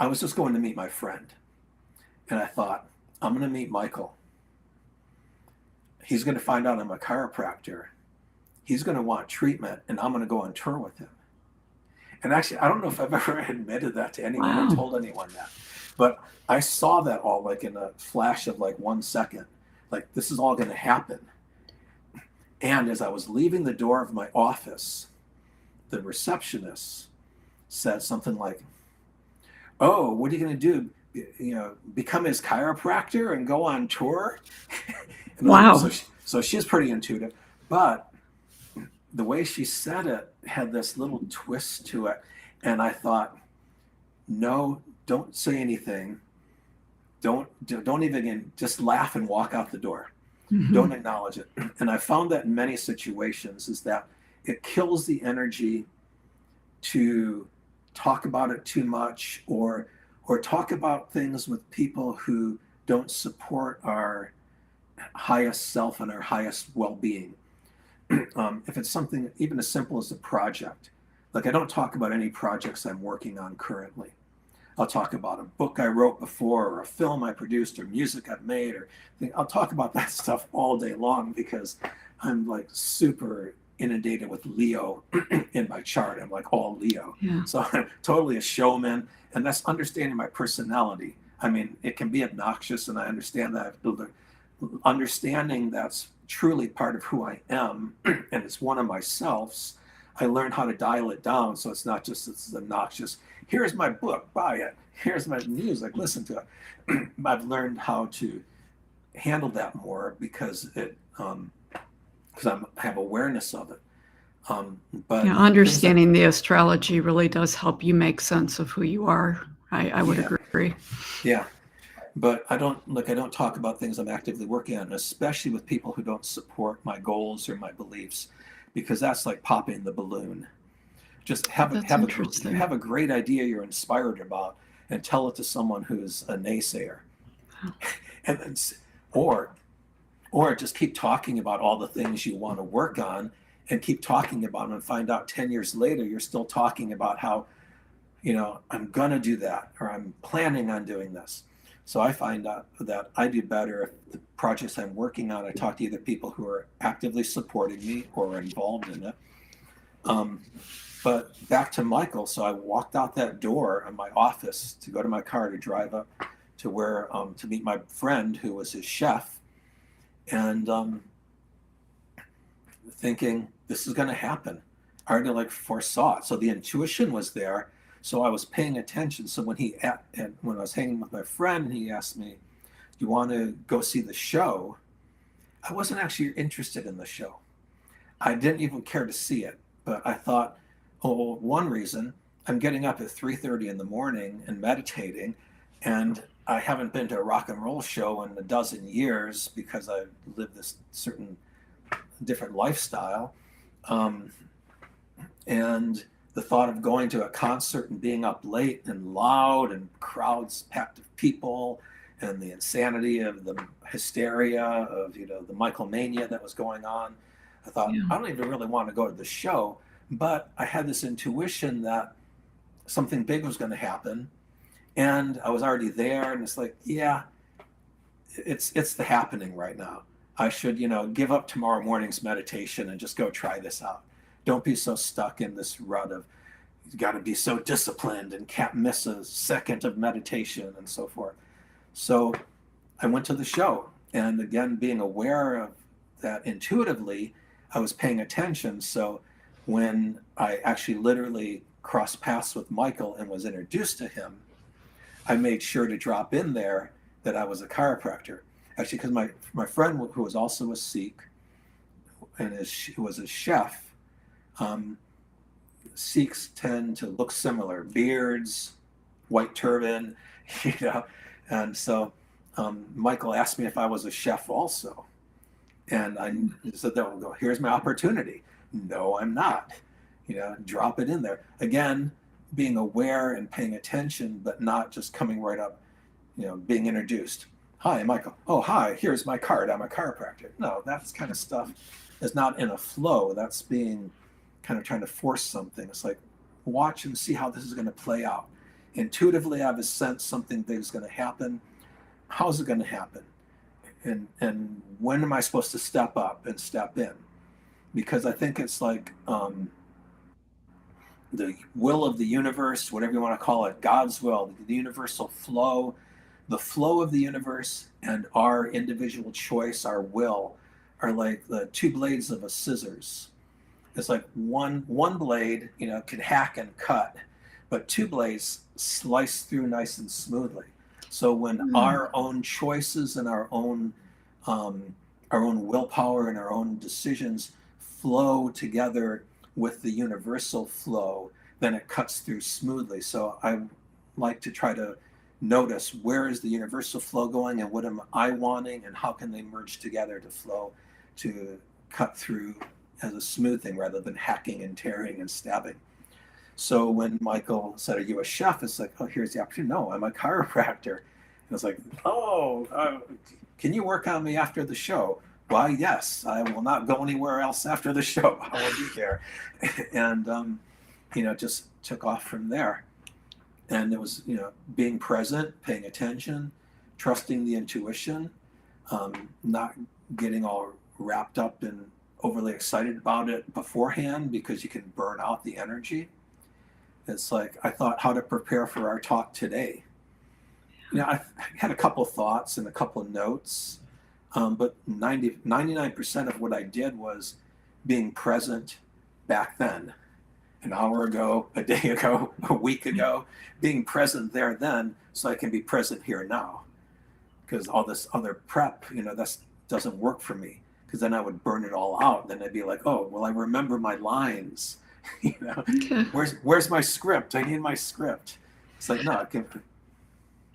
I was just going to meet my friend. And I thought, I'm going to meet Michael. He's going to find out I'm a chiropractor. He's going to want treatment, and I'm going to go on tour with him. And actually, I don't know if I've ever admitted that to anyone or told anyone that. But I saw that all like in a flash of like 1 second. Like, this is all going to happen. And as I was leaving the door of my office, the receptionist said something like, oh, what are you going to do? Become his chiropractor and go on tour? Wow. So she's pretty intuitive. But the way she said it had this little twist to it. And I thought, no, don't say anything. Don't even, just laugh and walk out the door. Mm-hmm. Don't acknowledge it. And I found that in many situations is that it kills the energy to talk about it too much or talk about things with people who don't support our highest self and our highest well-being. If it's something even as simple as a project, like I don't talk about any projects I'm working on currently. I'll talk about a book I wrote before, or a film I produced, or music I've made, I'll talk about that stuff all day long because I'm like super inundated with Leo in my chart. I'm like all Leo. Yeah. So I'm totally a showman, and that's understanding my personality. I mean, it can be obnoxious, and I understand that. Understanding that's truly part of who I am, and it's one of my selves. I learned how to dial it down, so it's not just it's obnoxious. Here's my book, buy it. Here's my music, listen to it. I've learned how to handle that more because I have awareness of it. But Yeah, understanding the astrology really does help you make sense of who you are. I would agree. Yeah, but I don't talk about things I'm actively working on, especially with people who don't support my goals or my beliefs, because that's like popping the balloon. Just have a great idea you're inspired about, and tell it to someone who's a naysayer, and then, or just keep talking about all the things you want to work on, and keep talking about them, and find out 10 years later you're still talking about how, I'm gonna do that, or I'm planning on doing this. So I find out that I do better if the projects I'm working on, I talk to either people who are actively supporting me or are involved in it. But back to Michael. So I walked out that door in my office to go to my car to drive up to where to meet my friend who was his chef, and thinking this is going to happen. I already foresaw it. So the intuition was there. So I was paying attention. So when I was hanging with my friend, he asked me, "Do you want to go see the show?" I wasn't actually interested in the show. I didn't even care to see it. But I thought, one reason, I'm getting up at 3:30 in the morning and meditating, and I haven't been to a rock and roll show in a dozen years because I live this certain different lifestyle. And the thought of going to a concert and being up late and loud and crowds packed of people, and the insanity of the hysteria of the Michael mania that was going on, I thought, I don't even really want to go to the show. But I had this intuition that something big was going to happen, and I was already there, and it's like, it's the happening right now. I should give up tomorrow morning's meditation and just go try this out. Don't be so stuck in this rut of you got to be so disciplined and can't miss a second of meditation and so forth. So I went to the show, and again, being aware of that intuitively, I was paying attention. So when I actually literally crossed paths with Michael and was introduced to him, I made sure to drop in there that I was a chiropractor. Actually, because my friend, who was also a Sikh and was a chef, Sikhs tend to look similar, beards, white turban, and so Michael asked me if I was a chef also. And I said, here's my opportunity. No, I'm not. Drop it in there. Again, being aware and paying attention, but not just coming right up, being introduced. Hi, Michael. Oh, hi, here's my card. I'm a chiropractor. No, that kind of stuff is not in a flow. That's being kind of trying to force something. It's like, watch and see how this is going to play out. Intuitively, I have a sense something big is going to happen. How's it going to happen? And when am I supposed to step up and step in? Because I think it's like the will of the universe, whatever you want to call it, God's will, the universal flow, the flow of the universe, and our individual choice, our will, are like the two blades of a scissors. It's like one blade, can hack and cut, but two blades slice through nice and smoothly. So when our own choices and our own willpower and our own decisions flow together with the universal flow, then it cuts through smoothly. So I like to try to notice, where is the universal flow going, and what am I wanting, and how can they merge together to flow, to cut through as a smooth thing rather than hacking and tearing and stabbing. So when Michael said, "Are you a chef?" It's like, oh, here's the opportunity. No, I'm a chiropractor. And it's like, can you work on me after the show? Why, yes, I will not go anywhere else after the show. I will be here. And, just took off from there. And it was, being present, paying attention, trusting the intuition, not getting all wrapped up in overly excited about it beforehand because you can burn out the energy. It's like, I thought how to prepare for our talk today. I had a couple thoughts and a couple of notes, but 99% of what I did was being present back then, an hour ago, a day ago, a week ago, being present there then, so I can be present here now. Because all this other prep, that doesn't work for me. Because then I would burn it all out. Then I'd be like, oh, well, I remember my lines. Okay. Where's my script? I need my script. It's like, no, I can.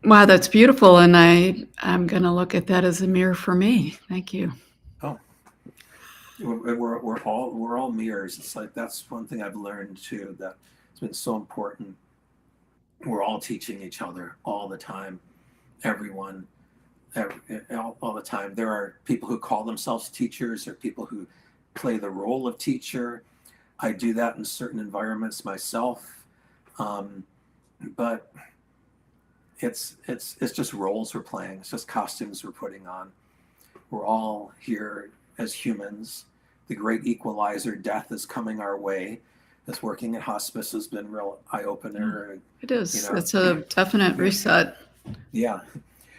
Wow, that's beautiful. And I'm going to look at that as a mirror for me. Thank you. Oh, we're all mirrors. It's like, that's one thing I've learned too, that it's been so important. We're all teaching each other all the time. Everyone, all the time. There are people who call themselves teachers, or people who play the role of teacher. I do that in certain environments myself, but it's just roles we're playing. It's just costumes we're putting on. We're all here as humans. The great equalizer, death, is coming our way. This working at hospice has been real eye-opener. It is. It's a definite reset. Yeah.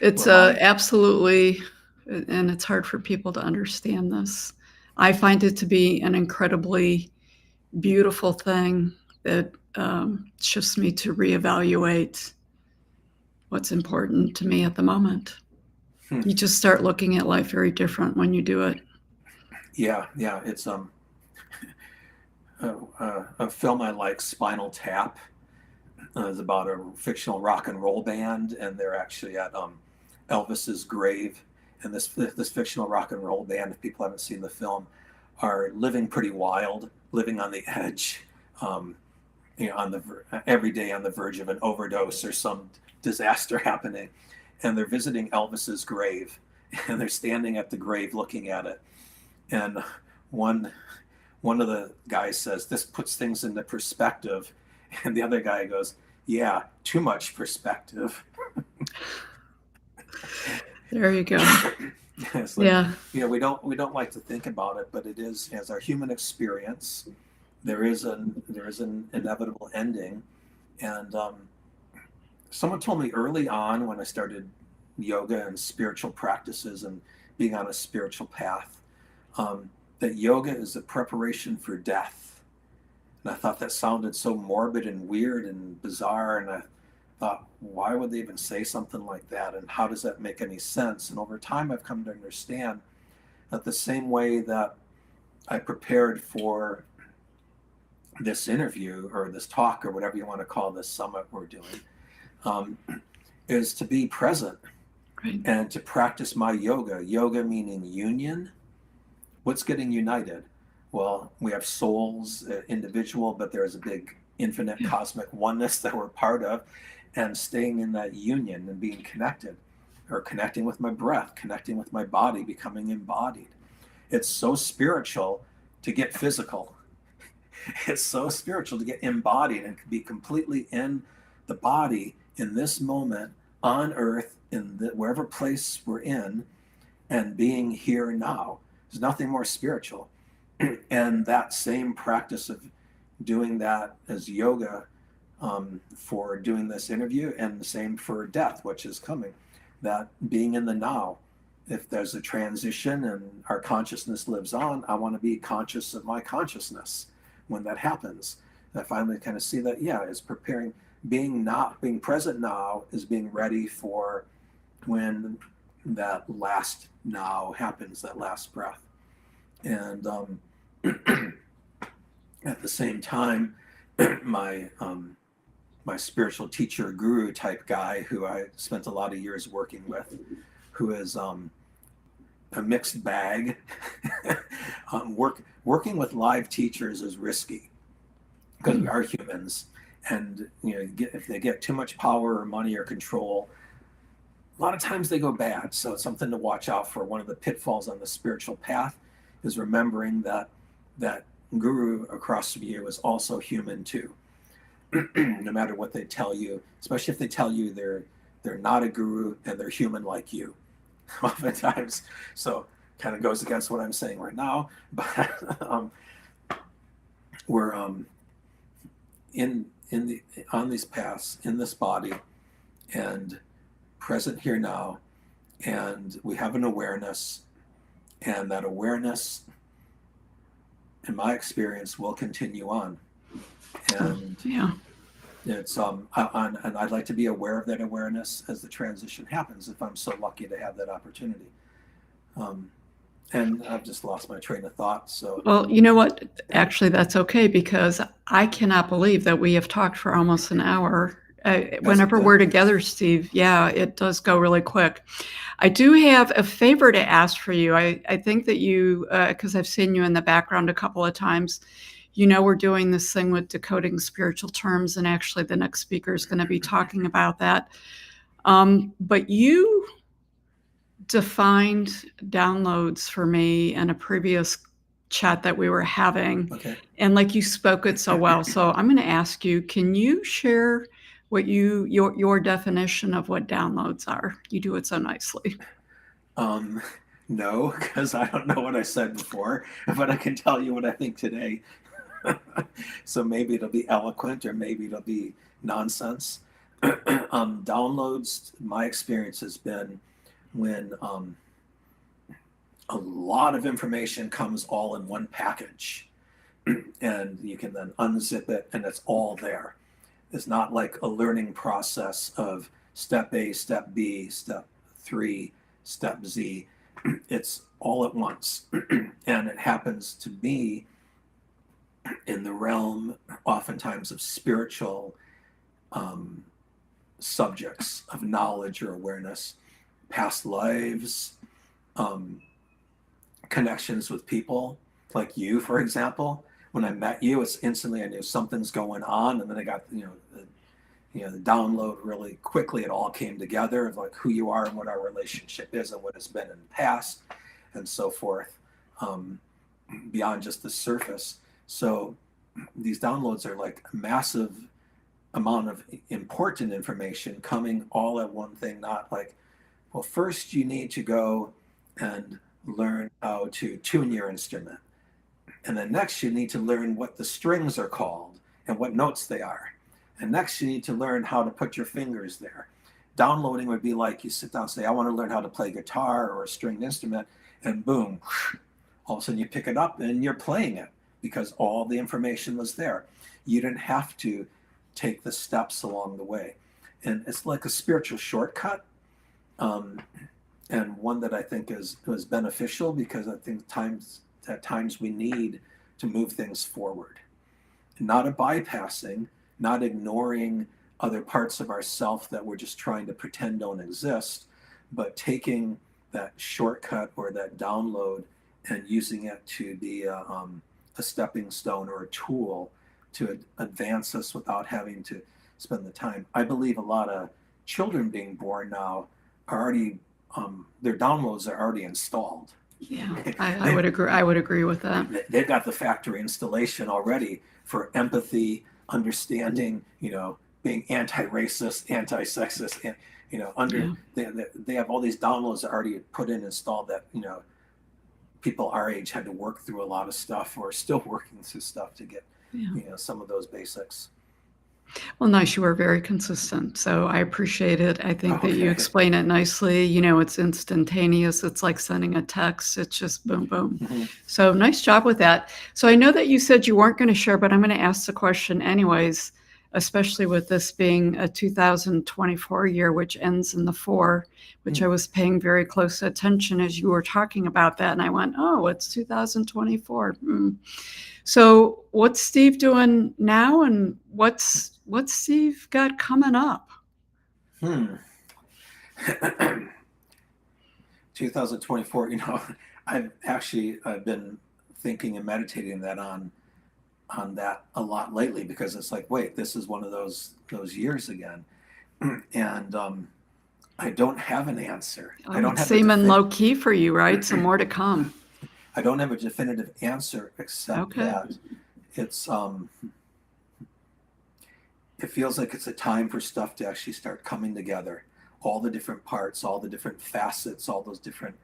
It's absolutely, and it's hard for people to understand this. I find it to be an incredibly beautiful thing that shifts me to reevaluate what's important to me at the moment. You just start looking at life very different when you do it. Yeah. It's a film I like, Spinal Tap. It's about a fictional rock and roll band, and they're actually at Elvis's grave. And this fictional rock and roll band, if people haven't seen the film, are living pretty wild, living on the edge, every day on the verge of an overdose or some disaster happening. And they're visiting Elvis's grave, and they're standing at the grave looking at it. And one of the guys says, "This puts things into perspective." And the other guy goes, "Yeah, too much perspective." There you go. It's like, Yeah. we don't like to think about it, but it is, as our human experience, there is an inevitable ending. And someone told me early on, when I started yoga and spiritual practices and being on a spiritual path, that yoga is a preparation for death. And I thought that sounded so morbid and weird and bizarre. And I thought, why would they even say something like that? And how does that make any sense? And over time, I've come to understand that the same way that I prepared for this interview or this talk or whatever you want to call this summit we're doing, is to be present. Right. And to practice my yoga. Yoga meaning union. What's getting united? Well, we have souls, individual, but there's a big infinite cosmic oneness that we're part of, and staying in that union and being connected, or connecting with my breath, connecting with my body, becoming embodied. It's so spiritual to get physical. It's so spiritual to get embodied and be completely in the body in this moment on earth, in wherever place we're in, and being here now. There's nothing more spiritual. And that same practice of doing that as yoga for doing this interview, and the same for death, which is coming, that being in the now. If there's a transition and our consciousness lives on, I want to be conscious of my consciousness when that happens. And I finally kind of see that, is preparing, being present now is being ready for when that last now happens, that last breath. And at the same time, my spiritual teacher, guru type guy, who I spent a lot of years working with, who is a mixed bag. Working with live teachers is risky because we are humans, and if they get too much power or money or control, a lot of times they go bad. So it's something to watch out for. One of the pitfalls on the spiritual path is remembering that guru across from you is also human too. No matter what they tell you, especially if they tell you they're not a guru and they're human like you, oftentimes. So kind of goes against what I'm saying right now, but we're on these paths in this body and present here now, and we have an awareness, and that awareness, in my experience, will continue on. And Yeah. it's and I'd like to be aware of that awareness as the transition happens, if I'm so lucky to have that opportunity. And I've just lost my train of thought. So, Well, you know what? Actually, that's okay, because I cannot believe that we have talked for almost an hour. Whenever good. we're together, Steve, yeah, it does go really quick. I do have a favor to ask for you. I think that you, because I've seen you in the background a couple of times, you know, we're doing this thing with decoding spiritual terms, and actually the next speaker is going to be talking about that. But you defined downloads for me in a previous chat that we were having. Okay. And like, you spoke it so well. So I'm going to ask you, can you share what your definition of what downloads are? You do it so nicely. No, because I don't know what I said before, but I can tell you what I think today. So maybe it'll be eloquent, or maybe it'll be nonsense. Downloads, my experience has been when a lot of information comes all in one package, and you can then unzip it and it's all there. It's not like a learning process of step A, step B, step 3, step Z. It's all at once. And it happens to be in the realm oftentimes of spiritual subjects of knowledge or awareness, past lives, connections with people like you, for example. When I met you, it's instantly I knew something's going on, and then I got the download really quickly. It all came together of like who you are and what our relationship is and what it's been in the past and so forth, beyond just the surface. So these downloads are like a massive amount of important information coming all at one thing, not like, well, first you need to go and learn how to tune your instrument. And then next you need to learn what the strings are called and what notes they are. And next you need to learn how to put your fingers there. Downloading would be like you sit down and say, I want to learn how to play guitar or a stringed instrument, and boom, all of a sudden you pick it up and you're playing it because all the information was there. You didn't have to take the steps along the way. And it's like a spiritual shortcut, and one that I think is beneficial, because I think at times we need to move things forward. Not a bypassing, not ignoring other parts of ourself that we're just trying to pretend don't exist, but taking that shortcut or that download and using it to be a stepping stone or a tool to advance us without having to spend the time. I believe a lot of children being born now are already, their downloads are already installed. Yeah, I would agree. I would agree with that. They've got the factory installation already for empathy, understanding, being anti-racist, anti-sexist, and they have all these downloads already put in, installed, that people our age had to work through a lot of stuff, or still working through stuff to get some of those basics. Well, nice. You were very consistent, so I appreciate it. I think that you explain it nicely. It's instantaneous. It's like sending a text. It's just boom, boom. Mm-hmm. So nice job with that. So I know that you said you weren't going to share, but I'm going to ask the question anyways, especially with this being a 2024 year, which ends in the 4, which I was paying very close attention as you were talking about that. And I went, oh, it's 2024. So what's Steve doing now, and what's Steve got coming up? 2024, I've been thinking and meditating that on that a lot lately, because it's like, wait, this is one of those years again. And I don't have an answer. I don't have seeming low key for you, right? Some more to come. I don't have a definitive answer, except that it's it feels like it's a time for stuff to actually start coming together. All the different parts, all the different facets, all those different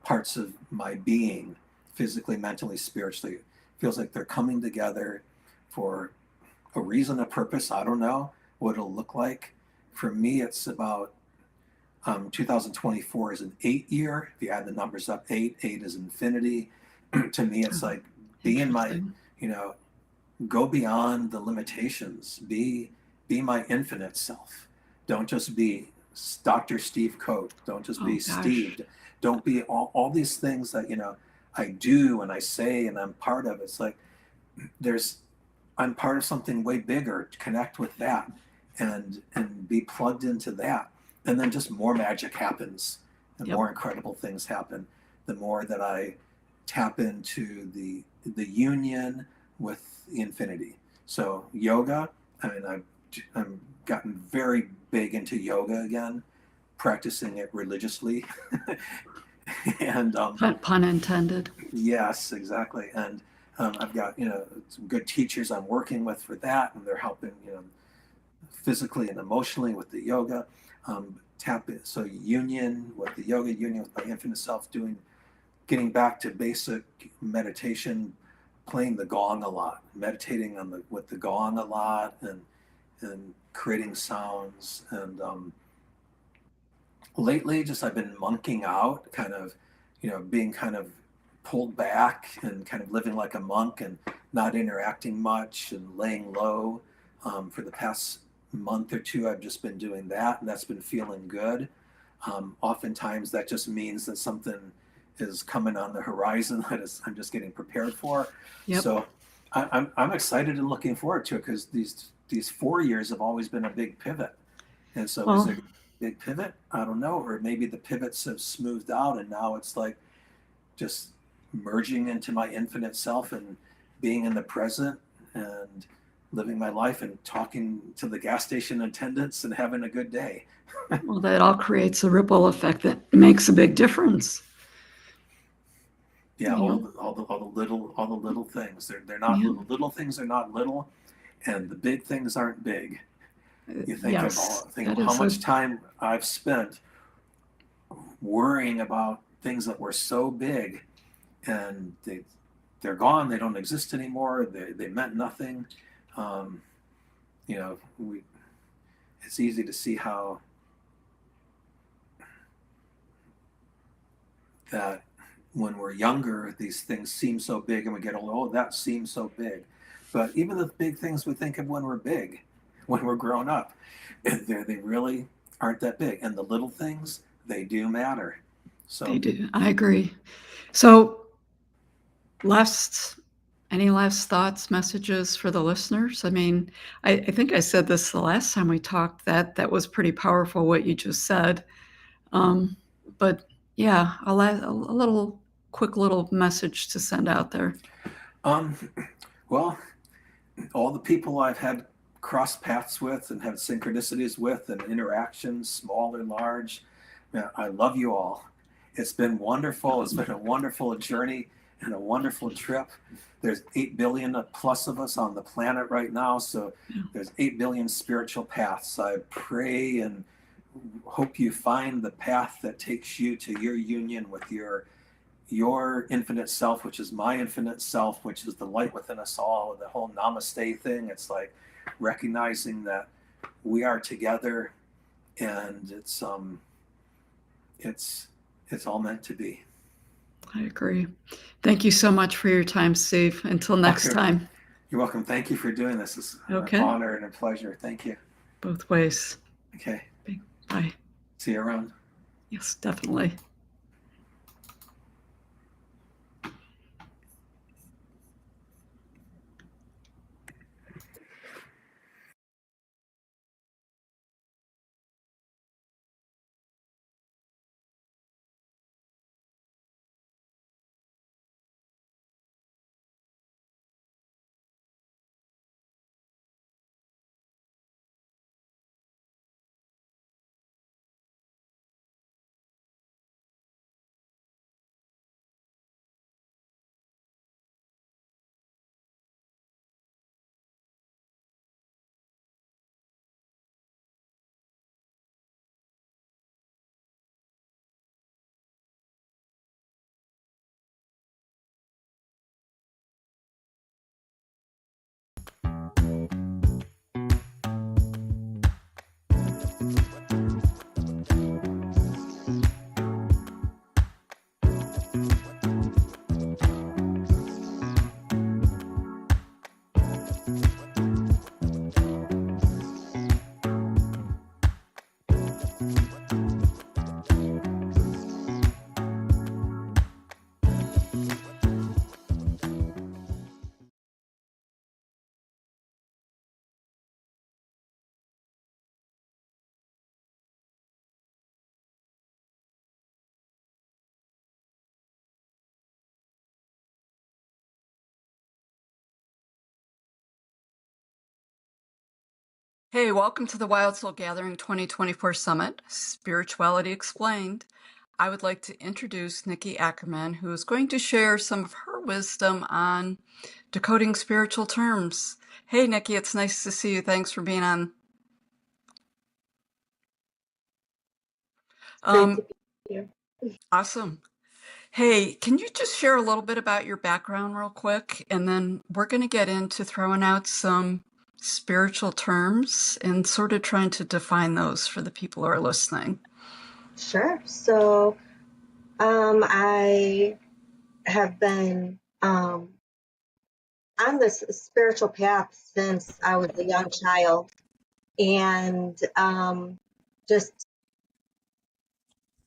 parts of my being, physically, mentally, spiritually. It feels like they're coming together for a reason, a purpose. I don't know what it'll look like. For me, it's about 2024 is an 8 year. If you add the numbers up, eight is infinity. To me, it's like be in my, go beyond the limitations. Be my infinite self. Don't just be Dr. Steve Coate. Don't just be Steve. Don't be all these things that, I do and I say and I'm part of. It's like I'm part of something way bigger. Connect with that and be plugged into that. And then just more magic happens and more incredible things happen. The more that I tap into the union with the infinity. So yoga, I'm gotten very big into yoga again, practicing it religiously. And pun intended. Yes, exactly. And I've got some good teachers I'm working with for that, and they're helping physically and emotionally with the yoga. So union with the yoga, union with my infinite self, getting back to basic meditation, playing the gong a lot, meditating with the gong a lot, and creating sounds. And lately, I've been monking out, kind of, being kind of pulled back and kind of living like a monk and not interacting much and laying low. For the past month or two, I've just been doing that, and that's been feeling good. Oftentimes, that just means that something is coming on the horizon that I'm just getting prepared for. Yep. So I'm excited and looking forward to it, because these 4 years have always been a big pivot. And so is there a big pivot? I don't know. Or maybe the pivots have smoothed out and now it's like just merging into my infinite self and being in the present and living my life and talking to the gas station attendants and having a good day. Well, that all creates a ripple effect that makes a big difference. Yeah, all the little things. They're not little things are not little, and the big things aren't big. You think of how much time I've spent worrying about things that were so big, and they're gone. They don't exist anymore. They meant nothing. It's easy to see how that when we're younger, these things seem so big, and we get older, oh, that seems so big. But even the big things we think of when we're big, when we're grown up, they really aren't that big. And the little things, they do matter. So They do. I agree. So any last thoughts, messages for the listeners? I mean, I think I said this the last time we talked, that was pretty powerful what you just said. But yeah, a quick little message to send out there. Well, all the people I've had crossed paths with and had synchronicities with and interactions, small or large, I love you all. It's been wonderful. It's been a wonderful journey and a wonderful trip. There's 8 billion plus of us on the planet right now, so there's 8 billion spiritual paths. I pray and hope you find the path that takes you to your union with your infinite self, which is my infinite self, which is the light within us all. The whole namaste thing, it's like recognizing that we are together, and it's all meant to be. I agree. Thank you so much for your time, Steve. Until next time. You're welcome. Thank you for doing this. It's an honor and a pleasure. Thank you. Both ways. Okay. Bye. See you around. Yes, definitely. Hey, welcome to the Wild Soul Gathering 2024 Summit, Spirituality Explained. I would like to introduce Nikki Ackerman, who is going to share some of her wisdom on decoding spiritual terms. Hey, Nikki, it's nice to see you. Thanks for being on. Great to be here. Awesome. Hey, can you just share a little bit about your background real quick? And then we're going to get into throwing out some spiritual terms and sort of trying to define those for the people who are listening. Sure. So I have been on this spiritual path since I was a young child, and just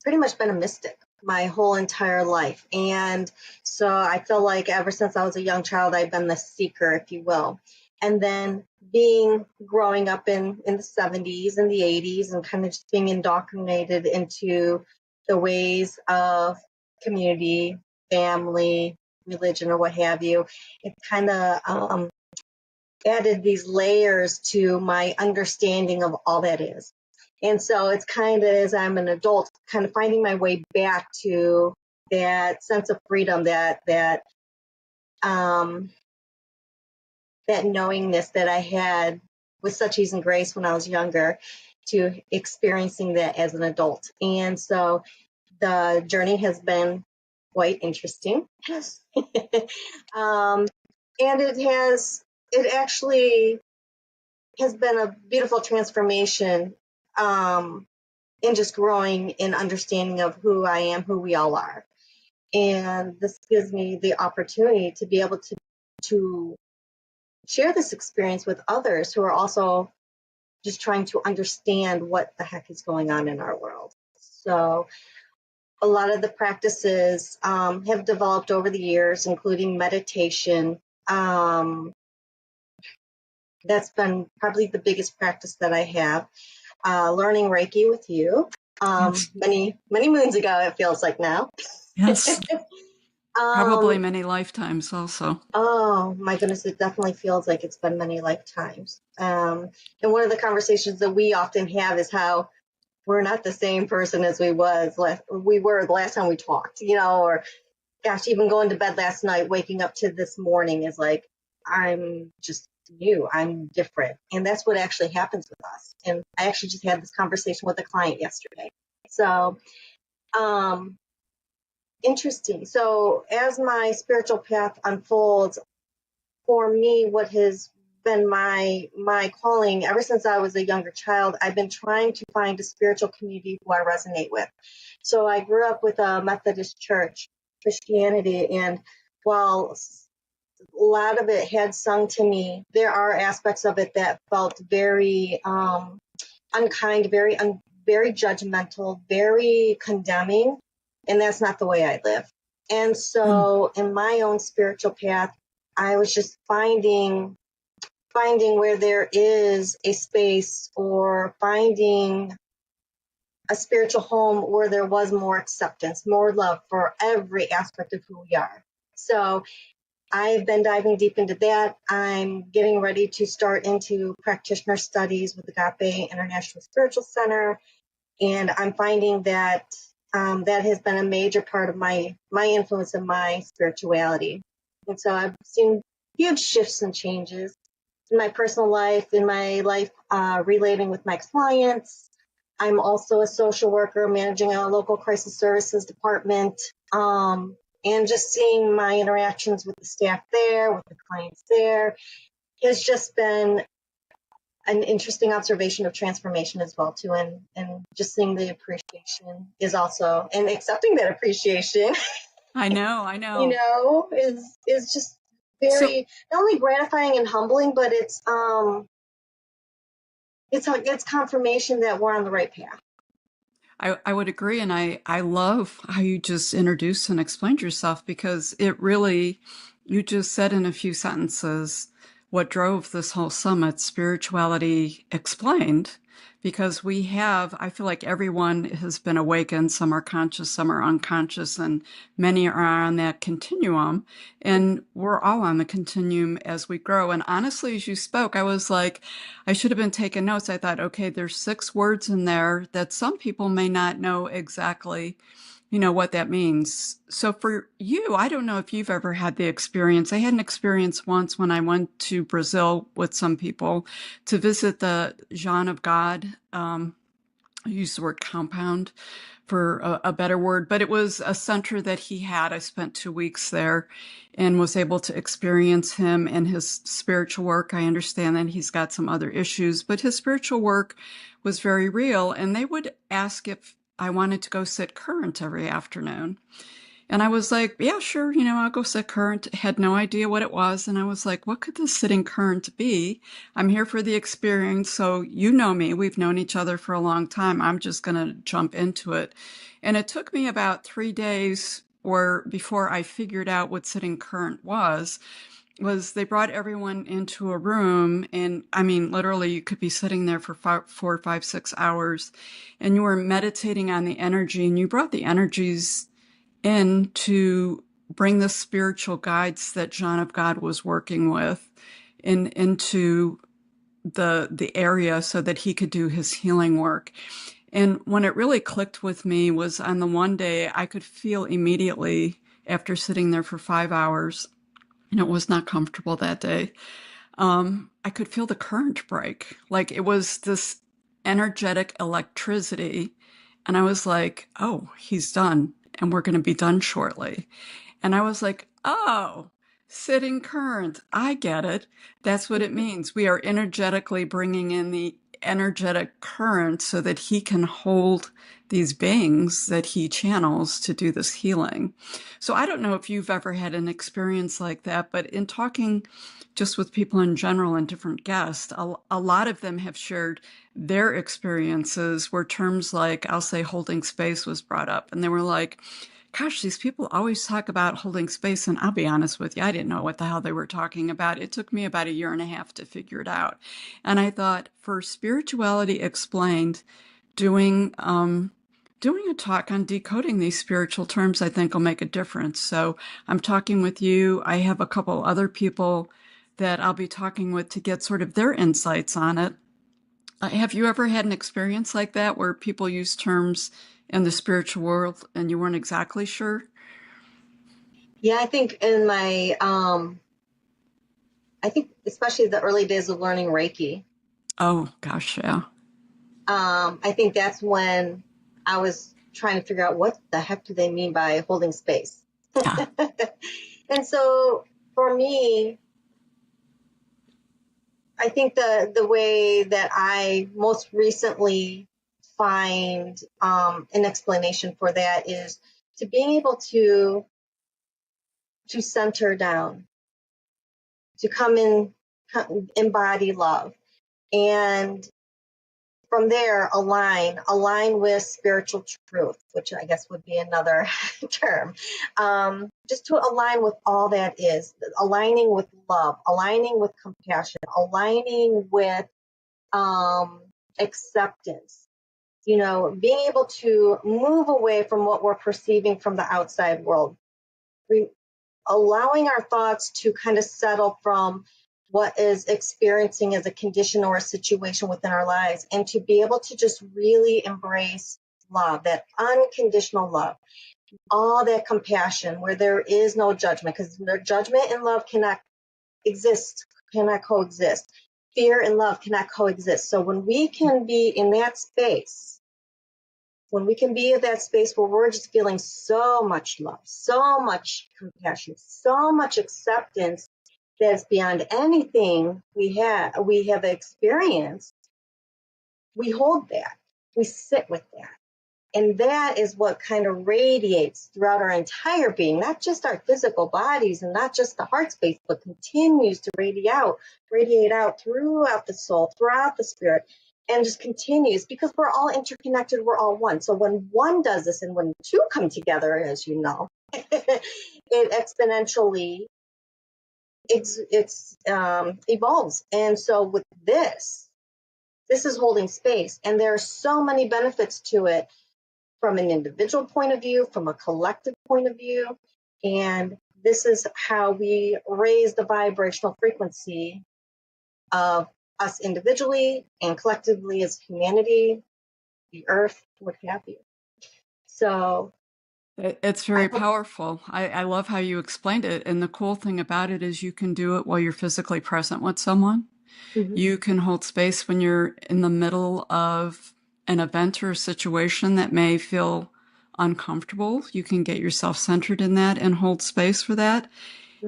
pretty much been a mystic my whole entire life. And so I feel like ever since I was a young child, I've been the seeker, if you will. And then growing up in the 70s and the 80s and kind of just being indoctrinated into the ways of community, family, religion, or what have you, it kind of added these layers to my understanding of all that is. And so it's kind of, as I'm an adult, kind of finding my way back to that sense of freedom, that knowingness that I had with such ease and grace when I was younger, to experiencing that as an adult. And so the journey has been quite interesting. And it actually has been a beautiful transformation in just growing in understanding of who I am, who we all are. And this gives me the opportunity to be able to share this experience with others who are also just trying to understand what the heck is going on in our world. So a lot of the practices have developed over the years, including meditation. That's been probably the biggest practice that I have. Learning Reiki with you many moons ago, it feels like now. Yes. Probably many lifetimes also. Oh my goodness, it definitely feels like it's been many lifetimes. And one of the conversations that we often have is how we're not the same person as we were the last time we talked, or gosh, even going to bed last night, waking up to this morning is like, I'm just new, I'm different. And that's what actually happens with us. And I actually just had this conversation with a client yesterday. So, interesting. So as my spiritual path unfolds, for me, what has been my calling ever since I was a younger child, I've been trying to find a spiritual community who I resonate with. So I grew up with a Methodist church, Christianity, and while a lot of it had sung to me, there are aspects of it that felt very unkind, very judgmental, very condemning, and that's not the way I live. And so in my own spiritual path, I was just finding where there is a space, or finding a spiritual home where there was more acceptance, more love for every aspect of who we are. So I've been diving deep into that. I'm getting ready to start into practitioner studies with Agape International Spiritual Center, and I'm finding that that has been a major part of my influence in my spirituality. And so I've seen huge shifts and changes in my personal life, in my life relating with my clients. I'm also a social worker managing a local crisis services department, and just seeing my interactions with the staff there, with the clients there, has just been an interesting observation of transformation as well too, and just seeing the appreciation is also, and accepting that appreciation. I know. Is just very not only gratifying and humbling, but it's confirmation that we're on the right path. I would agree, and I love how you just introduced and explained yourself, because it really, you just said in a few sentences what drove this whole summit, Spirituality Explained, because I feel like everyone has been awakened. Some are conscious, some are unconscious, and many are on that continuum. And we're all on the continuum as we grow. And honestly, as you spoke, I was like, I should have been taking notes. I thought, okay, there's 6 words in there that some people may not know exactly what that means. So for you, I don't know if you've ever had the experience. I had an experience once when I went to Brazil with some people to visit the John of God. I use the word compound for a better word, but it was a center that he had. I spent 2 weeks there and was able to experience him and his spiritual work. I understand that he's got some other issues, but his spiritual work was very real. And they would ask if I wanted to go sit current every afternoon. And I was like, yeah, sure, I'll go sit current. Had no idea what it was. And I was like, what could this sitting current be? I'm here for the experience. So you know me. We've known each other for a long time. I'm just going to jump into it. And it took me about 3 days before I figured out what sitting current was they brought everyone into a room, and I mean, literally you could be sitting there for 4, 5, 6 hours, and you were meditating on the energy, and you brought the energies in to bring the spiritual guides that John of God was working with into the area so that he could do his healing work. And when it really clicked with me was on the one day I could feel immediately after sitting there for 5 hours, and it was not comfortable that day. I could feel the current break. Like it was this energetic electricity. And I was like, oh, he's done. And we're going to be done shortly. And I was like, oh, sitting current. I get it. That's what it means. We are energetically bringing in the energetic current so that he can hold these beings that he channels to do this healing. So I don't know if you've ever had an experience like that, but in talking just with people in general and different guests, a lot of them have shared their experiences where terms like, I'll say holding space was brought up. And they were like, gosh, these people always talk about holding space. And I'll be honest with you, I didn't know what the hell they were talking about. It took me about 1.5 years to figure it out. And I thought for Spirituality Explained, doing a talk on decoding these spiritual terms, I think will make a difference. So I'm talking with you. I have a couple other people that I'll be talking with to get sort of their insights on it. Have you ever had an experience like that where people use terms in the spiritual world and you weren't exactly sure? Yeah, I think in my, I think especially the early days of learning Reiki. Oh, gosh, yeah. I think that's when I was trying to figure out what the heck do they mean by holding space. Yeah. And so for me, I think the way that I most recently find an explanation for that is to being able to center down, to embody love, and from there align with spiritual truth, which I guess would be another term. Just to align with all that is, aligning with love, aligning with compassion, aligning with acceptance. Being able to move away from what we're perceiving from the outside world, allowing our thoughts to kind of settle from what is experiencing as a condition or a situation within our lives, and to be able to just really embrace love, that unconditional love, all that compassion where there is no judgment, because judgment and love cannot coexist. Fear and love cannot coexist. So when we can be in that space, when we can be in that space where we're just feeling so much love, so much compassion, so much acceptance that's beyond anything we have experienced, we hold that, we sit with that. And that is what kind of radiates throughout our entire being, not just our physical bodies and not just the heart space, but continues to radiate out throughout the soul, throughout the spirit, and just continues, because we're all interconnected, we're all one. So when one does this and when two come together, as you know, it exponentially evolves. And so with this is holding space, and there are so many benefits to it from an individual point of view, from a collective point of view. And this is how we raise the vibrational frequency of us individually and collectively as humanity, the earth, what have you. So it's very powerful. I love how you explained it. And the cool thing about it is you can do it while you're physically present with someone. Mhm. You can hold space when you're in the middle of an event or a situation that may feel uncomfortable. You can get yourself centered in that and hold space for that.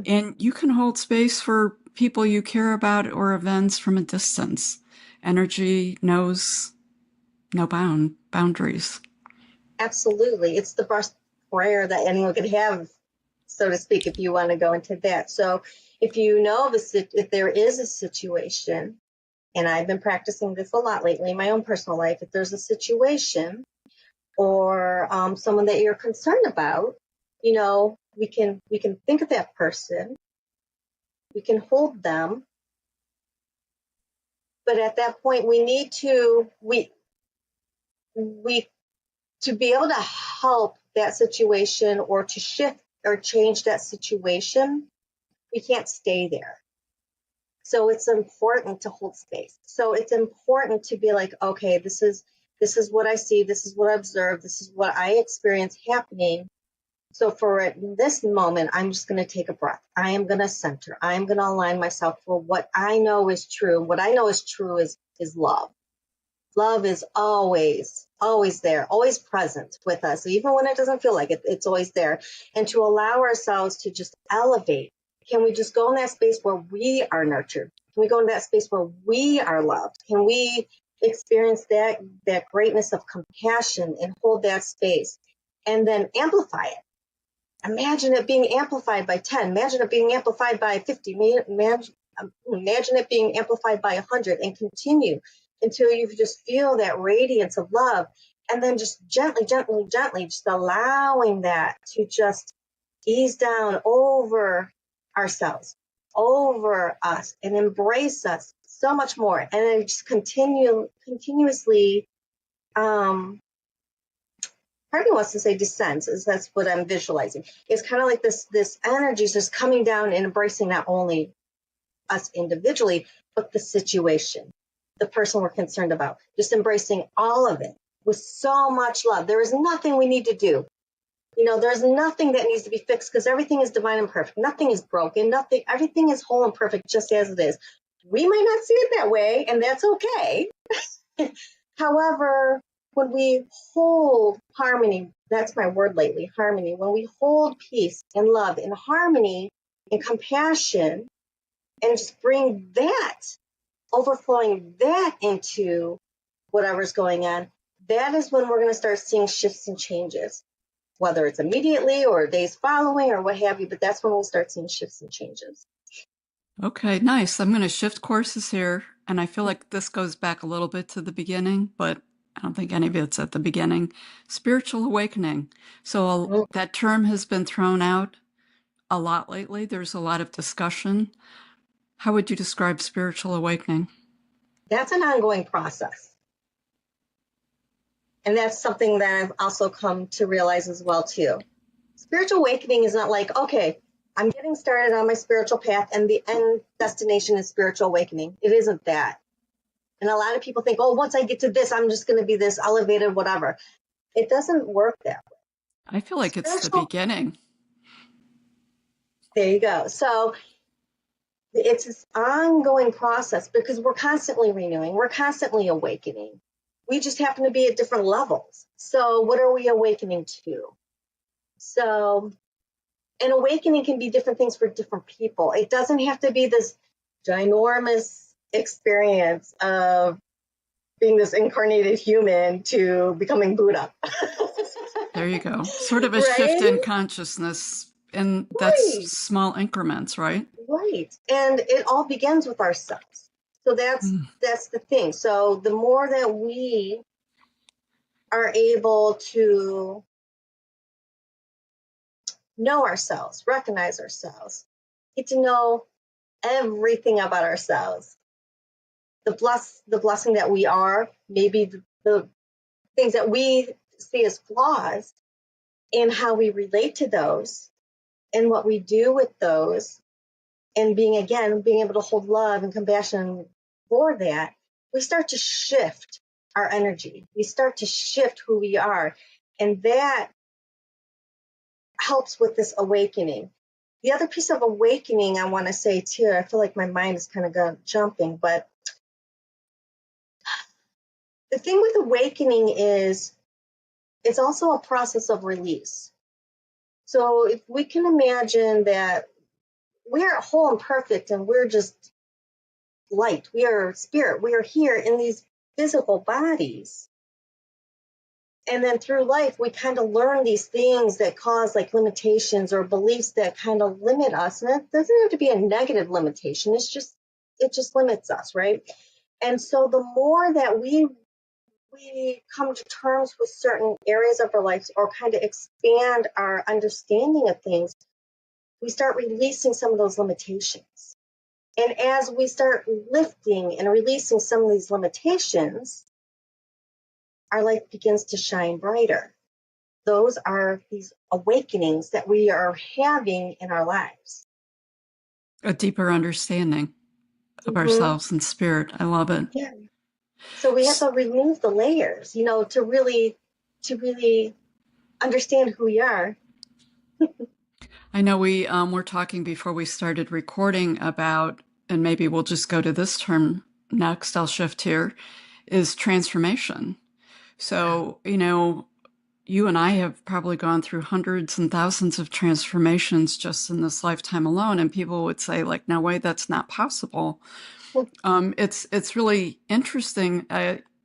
And you can hold space for people you care about or events from a distance. Energy knows no boundaries. absolutely, it's the best prayer that anyone could have, so to speak, if you want to go into that. So if you know if there is a situation, and I've been practicing this a lot lately in my own personal life, if there's a situation or someone that you're concerned about, we can think of that person, we can hold them, but at that point we need to to be able to help that situation or to shift or change that situation, we can't stay there. So it's important to hold space. So it's important to be like, okay, this is what I see, this is what I observe, this is what I experience happening. So for this moment, I'm just going to take a breath. I am going to center. I am going to align myself for what I know is true. What I know is true is love. Love is always there, always present with us. Even when it doesn't feel like it, it's always there. And to allow ourselves to just elevate. Can we just go in that space where we are nurtured? Can we go in that space where we are loved? Can we experience that greatness of compassion and hold that space and then amplify it? Imagine it being amplified by 10. Imagine it being amplified by 50. Imagine it being amplified by 100 and continue until you just feel that radiance of love. And then just gently, gently, gently, just allowing that to just ease down over ourselves, over us, and embrace us so much more. And then just continuously, part of me wants to say descends, is that's what I'm visualizing. It's kind of like this energy is just coming down and embracing not only us individually, but the situation, the person we're concerned about, just embracing all of it with so much love. There is nothing we need to do. There's nothing that needs to be fixed because everything is divine and perfect. Nothing is broken. Everything is whole and perfect just as it is. We might not see it that way, and that's okay. However, when we hold harmony, that's my word lately, harmony. When we hold peace and love and harmony and compassion and just bring that, overflowing that into whatever's going on, that is when we're going to start seeing shifts and changes, whether it's immediately or days following or what have you, but that's when we'll start seeing shifts and changes. Okay, nice. I'm going to shift courses here. And I feel like this goes back a little bit to the beginning, but I don't think any of it's at the beginning. Spiritual awakening. So that term has been thrown out a lot lately. There's a lot of discussion. How would you describe spiritual awakening? That's an ongoing process. And that's something that I've also come to realize as well, too. Spiritual awakening is not like, okay, I'm getting started on my spiritual path and the end destination is spiritual awakening. It isn't that. And a lot of people think, oh, once I get to this, I'm just going to be this elevated, whatever. It doesn't work that way. I feel like it's the beginning. There you go. So it's this ongoing process because we're constantly renewing. We're constantly awakening. We just happen to be at different levels. So what are we awakening to? So an awakening can be different things for different people. It doesn't have to be this ginormous experience of being this incarnated human to becoming Buddha. There you go. Sort of a Right? shift in consciousness. And that's small increments, right? Right. And it all begins with ourselves. So that's the thing. So the more that we are able to know ourselves, recognize ourselves, get to know everything about ourselves. The blessing that we are, maybe the things that we see as flaws, and how we relate to those, and what we do with those, and being able to hold love and compassion for that, we start to shift our energy. We start to shift who we are. And that helps with this awakening. The other piece of awakening I want to say too, I feel like my mind is kind of jumping, but the thing with awakening is it's also a process of release. So if we can imagine that we're whole and perfect and we're just light, we are spirit, we are here in these physical bodies. And then through life, we kind of learn these things that cause like limitations or beliefs that kind of limit us. And it doesn't have to be a negative limitation. It just limits us, right? And so the more that we come to terms with certain areas of our lives or kind of expand our understanding of things, we start releasing some of those limitations. And as we start lifting and releasing some of these limitations, our life begins to shine brighter. Those are these awakenings that we are having in our lives. A deeper understanding of ourselves and spirit. I love it. Yeah. So we have to remove the layers, to really understand who we are. I know we were talking before we started recording about, and maybe we'll just go to this term next, I'll shift here, is transformation. So, you and I have probably gone through hundreds and thousands of transformations just in this lifetime alone. And people would say like, no way, that's not possible. It's really interesting.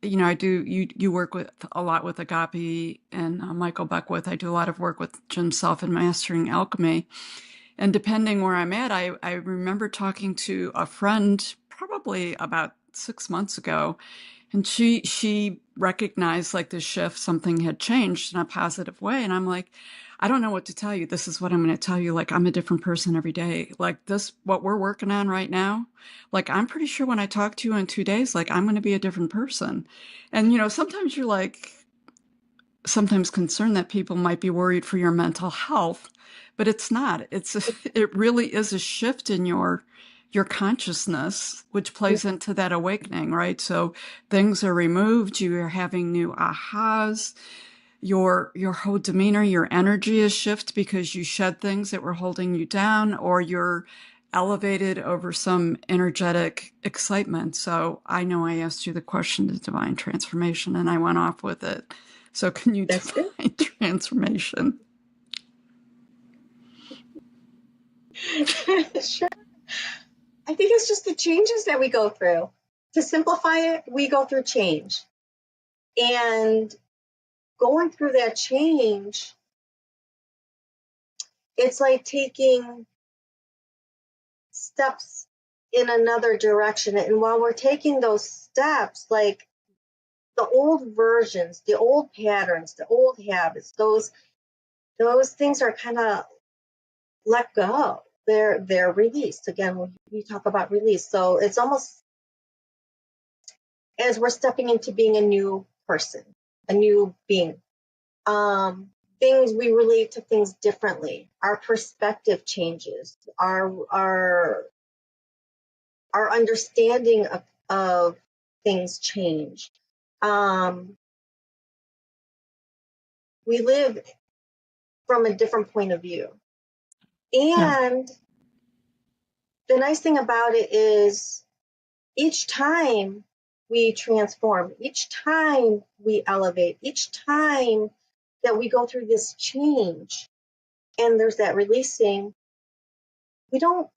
You work with a lot with Agape and Michael Beckwith. I do a lot of work with Jim Self and Mastering Alchemy. And depending where I'm at, I remember talking to a friend probably about 6 months ago, and she recognized like the shift, something had changed in a positive way. And I'm like, I don't know what to tell you. This is what I'm going to tell you. Like, I'm a different person every day. Like this, what we're working on right now, like, I'm pretty sure when I talk to you in 2 days, like, I'm going to be a different person. And, sometimes you're like, sometimes concerned that people might be worried for your mental health, but it's not. It really is a shift in your consciousness, which plays into that awakening, right? So things are removed. You are having new ahas. Your whole demeanor, your energy is shift because you shed things that were holding you down, or you're elevated over some energetic excitement. So I know I asked you the question of divine transformation and I went off with it. So can you define transformation? Sure. I think it's just the changes that we go through. To simplify it, we go through change. And going through that change, it's like taking steps in another direction. And while we're taking those steps, like the old versions, the old patterns, the old habits, those things are kind of let go. They're released. Again, we talk about release. So it's almost as we're stepping into being a new person, a new being. Things, we relate to things differently. Our perspective changes. Our understanding of things change. We live from a different point of view. And the nice thing about it is each time we transform, each time we elevate, each time that we go through this change and there's that releasing, we don't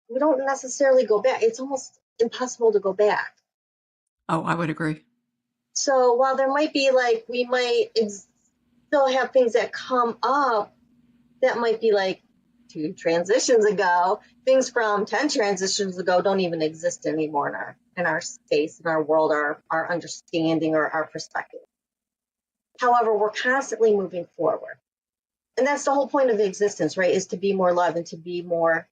necessarily go back. It's almost impossible to go back. Oh, I would agree. So while there might be like, we might still have things that come up that might be like 2 transitions ago, things from 10 transitions ago don't even exist anymore in our space, in our world, our understanding or our perspective. However, we're constantly moving forward. and that's the whole point of existence, right? Is to be more love and to be more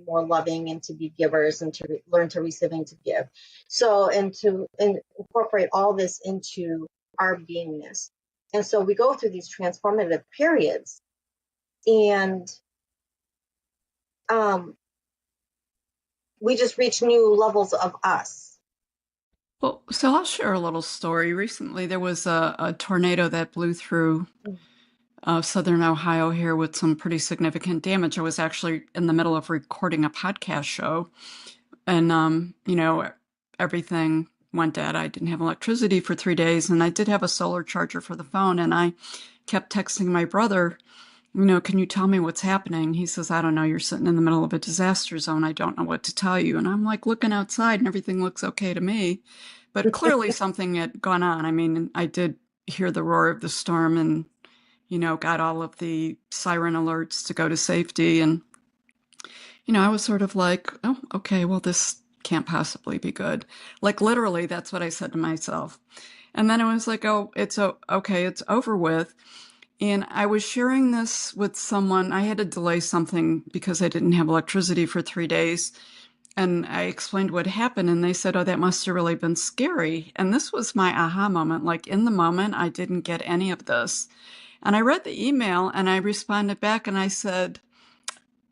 loving and to be givers and to learn to receive and to give. So, and to incorporate all this into our beingness. And so we go through these transformative periods, and we just reach new levels of us. Well, so I'll share a little story. Recently, there was a tornado that blew through southern Ohio here with some pretty significant damage. I was actually in the middle of recording a podcast show, and everything went dead. I didn't have electricity for 3 days, and I did have a solar charger for the phone, and I kept texting my brother, can you tell me what's happening? He says, I don't know. You're sitting in the middle of a disaster zone. I don't know what to tell you. And I'm like looking outside and everything looks okay to me. But clearly something had gone on. I mean, I did hear the roar of the storm and, got all of the siren alerts to go to safety. And, I was sort of like, oh, okay, well, this can't possibly be good. Like literally, that's what I said to myself. And then I was like, oh, it's okay, it's over with. And I was sharing this with someone. I had to delay something because I didn't have electricity for 3 days. And I explained what happened, and they said, oh, that must have really been scary. And this was my aha moment. Like in the moment, I didn't get any of this. And I read the email and I responded back and I said,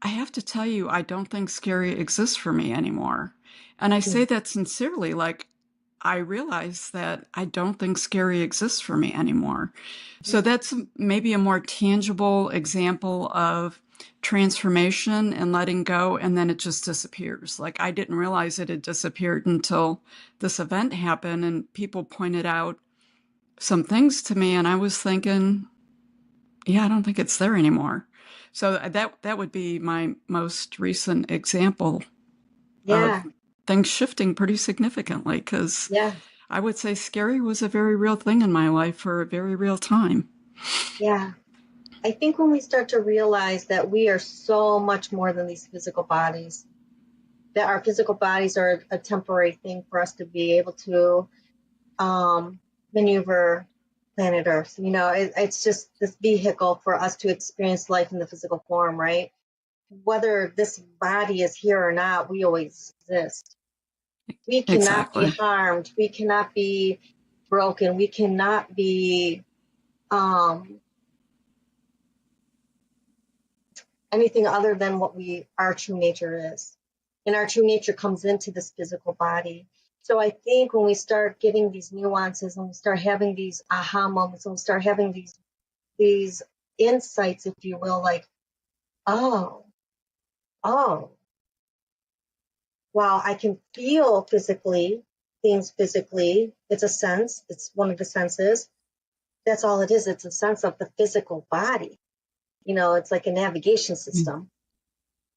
I have to tell you, I don't think scary exists for me anymore. And I say that sincerely, like I realize that I don't think scary exists for me anymore. So that's maybe a more tangible example of transformation and letting go, and then it just disappears. Like I didn't realize it had disappeared until this event happened and people pointed out some things to me, and I was thinking, yeah, I don't think it's there anymore. So that would be my most recent example of things shifting pretty significantly, because I would say scary was a very real thing in my life for a very real time. Yeah. I think when we start to realize that we are so much more than these physical bodies, that our physical bodies are a temporary thing for us to be able to maneuver planet Earth. It's just this vehicle for us to experience life in the physical form, right? Whether this body is here or not, we always exist. We cannot be harmed. We cannot be broken. We cannot be anything other than what our true nature is. And our true nature comes into this physical body. So I think when we start getting these nuances, and we start having these aha moments, and we start having these insights, if you will, like, oh, wow, I can feel things physically. It's a sense. It's one of the senses. That's all it is. It's a sense of the physical body. It's like a navigation system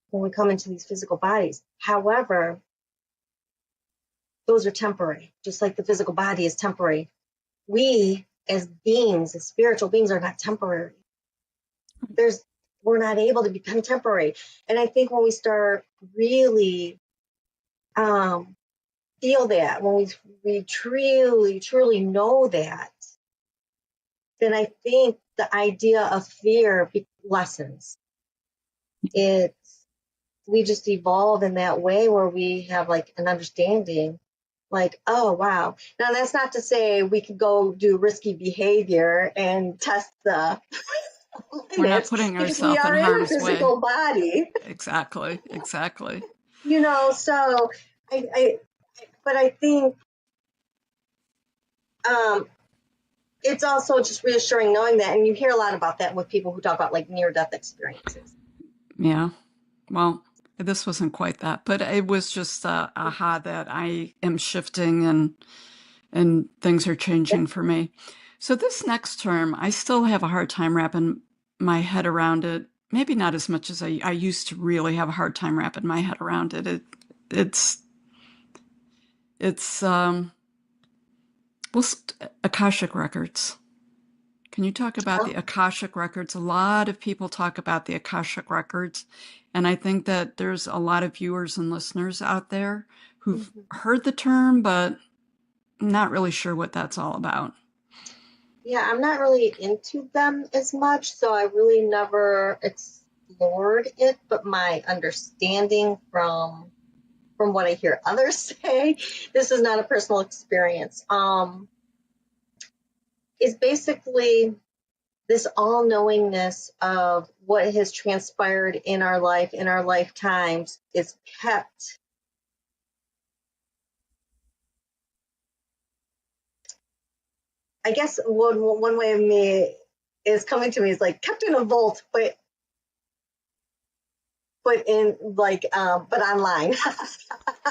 when we come into these physical bodies. However, those are temporary, just like the physical body is temporary. We, as beings, as spiritual beings, are not temporary. We're not able to become temporary. And I think when we start really feel that, when we truly, truly know that, then I think the idea of fear lessens. We just evolve in that way where we have like an understanding, like, oh, wow. Now, that's not to say we could go do risky behavior and test the we're not putting ourselves in harm's way. Physical body. Exactly. So I think it's also just reassuring knowing that, and you hear a lot about that with people who talk about like near-death experiences. Yeah. Well, this wasn't quite that, but it was just aha that I am shifting and things are changing for me. So this next term, I still have a hard time wrapping my head around it. Maybe not as much as I used to really have a hard time wrapping my head around it. It's Akashic Records. Can you talk about the Akashic Records? A lot of people talk about the Akashic Records, and I think that there's a lot of viewers and listeners out there who've heard the term, but not really sure what that's all about. Yeah, I'm not really into them as much, so I really never explored it, but my understanding from what I hear others say, this is not a personal experience, is basically this all-knowingness of what has transpired in our life, in our lifetimes, is kept. I guess one way of me is coming to me is like kept in a vault, but in like but online.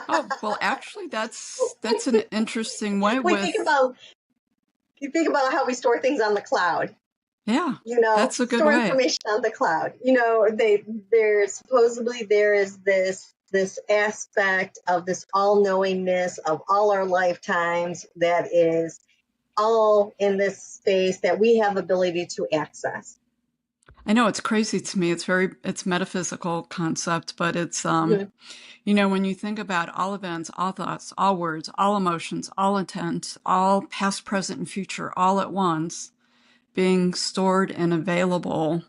Oh, well, actually, that's an interesting way We with, you think about how we store things on the cloud. yeah, You know, that's a good store way. information on the cloud. You know, there is this aspect of this all-knowingness of all our lifetimes that is all in this space that we have ability to access. I know it's crazy to me. It's metaphysical concept, but it's, Mhm. you know, when you think about all events, all thoughts, all words, all emotions, all intent, all past, present, and future, all at once, being stored and available,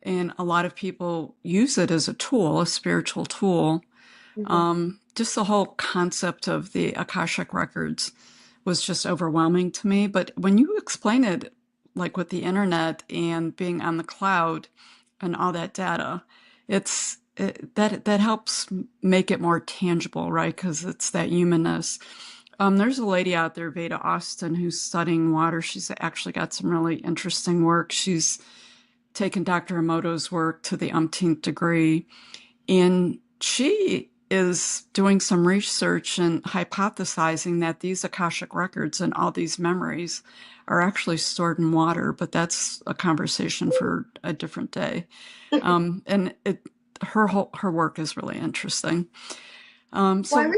and a lot of people use it as a tool, a spiritual tool. Just the whole concept of the Akashic records was just overwhelming to me. But when you explain it, like with the internet and being on the cloud and all that data, that helps make it more tangible, right? Because it's that humanness. There's a lady out there, Veda Austin, who's studying water. She's actually got some really interesting work. She's taken Dr. Emoto's work to the umpteenth degree, and she is doing some research and hypothesizing that these Akashic records and all these memories are actually stored in water, but that's a conversation for a different day. And her work is really interesting. So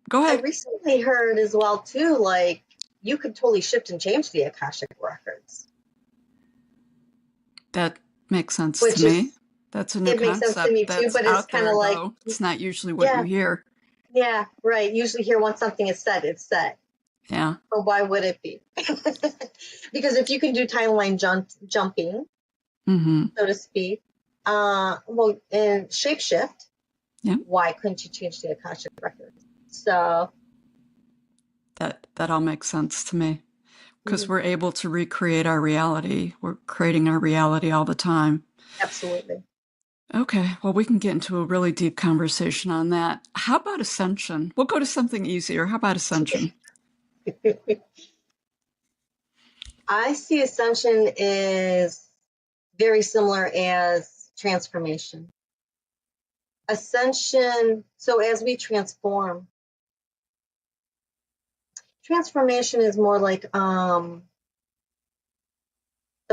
go I ahead. recently heard as well too, like you could totally shift and change the Akashic records. That makes sense Which to is, me. That's a new it makes sense to me concept too, that's but it's out kind there, of like, though. It's not usually what you hear. Yeah, right. Usually here, once something is said, it's said. Yeah. But why would it be? Because if you can do timeline jumping, so to speak, well, and shapeshift, why couldn't you change the Akashic record? So that all makes sense to me, because we're able to recreate our reality. We're creating our reality all the time. Absolutely. Okay, well, we can get into a really deep conversation on that. How about ascension? We'll go to something easier. How about ascension? I see ascension is very similar as transformation. Ascension, so as we transform, transformation is more like the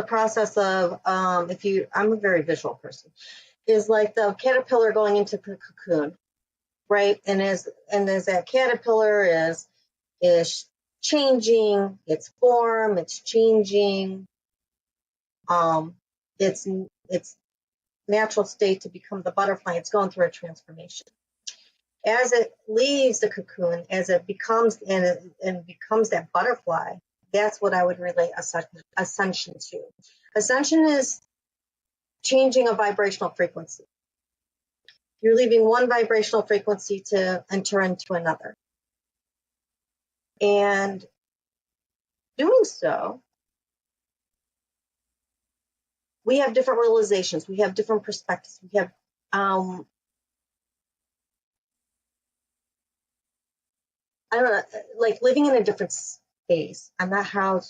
process of I'm a very visual person, is like the caterpillar going into the cocoon, right? And as that caterpillar is changing its form, it's changing its natural state to become the butterfly. It's going through a transformation. As it leaves the cocoon, as it becomes and becomes that butterfly, that's what I would relate ascension to. Ascension is changing a vibrational frequency. You're leaving one vibrational frequency to enter into another. And doing so, we have different realizations. We have different perspectives. We have I don't know, like living in a different space. I'm not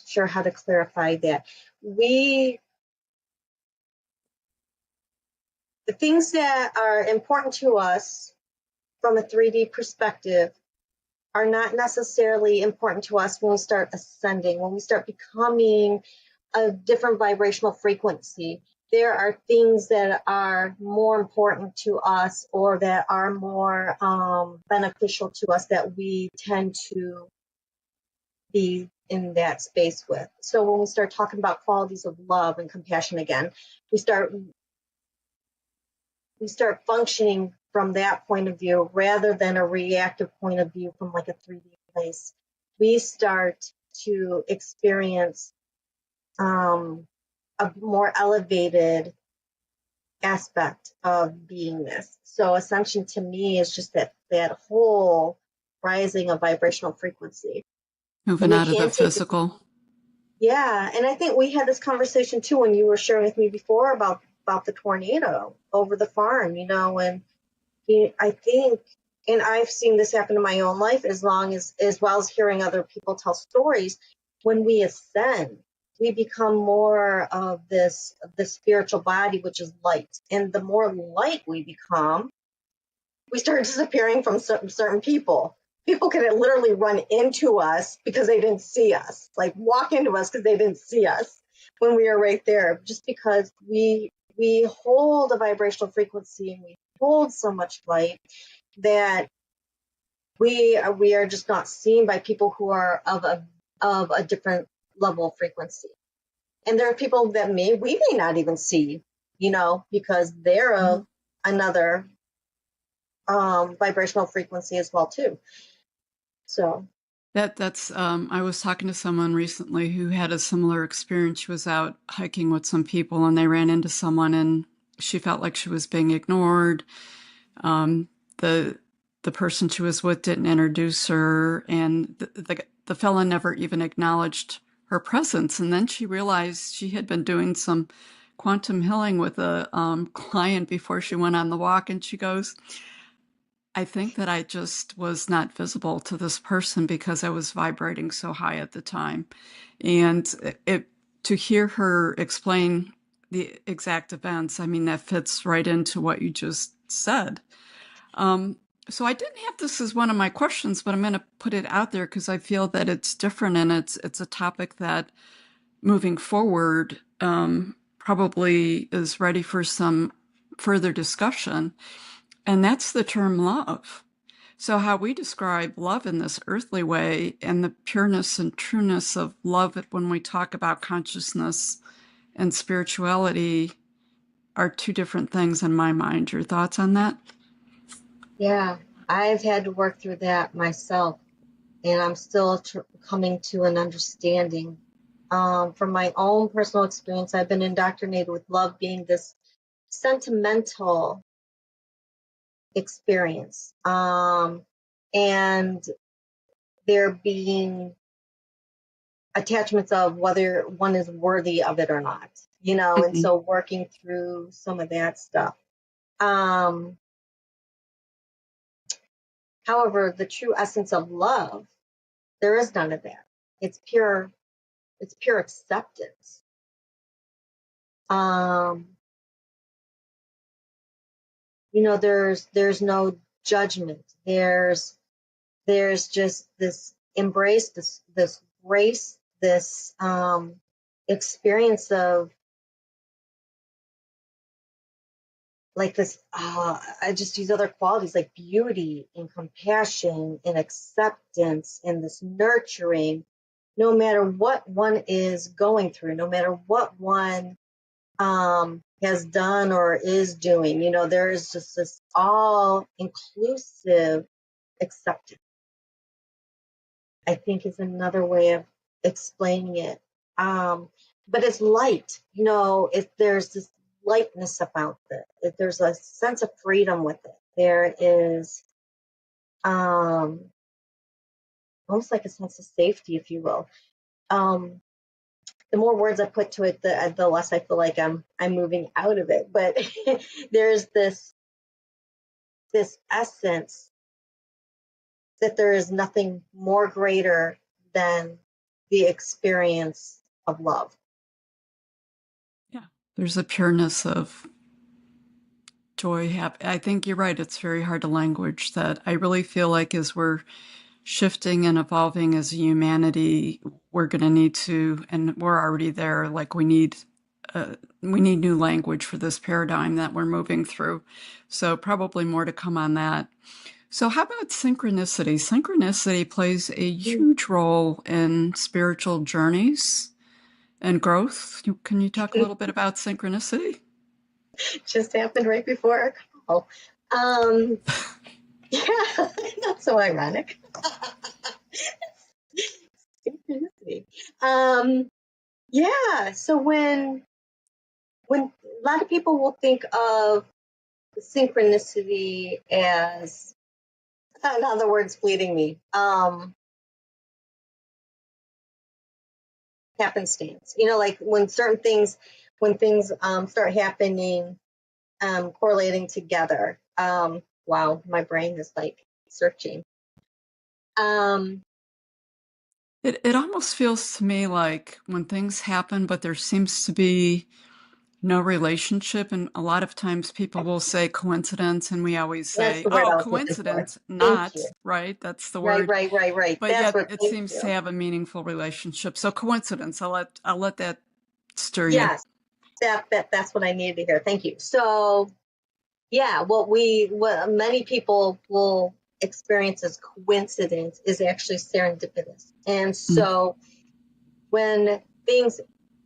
sure how to clarify that. The things that are important to us from a 3D perspective are not necessarily important to us when we start ascending, when we start becoming a different vibrational frequency. There are things that are more important to us or that are more beneficial to us that we tend to be in that space with. So when we start talking about qualities of love and compassion again, we start functioning from that point of view rather than a reactive point of view from like a 3D place. We start to experience a more elevated aspect of beingness. So ascension to me is just that whole rising of vibrational frequency. Moving And it out of the can take physical. Yeah, and I think we had this conversation too when you were sharing with me before about the tornado over the farm, and I think, and I've seen this happen in my own life as well as hearing other people tell stories. When we ascend, we become more of the spiritual body, which is light, and the more light we become, we start disappearing from certain people. People can literally run into us because they didn't see us, like walk into us because they didn't see us when we are right there, just because we hold a vibrational frequency and we hold so much light that we are just not seen by people who are of a different level of frequency. And there are people that we may not even see, because they're of another vibrational frequency as well too. So That's I was talking to someone recently who had a similar experience. She was out hiking with some people and they ran into someone and she felt like she was being ignored. The person she was with didn't introduce her, and the fella never even acknowledged her presence. And then she realized she had been doing some quantum healing with a client before she went on the walk, and she goes, I think that I just was not visible to this person because I was vibrating so high at the time. And to hear her explain the exact events, I mean, that fits right into what you just said. So I didn't have this as one of my questions, but I'm going to put it out there because I feel that it's different and it's a topic that moving forward probably is ready for some further discussion. And that's the term love. So how we describe love in this earthly way and the pureness and trueness of love when we talk about consciousness and spirituality are two different things in my mind. Your thoughts on that? yeah, I've had to work through that myself, and I'm still coming to an understanding. From my own personal experience, I've been indoctrinated with love being this sentimental experience, and there being attachments of whether one is worthy of it or not, and so working through some of that stuff. However, the true essence of love, there is none of that. It's pure acceptance. There's no judgment. There's just this embrace, this grace, this experience of like this. I just use other qualities like beauty and compassion and acceptance and this nurturing. No matter what one is going through, no matter what one has done or is doing, there is just this all inclusive acceptance, I think is another way of explaining it. But it's light, there's this lightness about it. There's a sense of freedom with it. There is almost like a sense of safety, if you will. The more words I put to it, the less I feel like I'm moving out of it. But there's this essence that there is nothing more greater than the experience of love. Yeah, there's a pureness of joy. I think you're right. It's very hard to language that. I really feel like as we're shifting and evolving as a humanity, we're going to need to, and we're already there, like we need new language for this paradigm that we're moving through. So probably more to come on that. So how about synchronicity? Synchronicity plays a huge role in spiritual journeys and growth. Can you talk a little bit about synchronicity? Just happened right before our call. Yeah, not so ironic. Synchronicity. Yeah. So when a lot of people will think of synchronicity as, in other words, fleeting me, happenstance. Like when things start happening, correlating together. Wow, my brain is like searching. It almost feels to me like when things happen, but there seems to be no relationship. And a lot of times people will say coincidence, and we always That's say, the word oh, I was looking for. coincidence, Thank not, you. right? That's the Right, word. right. But That's yet what. it Thank seems to you. have a meaningful relationship. So coincidence, I'll let that stir you. Yes, that's what I needed to hear. Thank you. So, yeah, what many people will experience as coincidence is actually serendipitous. And so when things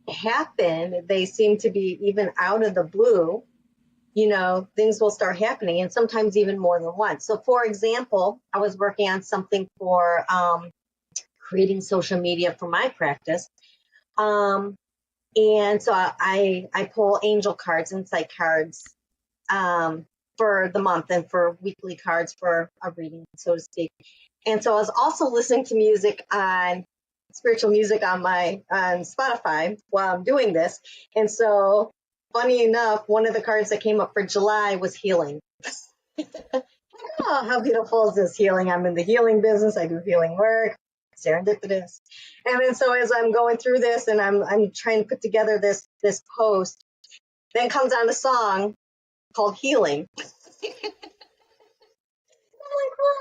happen, they seem to be even out of the blue, things will start happening, and sometimes even more than once. So, for example, I was working on something for creating social media for my practice. And so I pull angel cards, insight cards, for the month and for weekly cards for a reading, so to speak. And so I was also listening to spiritual music on Spotify while I'm doing this. And so funny enough, one of the cards that came up for July was healing. Oh, how beautiful is this healing? I'm in the healing business. I do healing work. Serendipitous. And then so as I'm going through this and I'm trying to put together this post, then comes on a song called Healing.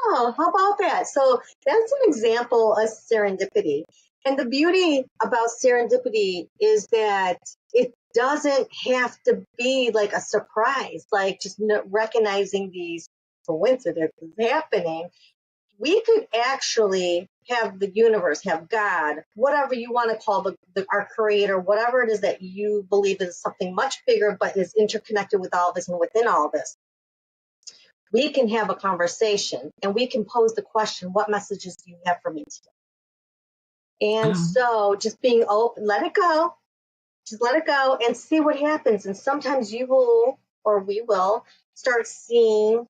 Oh, how about that? So that's an example of serendipity. And the beauty about serendipity is that it doesn't have to be like a surprise, like just recognizing these coincidences happening. We could actually have the universe, have God, whatever you want to call our creator, whatever it is that you believe is something much bigger, but is interconnected with all this and within all this. We can have a conversation and we can pose the question, what messages do you have for me today? And so just being open, let it go, just let it go and see what happens. And sometimes you will, or we will start seeing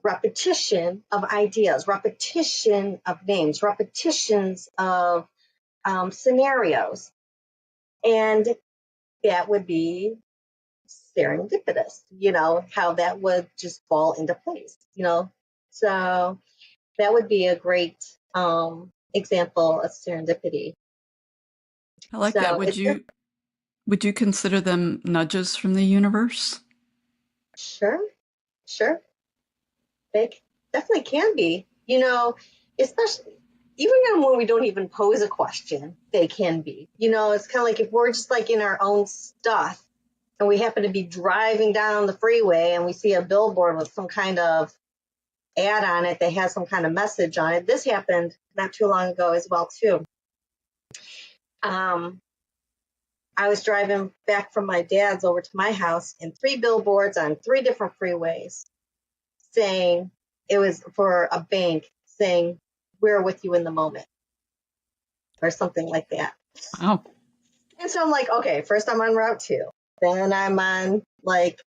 repetition of ideas, repetition of names, repetitions of scenarios. And that would be serendipitous, how that would just fall into place, So that would be a great example of serendipity. I like So that. Would you consider them nudges from the universe? Sure. They definitely can be, especially even when we don't even pose a question, they can be. It's kind of like if we're just like in our own stuff and we happen to be driving down the freeway and we see a billboard with some kind of ad on it that has some kind of message on it. This happened not too long ago as well, too. I was driving back from my dad's over to my house and 3 billboards on 3 different freeways saying, it was for a bank saying, we're with you in the moment or something like that. Wow. And so I'm like, okay, first I'm on Route 2. Then I'm on like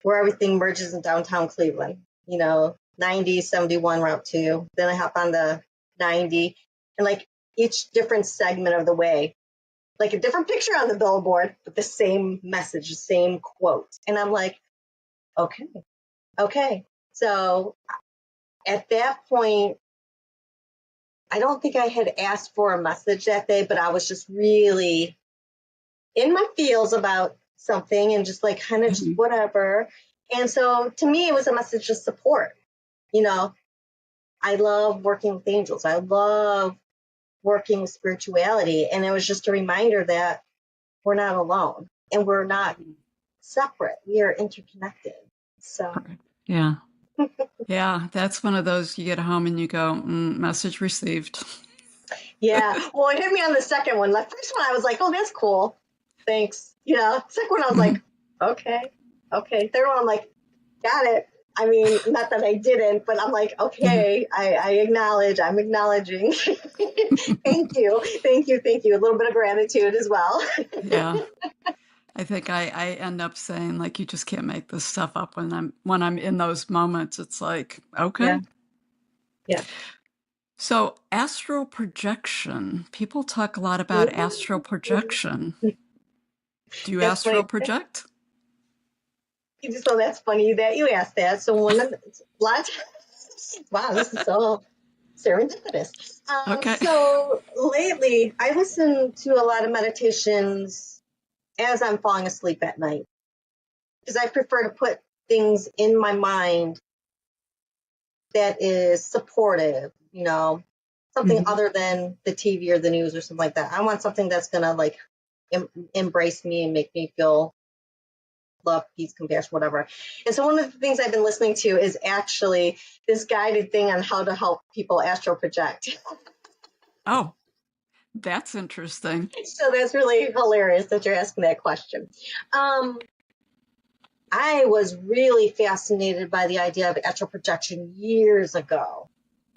where everything merges in downtown Cleveland, 90, 71 Route 2. Then I hop on the 90 and like each different segment of the way, like a different picture on the billboard, but the same message, the same quote. And I'm like, okay. So at that point, I don't think I had asked for a message that day, but I was just really in my feels about something and just like kind of just whatever. And so to me, it was a message of support. I love working with angels. I love working with spirituality. And it was just a reminder that we're not alone and we're not separate. We are interconnected. So, yeah. Yeah, that's one of those you get home and you go, message received. Yeah. Well, it hit me on the second one. The first one, I was like, oh, that's cool. Thanks. Second one, I was like, okay. Third one, I'm like, got it. I mean, not that I didn't, but I'm like, okay, I acknowledge, I'm acknowledging. Thank you. Thank you. Thank you. A little bit of gratitude as well. Yeah. I think I end up saying, like, you just can't make this stuff up when I'm in those moments. It's like, okay. Yeah. Yeah. So astral projection. People talk a lot about astral projection. Do you That's astral funny. project? So that's funny that you asked that. So wow, this is so serendipitous. Okay. So lately, I listen to a lot of meditations as I'm falling asleep at night because I prefer to put things in my mind that is supportive, something other than the TV or the news or something like that. I want something that's going to like embrace me and make me feel love, peace, compassion, whatever. And so one of the things I've been listening to is actually this guided thing on how to help people astral project. Oh, that's interesting. So that's really hilarious that you're asking that question. I was really fascinated by the idea of astral projection years ago.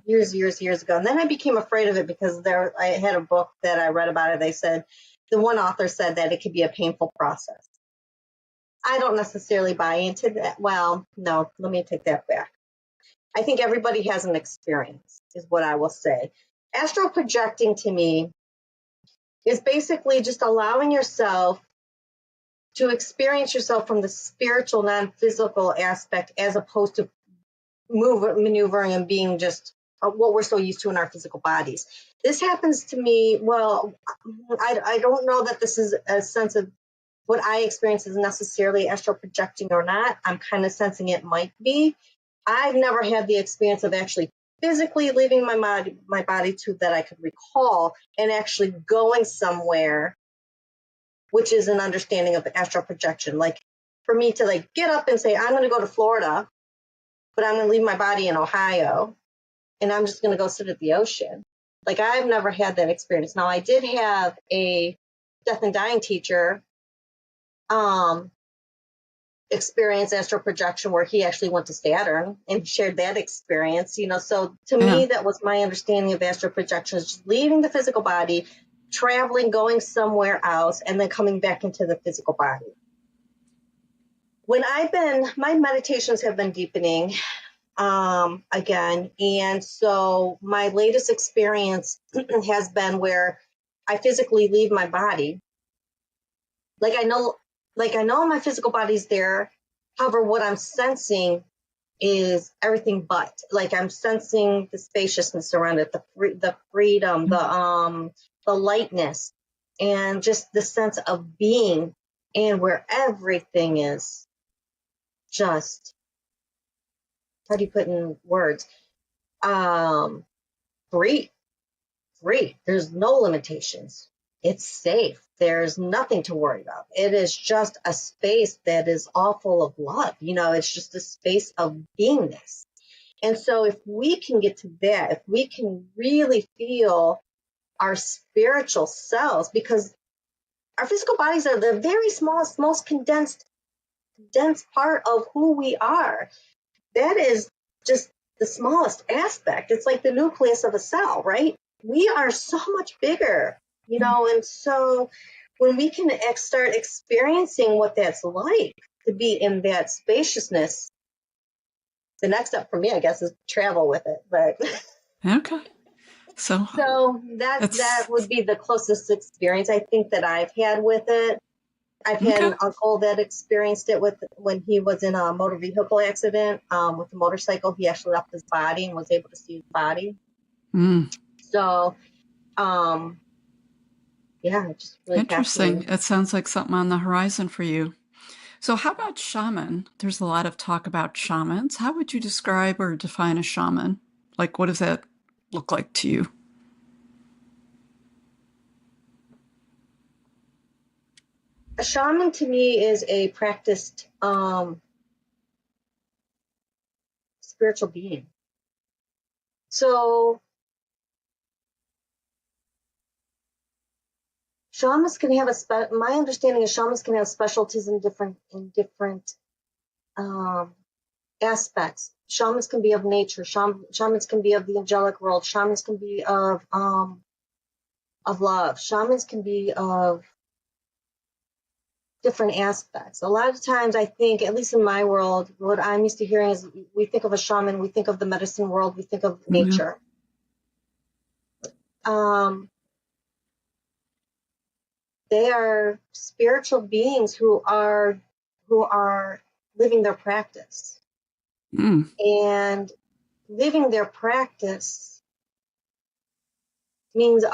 Years ago. And then I became afraid of it because I had a book that I read about it. They said, the one author said that it could be a painful process. I don't necessarily buy into that. Well, no, let me take that back. I think everybody has an experience, is what I will say. Astral projecting to me is basically just allowing yourself to experience yourself from the spiritual, non-physical aspect as opposed to maneuvering and being just what we're so used to in our physical bodies. This happens to me, well, I don't know that this is a sense of what I experience is necessarily astral projecting or not. I'm kind of sensing it might be. I've never had the experience of actually physically leaving my body to that I could recall and actually going somewhere, which is an understanding of astral projection. Like for me to like get up and say, I'm going to go to Florida, but I'm going to leave my body in Ohio and I'm just going to go sit at the ocean. Like I've never had that experience. Now I did have a death and dying teacher experience astral projection where he actually went to Saturn and shared that experience, so to me that was my understanding of astral projection, is just leaving the physical body, traveling, going somewhere else, and then coming back into the physical body. My meditations have been deepening again, and so my latest experience has been where I physically leave my body. Like I know my physical body's there. However, what I'm sensing is everything but. Like I'm sensing the spaciousness around it, the freedom, the lightness, and just the sense of being, and where everything is just, how do you put in words? Free. There's no limitations. It's safe. There's nothing to worry about. It is just a space that is all full of love. It's just a space of beingness. And so if we can get to that, if we can really feel our spiritual selves, because our physical bodies are the very smallest, most condensed part of who we are. That is just the smallest aspect. It's like the nucleus of a cell, right? We are so much bigger, and so when we can start experiencing what that's like to be in that spaciousness, the next step for me, I guess, is travel with it. But okay. So that would be the closest experience I think that I've had with it. I've had an uncle that experienced it when he was in a motor vehicle accident with a motorcycle. He actually left his body and was able to see his body. So, just really interesting. It sounds like something on the horizon for you. So how about shaman? There's a lot of talk about shamans. How would you describe or define a shaman? Like, what does that look like to you? A shaman to me is a practiced spiritual being. So shamans can have my understanding is shamans can have specialties in different aspects. Shamans can be of nature. Shamans can be of the angelic world. Shamans can be of love. Shamans can be of different aspects. A lot of times I think, at least in my world, what I'm used to hearing is we think of a shaman, we think of the medicine world, we think of nature. They are spiritual beings who are living their practice. And living their practice means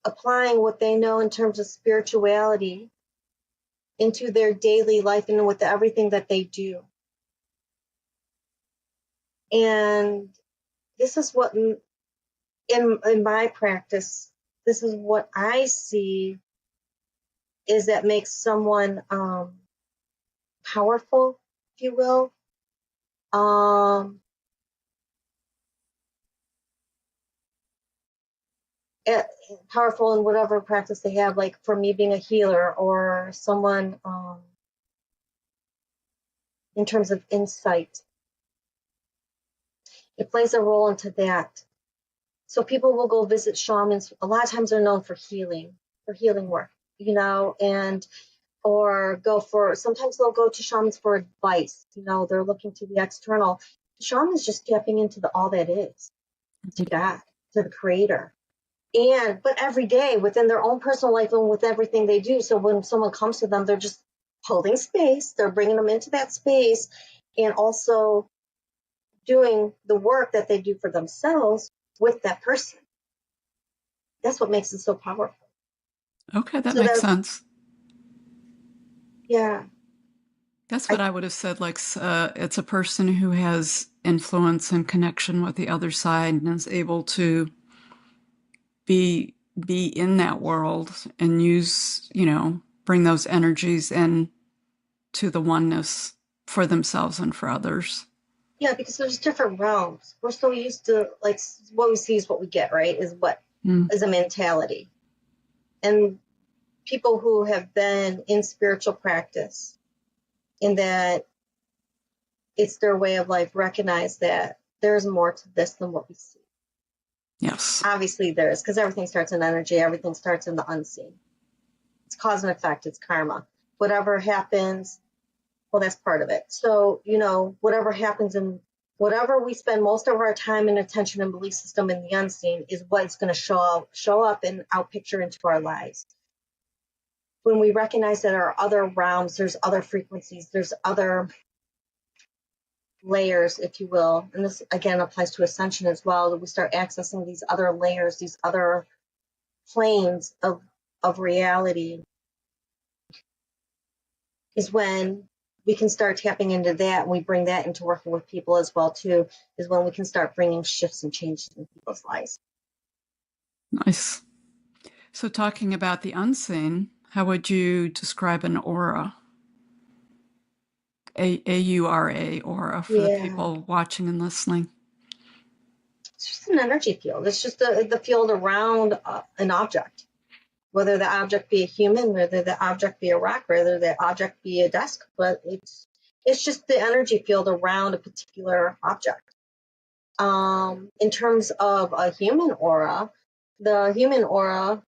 applying what they know in terms of spirituality into their daily life and with everything that they do. And this is what, in my practice, this is what I see is that makes someone powerful, if you will. Powerful in whatever practice they have, like for me being a healer or someone in terms of insight. It plays a role into that. So people will go visit shamans. A lot of times they're known for healing work, and sometimes they'll go to shamans for advice. They're looking to the external. The shaman's just tapping into all that is, to God, to the creator. But every day within their own personal life and with everything they do. So when someone comes to them, they're just holding space. They're bringing them into that space and also doing the work that they do for themselves with that person. That's what makes it so powerful. Okay, that makes sense. Yeah. That's what I would have said. Like, it's a person who has influence and connection with the other side and is able to be in that world and use, bring those energies in to the oneness for themselves and for others. Yeah, because there's different realms. We're so used to, like, what we see is what we get, right? Is a mentality. And people who have been in spiritual practice, in that it's their way of life, recognize that there's more to this than what we see. Yes. Obviously there is, because everything starts in energy. Everything starts in the unseen. It's cause and effect. It's karma. Whatever happens, well, that's part of it. So, whatever happens and whatever we spend most of our time and attention and belief system in the unseen is what's going to show up and outpicture into our lives. When we recognize that there are other realms, there's other frequencies, there's other layers, if you will, and this again applies to ascension as well, that we start accessing these other layers, these other planes of reality, is when we can start tapping into that, and we bring that into working with people as well too, is when we can start bringing shifts and changes in people's lives. Nice. So talking about the unseen, how would you describe an aura? A-U-R-A, aura, for the people watching and listening. It's just an energy field. It's just the field around an object, whether the object be a human, whether the object be a rock, whether the object be a desk, but it's just the energy field around a particular object. In terms of a human aura, the human aura,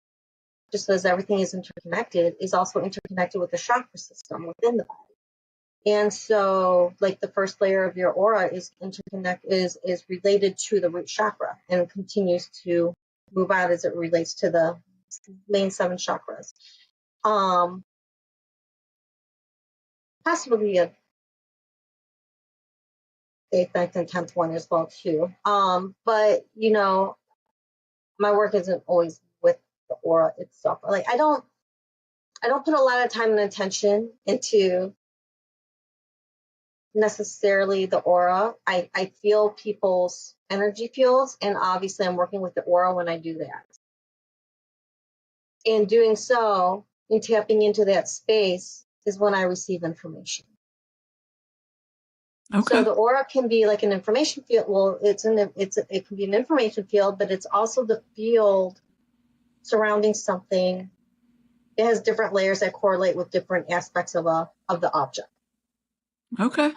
just as everything is interconnected, is also interconnected with the chakra system within the body. And so, like, the first layer of your aura is related to the root chakra and continues to move out as it relates to the main 7 chakras. Possibly a 8th, 9th, and 10th one as well too. But my work isn't always with the aura itself. Like, I don't put a lot of time and attention into necessarily the aura. I feel people's energy fields, and obviously I'm working with the aura when I do that. In doing so, in tapping into that space, is when I receive information. Okay. So the aura can be like an information field. Well, it can be an information field, but it's also the field surrounding something. It has different layers that correlate with different aspects of the object. Okay.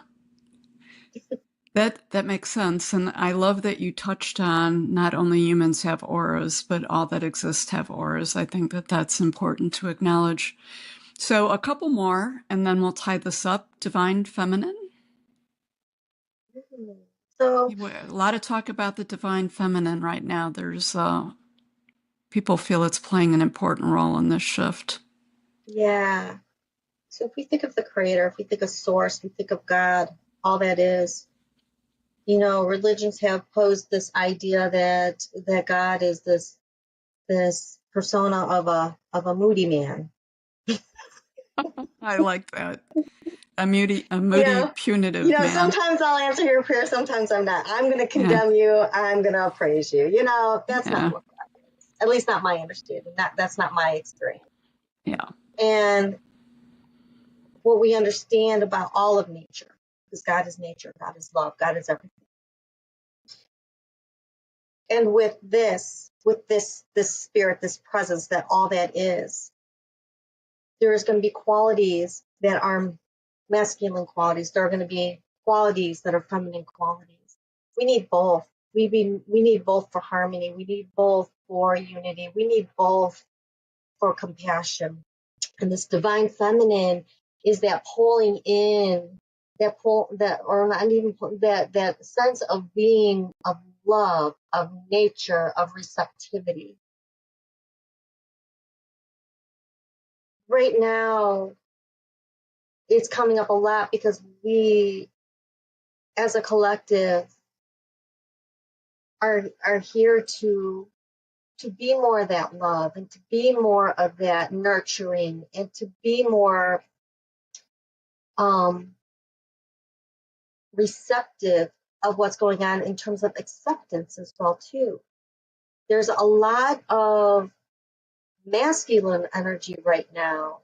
That makes sense. And I love that you touched on not only humans have auras, but all that exist have auras. I think that that's important to acknowledge. So a couple more, and then we'll tie this up. Divine feminine. So A lot of talk about the divine feminine right now. There's people feel it's playing an important role in this shift. yeah. So if we think of the creator, if we think of source, we think of God, all that is, religions have posed this idea that God is this persona of a moody man. I like that. A moody, Yeah. punitive man. Sometimes I'll answer your prayer, sometimes I'm not. I'm going to condemn you. I'm going to praise you. That's not what God is. At least not my understanding. That's not my experience. Yeah. And what we understand about all of nature, because God is nature, God is love, God is everything. And with this spirit, this presence, that all that is, there is going to be qualities that are masculine qualities. There are going to be qualities that are feminine qualities. We need both. We need both for harmony. We need both for unity. We need both for compassion. And this divine feminine is that pulling in, that sense of being, of love, of nature, of receptivity. Right now, it's coming up a lot because we, as a collective, are here to be more of that love, and to be more of that nurturing, and to be more receptive of what's going on in terms of acceptance as well too. There's a lot of masculine energy right now,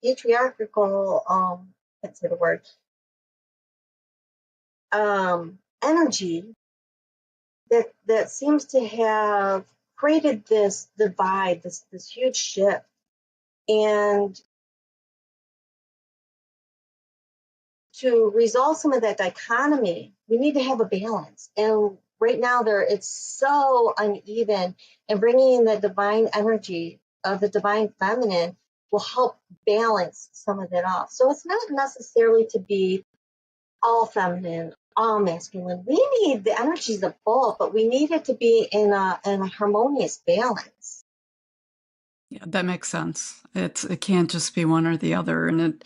patriarchal, can't say the word, energy that seems to have created this divide, this huge shift. And to resolve some of that dichotomy, we need to have a balance. And right now, it's so uneven. And bringing in the divine energy of the divine feminine will help balance some of that off. So it's not necessarily to be all feminine, all masculine. We need the energies of both, but we need it to be in a harmonious balance. Yeah, that makes sense. It can't just be one or the other. And it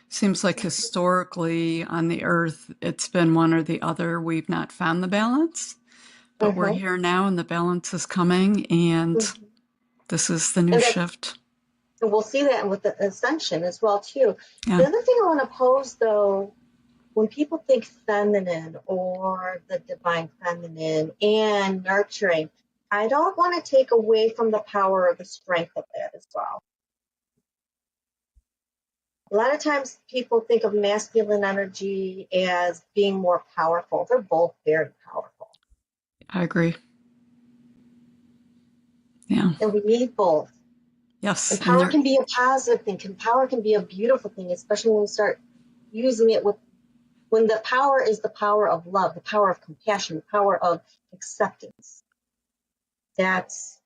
seems like historically on the earth, it's been one or the other. We've not found the balance, but we're here now and the balance is coming, and this is the new shift. And we'll see that with the ascension as well too. Yeah. The other thing I want to pose though, when people think feminine or the divine feminine and nurturing, I don't want to take away from the power or the strength of that as well. A lot of times people think of masculine energy as being more powerful. They're both very powerful. I agree. Yeah. And we need both. Yes. And power can be a positive thing. Power can be a beautiful thing, especially when we start using it when the power is the power of love, the power of compassion, the power of acceptance. That's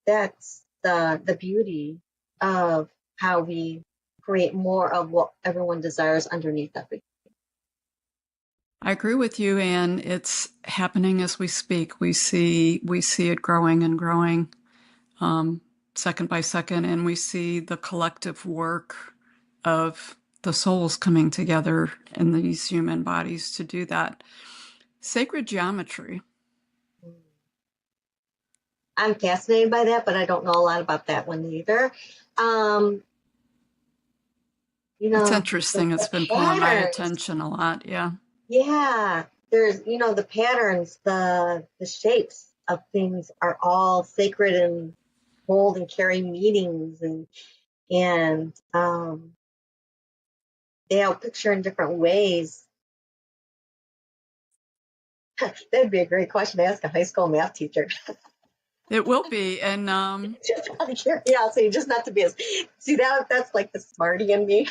the beauty of how we create more of what everyone desires underneath everything. I agree with you, and it's happening as we speak. We see it growing and growing, second by second, and we see the collective work of the souls coming together in these human bodies to do that. Sacred geometry. I'm fascinated by that, but I don't know a lot about that one either. It's interesting. It's been pulling my attention a lot. Yeah. Yeah. There's, the patterns, the shapes of things are all sacred and hold and carry meanings, and they help picture in different ways. That'd be a great question to ask a high school math teacher. It will be. And Just out of curiosity, just not to be see that's like the smarty in me.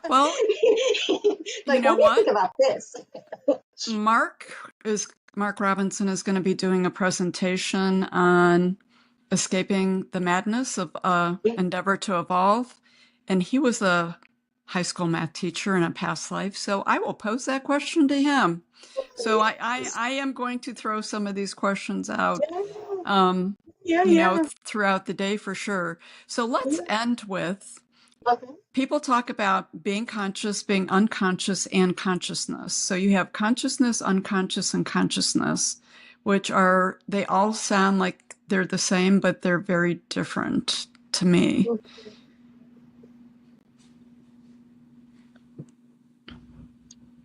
well, like, know what do you think about this? Mark Robinson is going to be doing a presentation on escaping the madness of endeavor to evolve. And he was a high school math teacher in a past life. So I will pose that question to him. So I am going to throw some of these questions out, throughout the day for sure. So let's end with, people talk about being conscious, being unconscious, and consciousness. So you have consciousness, unconscious, and consciousness, which they all sound like they're the same, but they're very different to me.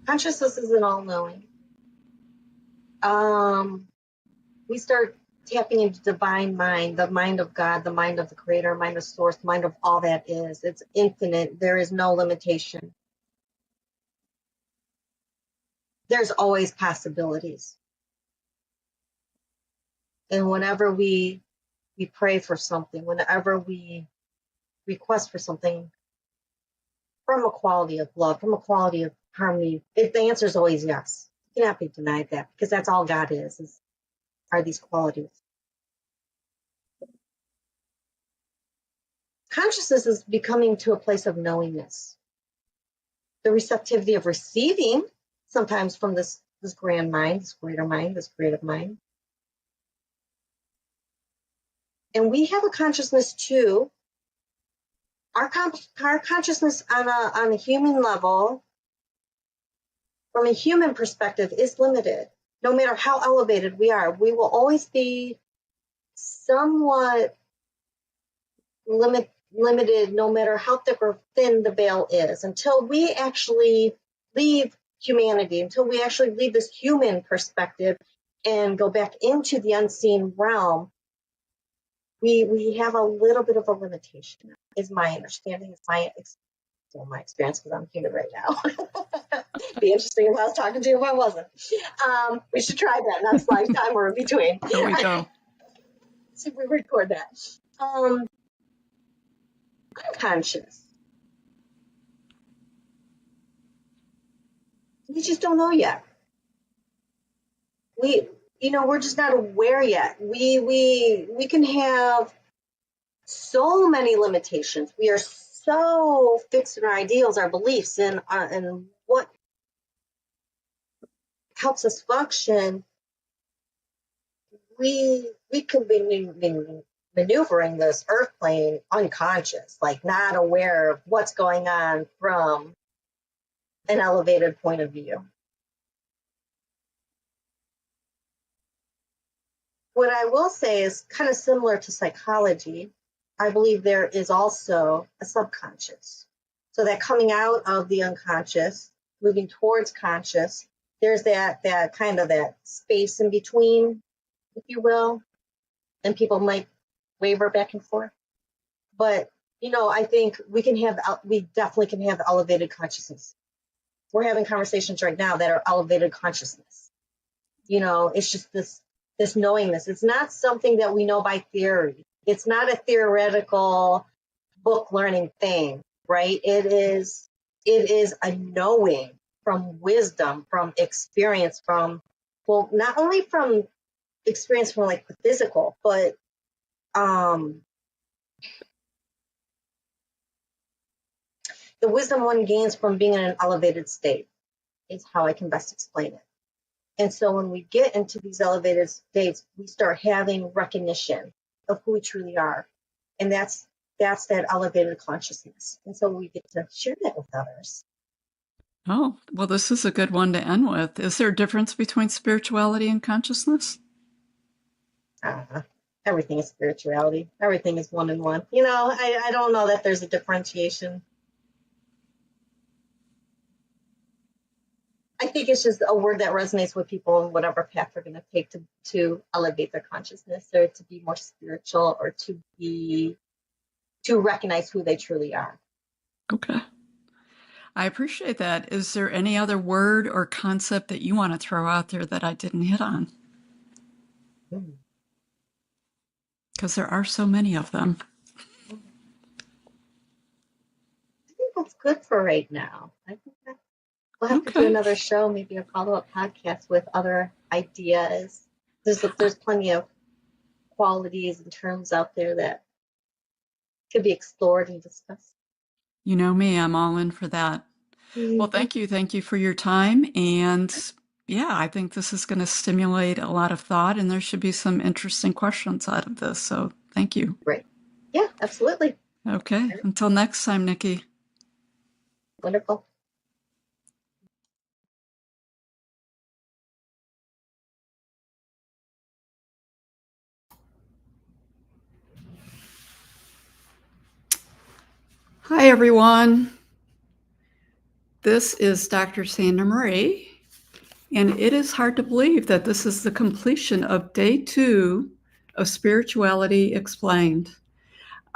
Consciousness is an all-knowing. We start tapping into divine mind, the mind of God, the mind of the creator, mind of source, mind of all that is. It's infinite. There is no limitation. There's always possibilities. And whenever we pray for something, whenever we request for something from a quality of love, from a quality of harmony, the answer is always yes. You cannot be denied that, because that's all God are these qualities. Consciousness is becoming to a place of knowingness. The receptivity of receiving, sometimes from this grand mind, this greater mind, this creative mind. And we have a consciousness too. Our consciousness on a human level, from a human perspective, is limited. No matter how elevated we are, we will always be somewhat limited, no matter how thick or thin the veil is, until we actually leave humanity, until we actually leave this human perspective and go back into the unseen realm. We have a little bit of a limitation, is my understanding. It's my experience, because I'm human right now. Be interesting if I was talking to you if I wasn't. We should try that next lifetime or in between. There we go. See if we record that. Unconscious. We just don't know yet. We're just not aware yet. We can have so many limitations. We are so fixed in our ideals, our beliefs, and what helps us function. We could be maneuvering this earth plane unconscious, like not aware of what's going on from an elevated point of view. What I will say is kind of similar to psychology. I believe there is also a subconscious. So that coming out of the unconscious, moving towards conscious, there's that kind of that space in between, if you will, and people might waver back and forth. But, I think we definitely can have elevated consciousness. We're having conversations right now that are elevated consciousness. It's just this knowingness. It's not something that we know by theory. It's not a theoretical book learning thing, right? It is a knowing from wisdom, from experience, not only from experience from like the physical, but the wisdom one gains from being in an elevated state is how I can best explain it. And so when we get into these elevated states, we start having recognition of who we truly are. And that's that elevated consciousness. And so we get to share that with others. Oh, well, this is a good one to end with. Is there a difference between spirituality and consciousness? Everything is spirituality. Everything is one in one. I don't know that there's a differentiation. I think it's just a word that resonates with people in whatever path they're going to take to elevate their consciousness, or to be more spiritual, or to recognize who they truly are. Okay. I appreciate that. Is there any other word or concept that you want to throw out there that I didn't hit on? because there are so many of them. I think that's good for right now. I think that we'll have to do Okay. another show, maybe a follow-up podcast with other ideas. There's plenty of qualities and terms out there that could be explored and discussed. You know me, I'm all in for that. Well, thank you. Thank you for your time. And yeah, I think this is going to stimulate a lot of thought, and there should be some interesting questions out of this. So thank you. Great. Yeah, absolutely. Okay. Until next time, Nikki. Wonderful. Hi, everyone. This is Dr. Sandra Marie, and it is hard to believe that this is the completion of day 2 of Spirituality Explained.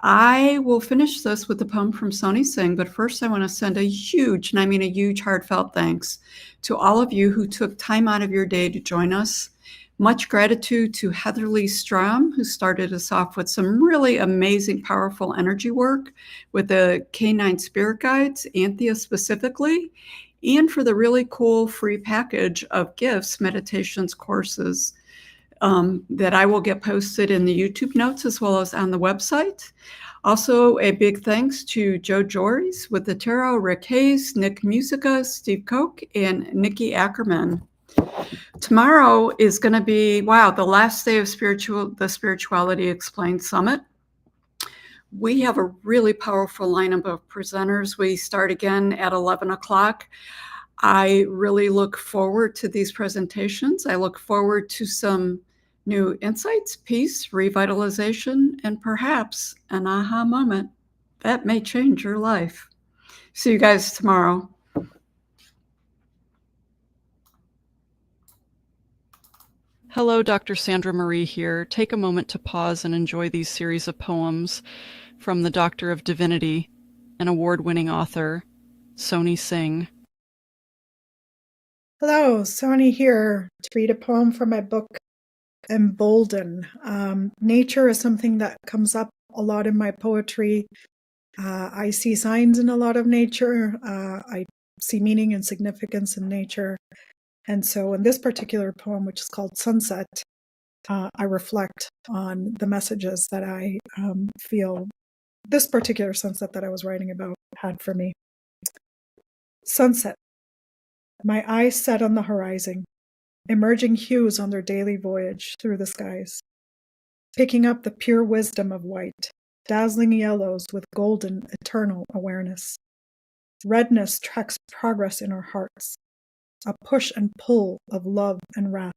I will finish this with a poem from Soni Singh, but first I want to send a huge, and I mean a huge, heartfelt thanks to all of you who took time out of your day to join us. Much gratitude to Leigh Strom, who started us off with some really amazing, powerful energy work with the K9 Spirit Guides, Anthea specifically, and for the really cool free package of gifts, meditations, courses that I will get posted in the YouTube notes as well as on the website. Also, a big thanks to Joe Geores with the tarot, Rick Hayes, Nick Musica, Steve Koch, and Nikki Ackerman. Tomorrow is going to be, wow, the last day of the Spirituality Explained Summit. We have a really powerful lineup of presenters. We start again at 11 o'clock. I really look forward to these presentations. I look forward to some new insights, peace, revitalization, and perhaps an aha moment that may change your life. See you guys tomorrow. Hello, Dr. Sandra Marie here. Take a moment to pause and enjoy these series of poems from the Doctor of Divinity and award-winning author, Soni Singh. Hello, Soni here to read a poem from my book, Embolden. Nature is something that comes up a lot in my poetry. I see signs in a lot of nature. I see meaning and significance in nature. And so in this particular poem, which is called Sunset, I reflect on the messages that I feel this particular sunset that I was writing about had for me. Sunset. My eyes set on the horizon, emerging hues on their daily voyage through the skies, picking up the pure wisdom of white, dazzling yellows with golden, eternal awareness. Redness tracks progress in our hearts, a push and pull of love and wrath,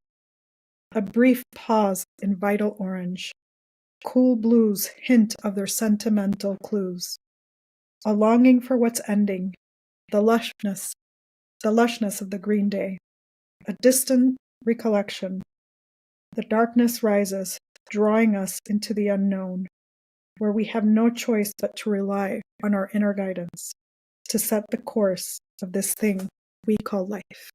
a brief pause in vital orange. Cool blues hint of their sentimental clues, a longing for what's ending, the lushness of the green day, a distant recollection. The darkness rises, drawing us into the unknown, where we have no choice but to rely on our inner guidance to set the course of this thing we call life.